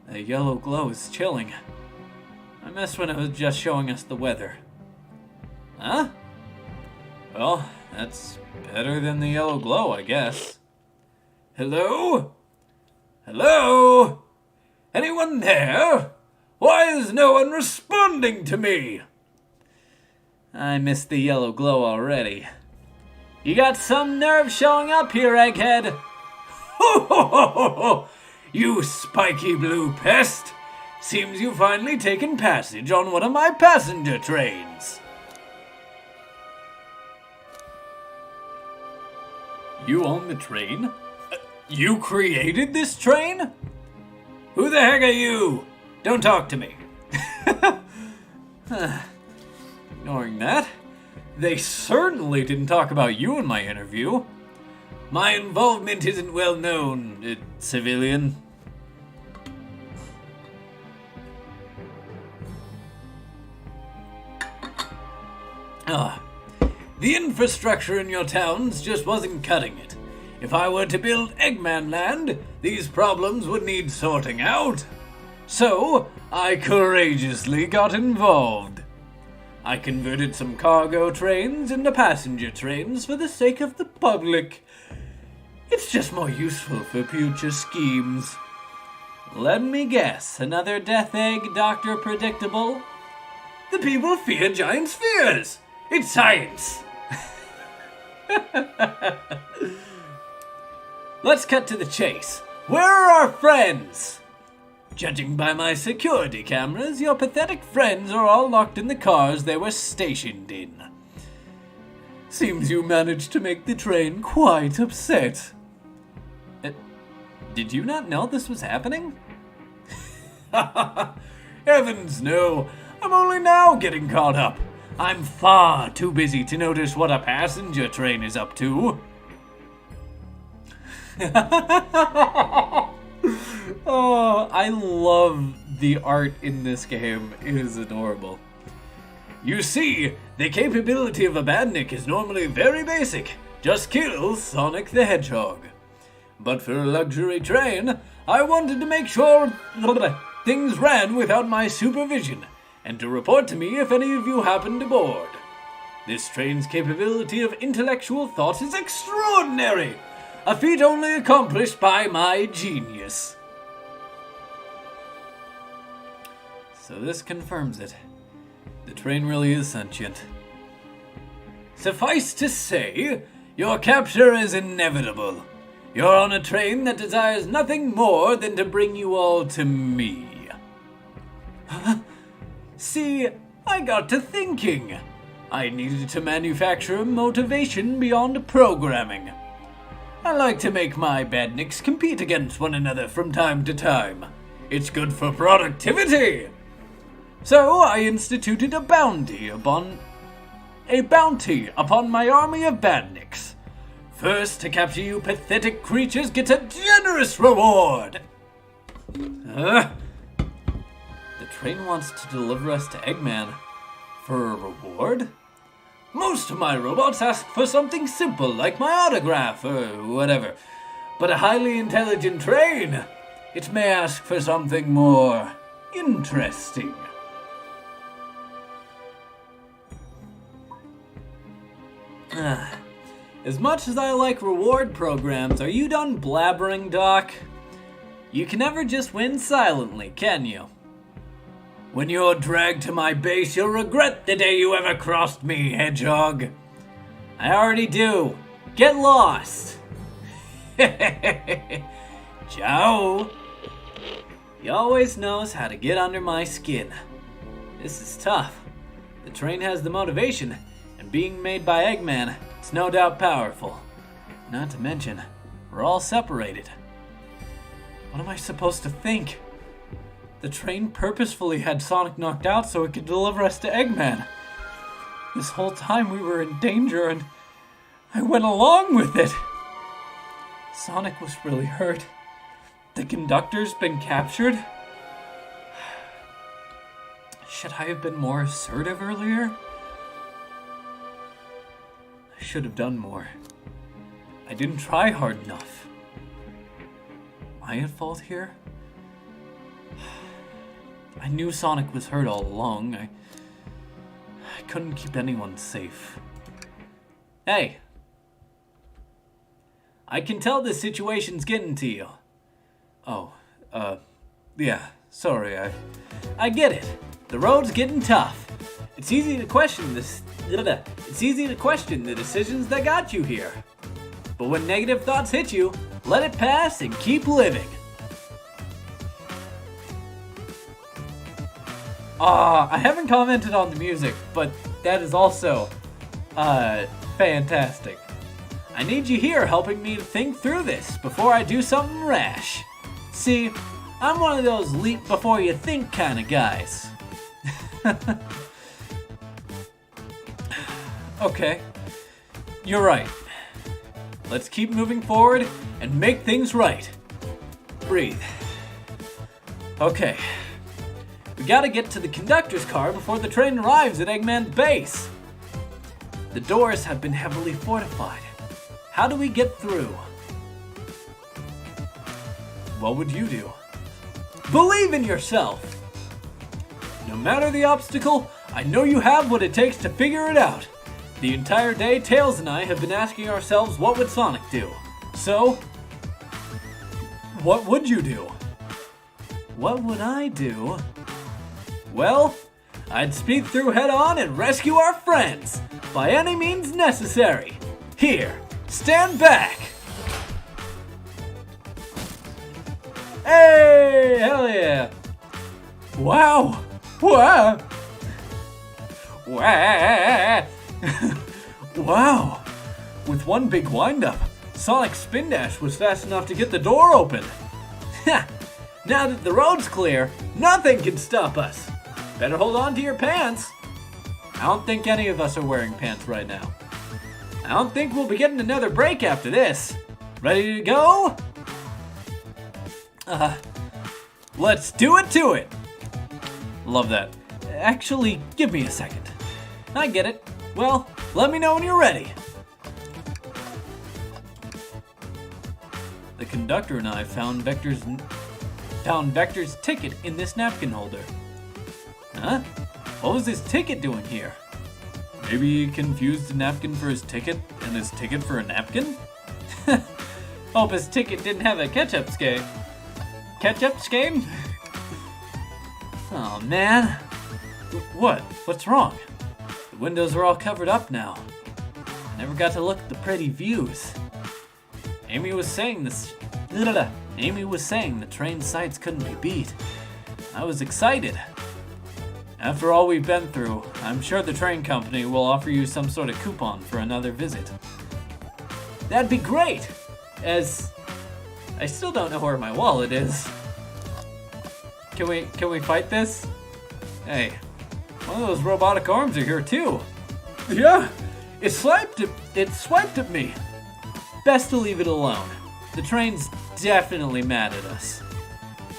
The yellow glow is chilling. I missed when it was just showing us the weather. Huh? Well, that's better than the yellow glow, I guess. Hello? Hello? Anyone there? Why is no one responding to me? I missed the yellow glow already. You got some nerve showing up here, Egghead. Ho ho ho ho ho! You spiky blue pest! Seems you've finally taken passage on one of my passenger trains. You own the train? You created this train? Who the heck are you? Don't talk to me. Ignoring that, they certainly didn't talk about you in my interview. My involvement isn't well known, civilian. The infrastructure in your towns just wasn't cutting it. If I were to build Eggman Land, these problems would need sorting out. So, I courageously got involved. I converted some cargo trains into passenger trains for the sake of the public. It's just more useful for future schemes. Let me guess, another death egg, Dr. Predictable? The people fear giant spheres! It's science! Let's cut to the chase. Where are our friends? Judging by my security cameras, your pathetic friends are all locked in the cars they were stationed in. Seems you managed to make the train quite upset. Did you not know this was happening? Heavens no, I'm only now getting caught up. I'm far too busy to notice what a passenger train is up to. Oh, I love the art in this game. It is adorable. You see, the capability of a badnik is normally very basic. Just kill Sonic the Hedgehog. But for a luxury train, I wanted to make sure things ran without my supervision, and to report to me if any of you happened aboard. This train's capability of intellectual thought is extraordinary, a feat only accomplished by my genius. So this confirms it. The train really is sentient. Suffice to say, your capture is inevitable. You're on a train that desires nothing more than to bring you all to me. See, I got to thinking. I needed to manufacture motivation beyond programming. I like to make my badniks compete against one another from time to time. It's good for productivity. So I instituted a bounty upon my army of badniks. First to capture you pathetic creatures gets a generous reward. The train wants to deliver us to Eggman for a reward? Most of my robots ask for something simple like my autograph or whatever. But a highly intelligent train, it may ask for something more interesting. As much as I like reward programs, are you done blabbering, Doc? You can never just win silently, can you? When you're dragged to my base, you'll regret the day you ever crossed me, Hedgehog. I already do. Get lost. Ciao. He always knows how to get under my skin. This is tough. The train has the motivation, and being made by Eggman, it's no doubt powerful. Not to mention, we're all separated. What am I supposed to think? The train purposefully had Sonic knocked out so it could deliver us to Eggman. This whole time we were in danger and I went along with it. Sonic was really hurt. The conductor's been captured. Should I have been more assertive earlier? I should have done more. I didn't try hard enough. Am I at fault here? I knew Sonic was hurt all along. I couldn't keep anyone safe. Hey! I can tell this situation's getting to you. Oh, yeah, sorry, I get it. The road's getting tough. It's easy to question the decisions that got you here. But when negative thoughts hit you, let it pass and keep living. I haven't commented on the music, but that is also, fantastic. I need you here helping me to think through this before I do something rash. See, I'm one of those leap before you think kind of guys. Okay, you're right. Let's keep moving forward and make things right. Breathe. Okay. We gotta get to the conductor's car before the train arrives at Eggman's base. The doors have been heavily fortified. How do we get through? What would you do? Believe in yourself! No matter the obstacle, I know you have what it takes to figure it out. The entire day, Tails and I have been asking ourselves what would Sonic do. So, what would you do? What would I do? Well, I'd speed through head on and rescue our friends, by any means necessary. Here, stand back! Hey, hell yeah! Wow! Wow! Wow! Wow! With one big windup, Sonic's spin dash was fast enough to get the door open. Ha! Now that the road's clear, nothing can stop us. Better hold on to your pants. I don't think any of us are wearing pants right now. I don't think we'll be getting another break after this. Ready to go? Let's do it to it. Love that. Actually, give me a second. I get it. Well, let me know when you're ready. The conductor and I found Vector's ticket in this napkin holder. Huh? What was his ticket doing here? Maybe he confused the napkin for his ticket and his ticket for a napkin? Hope his ticket didn't have a ketchup stain. Ketchup stain? Oh man. What? What's wrong? The windows are all covered up now. I never got to look at the pretty views. Amy was saying the train sights couldn't be beat. I was excited. After all we've been through, I'm sure the train company will offer you some sort of coupon for another visit. That'd be great, as I still don't know where my wallet is. Can we fight this? Hey, one of those robotic arms are here too. Yeah, it swiped at me. Best to leave it alone. The train's definitely mad at us.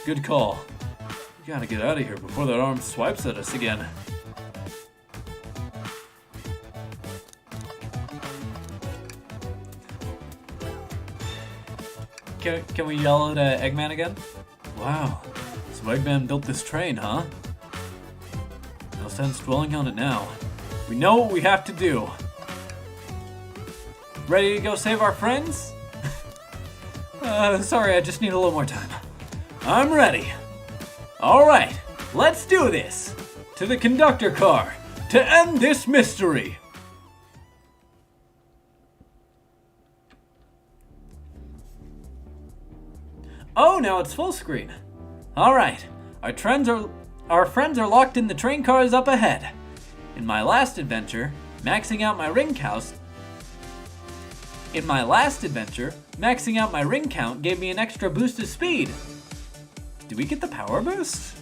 Good call. We gotta get out of here before that arm swipes at us again. can we yell at Eggman again? Wow, so Eggman built this train, huh? No sense dwelling on it now. We know what we have to do. Ready to go save our friends? Sorry, I just need a little more time. I'm ready. All right, let's do this. To the conductor car to end this mystery. Oh, now it's full screen. All right, our friends are locked in the train cars up ahead. In my last adventure, maxing out my ring count gave me an extra boost of speed. Do we get the power boost?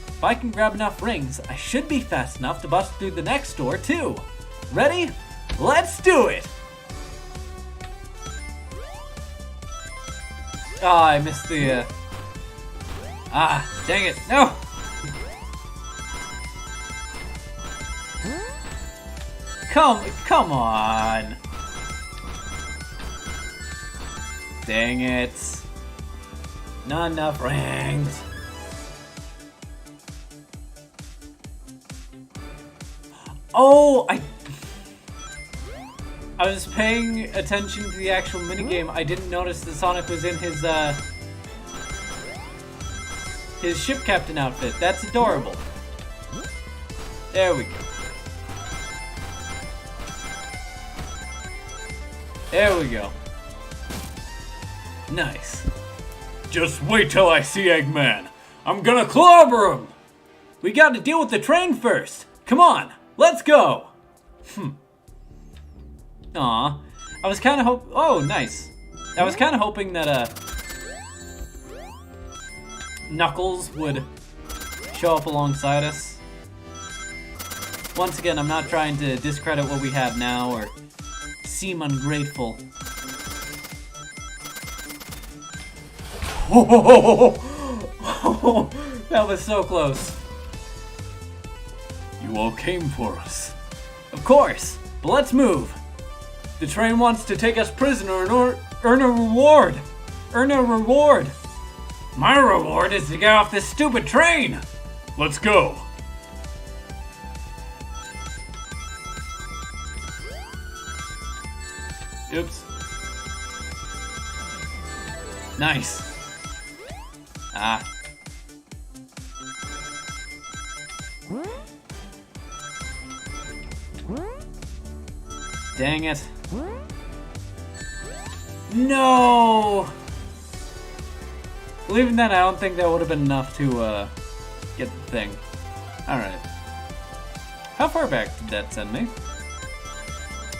If I can grab enough rings, I should be fast enough to bust through the next door too. Ready? Let's do it! Ah, I missed the, dang it, no! Come on! Dang it. Not enough rings. Oh, I was paying attention to the actual minigame. I didn't notice that Sonic was in his ship captain outfit. That's adorable. There we go. There we go. Nice. Just wait till I see Eggman. I'm gonna clobber him. We gotta deal with the train first. Come on, let's go. Aw, I was kind of oh, nice. I was kind of hoping that Knuckles would show up alongside us. Once again, I'm not trying to discredit what we have now or seem ungrateful. Oh, that was so close. You all came for us. Of course, but let's move. The train wants to take us prisoner and earn a reward. Earn a reward. My reward is to get off this stupid train. Let's go. Oops. Nice. Ah. Dang it. No! Believing that, I don't think that would have been enough to get the thing. Alright. How far back did that send me?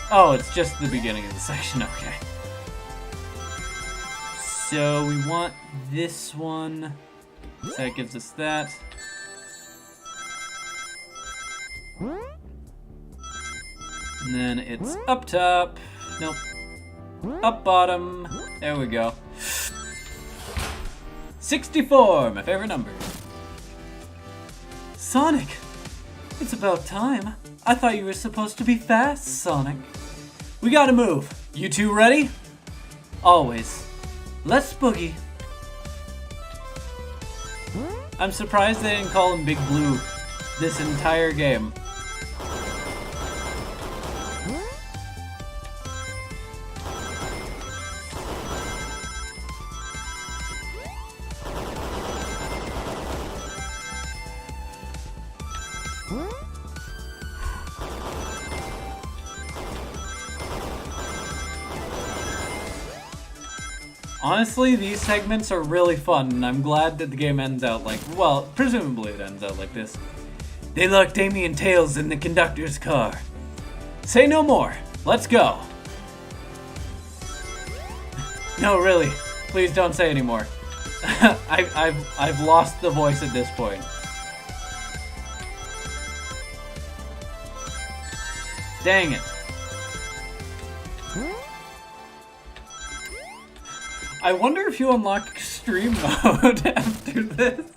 Oh, it's just the beginning of the section, okay. So we want this one. So that gives us that. And then it's up top. Nope. Up bottom. There we go. 64, my favorite number. Sonic! It's about time. I thought you were supposed to be fast, Sonic. We gotta move. You two ready? Always. Let's boogie. I'm surprised they didn't call him Big Blue this entire game. Honestly, these segments are really fun, and I'm glad that the game ends out like, well, presumably it ends out like this. They locked Amy and Tails in the conductor's car. Say no more. Let's go. No, really. Please don't say anymore. I've lost the voice at this point. Dang it. I wonder if you unlock extreme mode after this.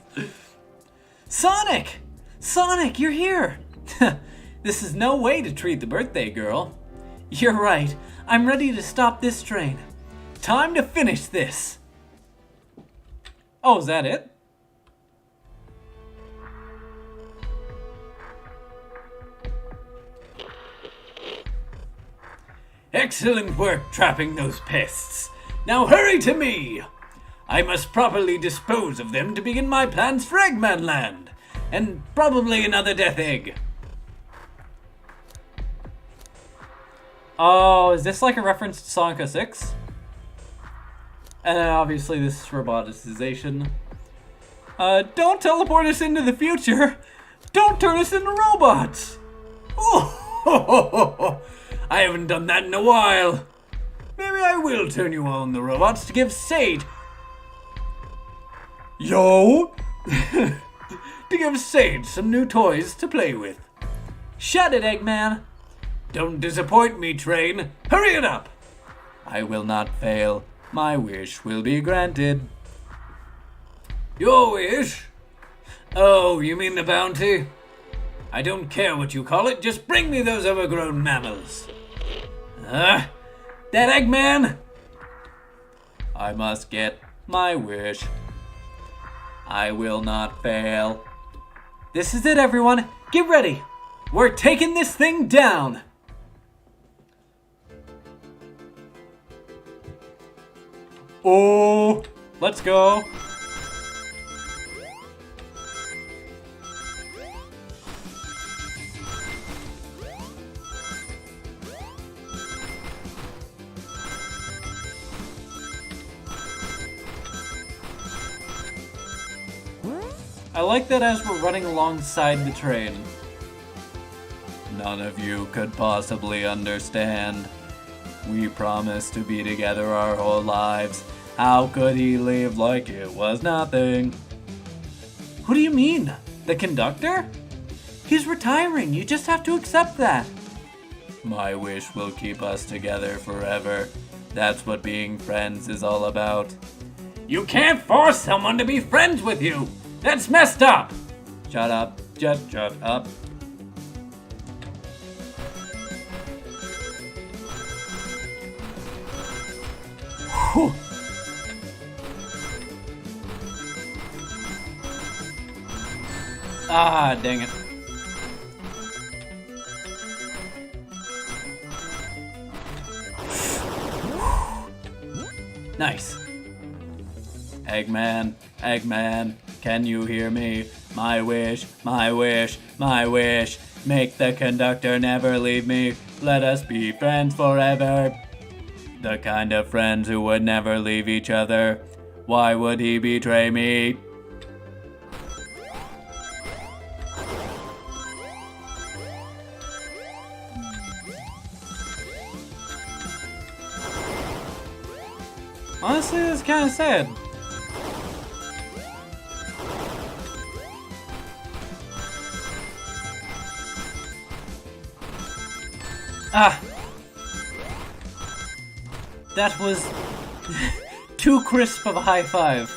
Sonic! Sonic, you're here! This is no way to treat the birthday girl. You're right. I'm ready to stop this train. Time to finish this. Oh, is that it? Excellent work trapping those pests. Now hurry to me! I must properly dispose of them to begin my plans for Eggman Land, and probably another Death Egg. Oh, is this like a reference to Sonic 06? And then obviously this is roboticization. Don't teleport us into the future! Don't turn us into robots! Oh, I haven't done that in a while. Maybe I will turn you all into robots to give Sage... Yo! to give Sage some new toys to play with. Shut it, Eggman! Don't disappoint me, Train. Hurry it up! I will not fail. My wish will be granted. Your wish? Oh, you mean the bounty? I don't care what you call it, just bring me those overgrown mammals. That Eggman? I must get my wish. I will not fail. This is it, everyone. Get ready. We're taking this thing down. Oh, let's go. I like that as we're running alongside the train. None of you could possibly understand. We promised to be together our whole lives. How could he leave like it was nothing? Who do you mean? The conductor? He's retiring. You just have to accept that. My wish will keep us together forever. That's what being friends is all about. You can't force someone to be friends with you. That's messed up. Shut up. Just shut up. Whew. Ah, dang it. Nice. Eggman, Eggman, can you hear me? My wish, my wish, my wish. Make the conductor never leave me. Let us be friends forever. The kind of friends who would never leave each other. Why would he betray me? Honestly, that's kind of sad. Ah! That was too crisp of a high five.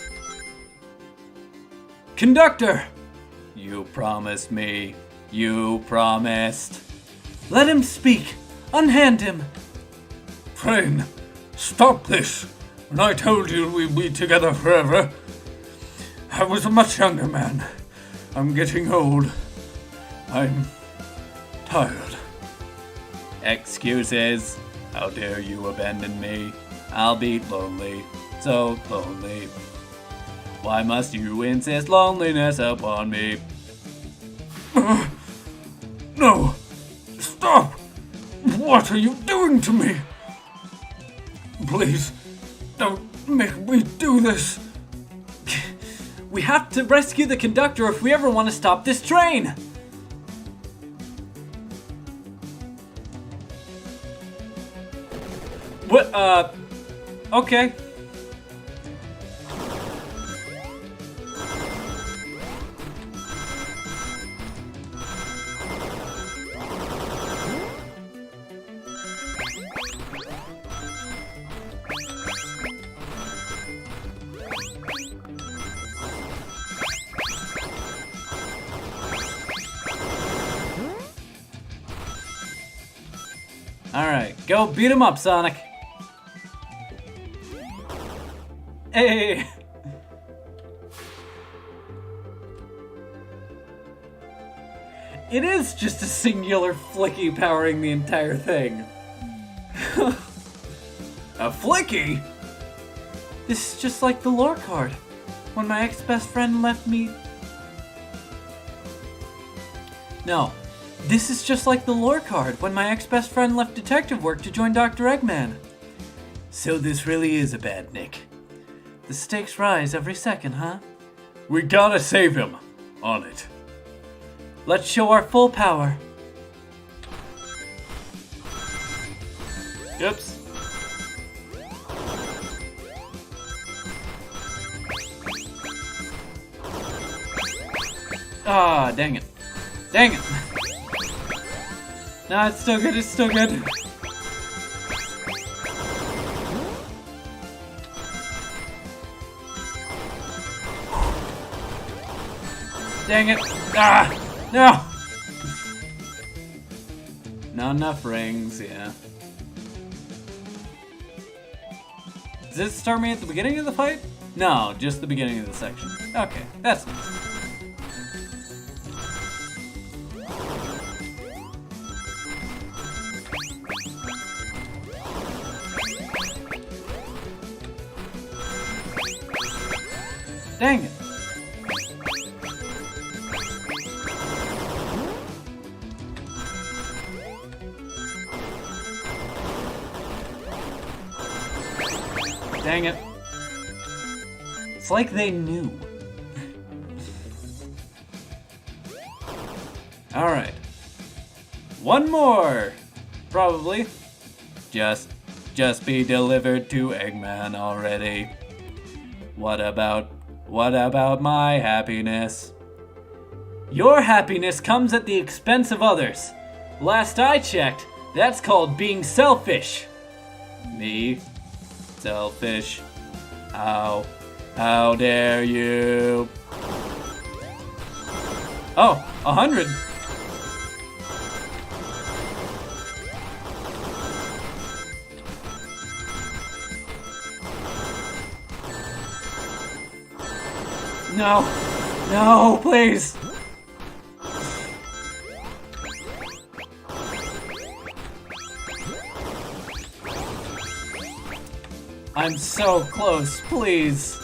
Conductor! You promised me. You promised. Let him speak. Unhand him. Train, stop this. When I told you we'd be together forever, I was a much younger man. I'm getting old. I'm tired. Excuses. How dare you abandon me? I'll be lonely. So lonely. Why must you insist loneliness upon me? No! Stop! What are you doing to me? Please, don't make me do this. We have to rescue the conductor if we ever want to stop this train! What, okay. Alright, go beat him up, Sonic. Hey! It is just a singular flicky powering the entire thing. A flicky? This is just like the lore card. When my ex-best friend left me... No. This is just like the lore card when my ex-best friend left detective work to join Dr. Eggman. So this really is a bad Nick. The stakes rise every second, huh? We gotta save him. On it. Let's show our full power. Oops. Ah, dang it. Dang it. No, it's still good, it's still good. Dang it. Ah! No! Not enough rings, yeah. Does it start me at the beginning of the fight? No, just the beginning of the section. Okay, that's nice. Dang it. Dang it. It's like they knew. Alright. One more! Probably. Just be delivered to Eggman already. What about my happiness? Your happiness comes at the expense of others. Last I checked, that's called being selfish. Me? Selfish. How dare you? Oh, 100. No, please. I'm so close, please.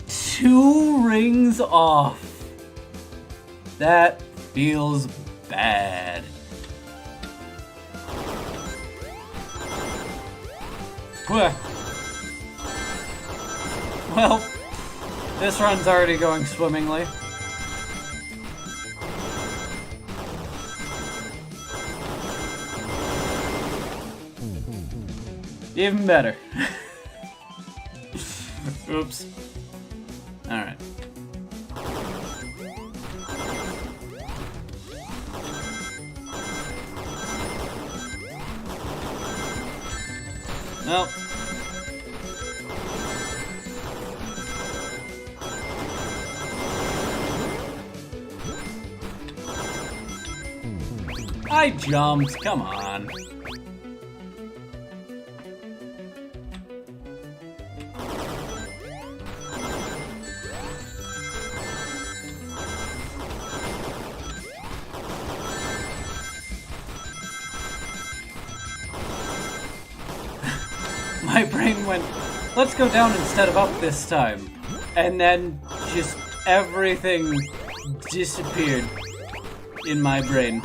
2 rings off. That feels bad. Well, this run's already going swimmingly. Even better. Oops. Alright. Nope. I jumped, come on. My brain went, let's go down instead of up this time. And then just everything disappeared in my brain.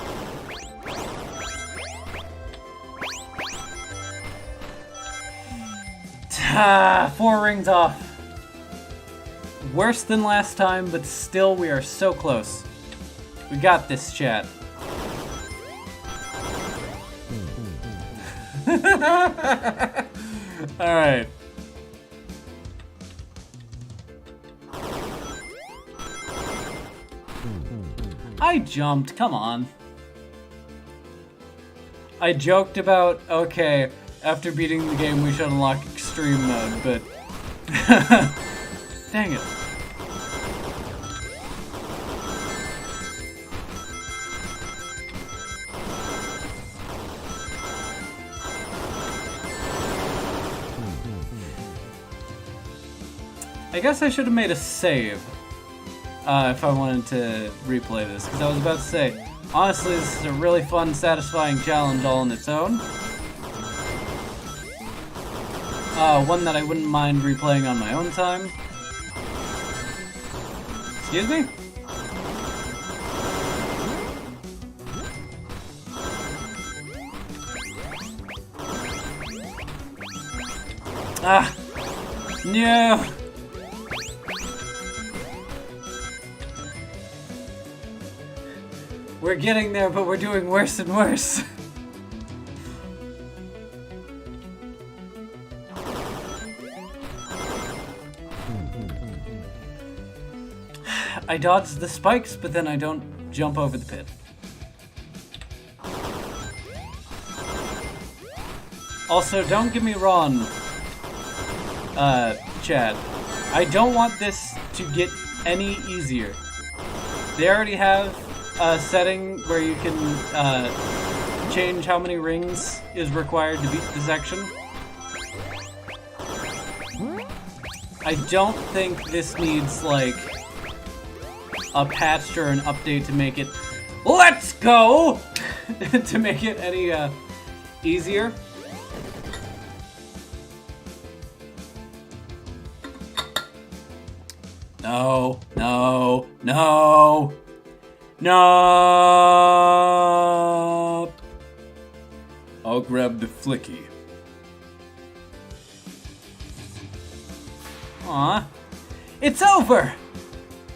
Ah, 4 rings off. Worse than last time, but still we are so close. We got this, chat. Alright. I jumped, come on. I joked about, okay, after beating the game we should unlock extreme mode, but... Dang it. I guess I should have made a save if I wanted to replay this, because I was about to say, honestly, this is a really fun, satisfying challenge all on its own. One that I wouldn't mind replaying on my own time. Excuse me? Ah! No! We're getting there, but we're doing worse and worse. I dodge the spikes, but then I don't jump over the pit. Also, don't get me wrong, Chad. I don't want this to get any easier. They already have a setting where you can change how many rings is required to beat the section. I don't think this needs, like, a patch or an update to make it let's go to make it any easier. No, no, no, no. I'll grab the flicky. Aw, it's over.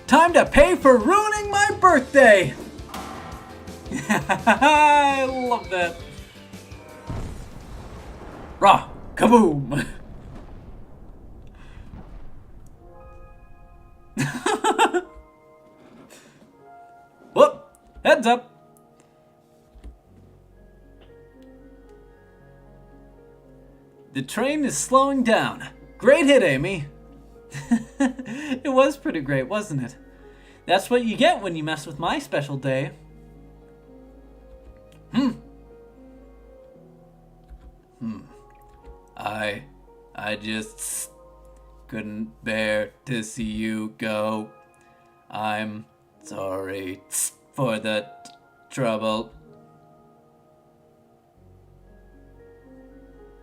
Time to pay for ruining my birthday! I love that. Rah! Kaboom! Whoop! Heads up! The train is slowing down. Great hit, Amy. It was pretty great, wasn't it? That's what you get when you mess with my special day. I just couldn't bear to see you go. I'm sorry for the trouble.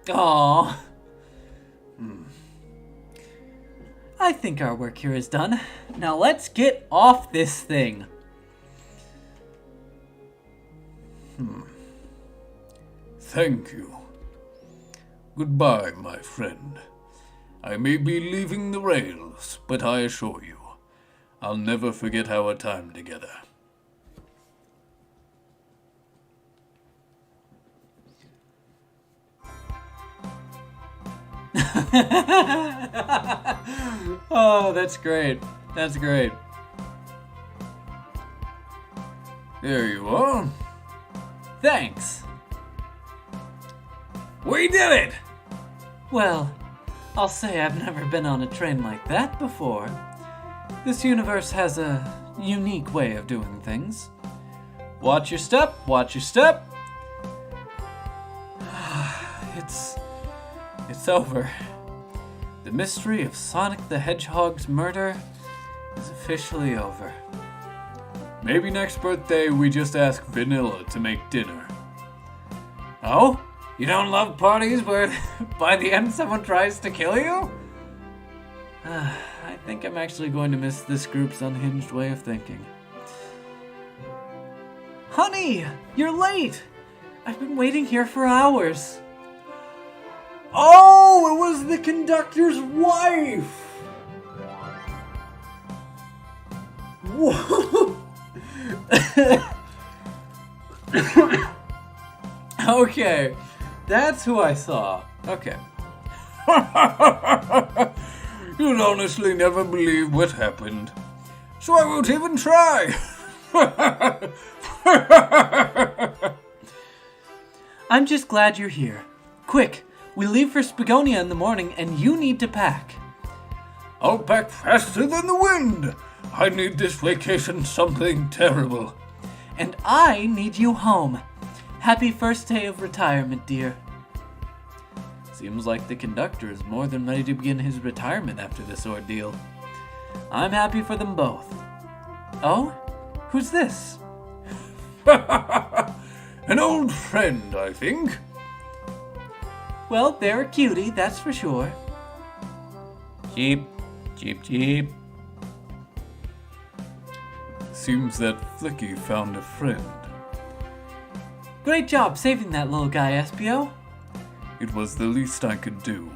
Aww. I think our work here is done. Now let's get off this thing. Thank you. Goodbye, my friend. I may be leaving the rails, but I assure you, I'll never forget our time together. Oh, that's great. That's great. There you are. Thanks. We did it! Well, I'll say I've never been on a train like that before. This universe has a unique way of doing things. Watch your step, watch your step. It's over. The mystery of Sonic the Hedgehog's murder is officially over. Maybe next birthday we just ask Vanilla to make dinner. Oh? You don't love parties where by the end someone tries to kill you? I think I'm actually going to miss this group's unhinged way of thinking. Honey, you're late! I've been waiting here for hours. Oh, it was the conductor's wife! Whoa! Okay, that's who I saw. Okay. You'll honestly never believe what happened, so I won't even try. I'm just glad you're here. Quick, we leave for Spagonia in the morning and you need to pack. I'll pack faster than the wind. I need this vacation something terrible. And I need you home. Happy first day of retirement, dear. Seems like the conductor is more than ready to begin his retirement after this ordeal. I'm happy for them both. Oh? Who's this? An old friend, I think. Well, they're a cutie, that's for sure. Cheep, cheep, cheep. Seems that Flicky found a friend. Great job saving that little guy, Espio. It was the least I could do.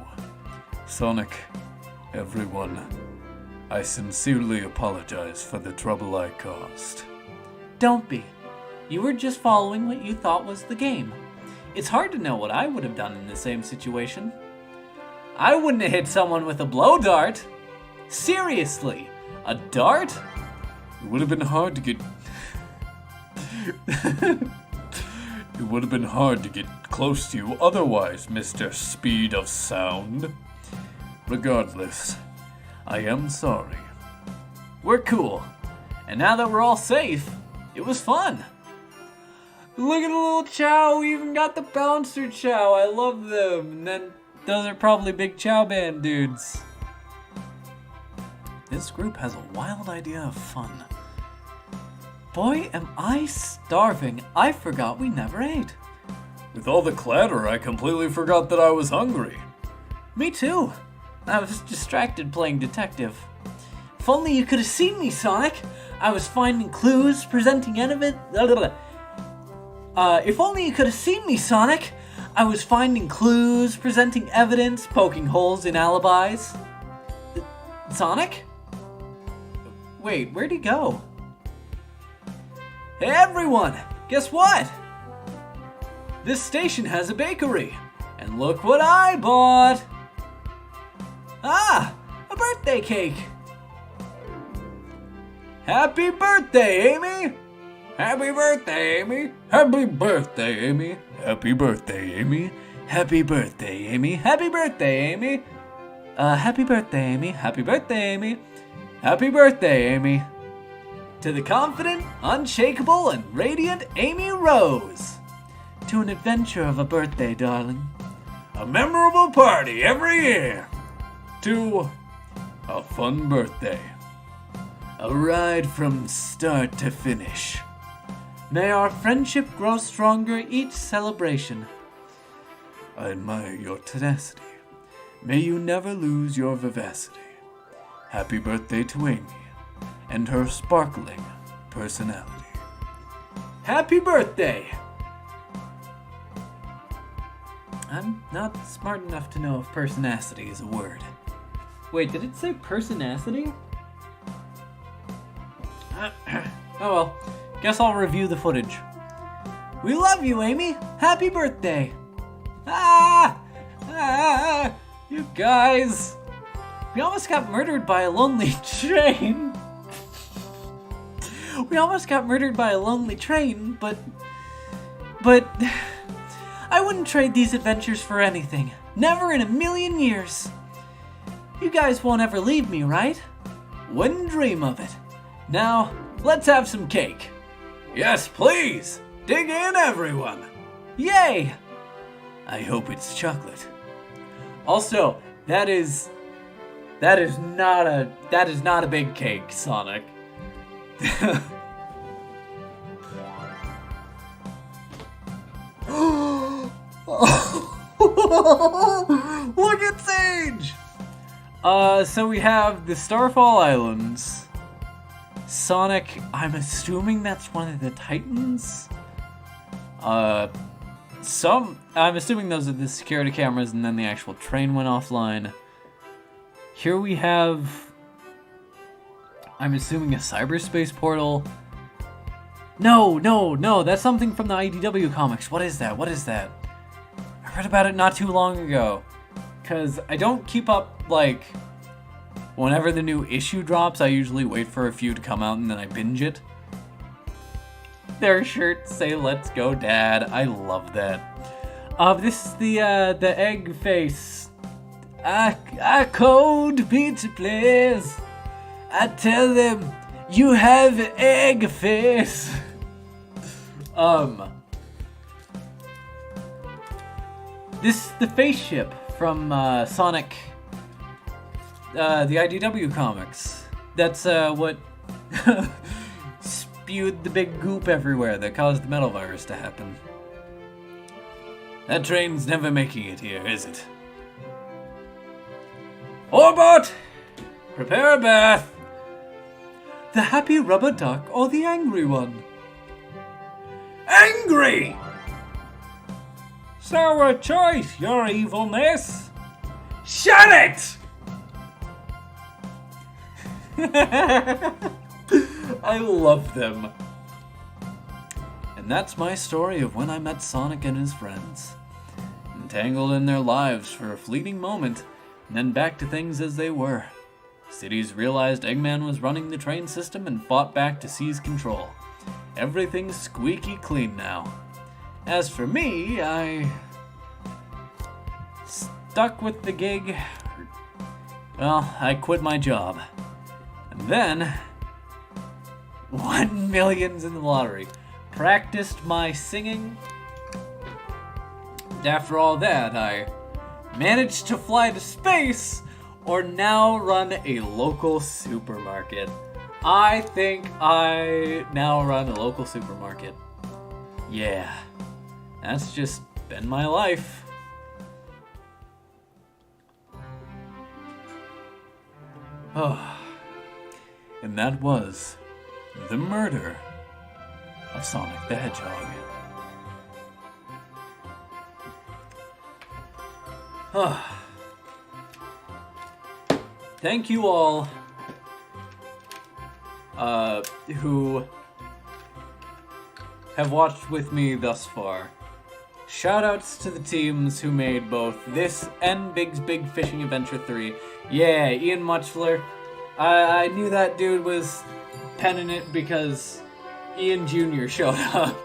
Sonic, everyone, I sincerely apologize for the trouble I caused. Don't be. You were just following what you thought was the game. It's hard to know what I would have done in the same situation. I wouldn't have hit someone with a blow dart. Seriously, a dart? It would have been hard to get... It would have been hard to get close to you otherwise, Mr. Speed of Sound. Regardless, I am sorry. We're cool. And now that we're all safe, it was fun. Look at the little Chow, we even got the bouncer Chow. I love them. And then those are probably big Chow Band dudes. This group has a wild idea of fun. Boy, am I starving. I forgot we never ate. With all the clatter, I completely forgot that I was hungry. Me too. I was distracted playing detective. If only you could have seen me, Sonic. I was finding clues, presenting evidence. If only you could have seen me, Sonic. I was finding clues, presenting evidence, poking holes in alibis. Sonic? Wait, where'd he go? Hey everyone, guess what? This station has a bakery, and look what I bought! Ah, a birthday cake! Happy birthday, Amy! Happy birthday, Amy! Happy birthday, Amy! Happy birthday, Amy! Happy birthday, Amy! Happy birthday, Amy! Happy birthday, Amy! Happy birthday, Amy! Happy birthday, Amy! To the confident, unshakable, and radiant Amy Rose. To an adventure of a birthday, darling. A memorable party every year. To a fun birthday. A ride from start to finish. May our friendship grow stronger each celebration. I admire your tenacity. May you never lose your vivacity. Happy birthday to Amy and her sparkling personality. Happy birthday! I'm not smart enough to know if personacity is a word. Wait, did it say personacity? Oh well, guess I'll review the footage. We love you, Amy! Happy birthday! You guys! We almost got murdered by a lonely train! We almost got murdered by a lonely train, but I wouldn't trade these adventures for anything. Never in a million years. You guys won't ever leave me, right? Wouldn't dream of it. Now, let's have some cake. Yes, please! Dig in, everyone! Yay! I hope it's chocolate. Also, that is not a big cake, Sonic. Look at Sage! So we have the Starfall Islands. Sonic, I'm assuming that's one of the Titans. I'm assuming those are the security cameras, and then the actual train went offline. Here we have, I'm assuming, a cyberspace portal. No, that's something from the IDW comics. What is that? I read about it not too long ago. Because I don't keep up, like, whenever the new issue drops, I usually wait for a few to come out and then I binge it. Their shirts say, "Let's go, Dad." I love that. This is the egg face. I code pizza place. I tell them, you have an egg face. This is the face ship from Sonic, the IDW comics. That's what spewed the big goop everywhere that caused the metal virus to happen. That train's never making it here, is it? Orbot! Prepare a bath! The happy rubber duck or the angry one? Angry! Sour choice, your evilness! Shut it! I love them. And that's my story of when I met Sonic and his friends. Entangled in their lives for a fleeting moment, and then back to things as they were. Cities realized Eggman was running the train system and fought back to seize control. Everything's squeaky clean now. As for me, I stuck with the gig. Well, I quit my job. And then won millions in the lottery. Practiced my singing. And after all that, I managed to fly to space, or now run a local supermarket. I think I now run a local supermarket. Yeah, that's just been my life. Oh, and that was the murder of Sonic the Hedgehog. Thank you all who have watched with me thus far. Shoutouts to the teams who made both this and Big's Big Fishing Adventure 3. Yeah, Ian Muchler. I knew that dude was penning it because Ian Jr. showed up.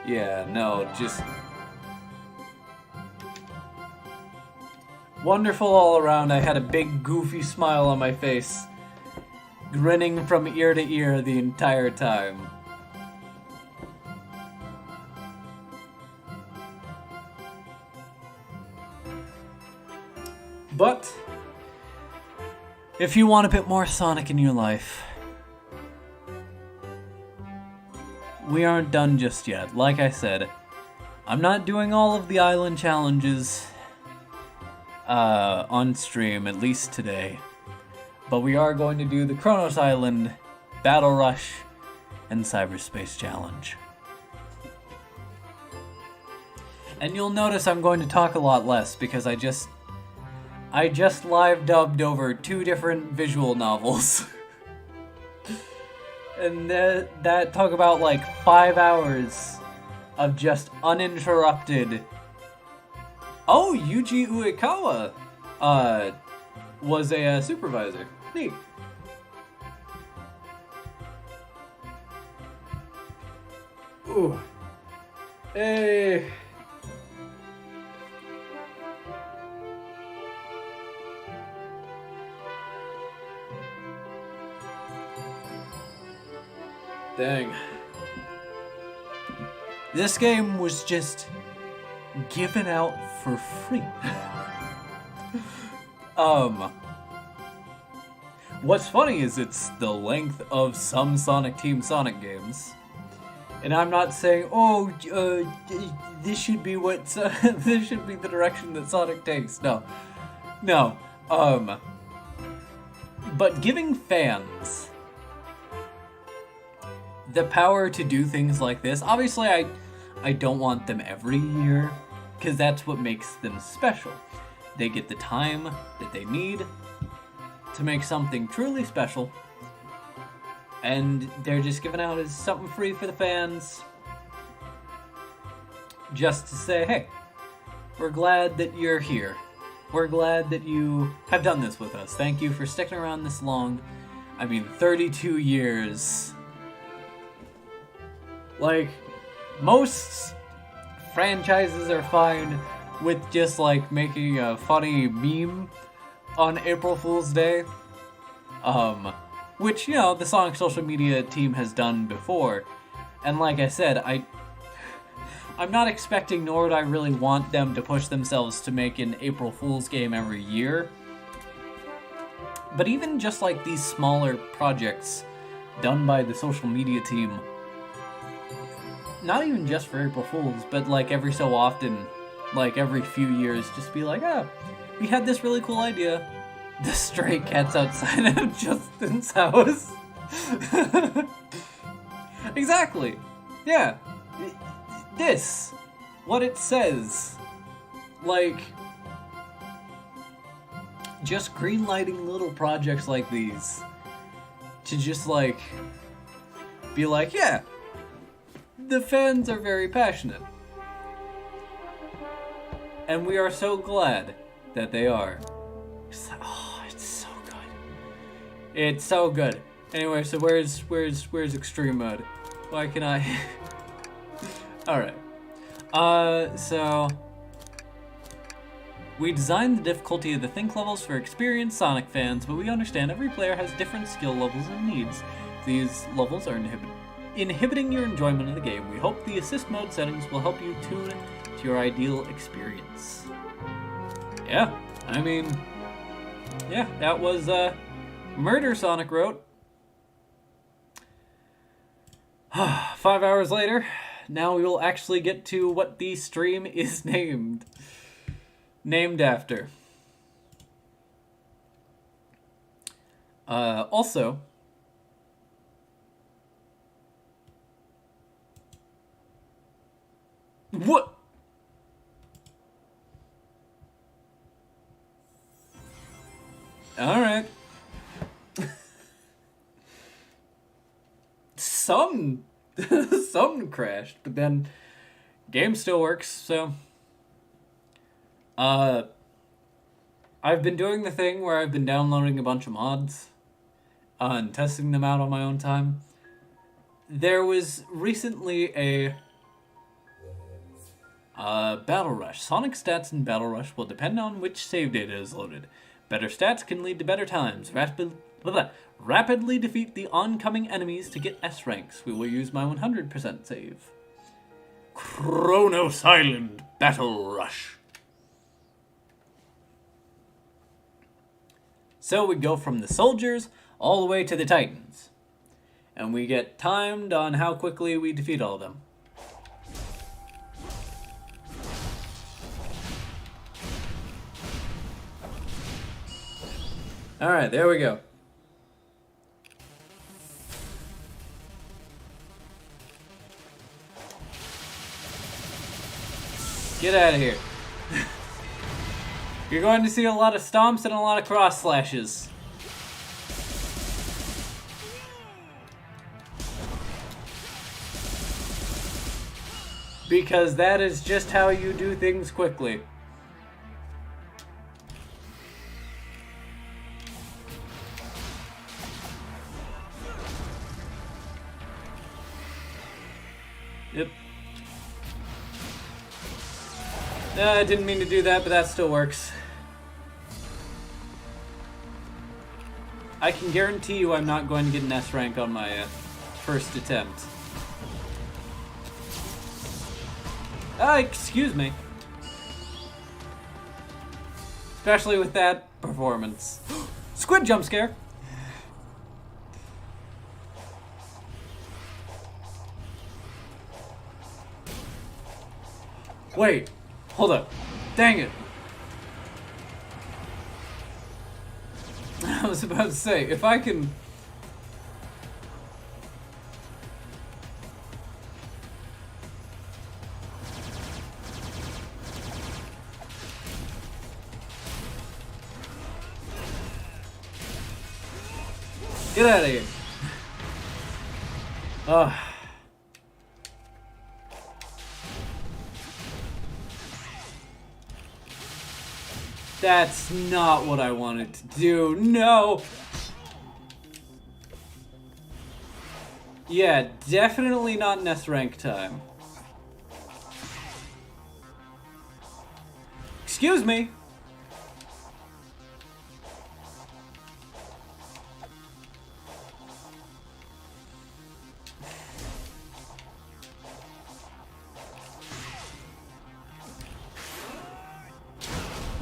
Yeah, no, just wonderful all around. I had a big goofy smile on my face, grinning from ear to ear the entire time. But if you want a bit more Sonic in your life, we aren't done just yet. Like I said, I'm not doing all of the island challenges on stream, at least today. But we are going to do the Kronos Island, Battle Rush, and Cyberspace Challenge. And you'll notice I'm going to talk a lot less because I just live dubbed over 2 different visual novels. And that talk about like 5 hours of just uninterrupted. Oh, Yuji Uekawa was a supervisor. Neat. Ooh. Hey. Dang. This game was just given out for free. What's funny is it's the length of some Sonic Team Sonic games. And I'm not saying, this should be what this should be the direction that Sonic takes. No. But giving fans the power to do things like this, obviously I don't want them every year, because that's what makes them special. They get the time that they need to make something truly special, and they're just given out as something free for the fans, just to say, hey, we're glad that you're here. We're glad that you have done this with us. Thank you for sticking around this long. I mean, 32 years. Like, most franchises are fine with just, like, making a funny meme on April Fool's Day. Which, you know, the Sonic social media team has done before. And like I said, I'm not expecting, nor would I really want them to push themselves to make an April Fool's game every year. But even just like these smaller projects done by the social media team, not even just for April Fools, but like every so often, like every few years, just be like, we had this really cool idea. The stray cat's outside of Justin's house. Exactly. Yeah. This. What it says. Like, just greenlighting little projects like these. To just like, be like, yeah, the fans are very passionate. And we are so glad that they are. It's like, oh, it's so good. It's so good. Anyway, so where's extreme mode? Why can I? Alright. So we designed the difficulty of the think levels for experienced Sonic fans, but we understand every player has different skill levels and needs. These levels are inhibiting your enjoyment of the game. We hope the assist mode settings will help you tune to your ideal experience. Yeah, I mean, yeah, that was Murder Sonic wrote. 5 hours later, now we will actually get to what the stream is named after. Also, what? All right. Some crashed, but then game still works. So, I've been doing the thing where I've been downloading a bunch of mods, and testing them out on my own time. There was recently a Battle Rush. Sonic stats in Battle Rush will depend on which save data is loaded. Better stats can lead to better times. Rapidly defeat the oncoming enemies to get S ranks. We will use my 100% save. Chronos Island Battle Rush. So we go from the soldiers all the way to the Titans. And we get timed on how quickly we defeat all of them. Alright, there we go. Get out of here. You're going to see a lot of stomps and a lot of cross slashes. Because that is just how you do things quickly. Yep. I didn't mean to do that, but that still works. I can guarantee you I'm not going to get an S rank on my first attempt. Excuse me. Especially with that performance. Squid jump scare! Wait, hold up. Dang it. I was about to say, if I can... Get out of here. Ugh. That's not what I wanted to do. No! Yeah, definitely not an S rank time. Excuse me!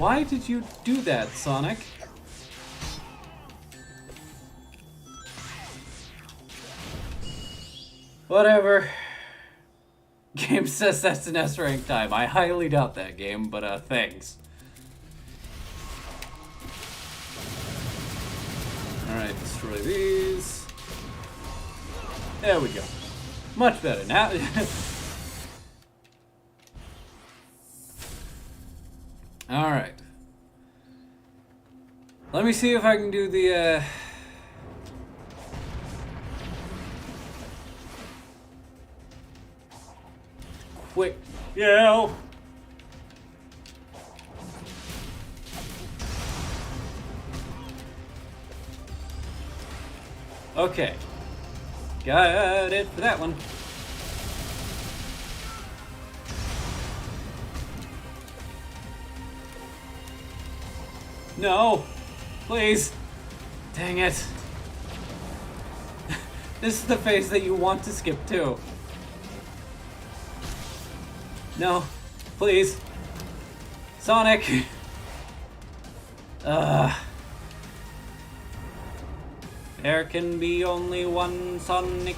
Why did you do that, Sonic? Whatever. Game says that's an S rank time. I highly doubt that game, but thanks. Alright, destroy these. There we go. Much better now. Alright. Let me see if I can do the, quick yell. Okay. Got it for that one. No! Please! Dang it. This is the phase that you want to skip too. No. Please. Sonic! There can be only one Sonic.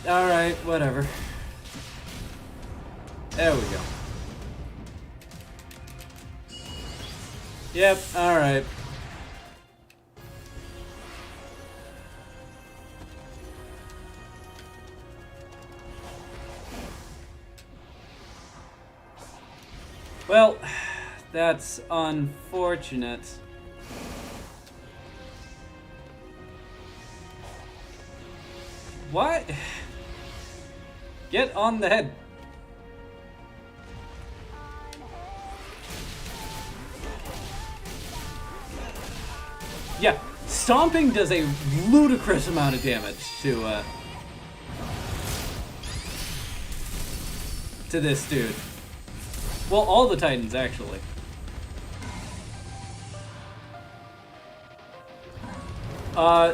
Alright, whatever. There we go. Yep, alright. Well, that's unfortunate. What? Get on the head. Yeah, stomping does a ludicrous amount of damage to this dude. Well, all the Titans, actually.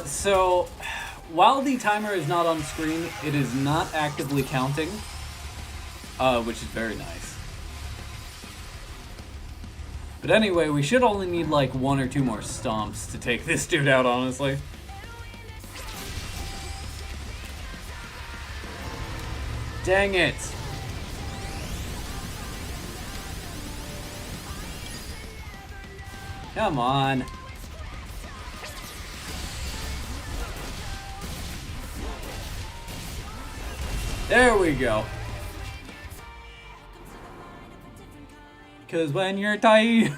So, while the timer is not on screen, it is not actively counting, which is very nice. But anyway, we should only need like 1 or 2 more stomps to take this dude out, honestly. Dang it. Come on. There we go. Because when you're tight...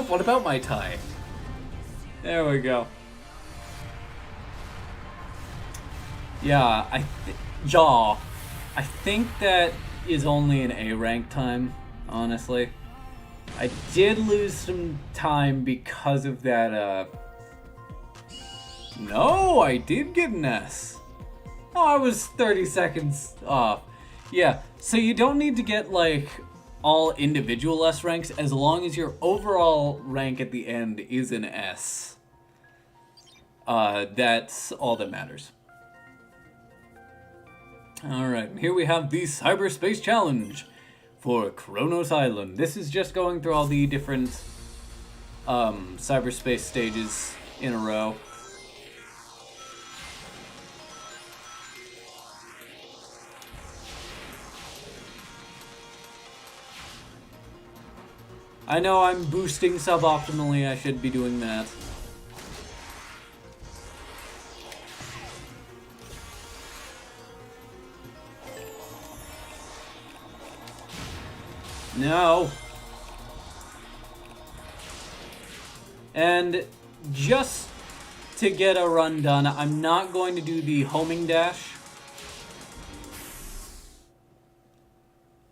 What about my tie? There we go. Yeah, I think that is only an A rank time, honestly. I did lose some time because of that, No, I did get an S. Oh, I was 30 seconds off. Yeah, so you don't need to get, like, all individual S ranks as long as your overall rank at the end is an S. That's all that matters. Alright, here we have the Cyberspace Challenge for Kronos Island. This is just going through all the different cyberspace stages in a row. I know I'm boosting suboptimally, I should be doing that. No. And just to get a run done, I'm not going to do the homing dash.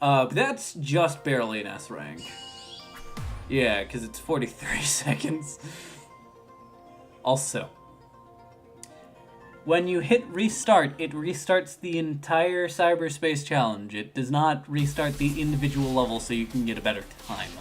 But that's just barely an S rank. Yeah, because it's 43 seconds. Also, when you hit restart, it restarts the entire cyberspace challenge. It does not restart the individual level so you can get a better time.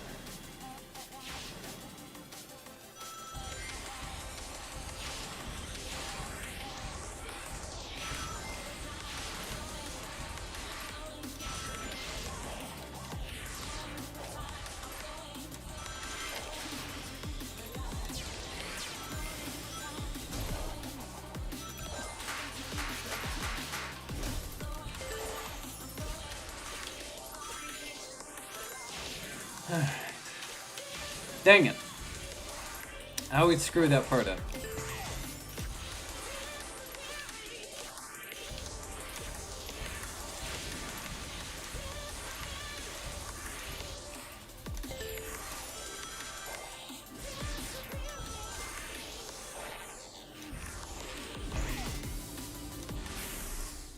Dang it. I always screw that part up.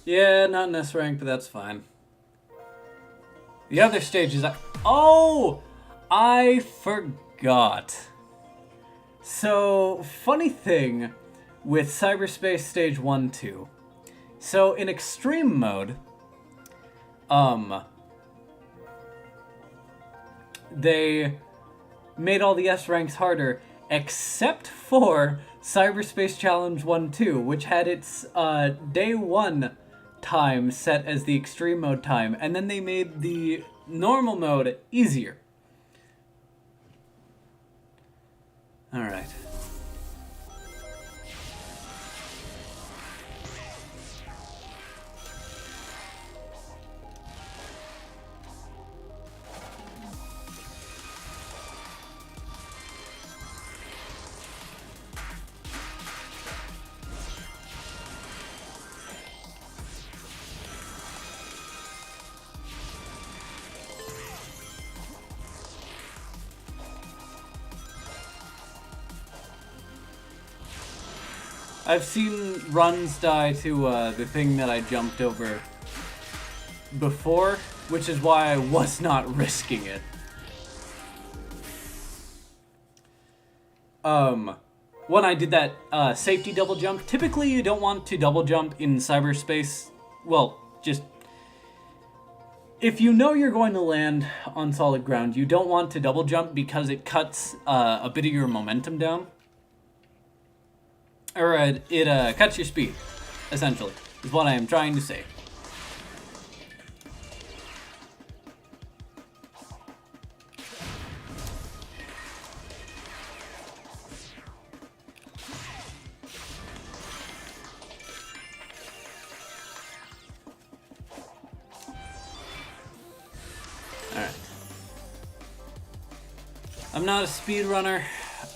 Yeah, not in this rank, but that's fine. The other stages, oh! I forgot. So, funny thing with Cyberspace Stage 1, 2. So, in Extreme mode, they made all the S ranks harder, except for Cyberspace Challenge 1, 2, which had its day 1 time set as the Extreme mode time, and then they made the normal mode easier. Alright. I've seen runs die to the thing that I jumped over before, which is why I was not risking it. When I did that safety double jump, typically you don't want to double jump in cyberspace. Well, just if you know you're going to land on solid ground, you don't want to double jump because it cuts a bit of your momentum down. Or it cuts your speed, essentially, is what I am trying to say. Alright. I'm not a speedrunner,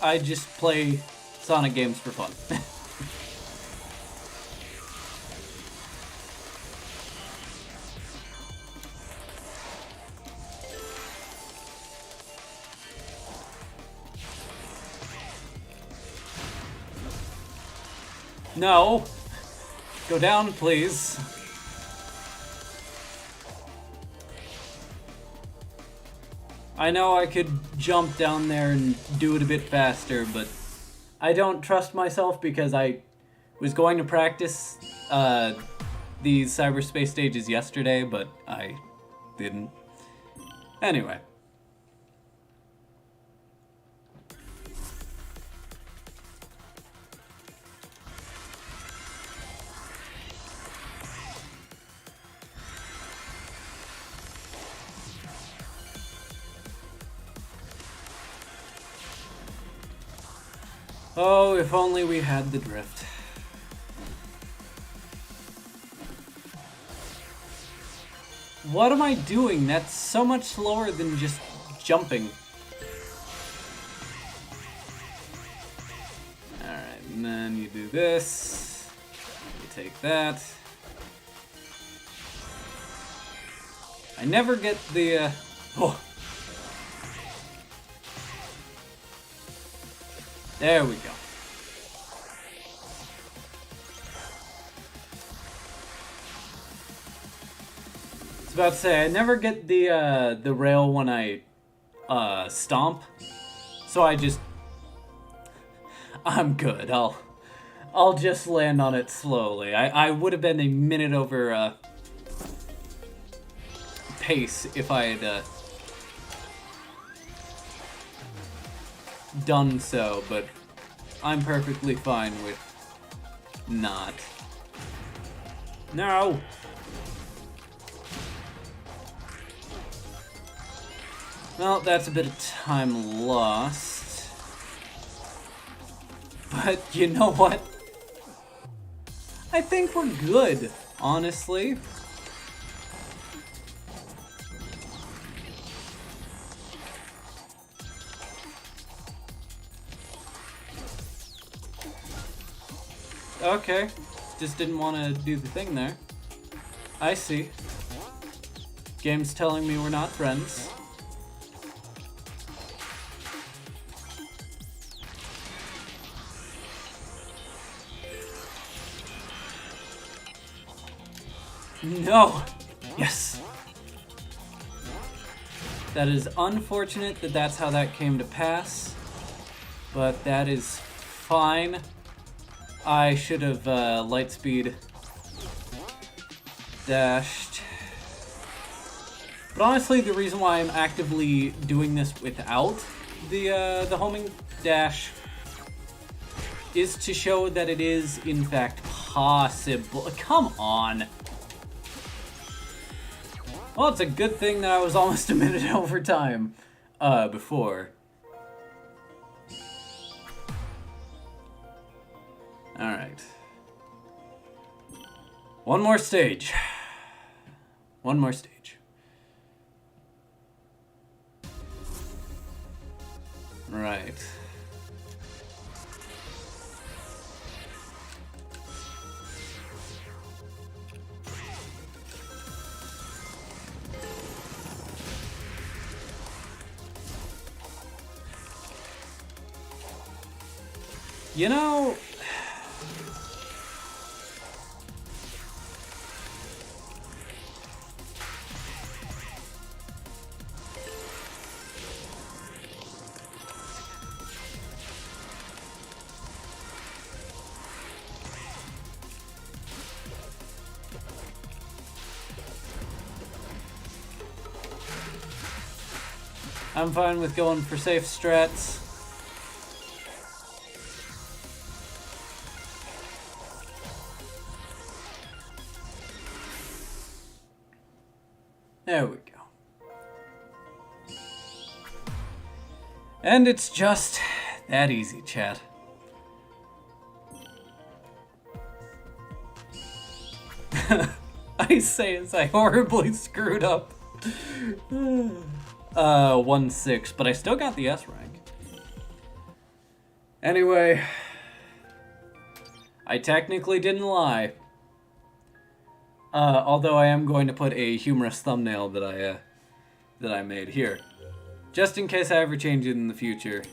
I just play Sonic games for fun. No! Go down, please. I know I could jump down there and do it a bit faster, but I don't trust myself because I was going to practice these cyberspace stages yesterday, but I didn't. Anyway. Oh, if only we had the drift. What am I doing? That's so much slower than just jumping. Alright, and then you do this. You take that. I never get the, oh. There we go. I was about to say, I never get the rail when I stomp, so I'm good. I'll just land on it slowly. I would have been a minute over pace if I had done so, but I'm perfectly fine with not. No! Well, that's a bit of time lost. But you know what? I think we're good, honestly. Okay. Just didn't want to do the thing there. I see. Game's telling me we're not friends. No! Yes! That is unfortunate that that's how that came to pass, but that is fine. I should have lightspeed dashed. But honestly, the reason why I'm actively doing this without the homing dash is to show that it is, in fact, possible. Come on! Well, it's a good thing that I was almost a minute over time before. Alright. One more stage. One more stage. Right. You know, I'm fine with going for safe strats. There we go. And it's just that easy, chat. I say as I horribly screwed up. 1-6, but I still got the S rank. Anyway, I technically didn't lie. Although I am going to put a humorous thumbnail that I made here, just in case I ever change it in the future.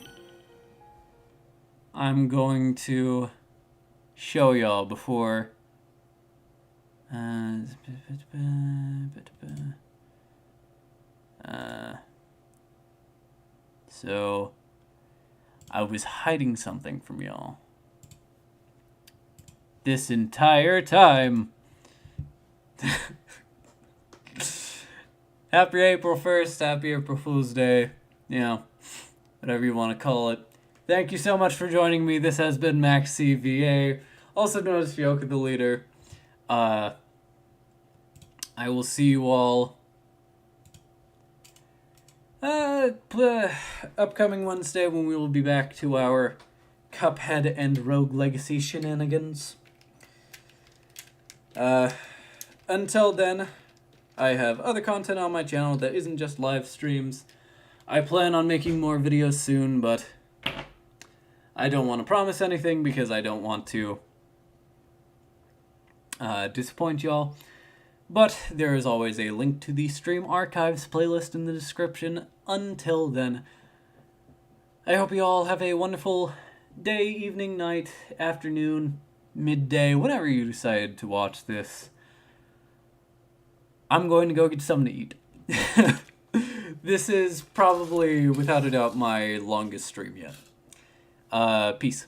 I'm going to show y'all before. So I was hiding something from y'all this entire time. Happy April 1st, happy April Fool's Day, you know, whatever you want to call it. Thank you so much for joining me. This has been Max CVA, also known as Fioka the Leader. I will see you all upcoming Wednesday when we will be back to our Cuphead and Rogue Legacy shenanigans. Until then, I have other content on my channel that isn't just live streams. I plan on making more videos soon, but I don't want to promise anything because I don't want to disappoint y'all. But there is always a link to the Stream Archives playlist in the description. Until then, I hope you all have a wonderful day, evening, night, afternoon, midday, whenever you decide to watch this. I'm going to go get something to eat. This is probably, without a doubt, my longest stream yet. Peace.